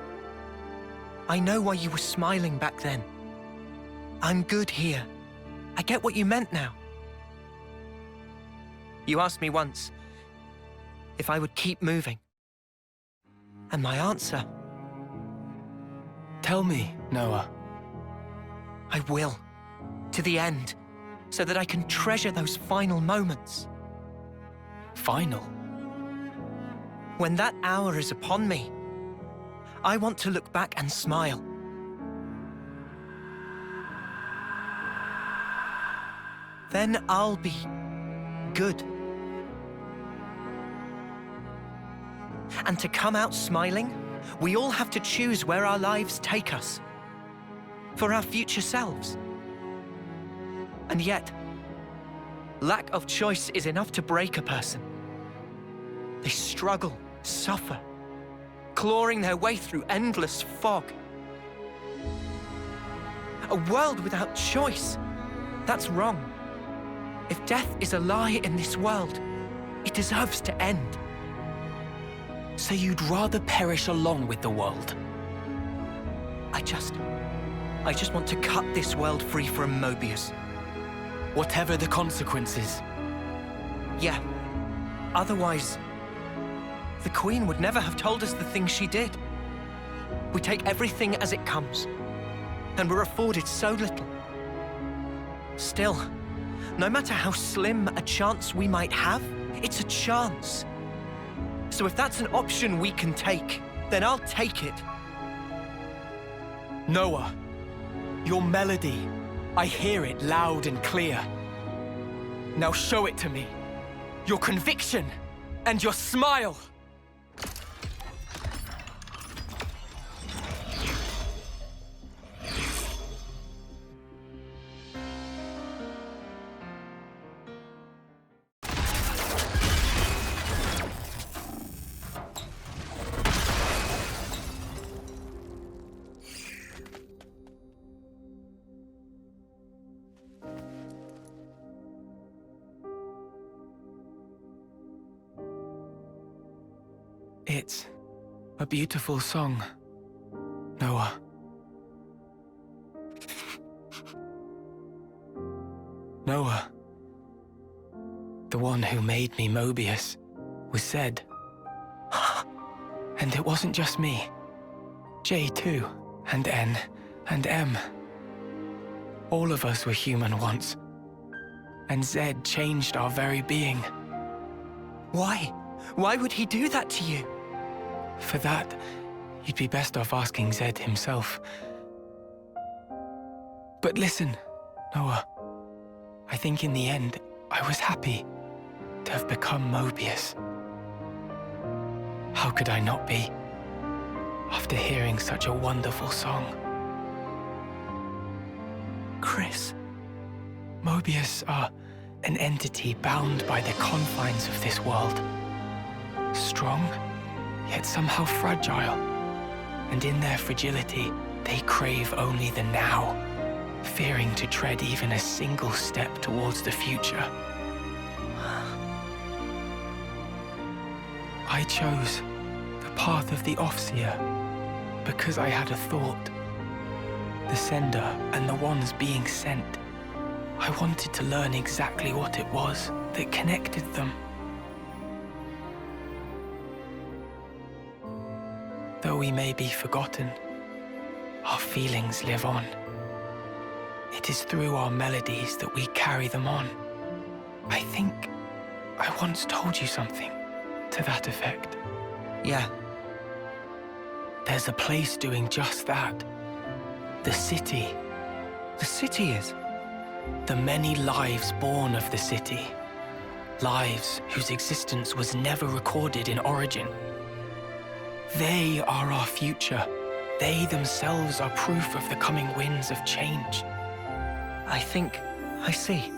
I know why you were smiling back then. I'm good here. I get what you meant now. You asked me once if I would keep moving. And my answer... Tell me, Noah. I will. To the end. So that I can treasure those final moments. Final? When that hour is upon me, I want to look back and smile. Then I'll be good. And to come out smiling, we all have to choose where our lives take us. For our future selves. And yet, lack of choice is enough to break a person. They struggle, suffer, clawing their way through endless fog. A world without choice, that's wrong. If death is a lie in this world, it deserves to end. So you'd rather perish along with the world? I just want to cut this world free from Mobius. Whatever the consequences. Yeah. Otherwise, the Queen would never have told us the things she did. We take everything as it comes, and we're afforded so little. Still, no matter how slim a chance we might have, it's a chance. So if that's an option we can take, then I'll take it. Noah, your melody, I hear it loud and clear. Now show it to me. Your conviction and your smile. It's a beautiful song, Noah. Noah, the one who made me Mobius, was Zed. And it wasn't just me. J too, and N, and M. All of us were human once. And Zed changed our very being. Why? Why would he do that to you? For that, you'd be best off asking Zed himself. But listen, Noah. I think in the end, I was happy to have become Mobius. How could I not be, after hearing such a wonderful song? Chris. Mobius are an entity bound by the confines of this world. Strong, yet somehow fragile. And in their fragility, they crave only the now, fearing to tread even a single step towards the future. I chose the path of the Offseer because I had a thought. The sender and the ones being sent. I wanted to learn exactly what it was that connected them. Though we may be forgotten, our feelings live on. It is through our melodies that we carry them on. I think I once told you something to that effect. Yeah. There's a place doing just that. The city. The city is? The many lives born of the city. Lives whose existence was never recorded in Origin. They are our future. They themselves are proof of the coming winds of change. I think I see.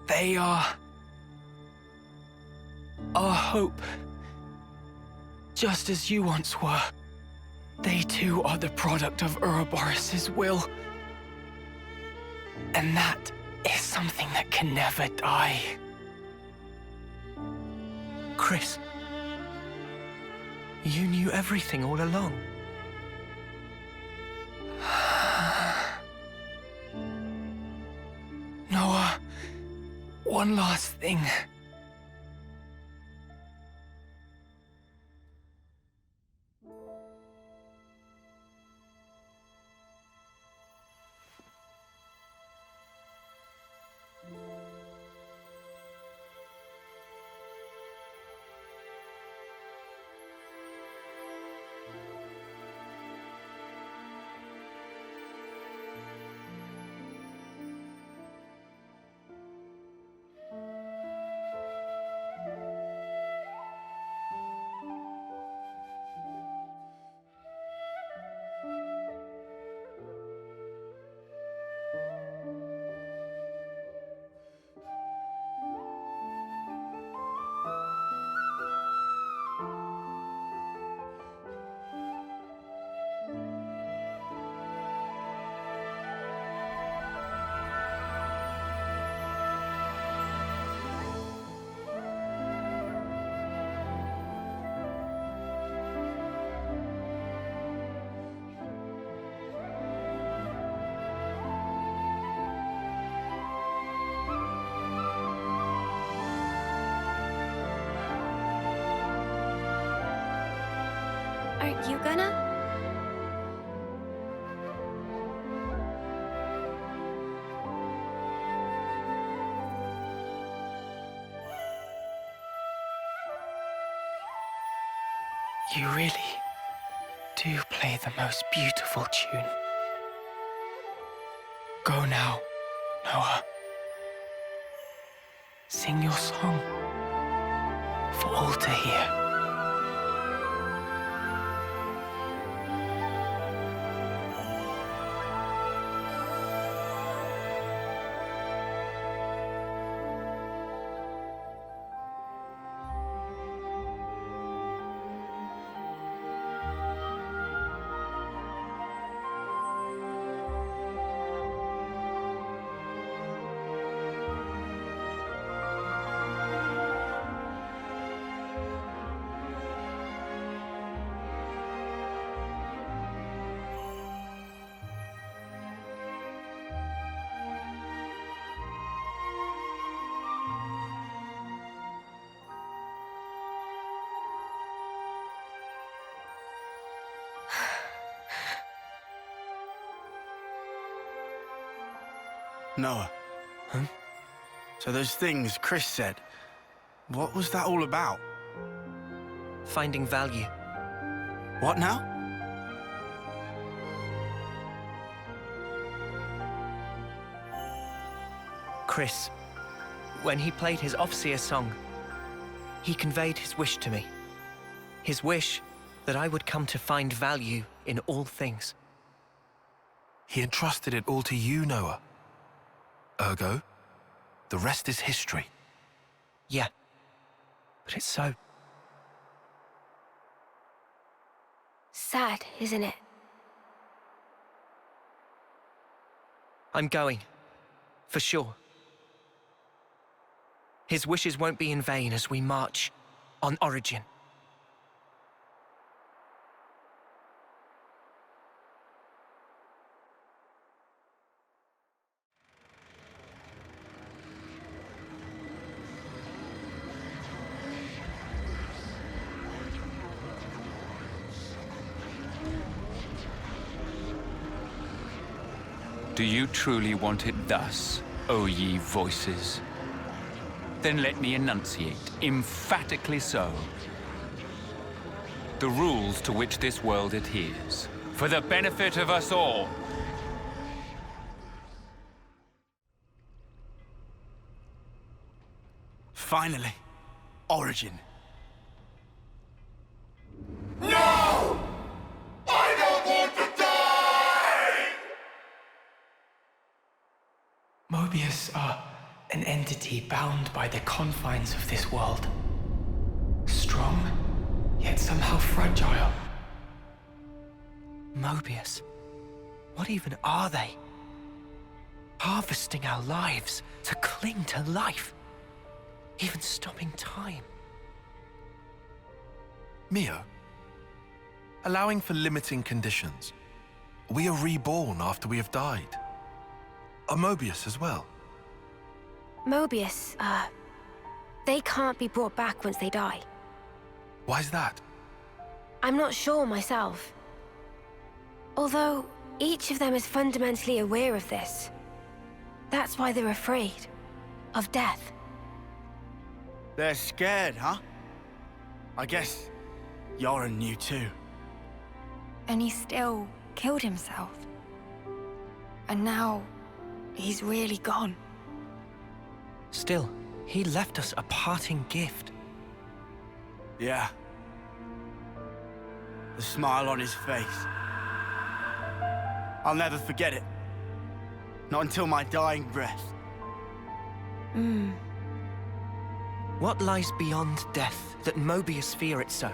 They are our hope. Just as you once were. They too are the product of Ouroboros' will. And that is something that can never die. Chris, you knew everything all along. Noah, one last thing. You really do play the most beautiful tune. Go now, Noah. Sing your song for all to hear. Noah. Huh? So those things Chris said, what was that all about? Finding value. What now? Chris, when he played his Ofseer song, he conveyed his wish to me. His wish that I would come to find value in all things. He entrusted it all to you, Noah. Ergo, the rest is history. Yeah, but it's so. Sad, isn't it? I'm going, for sure. His wishes won't be in vain as we march on Origin. Do you truly want it thus, O ye voices? Then let me enunciate, emphatically so, the rules to which this world adheres, for the benefit of us all. Finally, Origin. No! I don't want to die! Mobius are an entity bound by the confines of this world. Strong, yet somehow fragile. Mobius? What even are they? Harvesting our lives to cling to life. Even stopping time. Mio, allowing for limiting conditions, we are reborn after we have died. Are Mobius as well? Mobius, they can't be brought back once they die. Why's that? I'm not sure myself. Although, each of them is fundamentally aware of this. That's why they're afraid of death. They're scared, huh? I guess Yoren knew too. And he still killed himself. And now, he's really gone. Still, he left us a parting gift. Yeah. The smile on his face. I'll never forget it. Not until my dying breath. What lies beyond death that Mobius fear it so?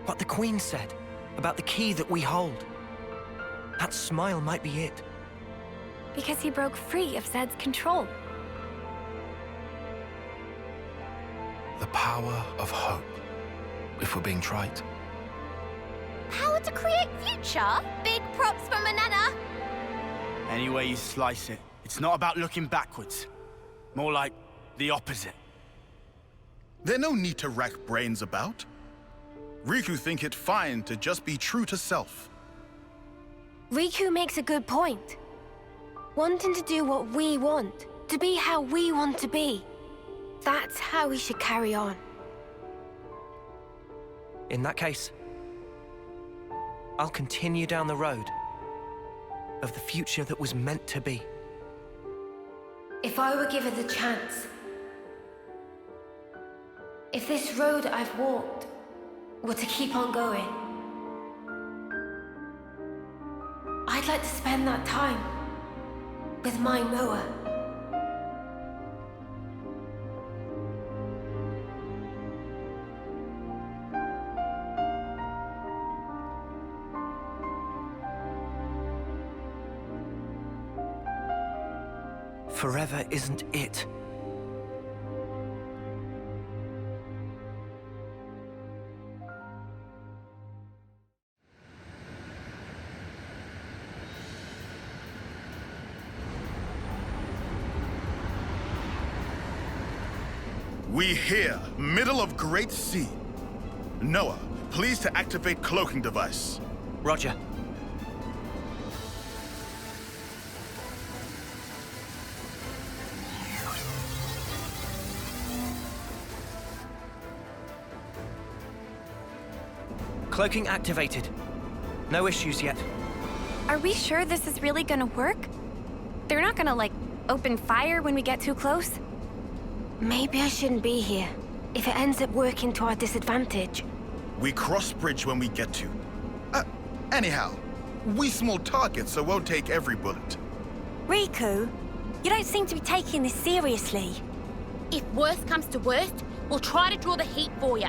What the Queen said about the key that we hold. That smile might be it. Because he broke free of Zed's control. The power of hope, if we're being trite. Power to create future? Big props for Manana! Any way you slice it, it's not about looking backwards. More like the opposite. There's no need to rack brains about. Riku think it fine to just be true to self. Riku makes a good point. Wanting to do what we want, to be how we want to be. That's how we should carry on. In that case, I'll continue down the road of the future that was meant to be. If I were given the chance, if this road I've walked were to keep on going, I'd like to spend that time with my Noah. Forever isn't it. We here, middle of Great Sea. Noah, please to activate cloaking device. Roger. Cloaking activated. No issues yet. Are we sure this is really gonna work? They're not gonna, like, open fire when we get too close? Maybe I shouldn't be here, if it ends up working to our disadvantage. We cross bridge when we get to. Anyhow, we small targets, so won't take every bullet. Riku, you don't seem to be taking this seriously. If worst comes to worst, we'll try to draw the heat for you.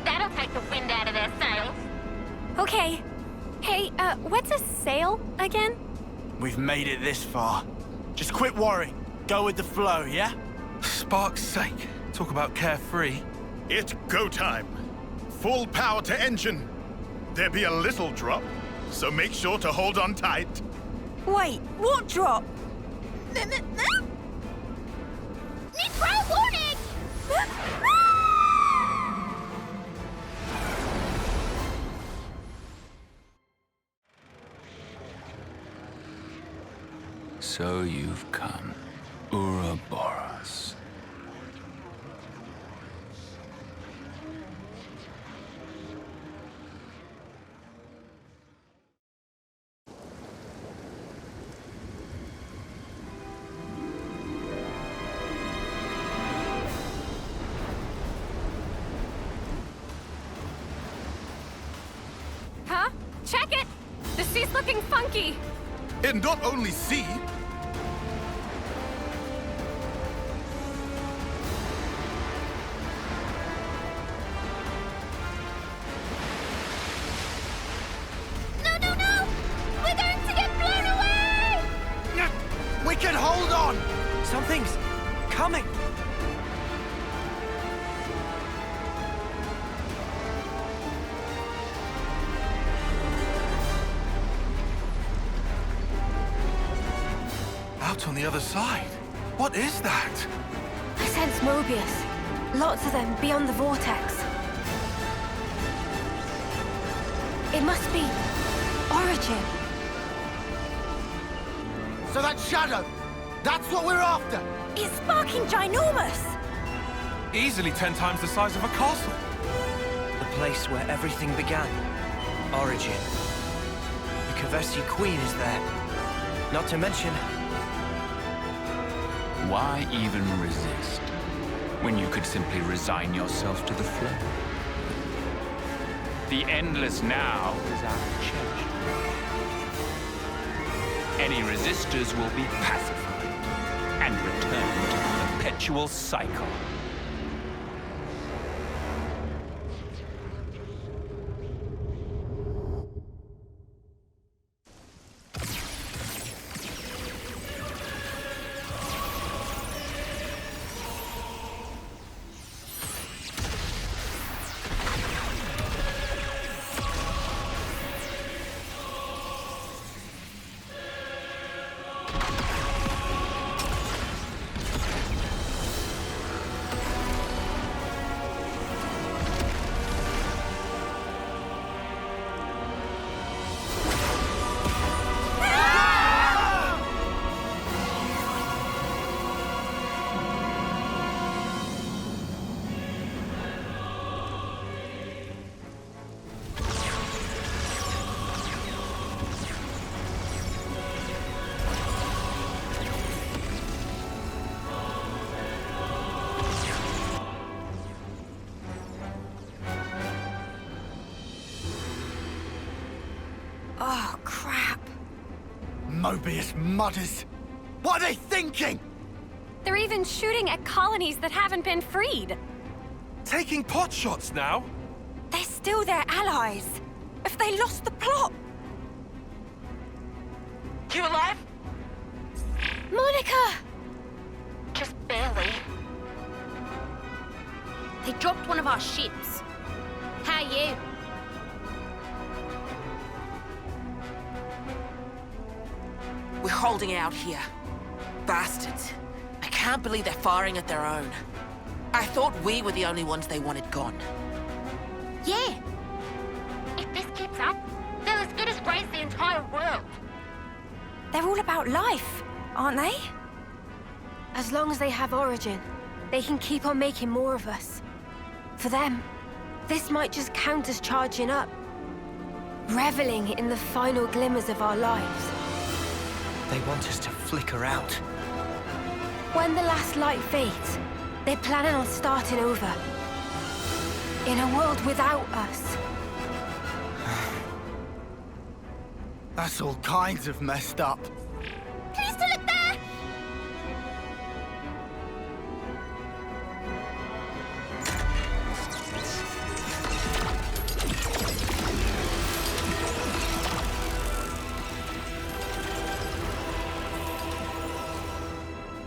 That'll take the wind out of their sails. Okay. Hey, what's a sail again? We've made it this far. Just quit worrying. Go with the flow, yeah? Spark's sake. Talk about carefree. It's go time. Full power to engine. There be a little drop, so make sure to hold on tight. Wait, what drop? Need throw warning! So you've come, Ouroboros. Huh? Check it! The sea's looking funky! And not only sea. No! We're going to get blown away! We can hold on! Something's coming! Out on the other side? What is that? I sense Mobius. Lots of them beyond the vortex. It must be Origin. So that shadow, that's what we're after! It's sparking ginormous! Easily 10 times the size of a castle. The place where everything began. Origin. The Kavesi Queen is there. Not to mention... Why even resist, when you could simply resign yourself to the flow? The endless now is out of check. Any resistors will be pacified and return to the perpetual cycle. Oh, crap. Mobius mudders. What are they thinking? They're even shooting at colonies that haven't been freed. Taking pot shots now? They're still their allies. If they lost the plot... You alive? Monica! Just barely. They dropped one of our ships. How are you? We're holding out here. Bastards. I can't believe they're firing at their own. I thought we were the only ones they wanted gone. Yeah. If this keeps up, they'll as good as raise the entire world. They're all about life, aren't they? As long as they have Origin, they can keep on making more of us. For them, this might just count as charging up. Reveling in the final glimmers of our lives. They want us to flicker out. When the last light fades, they're planning on starting over. In a world without us. That's all kinds of messed up. Can you still look there?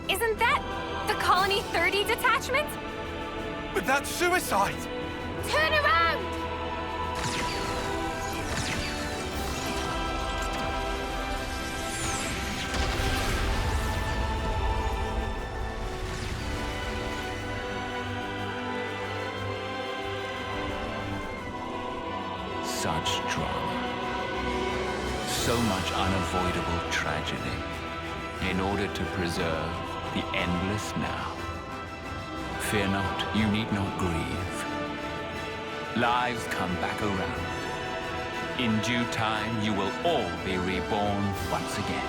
Isn't that the Colony 30 detachment? But that's suicide! Turn around! Such drama. So much unavoidable tragedy. In order to preserve the endless now. Fear not, you need not grieve. Lives come back around. In due time, you will all be reborn once again.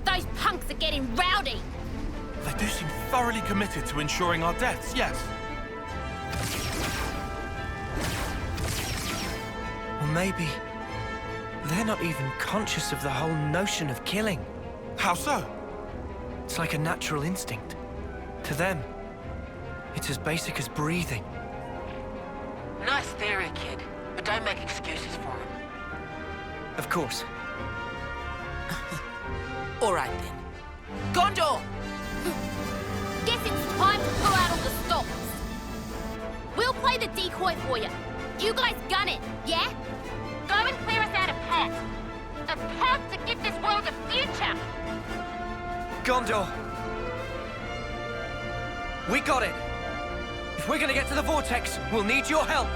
Those punks are getting rowdy. They do seem thoroughly committed to ensuring our deaths, yes. Or maybe they're not even conscious of the whole notion of killing. How so? It's like a natural instinct. To them, it's as basic as breathing. Nice theory, kid. But don't make excuses for him. Of course. All right, then. Gondor! Guess it's time to pull out all the stops. We'll play the decoy for you. You guys gun it, yeah? Go and clear us out a path. A path to give this world a future. Gondor! We got it! If we're gonna get to the Vortex, we'll need your help!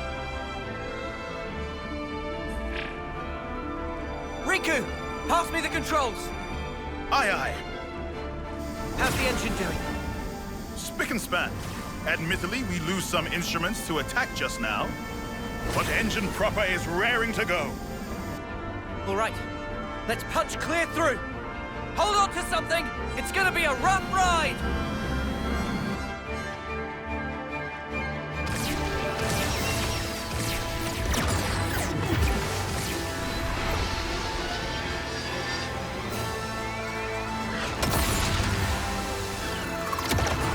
Riku! Pass me the controls! Aye, aye. How's the engine doing? Spick and span. Admittedly, we lose some instruments to attack just now, but engine proper is raring to go. All right, let's punch clear through. Hold on to something. It's gonna be a rough ride.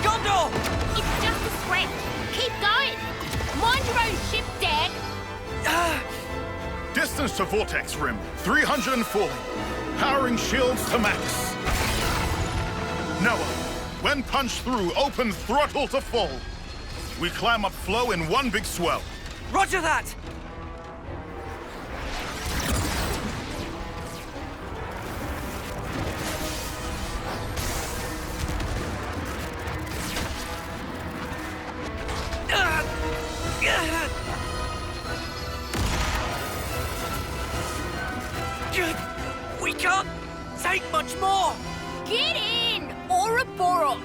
Gondor! It's just a scratch. Keep going. Mind your own ship, Dad. Distance to Vortex Rim, 340. Powering shields to max. Noah, when punched through, open throttle to full. We climb up flow in one big swell. Roger that! We can't take much more! Get in, Ouroboros!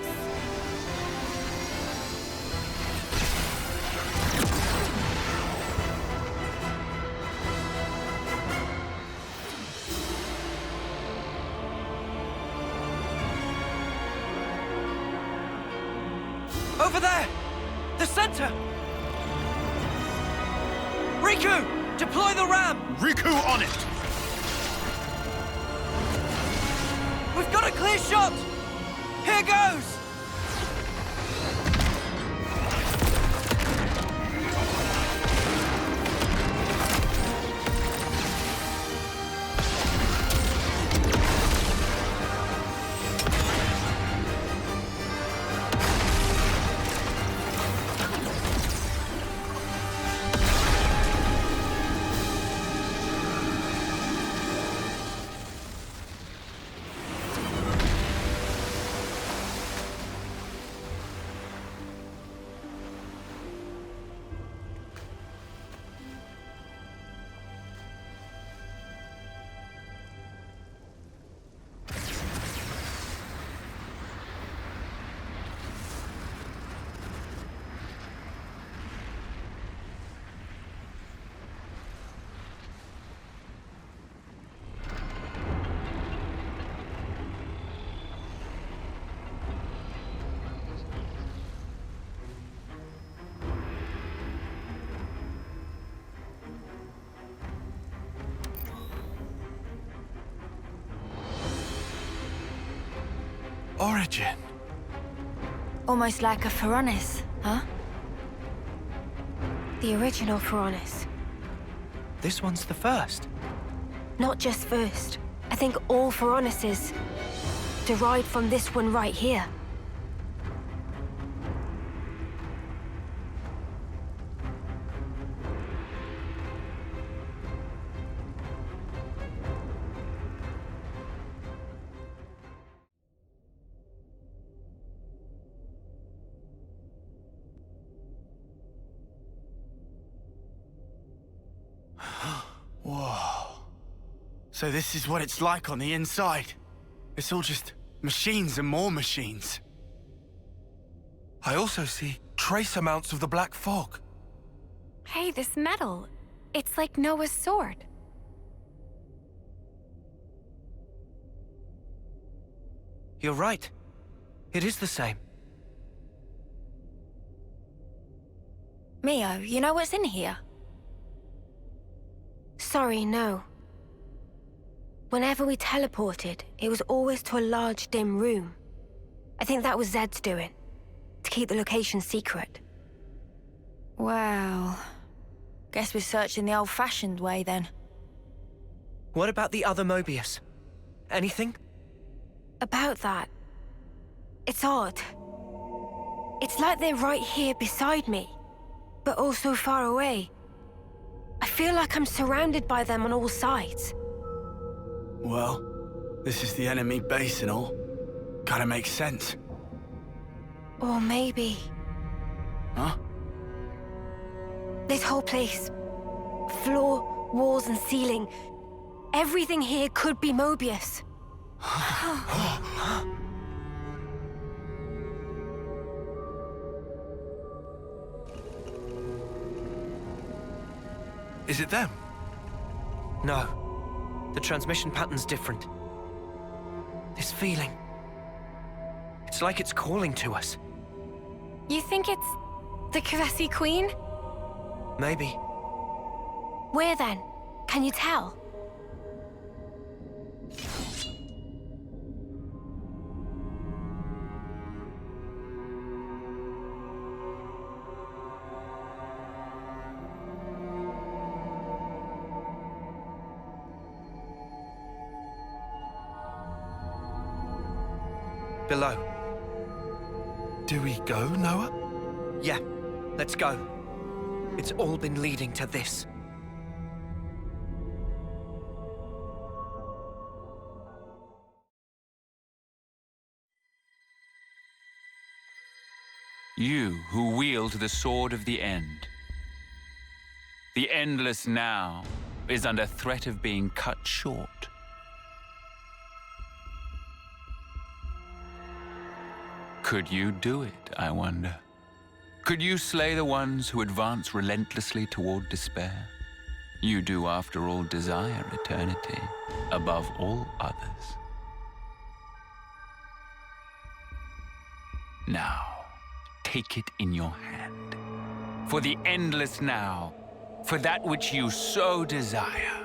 Over there! The center! Riku! Deploy the ram! Riku on it! We've got a clear shot! Here goes! Origin. Almost like a Pharaonis, huh? The original Pharaonis. This one's the first. Not just first. I think all Pharaonises derived from this one right here. Whoa. So this is what it's like on the inside. It's all just machines and more machines. I also see trace amounts of the black fog. Hey, this metal. It's like Noah's sword. You're right. It is the same. Mio, you know what's in here? Sorry, no. Whenever we teleported, it was always to a large, dim room. I think that was Zed's doing, to keep the location secret. Well, guess we're searching the old-fashioned way then. What about the other Mobius? Anything? About that, it's odd. It's like they're right here beside me, but also far away. I feel like I'm surrounded by them on all sides. Well, this is the enemy base and all. Kinda makes sense. Or maybe... Huh? This whole place. Floor, walls and ceiling. Everything here could be Mobius. Is it them? No. The transmission pattern's different. This feeling. It's like it's calling to us. You think it's the Kavesi Queen? Maybe. Where then? Can you tell? Below. Do we go, Noah? Yeah, let's go. It's all been leading to this. You who wield the sword of the end. The endless now is under threat of being cut short. Could you do it, I wonder? Could you slay the ones who advance relentlessly toward despair? You do, after all, desire eternity above all others. Now, take it in your hand. For the endless now, for that which you so desire.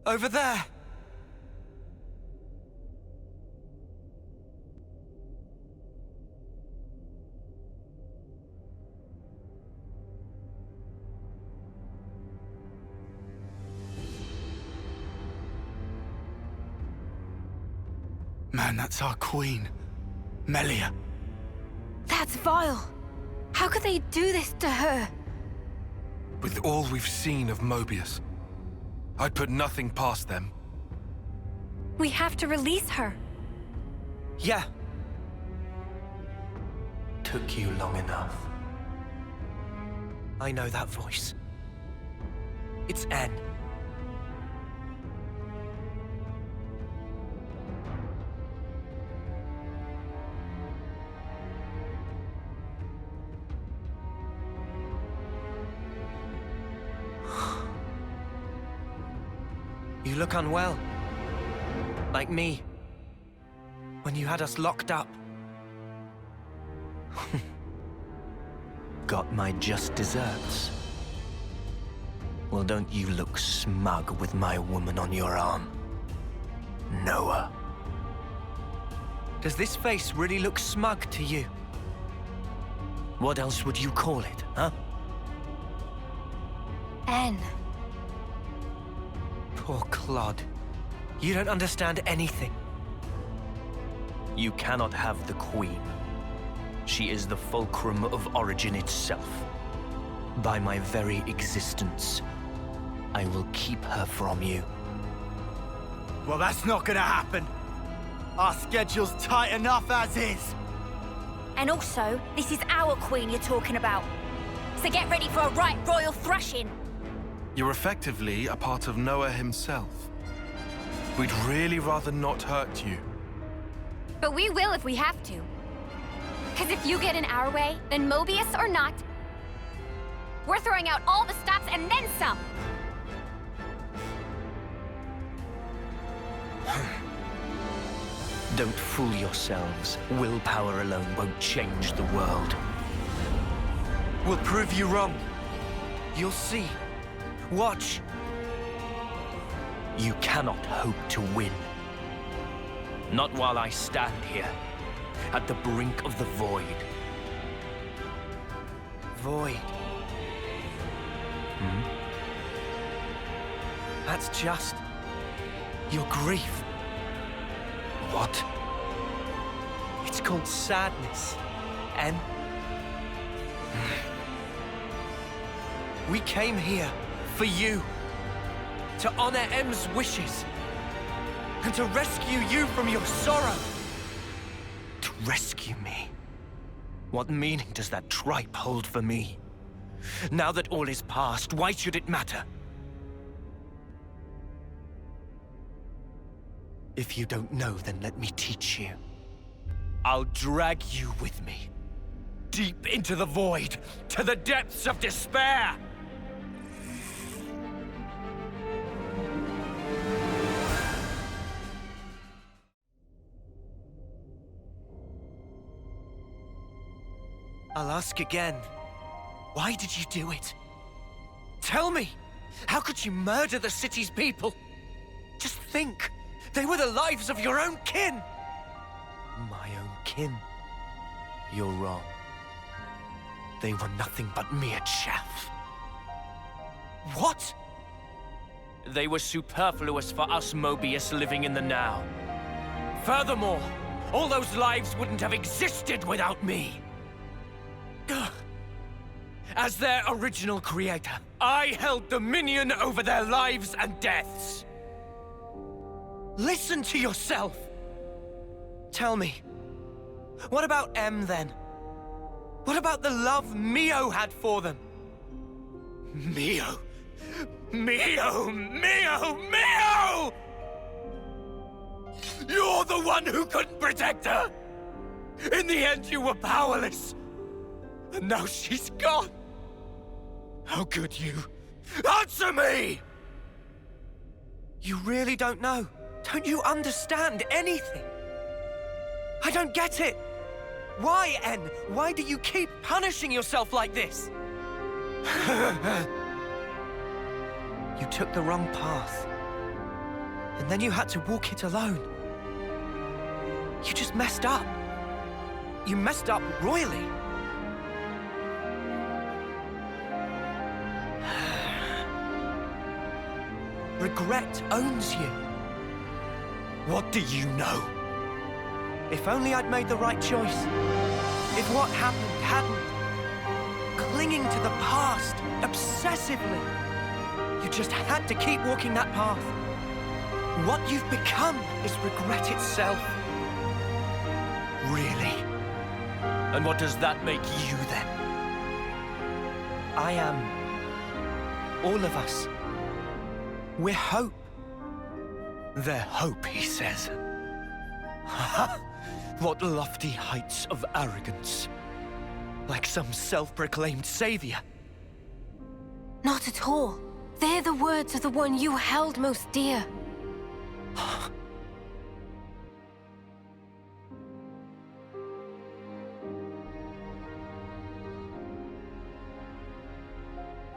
Over there! Man, that's our queen. Melia. That's vile. How could they do this to her? With all we've seen of Mobius, I'd put nothing past them. We have to release her. Yeah. Took you long enough. I know that voice. It's N. You look unwell. Like me. When you had us locked up. Got my just desserts. Well, don't you look smug with my woman on your arm. Noah. Does this face really look smug to you? What else would you call it, huh? N. Poor Claude. You don't understand anything. You cannot have the Queen. She is the fulcrum of origin itself. By my very existence, I will keep her from you. Well, that's not gonna happen. Our schedule's tight enough as is. And also, this is our queen you're talking about. So get ready for a right royal thrashing. You're effectively a part of Noah himself. We'd really rather not hurt you. But we will if we have to. Because if you get in our way, then Mobius or not, we're throwing out all the stops and then some. Don't fool yourselves. Willpower alone won't change the world. We'll prove you wrong. You'll see. Watch. You cannot hope to win. Not while I stand here, at the brink of the void. Void. Hmm? That's just your grief. What? It's called sadness, and we came here for you, to honor M's wishes, and to rescue you from your sorrow. To rescue me? What meaning does that tripe hold for me? Now that all is past, why should it matter? If you don't know, then let me teach you. I'll drag you with me, deep into the void, to the depths of despair! I'll ask again. Why did you do it? Tell me! How could you murder the city's people? Just think! They were the lives of your own kin! My own kin? You're wrong. They were nothing but mere chaff. What? They were superfluous for us Mobius living in the now. Furthermore, all those lives wouldn't have existed without me. As their original creator, I held dominion over their lives and deaths. Listen to yourself. Tell me, what about M then? What about the love Mio had for them? Mio! Mio! Mio! Mio! You're the one who couldn't protect her! In the end, you were powerless. And now she's gone. How could you? Answer me! You really don't know? Don't you understand anything? I don't get it. Why, N? Why do you keep punishing yourself like this? You took the wrong path. And then you had to walk it alone. You just messed up. You messed up royally. Regret owns you. What do you know? If only I'd made the right choice. If what happened hadn't. Clinging to the past, obsessively. You just had to keep walking that path. What you've become is regret itself. Really? And what does that make you then? I am. All of us. We're hope. They're hope, he says. Ha! What lofty heights of arrogance. Like some self-proclaimed savior. Not at all. They're the words of the one you held most dear.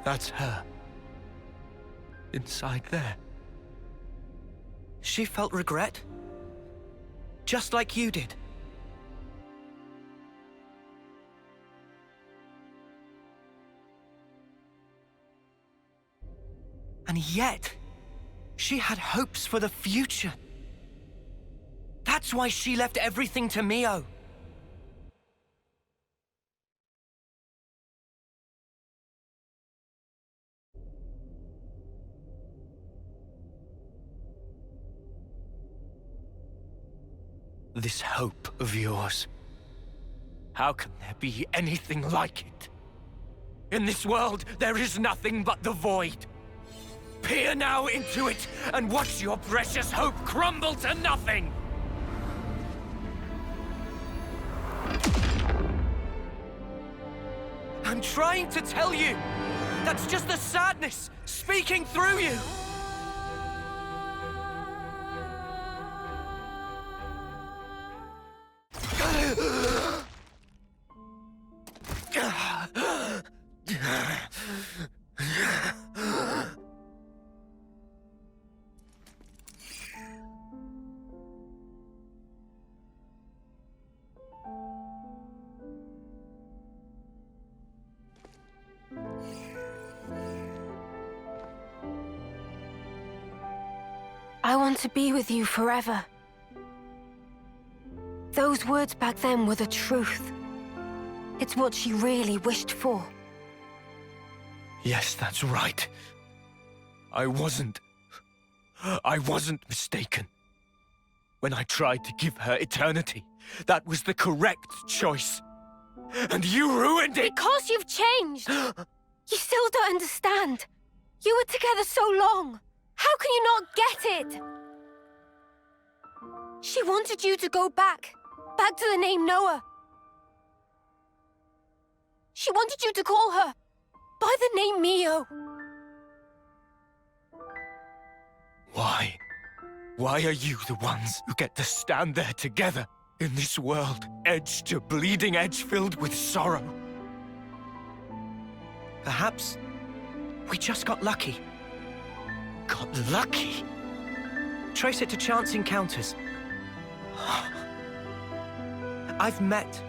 That's her. Inside there. She felt regret. Just like you did. And yet, she had hopes for the future. That's why she left everything to Mio. This hope of yours. How can there be anything like it? In this world, there is nothing but the void. Peer now into it, and watch your precious hope crumble to nothing! I'm trying to tell you! That's just the sadness speaking through you! I want to be with you forever. Those words back then were the truth. It's what she really wished for. Yes, that's right. I wasn't mistaken. When I tried to give her eternity, that was the correct choice. And you ruined it! Because you've changed! You still don't understand. You were together so long. How can you not get it? She wanted you to go back to the name Noah. She wanted you to call her by the name Mio. Why? Why are you the ones who get to stand there together in this world, edge to bleeding edge filled with sorrow? Perhaps we just got lucky. Got lucky? Trace it to chance encounters. I've met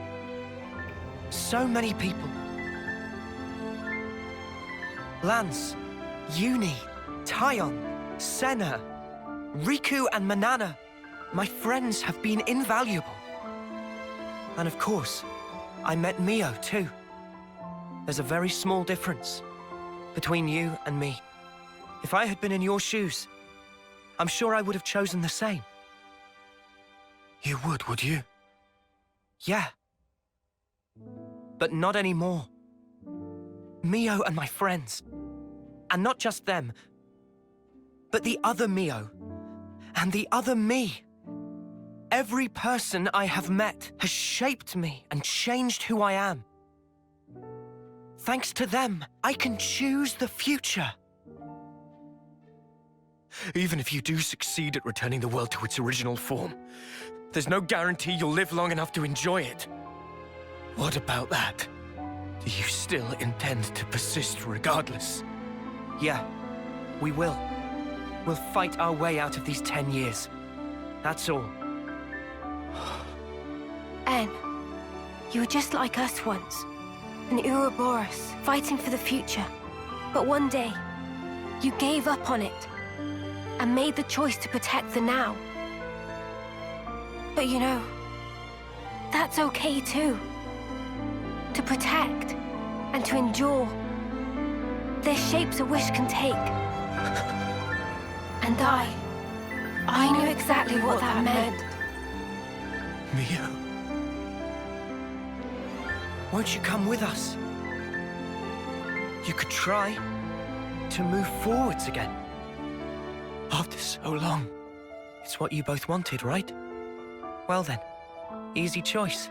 so many people Lance, Uni, Tyon, Senna, Riku and Manana. My friends have been invaluable. And of course, I met Mio too. There's a very small difference between you and me. If I had been in your shoes, I'm sure I would have chosen the same. You would you? Yeah. But not anymore. Mio and my friends. And not just them, but the other Mio. And the other me. Every person I have met has shaped me and changed who I am. Thanks to them, I can choose the future. Even if you do succeed at returning the world to its original form, there's no guarantee you'll live long enough to enjoy it. What about that? Do you still intend to persist regardless? Yeah, we will. We'll fight our way out of these 10 years. That's all. Anne, you were just like us once. An Ouroboros, fighting for the future. But one day, you gave up on it and made the choice to protect the now. But you know, that's okay too. To protect and to endure. They're shapes a wish can take. And I knew exactly what that meant. Mio. Won't you come with us? You could try to move forwards again. After so long. It's what you both wanted, right? Well then, easy choice.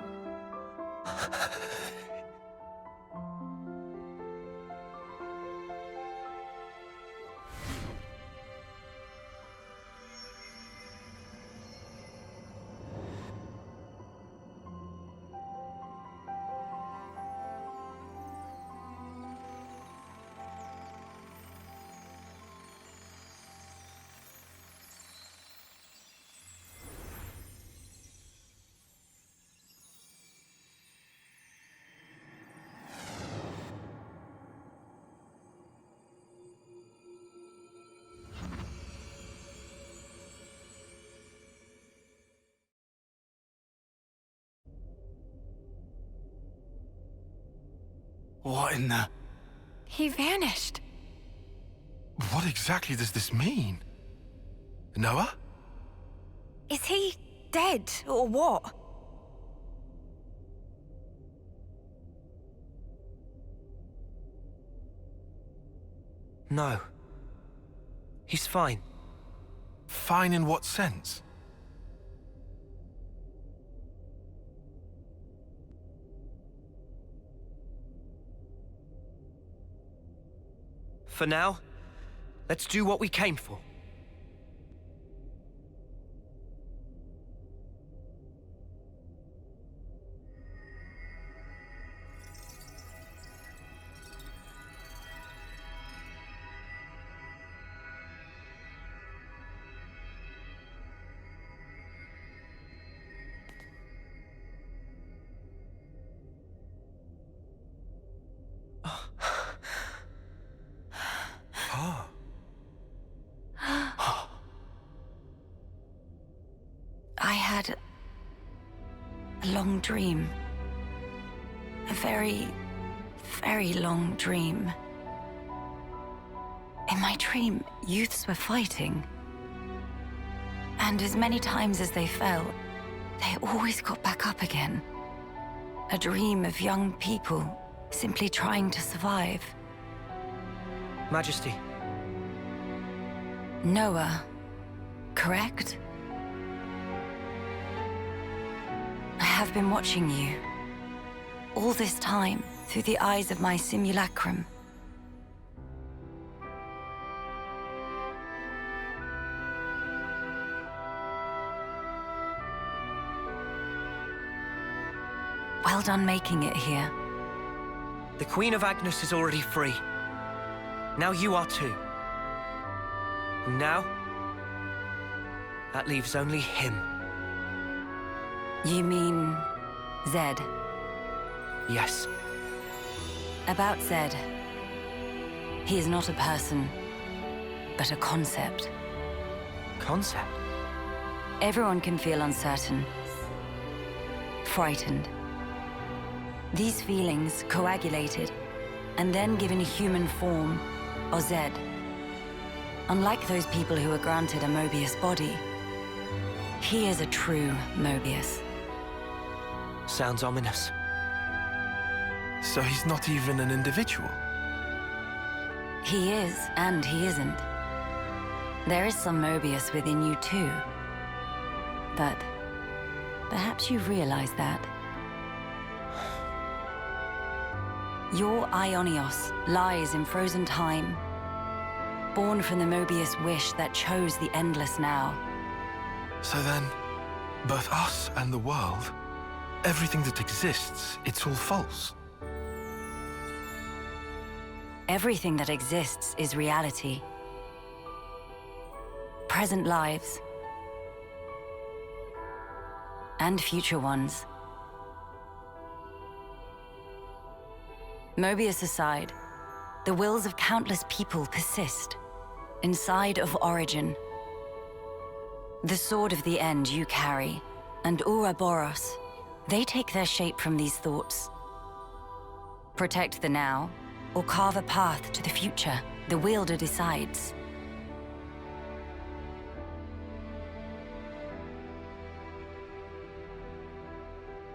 What in the... He vanished. What exactly does this mean? Noah? Is he dead, or what? No. He's fine. Fine in what sense? For now, let's do what we came for. I had a long dream. A very, very long dream. In my dream, youths were fighting. And as many times as they fell, they always got back up again. A dream of young people simply trying to survive. Majesty. Noah, correct? I have been watching you. All this time, through the eyes of my simulacrum. Well done making it here. The Queen of Agnes is already free. Now you are too. And now, that leaves only him. You mean Zed? Yes. About Zed. He is not a person, but a concept. Concept? Everyone can feel uncertain, frightened. These feelings coagulated and then given a human form, or Zed. Unlike those people who are granted a Mobius body, he is a true Mobius. Sounds ominous. So he's not even an individual? He is, and he isn't. There is some Mobius within you too. But perhaps you've realized that. Your Ionios lies in frozen time, born from the Mobius wish that chose the endless now. So then, both us and the world, everything that exists, it's all false. Everything that exists is reality. Present lives. And future ones. Mobius aside, the wills of countless people persist inside of Origin. The sword of the end you carry, and Ouroboros, they take their shape from these thoughts. Protect the now, or carve a path to the future, the wielder decides.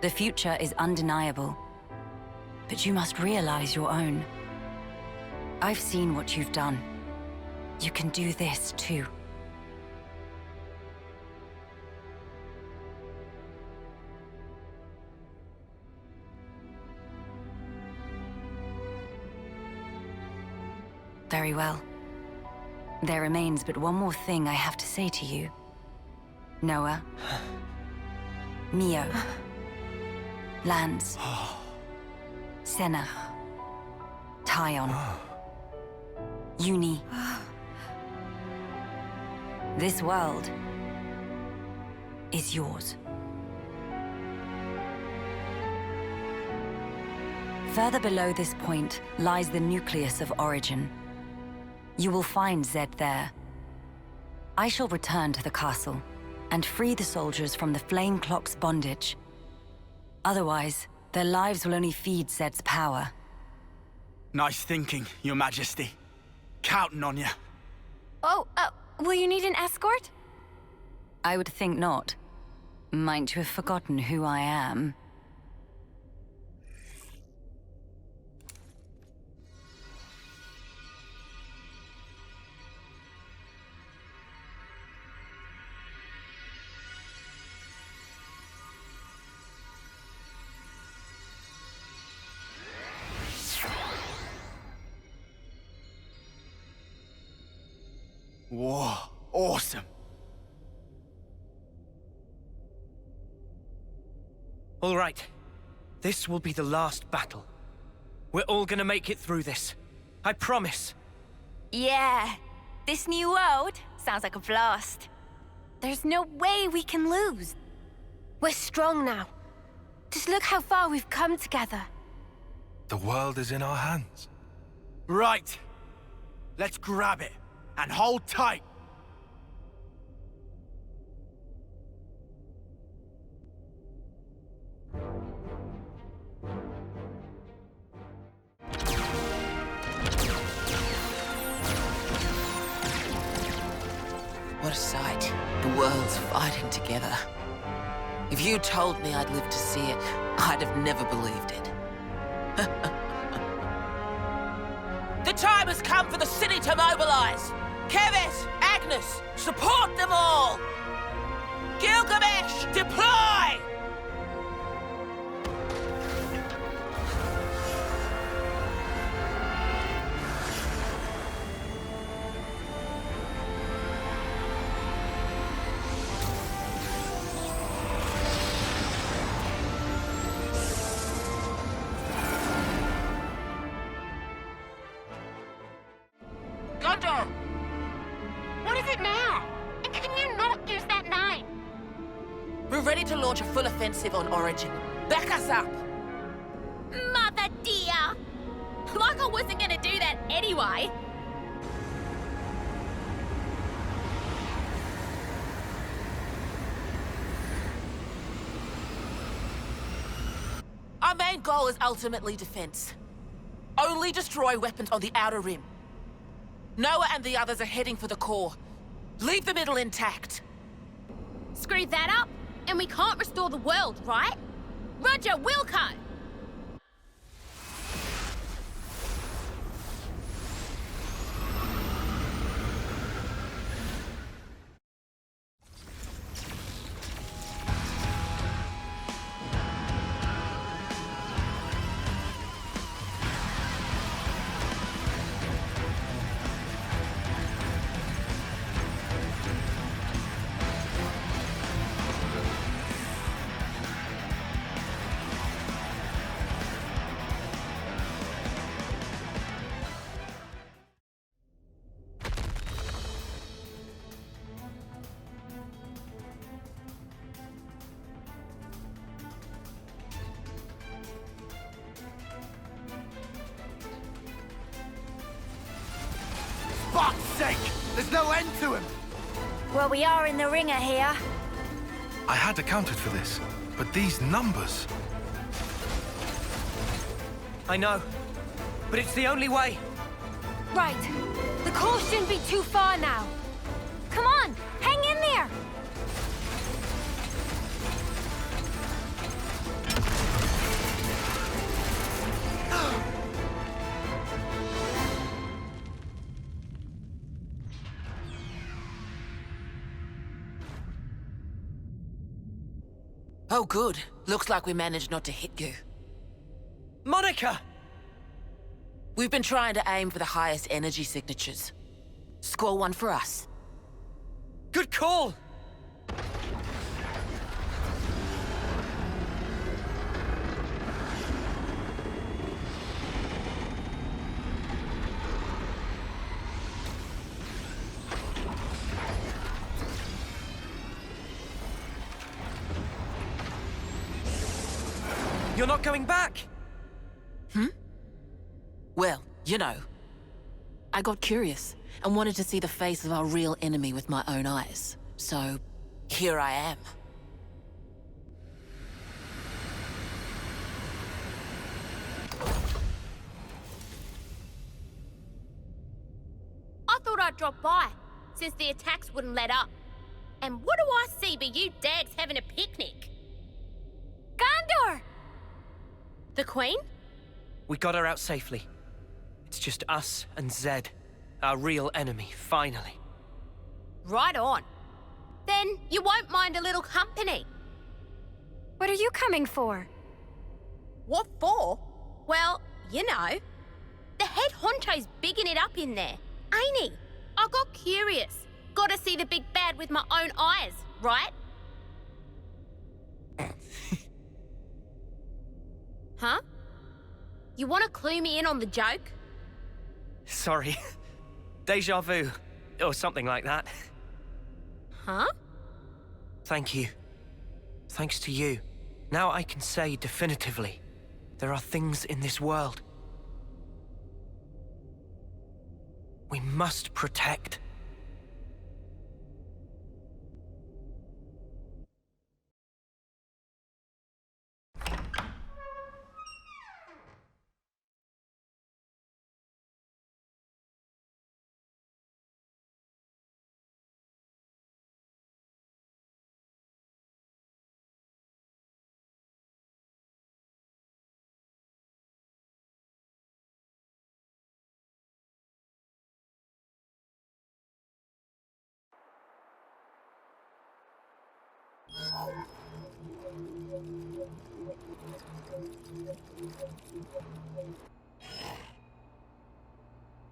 The future is undeniable, but you must realize your own. I've seen what you've done. You can do this too. Very well. There remains but one more thing I have to say to you. Noah. Mio. Lance. Senna. Tyon. Uni. This world is yours. Further below this point lies the nucleus of Origin. You will find Zed there. I shall return to the castle and free the soldiers from the Flame Clock's bondage. Otherwise, their lives will only feed Zed's power. Nice thinking, Your Majesty. Counting on you. Oh, will you need an escort? I would think not. Might you have forgotten who I am? Whoa, awesome. All right. This will be the last battle. We're all gonna make it through this. I promise. Yeah, this new world sounds like a blast. There's no way we can lose. We're strong now. Just look how far we've come together. The world is in our hands. Right. Let's grab it. And hold tight. What a sight. The world's fighting together. If you told me I'd live to see it, I'd have never believed it. The time has come for the city to mobilize! Keves, Agnes, support them all! Gilgamesh, deploy! What is it now? And can you not use that name? We're ready to launch a full offensive on Origin. Back us up! Mother dear! Like I wasn't gonna do that anyway. Our main goal is ultimately defense. Only destroy weapons on the outer rim. Noah and the others are heading for the core. Leave the middle intact. Screw that up, and we can't restore the world, right? Roger, Wilco! Fuck's sake! There's no end to him! Well, we are in the ringer here. I had accounted for this, but these numbers... I know, but it's the only way. Right. The core shouldn't be too far now. Come on, hang in there! Oh, good. Looks like we managed not to hit you. Monica! We've been trying to aim for the highest energy signatures. Score one for us. Good call! You're not going back? Well, you know, I got curious and wanted to see the face of our real enemy with my own eyes. So, here I am. I thought I'd drop by, since the attacks wouldn't let up. And what do I see but you dags having a picnic? Gondor! The Queen? We got her out safely. It's just us and Zed, our real enemy, finally. Right on. Then you won't mind a little company. What are you coming for? What for? Well, you know. The head honcho's bigging it up in there, ain't he? I got curious. Gotta see the big bad with my own eyes, right? Huh? You want to clue me in on the joke? Sorry. Deja vu, or something like that. Huh? Thank you. Thanks to you. Now I can say definitively, there are things in this world we must protect.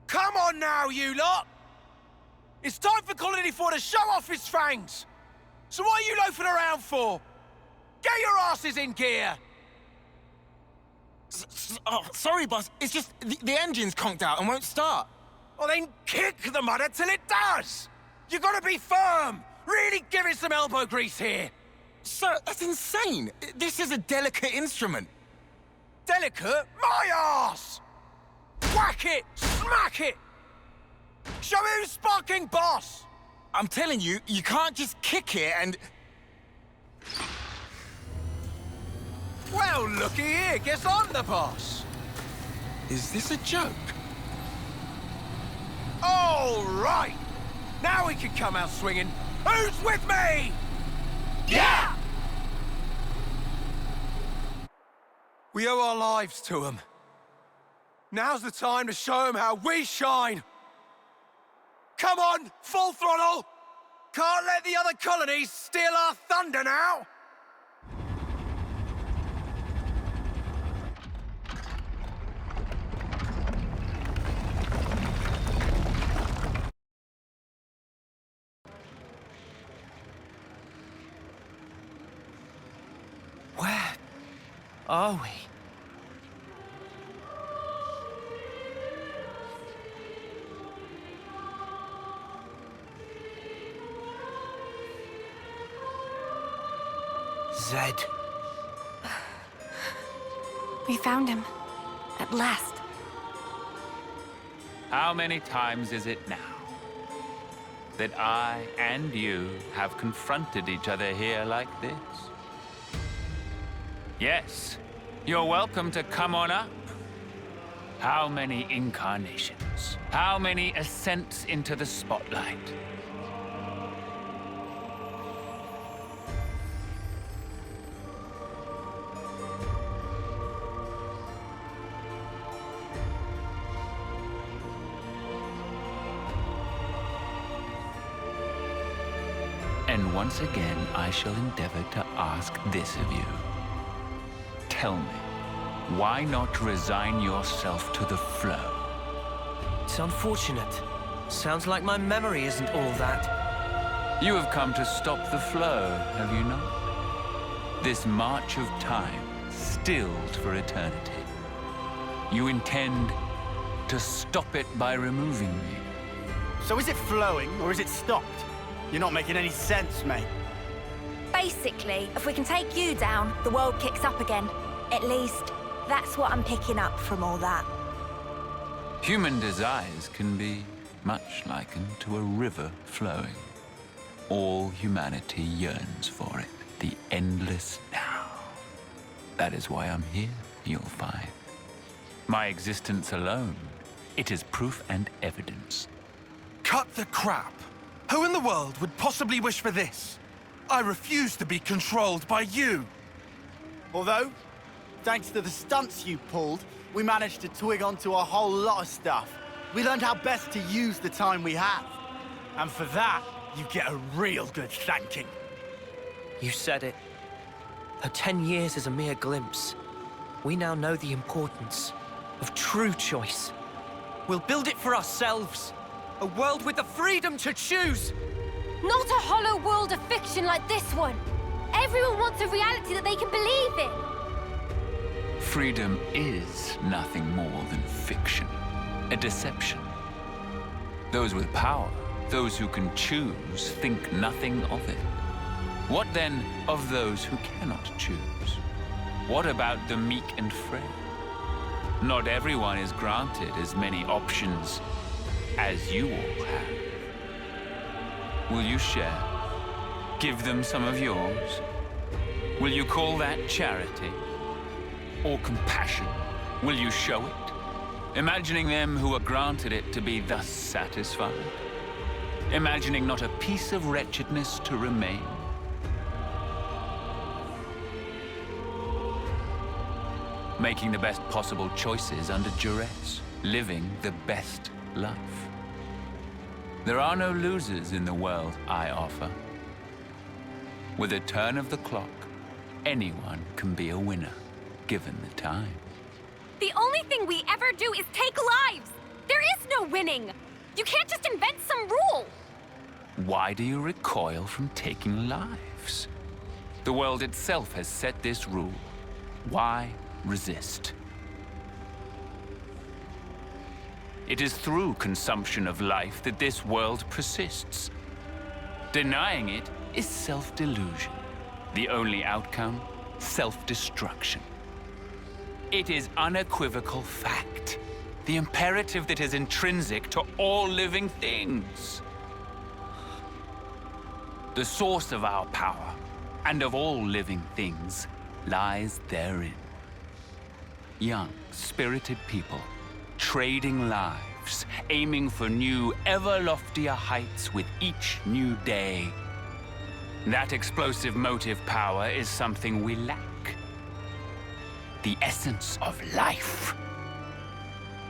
Come on now, you lot! It's time for Colony 4 to show off his fangs! So what are you loafing around for? Get your asses in gear! Sorry, boss. It's just the engine's conked out and won't start. Well, then kick the mudder till it does! You gotta be firm! Really give it some elbow grease here! Sir, that's insane! This is a delicate instrument. Delicate? My arse! Whack it! Smack it! Show me who's sparking boss! I'm telling you, you can't just kick it and... Well, looky here, guess I'm the boss. Is this a joke? All right! Now we can come out swinging. Who's with me? Yeah! We owe our lives to them. Now's the time to show them how we shine. Come on, full throttle! Can't let the other colonies steal our thunder now! Where are we? Zed. We found him. At last. How many times is it now that I and you have confronted each other here like this? Yes, you're welcome to come on up. How many incarnations? How many ascents into the spotlight? And once again, I shall endeavor to ask this of you. Tell me, why not resign yourself to the flow? It's unfortunate. Sounds like my memory isn't all that. You have come to stop the flow, have you not? This march of time, stilled for eternity. You intend to stop it by removing me. So is it flowing, or is it stopped? You're not making any sense, mate. Basically, if we can take you down, the world kicks up again. At least, that's what I'm picking up from all that. Human desires can be much likened to a river flowing. All humanity yearns for it, the endless now. That is why I'm here, you'll find. My existence alone, it is proof and evidence. Cut the crap! Who in the world would possibly wish for this? I refuse to be controlled by you! Although, thanks to the stunts you pulled, we managed to twig onto a whole lot of stuff. We learned how best to use the time we have. And for that, you get a real good thanking. You said it. Though 10 years is a mere glimpse, we now know the importance of true choice. We'll build it for ourselves. A world with the freedom to choose! Not a hollow world of fiction like this one! Everyone wants a reality that they can believe in! Freedom is nothing more than fiction, a deception. Those with power, those who can choose, think nothing of it. What then of those who cannot choose? What about the meek and frail? Not everyone is granted as many options as you all have. Will you share? Give them some of yours? Will you call that charity? Or compassion? Will you show it? Imagining them who are granted it to be thus satisfied? Imagining not a piece of wretchedness to remain? Making the best possible choices under duress, living the best life. There are no losers in the world I offer. With a turn of the clock, anyone can be a winner, given the time. The only thing we ever do is take lives! There is no winning! You can't just invent some rule! Why do you recoil from taking lives? The world itself has set this rule. Why resist? It is through consumption of life that this world persists. Denying it is self-delusion. The only outcome, self-destruction. It is unequivocal fact. The imperative that is intrinsic to all living things. The source of our power, and of all living things, lies therein. Young, spirited people, trading lives, aiming for new, ever loftier heights with each new day. That explosive motive power is something we lack. The essence of life.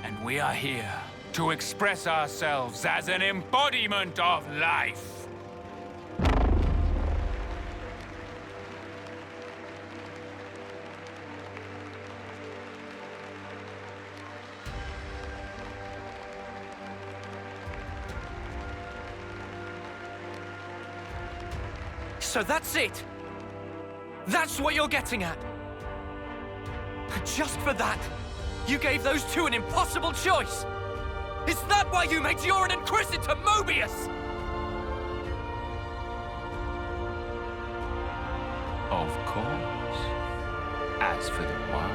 And we are here to express ourselves as an embodiment of life. So that's it? That's what you're getting at? Just for that, you gave those two an impossible choice? Is that why you made Yoren and Chris into Mobius? Of course. As for the why,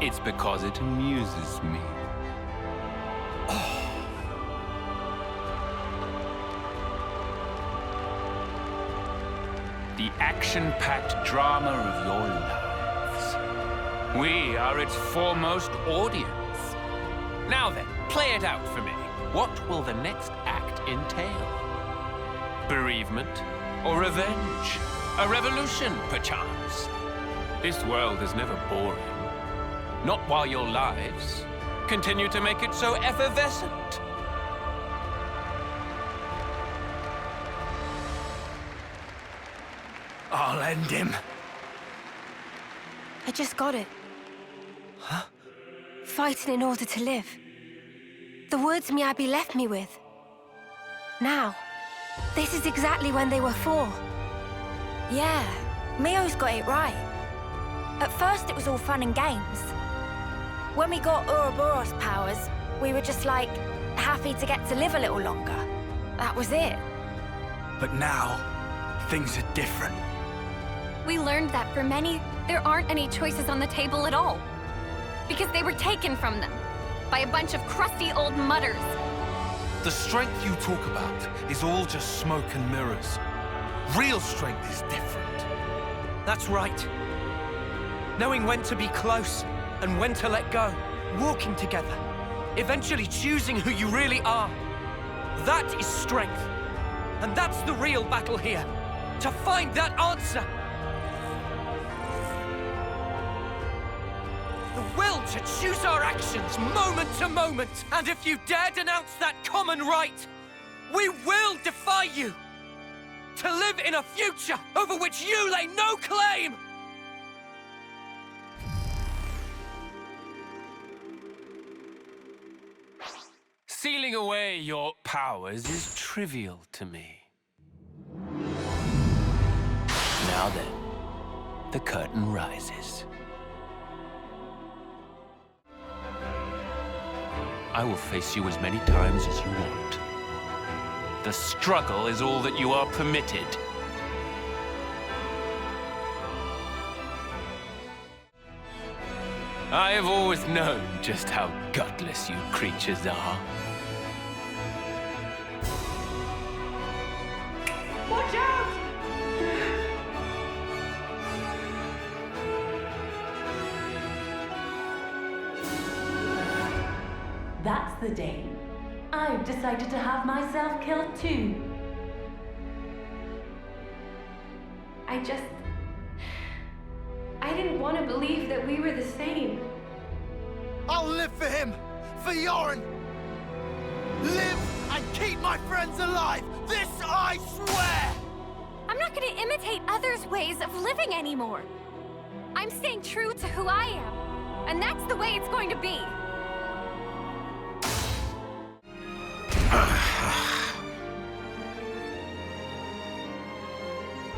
it's because it amuses me. The action-packed drama of your lives. We are its foremost audience. Now then, play it out for me. What will the next act entail? Bereavement? Or revenge? A revolution, perchance? This world is never boring. Not while your lives continue to make it so effervescent. I'll end him. I just got it. Huh? Fighting in order to live. The words Miyabi left me with. Now, this is exactly when they were for. Yeah, Mio's got it right. At first it was all fun and games. When we got Ouroboros powers, we were just like, happy to get to live a little longer. That was it. But now, things are different. We learned that for many, there aren't any choices on the table at all. Because they were taken from them by a bunch of crusty old mutters. The strength you talk about is all just smoke and mirrors. Real strength is different. That's right. Knowing when to be close and when to let go. Walking together. Eventually choosing who you really are. That is strength. And that's the real battle here. To find that answer. The will to choose our actions moment to moment. And if you dare denounce that common right, we will defy you. To live in a future over which you lay no claim! Sealing away your powers is trivial to me. Now then, the curtain rises. I will face you as many times as you want. The struggle is all that you are permitted. I have always known just how gutless you creatures are. Watch out! That's the day. I've decided to have myself killed too. I didn't want to believe that we were the same. I'll live for him! For Yoren! Live and keep my friends alive! This I swear! I'm not going to imitate others' ways of living anymore. I'm staying true to who I am. And that's the way it's going to be.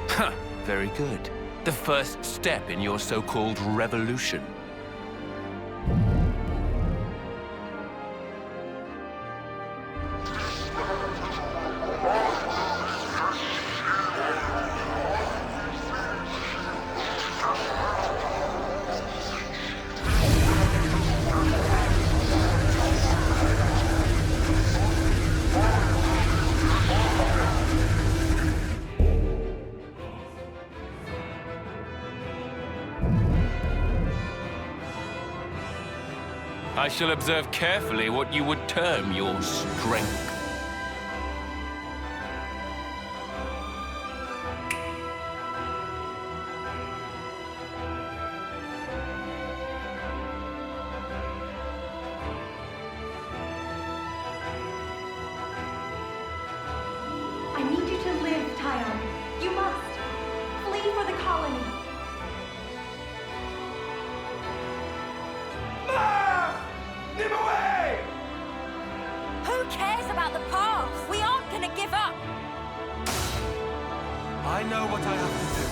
Huh, very good. The first step in your so-called revolution. I shall observe carefully what you would term your strength. I need you to live, Tyon. You must. Flee for the colony. Who cares about the past? We aren't gonna give up. I know what I have to do.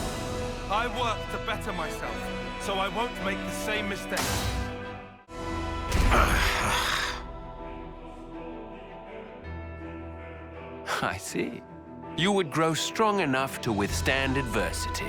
I work to better myself, so I won't make the same mistake. I see. You would grow strong enough to withstand adversity.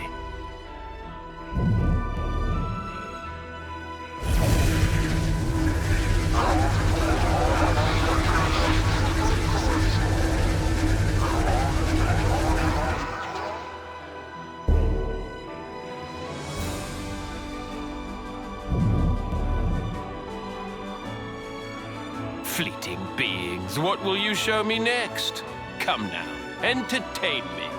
Fleeting beings, what will you show me next? Come now, entertain me.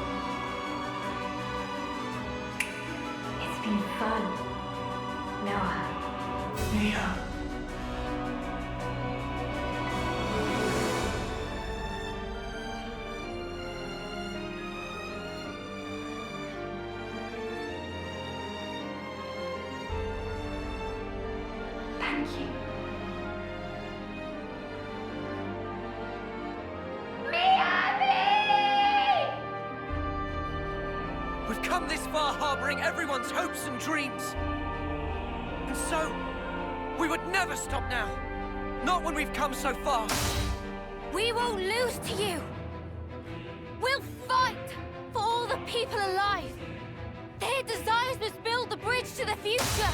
It's been fun. Noah. Mia. Thank you. We've come this far harboring everyone's hopes and dreams. And so, we would never stop now. Not when we've come so far. We won't lose to you. We'll fight for all the people alive. Their desires must build the bridge to the future.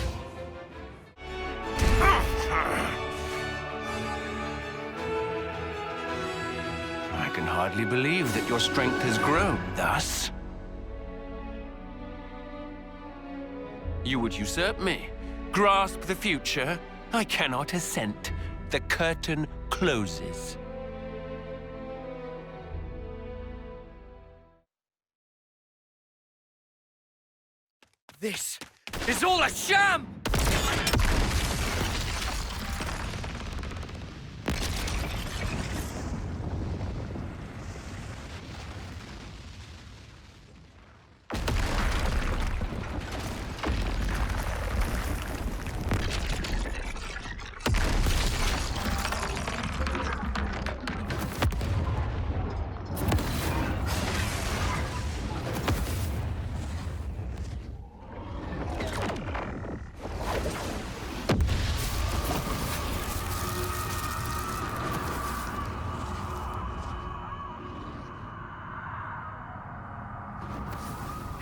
I can hardly believe that your strength has grown thus. You would usurp me, grasp the future. I cannot assent. The curtain closes. This is all a sham!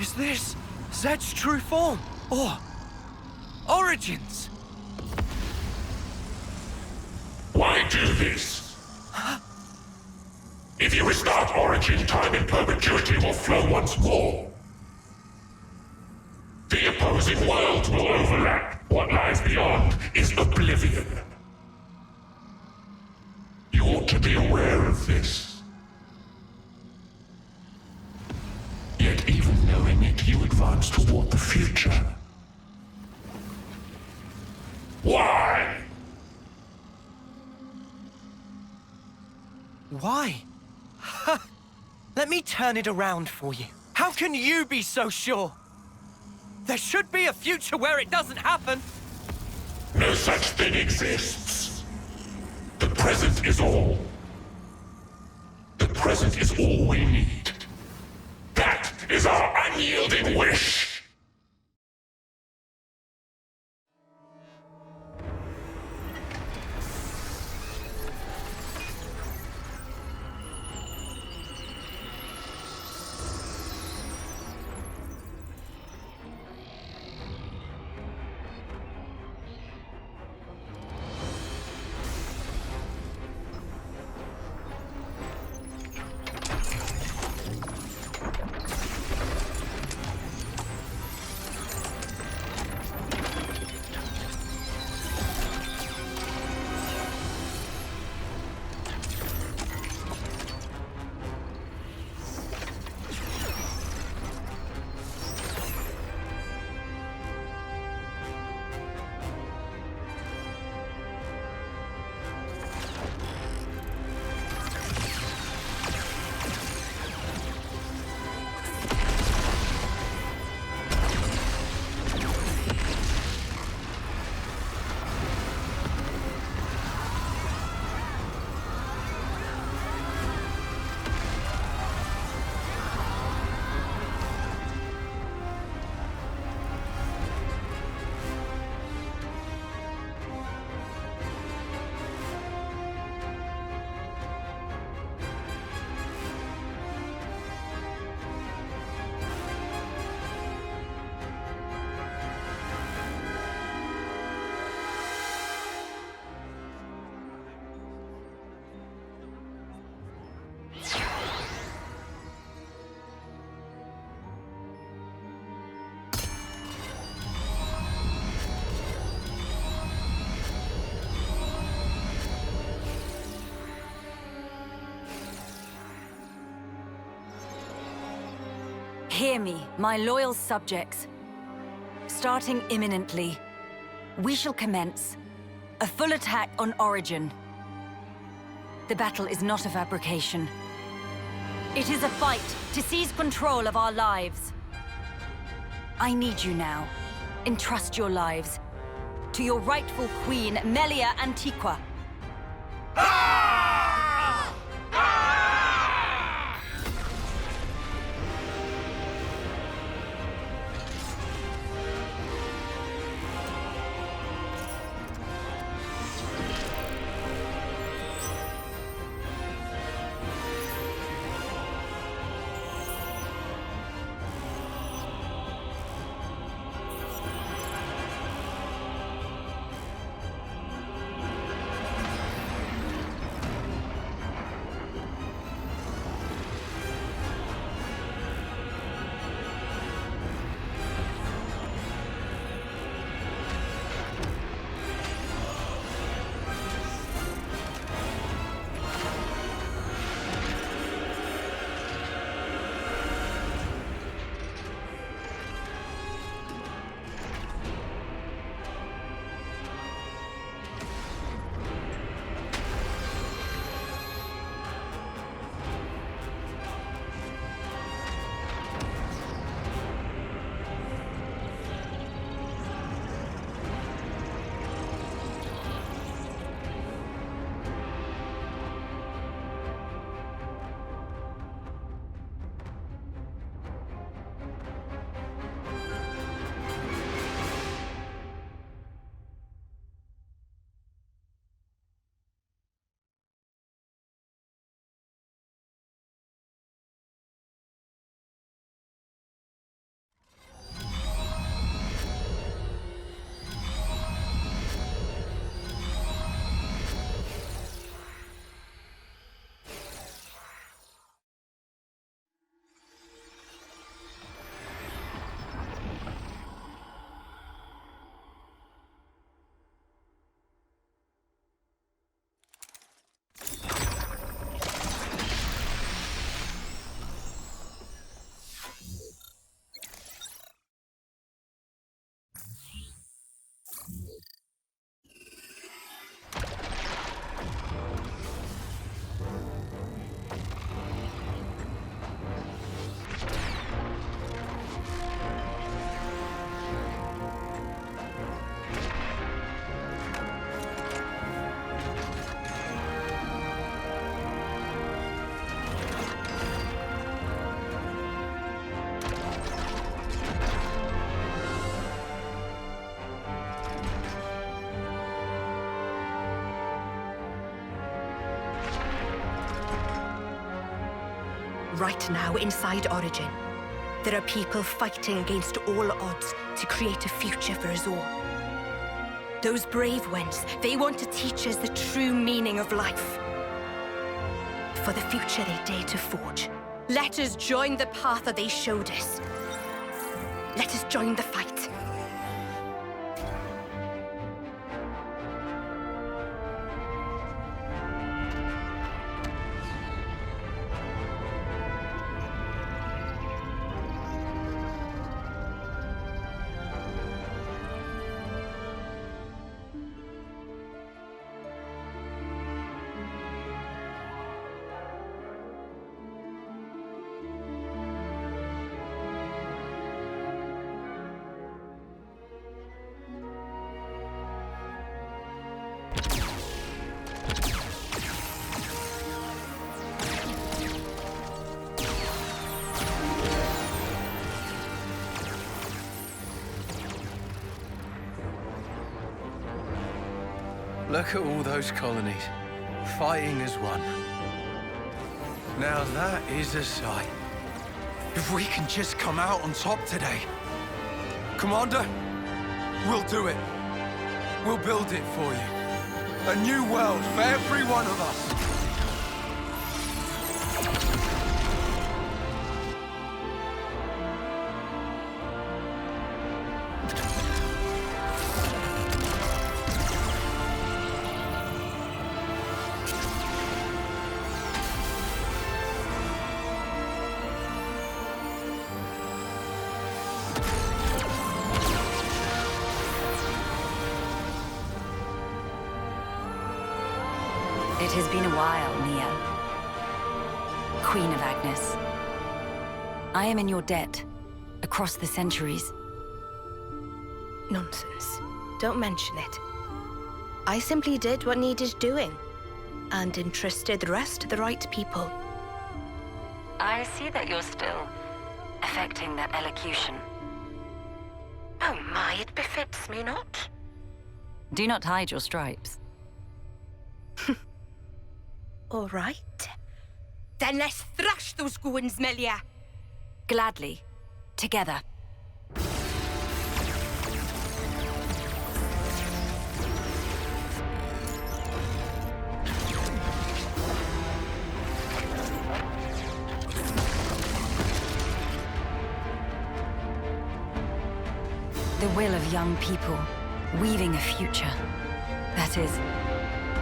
Is this Zed's true form? Or origins? Why do this? If you restart Origin, time in perpetuity will flow once more. The opposing worlds will overlap. What lies beyond is oblivion. You ought to be aware of this. Yet even knowing it, you advance toward the future. Why? Why? Let me turn it around for you. How can you be so sure? There should be a future where it doesn't happen. No such thing exists. The present is all. The present is all we need. That is our unyielding wish. Hear me, my loyal subjects. Starting imminently, we shall commence a full attack on Origin. The battle is not a fabrication. It is a fight to seize control of our lives. I need you now. Entrust your lives to your rightful queen, Melia Antiqua. Right now, inside Origin, there are people fighting against all odds to create a future for us all. Those brave ones, they want to teach us the true meaning of life. For the future they dare to forge. Let us join the path that they showed us. Let us join the fight. Look at all those colonies, fighting as one. Now that is a sight. If we can just come out on top today. Commander, we'll do it. We'll build it for you. A new world for every one of us. It has been a while, Nia. Queen of Agnes. I am in your debt, across the centuries. Nonsense. Don't mention it. I simply did what needed doing, and entrusted the rest to the right people. I see that you're still affecting that elocution. Oh my, it befits me not. Do not hide your stripes. All right. Then let's thrash those goons, Melia. Gladly. Together. The will of young people, weaving a future. That is,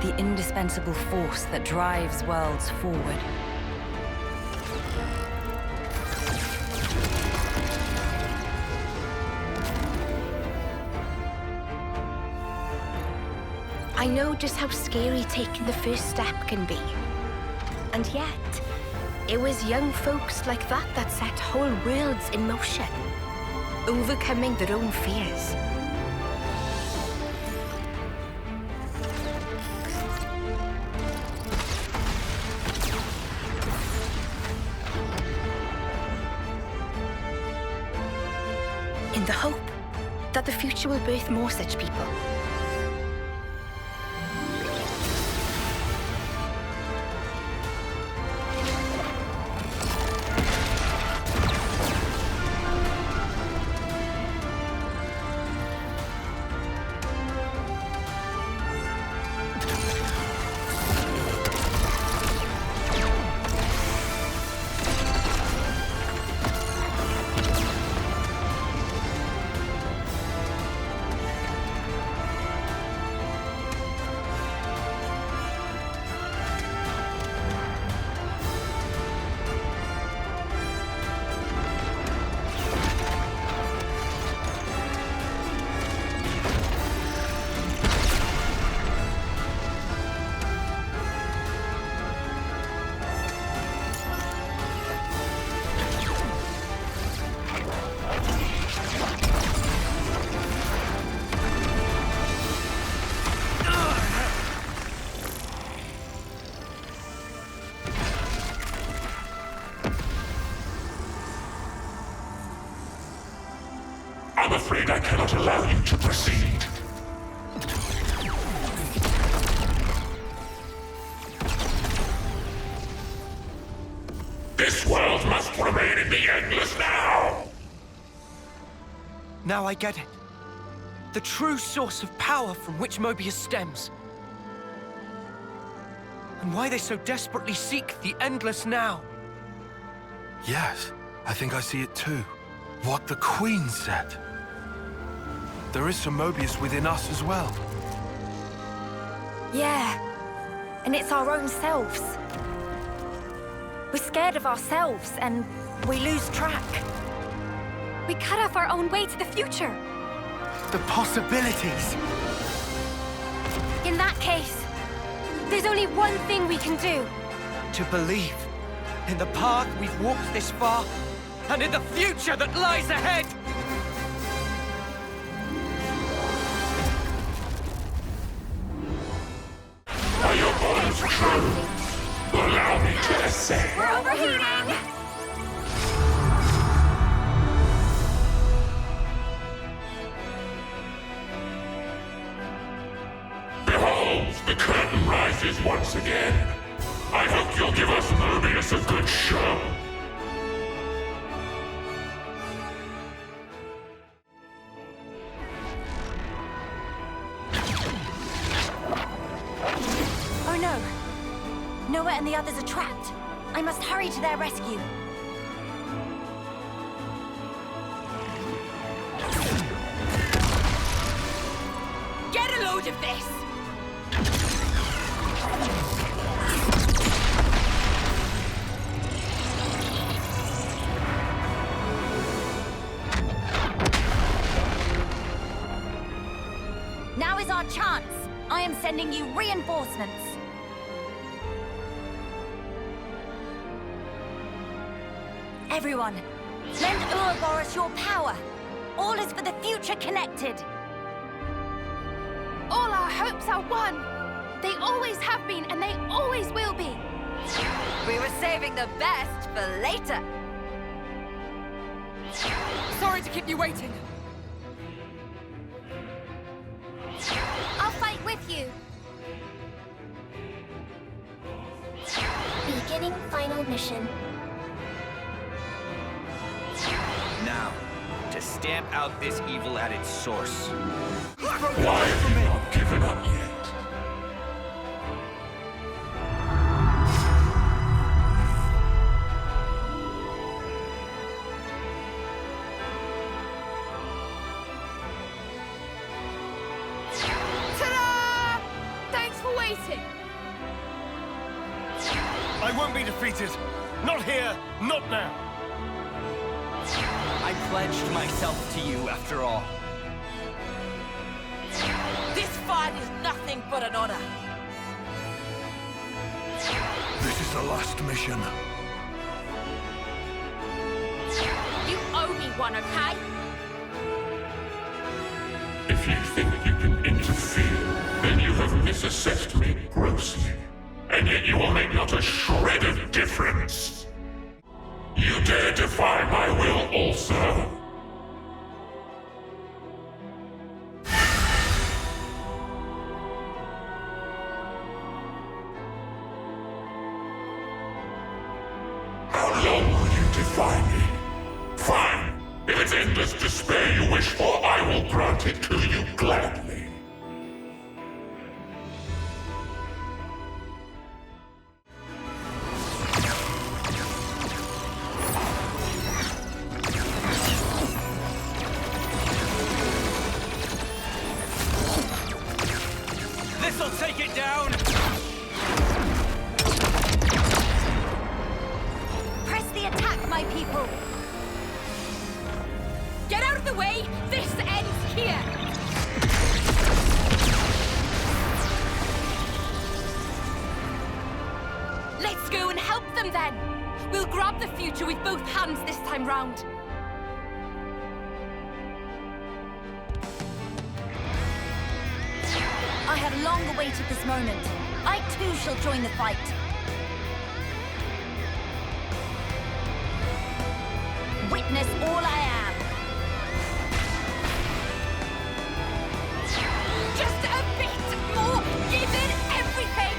the indispensable force that drives worlds forward. I know just how scary taking the first step can be. And yet, it was young folks like that that set whole worlds in motion, overcoming their own fears. In the hope that the future will birth more such people. I'm afraid I cannot allow you to proceed. This world must remain in the Endless now! Now I get it. The true source of power from which Mobius stems. And why they so desperately seek the Endless now. Yes, I think I see it too. What the Queen said. There is some Mobius within us as well. Yeah, and it's our own selves. We're scared of ourselves, and we lose track. We cut off our own way to the future. The possibilities! In that case, there's only one thing we can do. To believe in the path we've walked this far, and in the future that lies ahead! Are your orders true? Allow me to ascend. We're overheating! Behold, the curtain rises once again. I hope you'll give us Mobius a good show. Oh no! Noah and the others are trapped. I must hurry to their rescue. Get a load of this! Now is our chance. I am sending you reinforcements. Everyone, lend Ouroboros your power. All is for the future connected. All our hopes are one. They always have been, and they always will be. We were saving the best for later. Sorry to keep you waiting. I'll fight with you. Beginning final mission. Now, to stamp out this evil at its source. Why have you not given up yet? Ta-da! Thanks for waiting. I won't be defeated. Not here, not now. I pledged myself to you after all. This fight is nothing but an honor. This is the last mission. You owe me one, okay? If you think you can interfere, then you have misassessed me grossly. And yet you will make not a shred of difference. You dare defy my will also? How long will you defy me? Fine. If it's endless despair you wish for, I will grant it to you gladly. This'll take it down! Press the attack, my people! Get out of the way! This ends here! Let's go and help them then! We'll grab the future with both hands this time round. I have long awaited this moment. I too shall join the fight. Witness all I am. Just a bit more! Give it everything!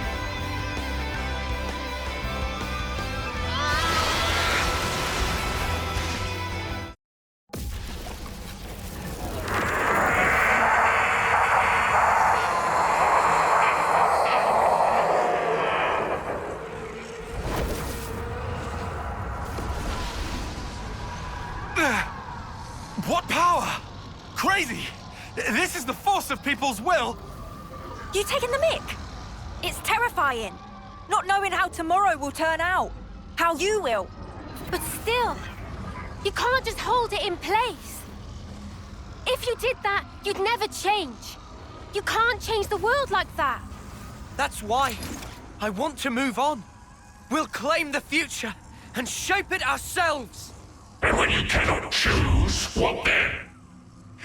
What power? Crazy! This is the force of people's will! You taking the mick? It's terrifying. Not knowing how tomorrow will turn out. How you will. But still, you can't just hold it in place. If you did that, you'd never change. You can't change the world like that. That's why I want to move on. We'll claim the future and shape it ourselves. And when you cannot choose, what then?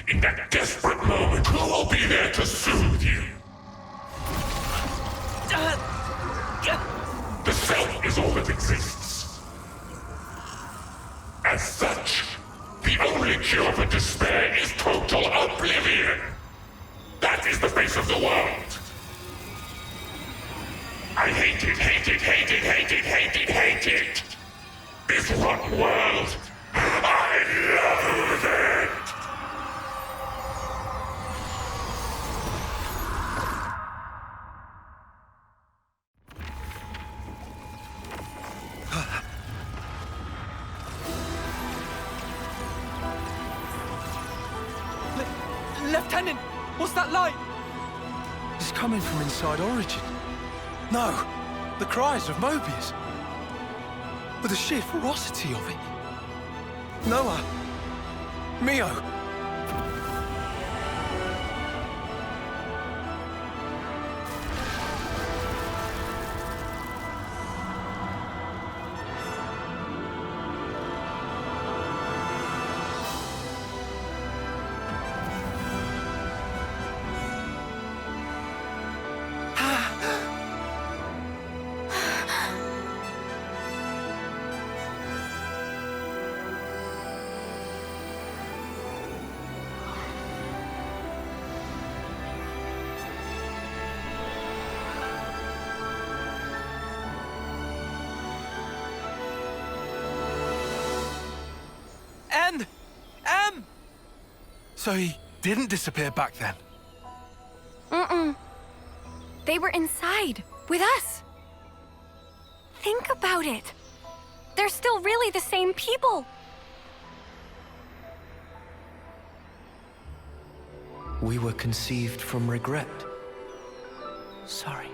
In that desperate moment, who will be there to soothe you? The self is all that exists. As such, the only cure for despair is total oblivion. That is the face of the world. I hate it, hate it, hate it, hate it, hate it, hate it. This rotten world. I loathe it! Lieutenant, what's that light? It's coming from inside Origin. No, the cries of Mobius. But the sheer ferocity of it. Noah! Mio! So he didn't disappear back then? Mm-mm. They were inside, with us. Think about it. They're still really the same people. We were conceived from regret. Sorry.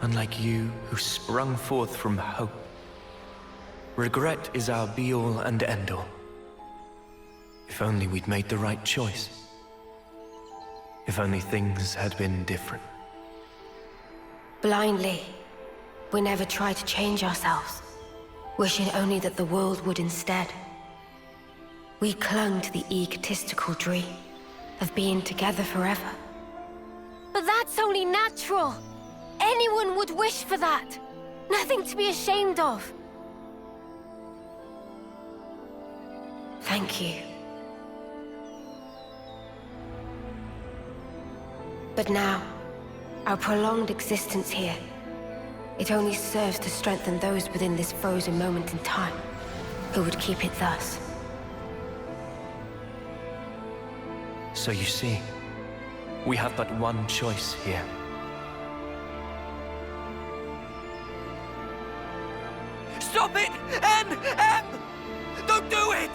Unlike you, who sprung forth from hope, regret is our be-all and end-all. If only we'd made the right choice. If only things had been different. Blindly, we never tried to change ourselves, wishing only that the world would instead. We clung to the egotistical dream of being together forever. But that's only natural. Anyone would wish for that. Nothing to be ashamed of. Thank you. But now, our prolonged existence here, it only serves to strengthen those within this frozen moment in time, who would keep it thus. So you see, we have but one choice here. Stop it! M! Don't do it!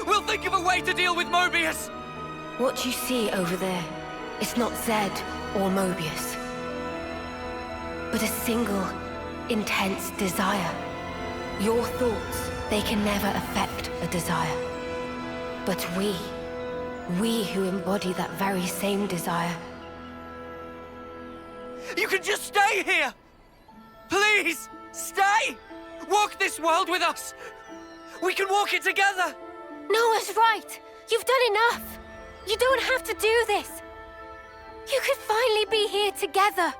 We'll think of a way to deal with Mobius! What you see over there, it's not Zed or Mobius, but a single, intense desire. Your thoughts, they can never affect a desire. But we who embody that very same desire. You can just stay here! Please, stay! Walk this world with us! We can walk it together! Noah's right! You've done enough! You don't have to do this! You could finally be here together!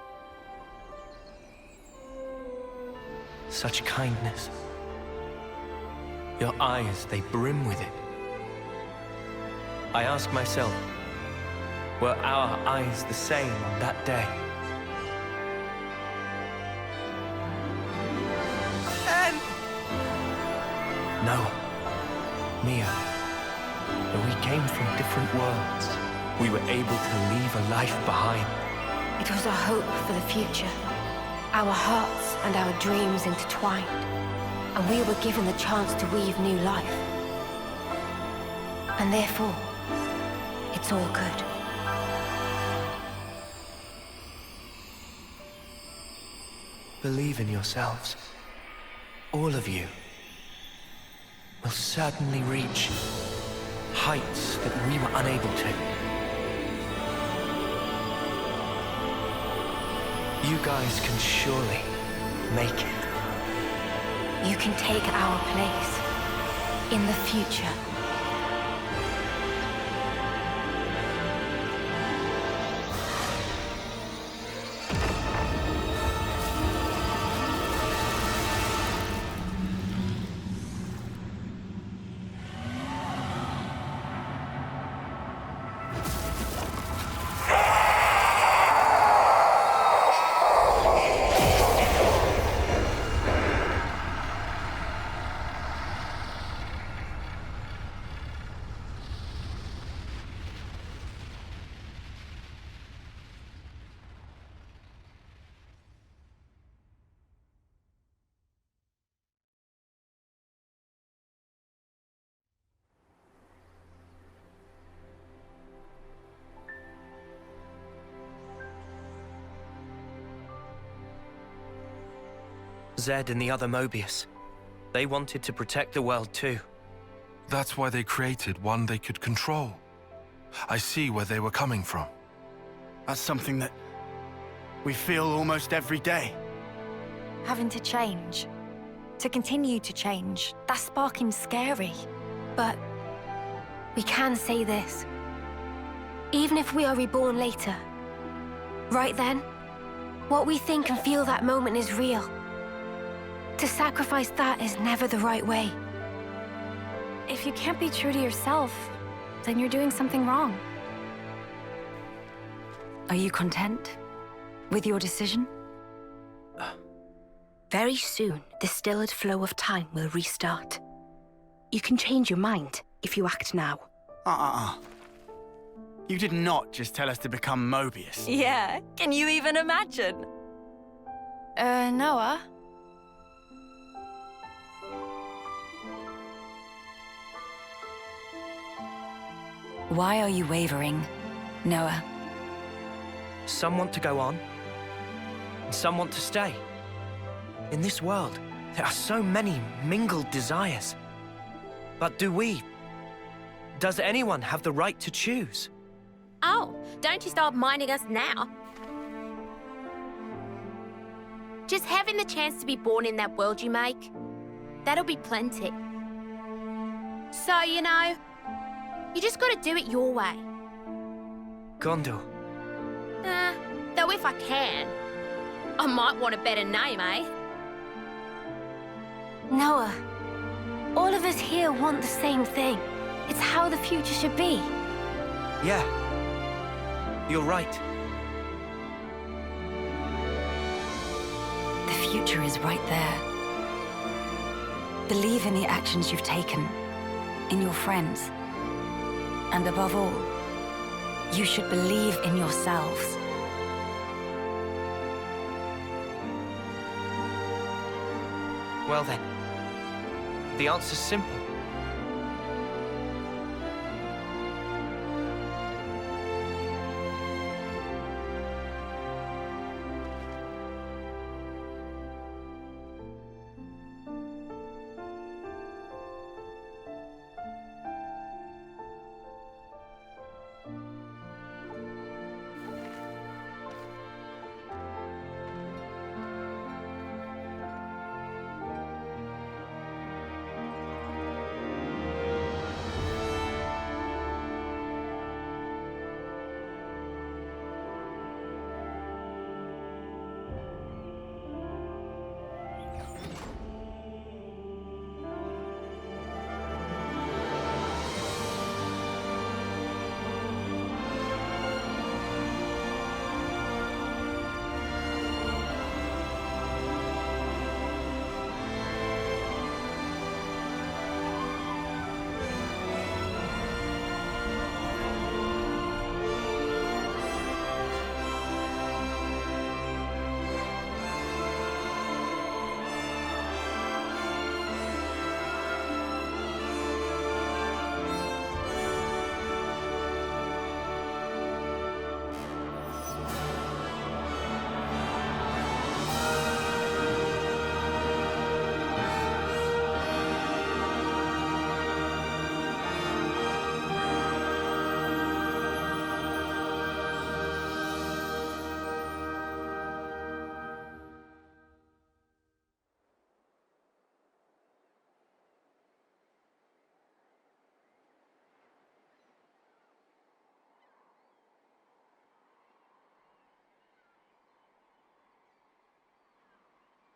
Such kindness. Your eyes, they brim with it. I ask myself, were our eyes the same on that day? And... No. Mia. Though we came from different worlds, we were able to leave a life behind. It was a hope for the future. Our hearts and our dreams intertwined, and we were given the chance to weave new life. And therefore, it's all good. Believe in yourselves. All of you will certainly reach heights that we were unable to. You guys can surely make it. You can take our place in the future. Zed and the other Mobius. They wanted to protect the world too. That's why they created one they could control. I see where they were coming from. That's something that we feel almost every day. Having to change. To continue to change. That's sparking scary. But we can say this. Even if we are reborn later, right then, what we think and feel that moment is real. To sacrifice that is never the right way. If you can't be true to yourself, then you're doing something wrong. Are you content with your decision? Very soon, the stilled flow of time will restart. You can change your mind if you act now. You did not just tell us to become Mobius. Yeah, can you even imagine? Noah? Why are you wavering, Noah? Some want to go on, and some want to stay. In this world, there are so many mingled desires. But does anyone have the right to choose? Oh, don't you start minding us now. Just having the chance to be born in that world you make, that'll be plenty. So, you know, you just gotta do it your way. Gondor. Though if I can, I might want a better name, eh? Noah, all of us here want the same thing. It's how the future should be. Yeah, you're right. The future is right there. Believe in the actions you've taken, in your friends. And above all, you should believe in yourselves. Well then, the answer's simple.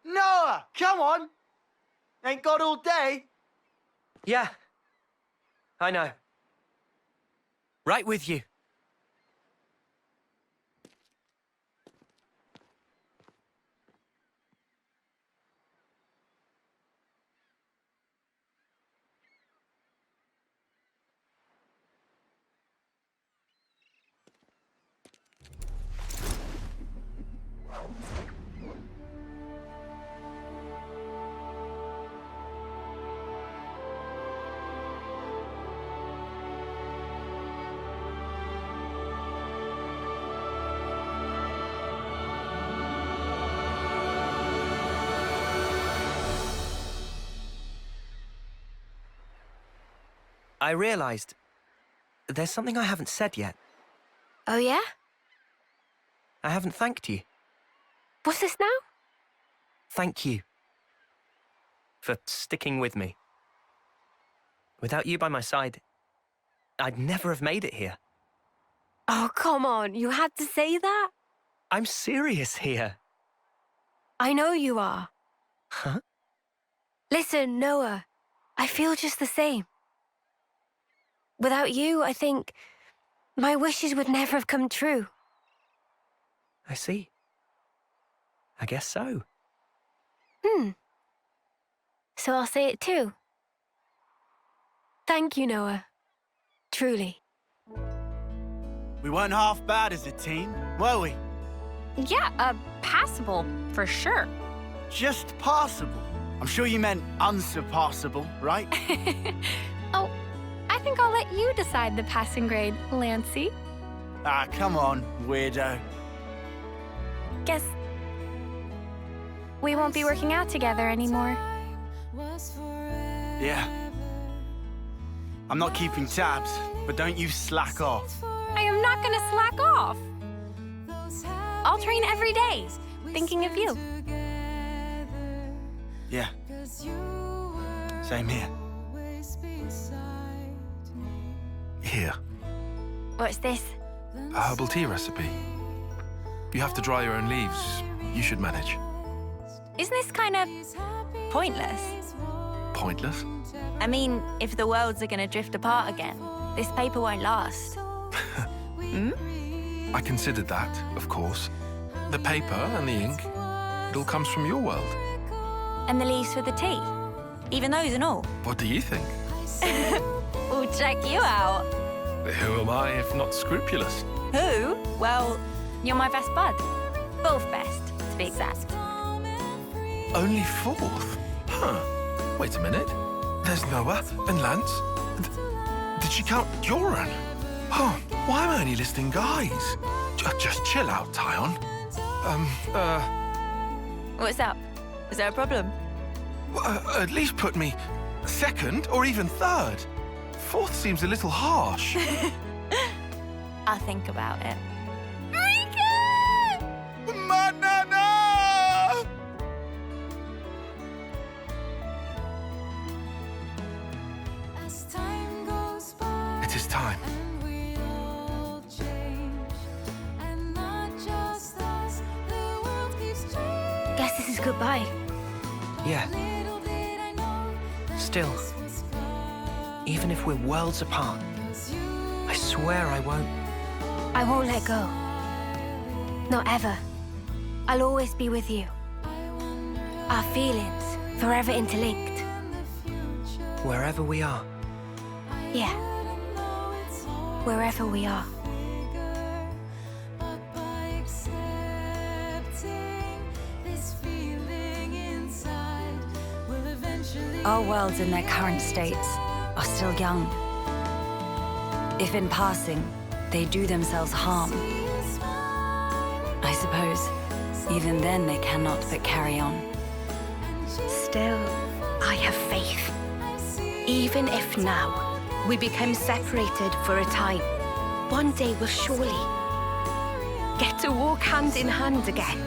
Noah, come on! Ain't got all day. Yeah, I know. Right with you. I realized there's something I haven't said yet. Oh, yeah? I haven't thanked you. What's this now? Thank you for sticking with me. Without you by my side, I'd never have made it here. Oh, come on. You had to say that? I'm serious here. I know you are. Huh? Listen, Noah, I feel just the same. Without you, I think my wishes would never have come true. I see. I guess so. So I'll say it too. Thank you, Noah. Truly. We weren't half bad as a team, were we? Yeah, passable, for sure. Just passable. I'm sure you meant unsurpassable, right? Oh, I think I'll let you decide the passing grade, Lancy. Ah, come on, weirdo. Guess we won't be working out together anymore. Yeah. I'm not keeping tabs, but don't you slack off. I am not gonna slack off. I'll train every day, thinking of you. Yeah. Same here. Here, What's this? a herbal tea recipe. You have to dry your own leaves. You should manage. Isn't this kind of pointless? Pointless? I mean, if the worlds are gonna drift apart again, this paper won't last. I considered that, of course. The paper and the ink, it all comes from your world. And the leaves for the tea? Even those and all? What do you think? We'll check you out. Who am I if not scrupulous? Who? Well, you're my best bud. Both best, to be exact. Only fourth? Huh. Wait a minute. There's Noah and Lance. Did she count Joran? Oh, why am I only listing guys? Just chill out, Tyon. What's up? Is there a problem? At least put me second or even third. Fourth seems a little harsh. I'll think about it. Banana! It is time. Guess this is goodbye. Yeah. Still, even if we're worlds apart, I swear I won't. I won't let go. Not ever. I'll always be with you. Our feelings forever interlinked. Wherever we are. Yeah. Wherever we are. Our worlds in their current states are still young. If in passing, they do themselves harm, I suppose even then they cannot but carry on. Still, I have faith. Even if now we become separated for a time, one day we'll surely get to walk hand in hand again.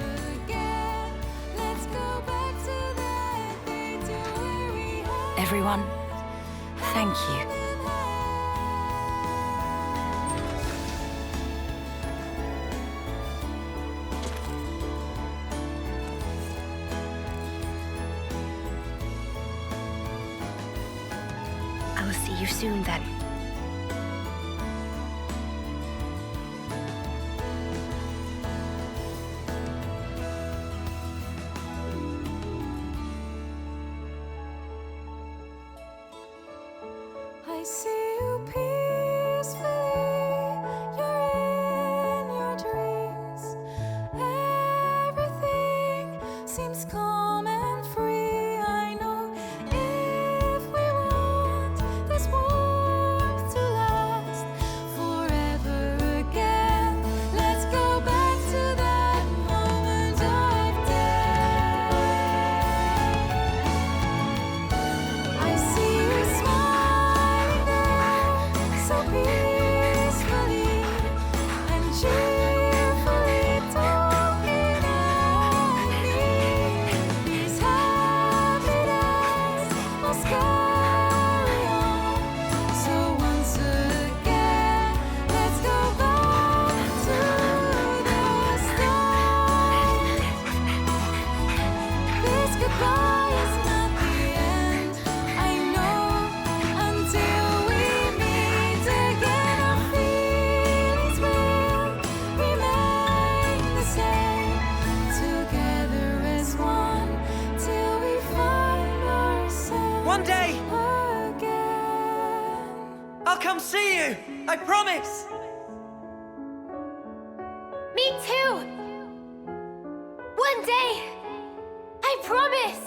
Everyone, thank you. I will see you soon then. I see you peacefully. You're in your dreams. Everything seems calm and free. I know if we want this warmth to last forever again, let's go back to that moment of day. I see you smile so peacefully and cheerfully talking at me. These One day, I'll come see you. I promise. Me too! One day! I promise!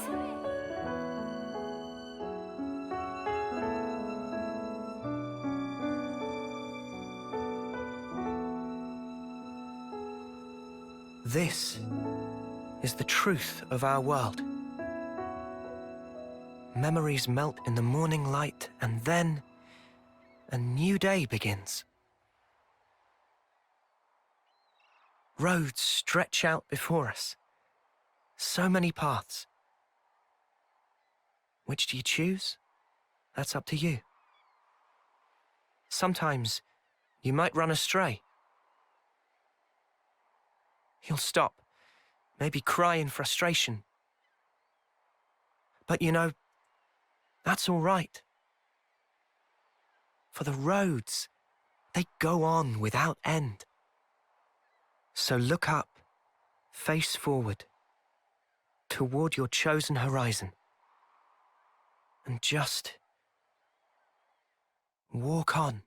This is the truth of our world. Memories melt in the morning light, and then a new day begins. Roads stretch out before us. So many paths. Which do you choose? That's up to you. Sometimes you might run astray. You'll stop, maybe cry in frustration. But you know, that's all right. For the roads, they go on without end. So look up, face forward, toward your chosen horizon. And just walk on.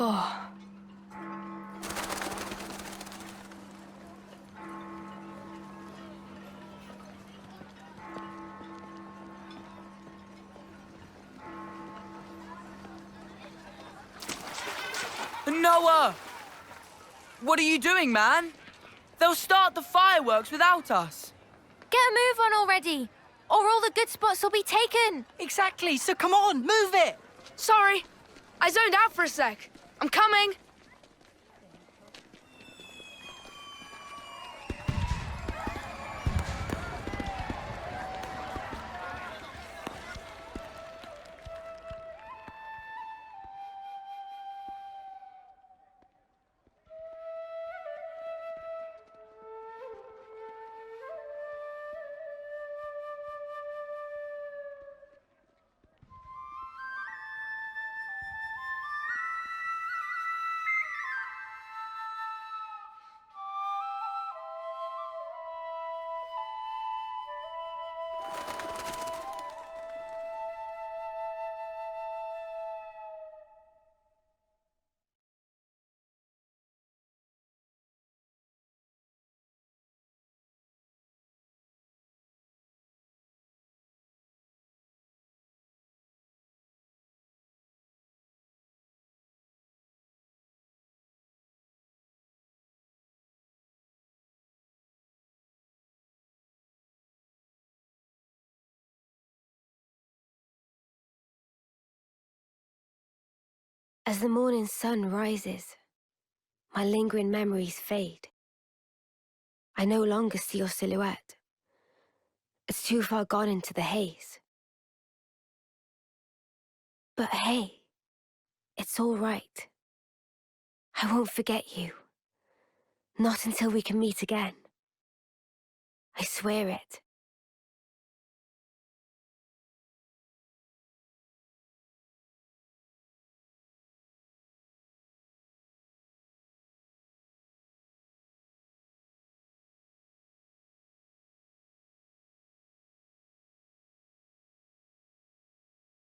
Oh. Noah! What are you doing, man? They'll start the fireworks without us. Get a move on already, or all the good spots will be taken. Exactly, so come on, move it! Sorry, I zoned out for a sec. I'm coming. As the morning sun rises, my lingering memories fade. I no longer see your silhouette. It's too far gone into the haze. But hey, it's all right. I won't forget you. Not until we can meet again. I swear it.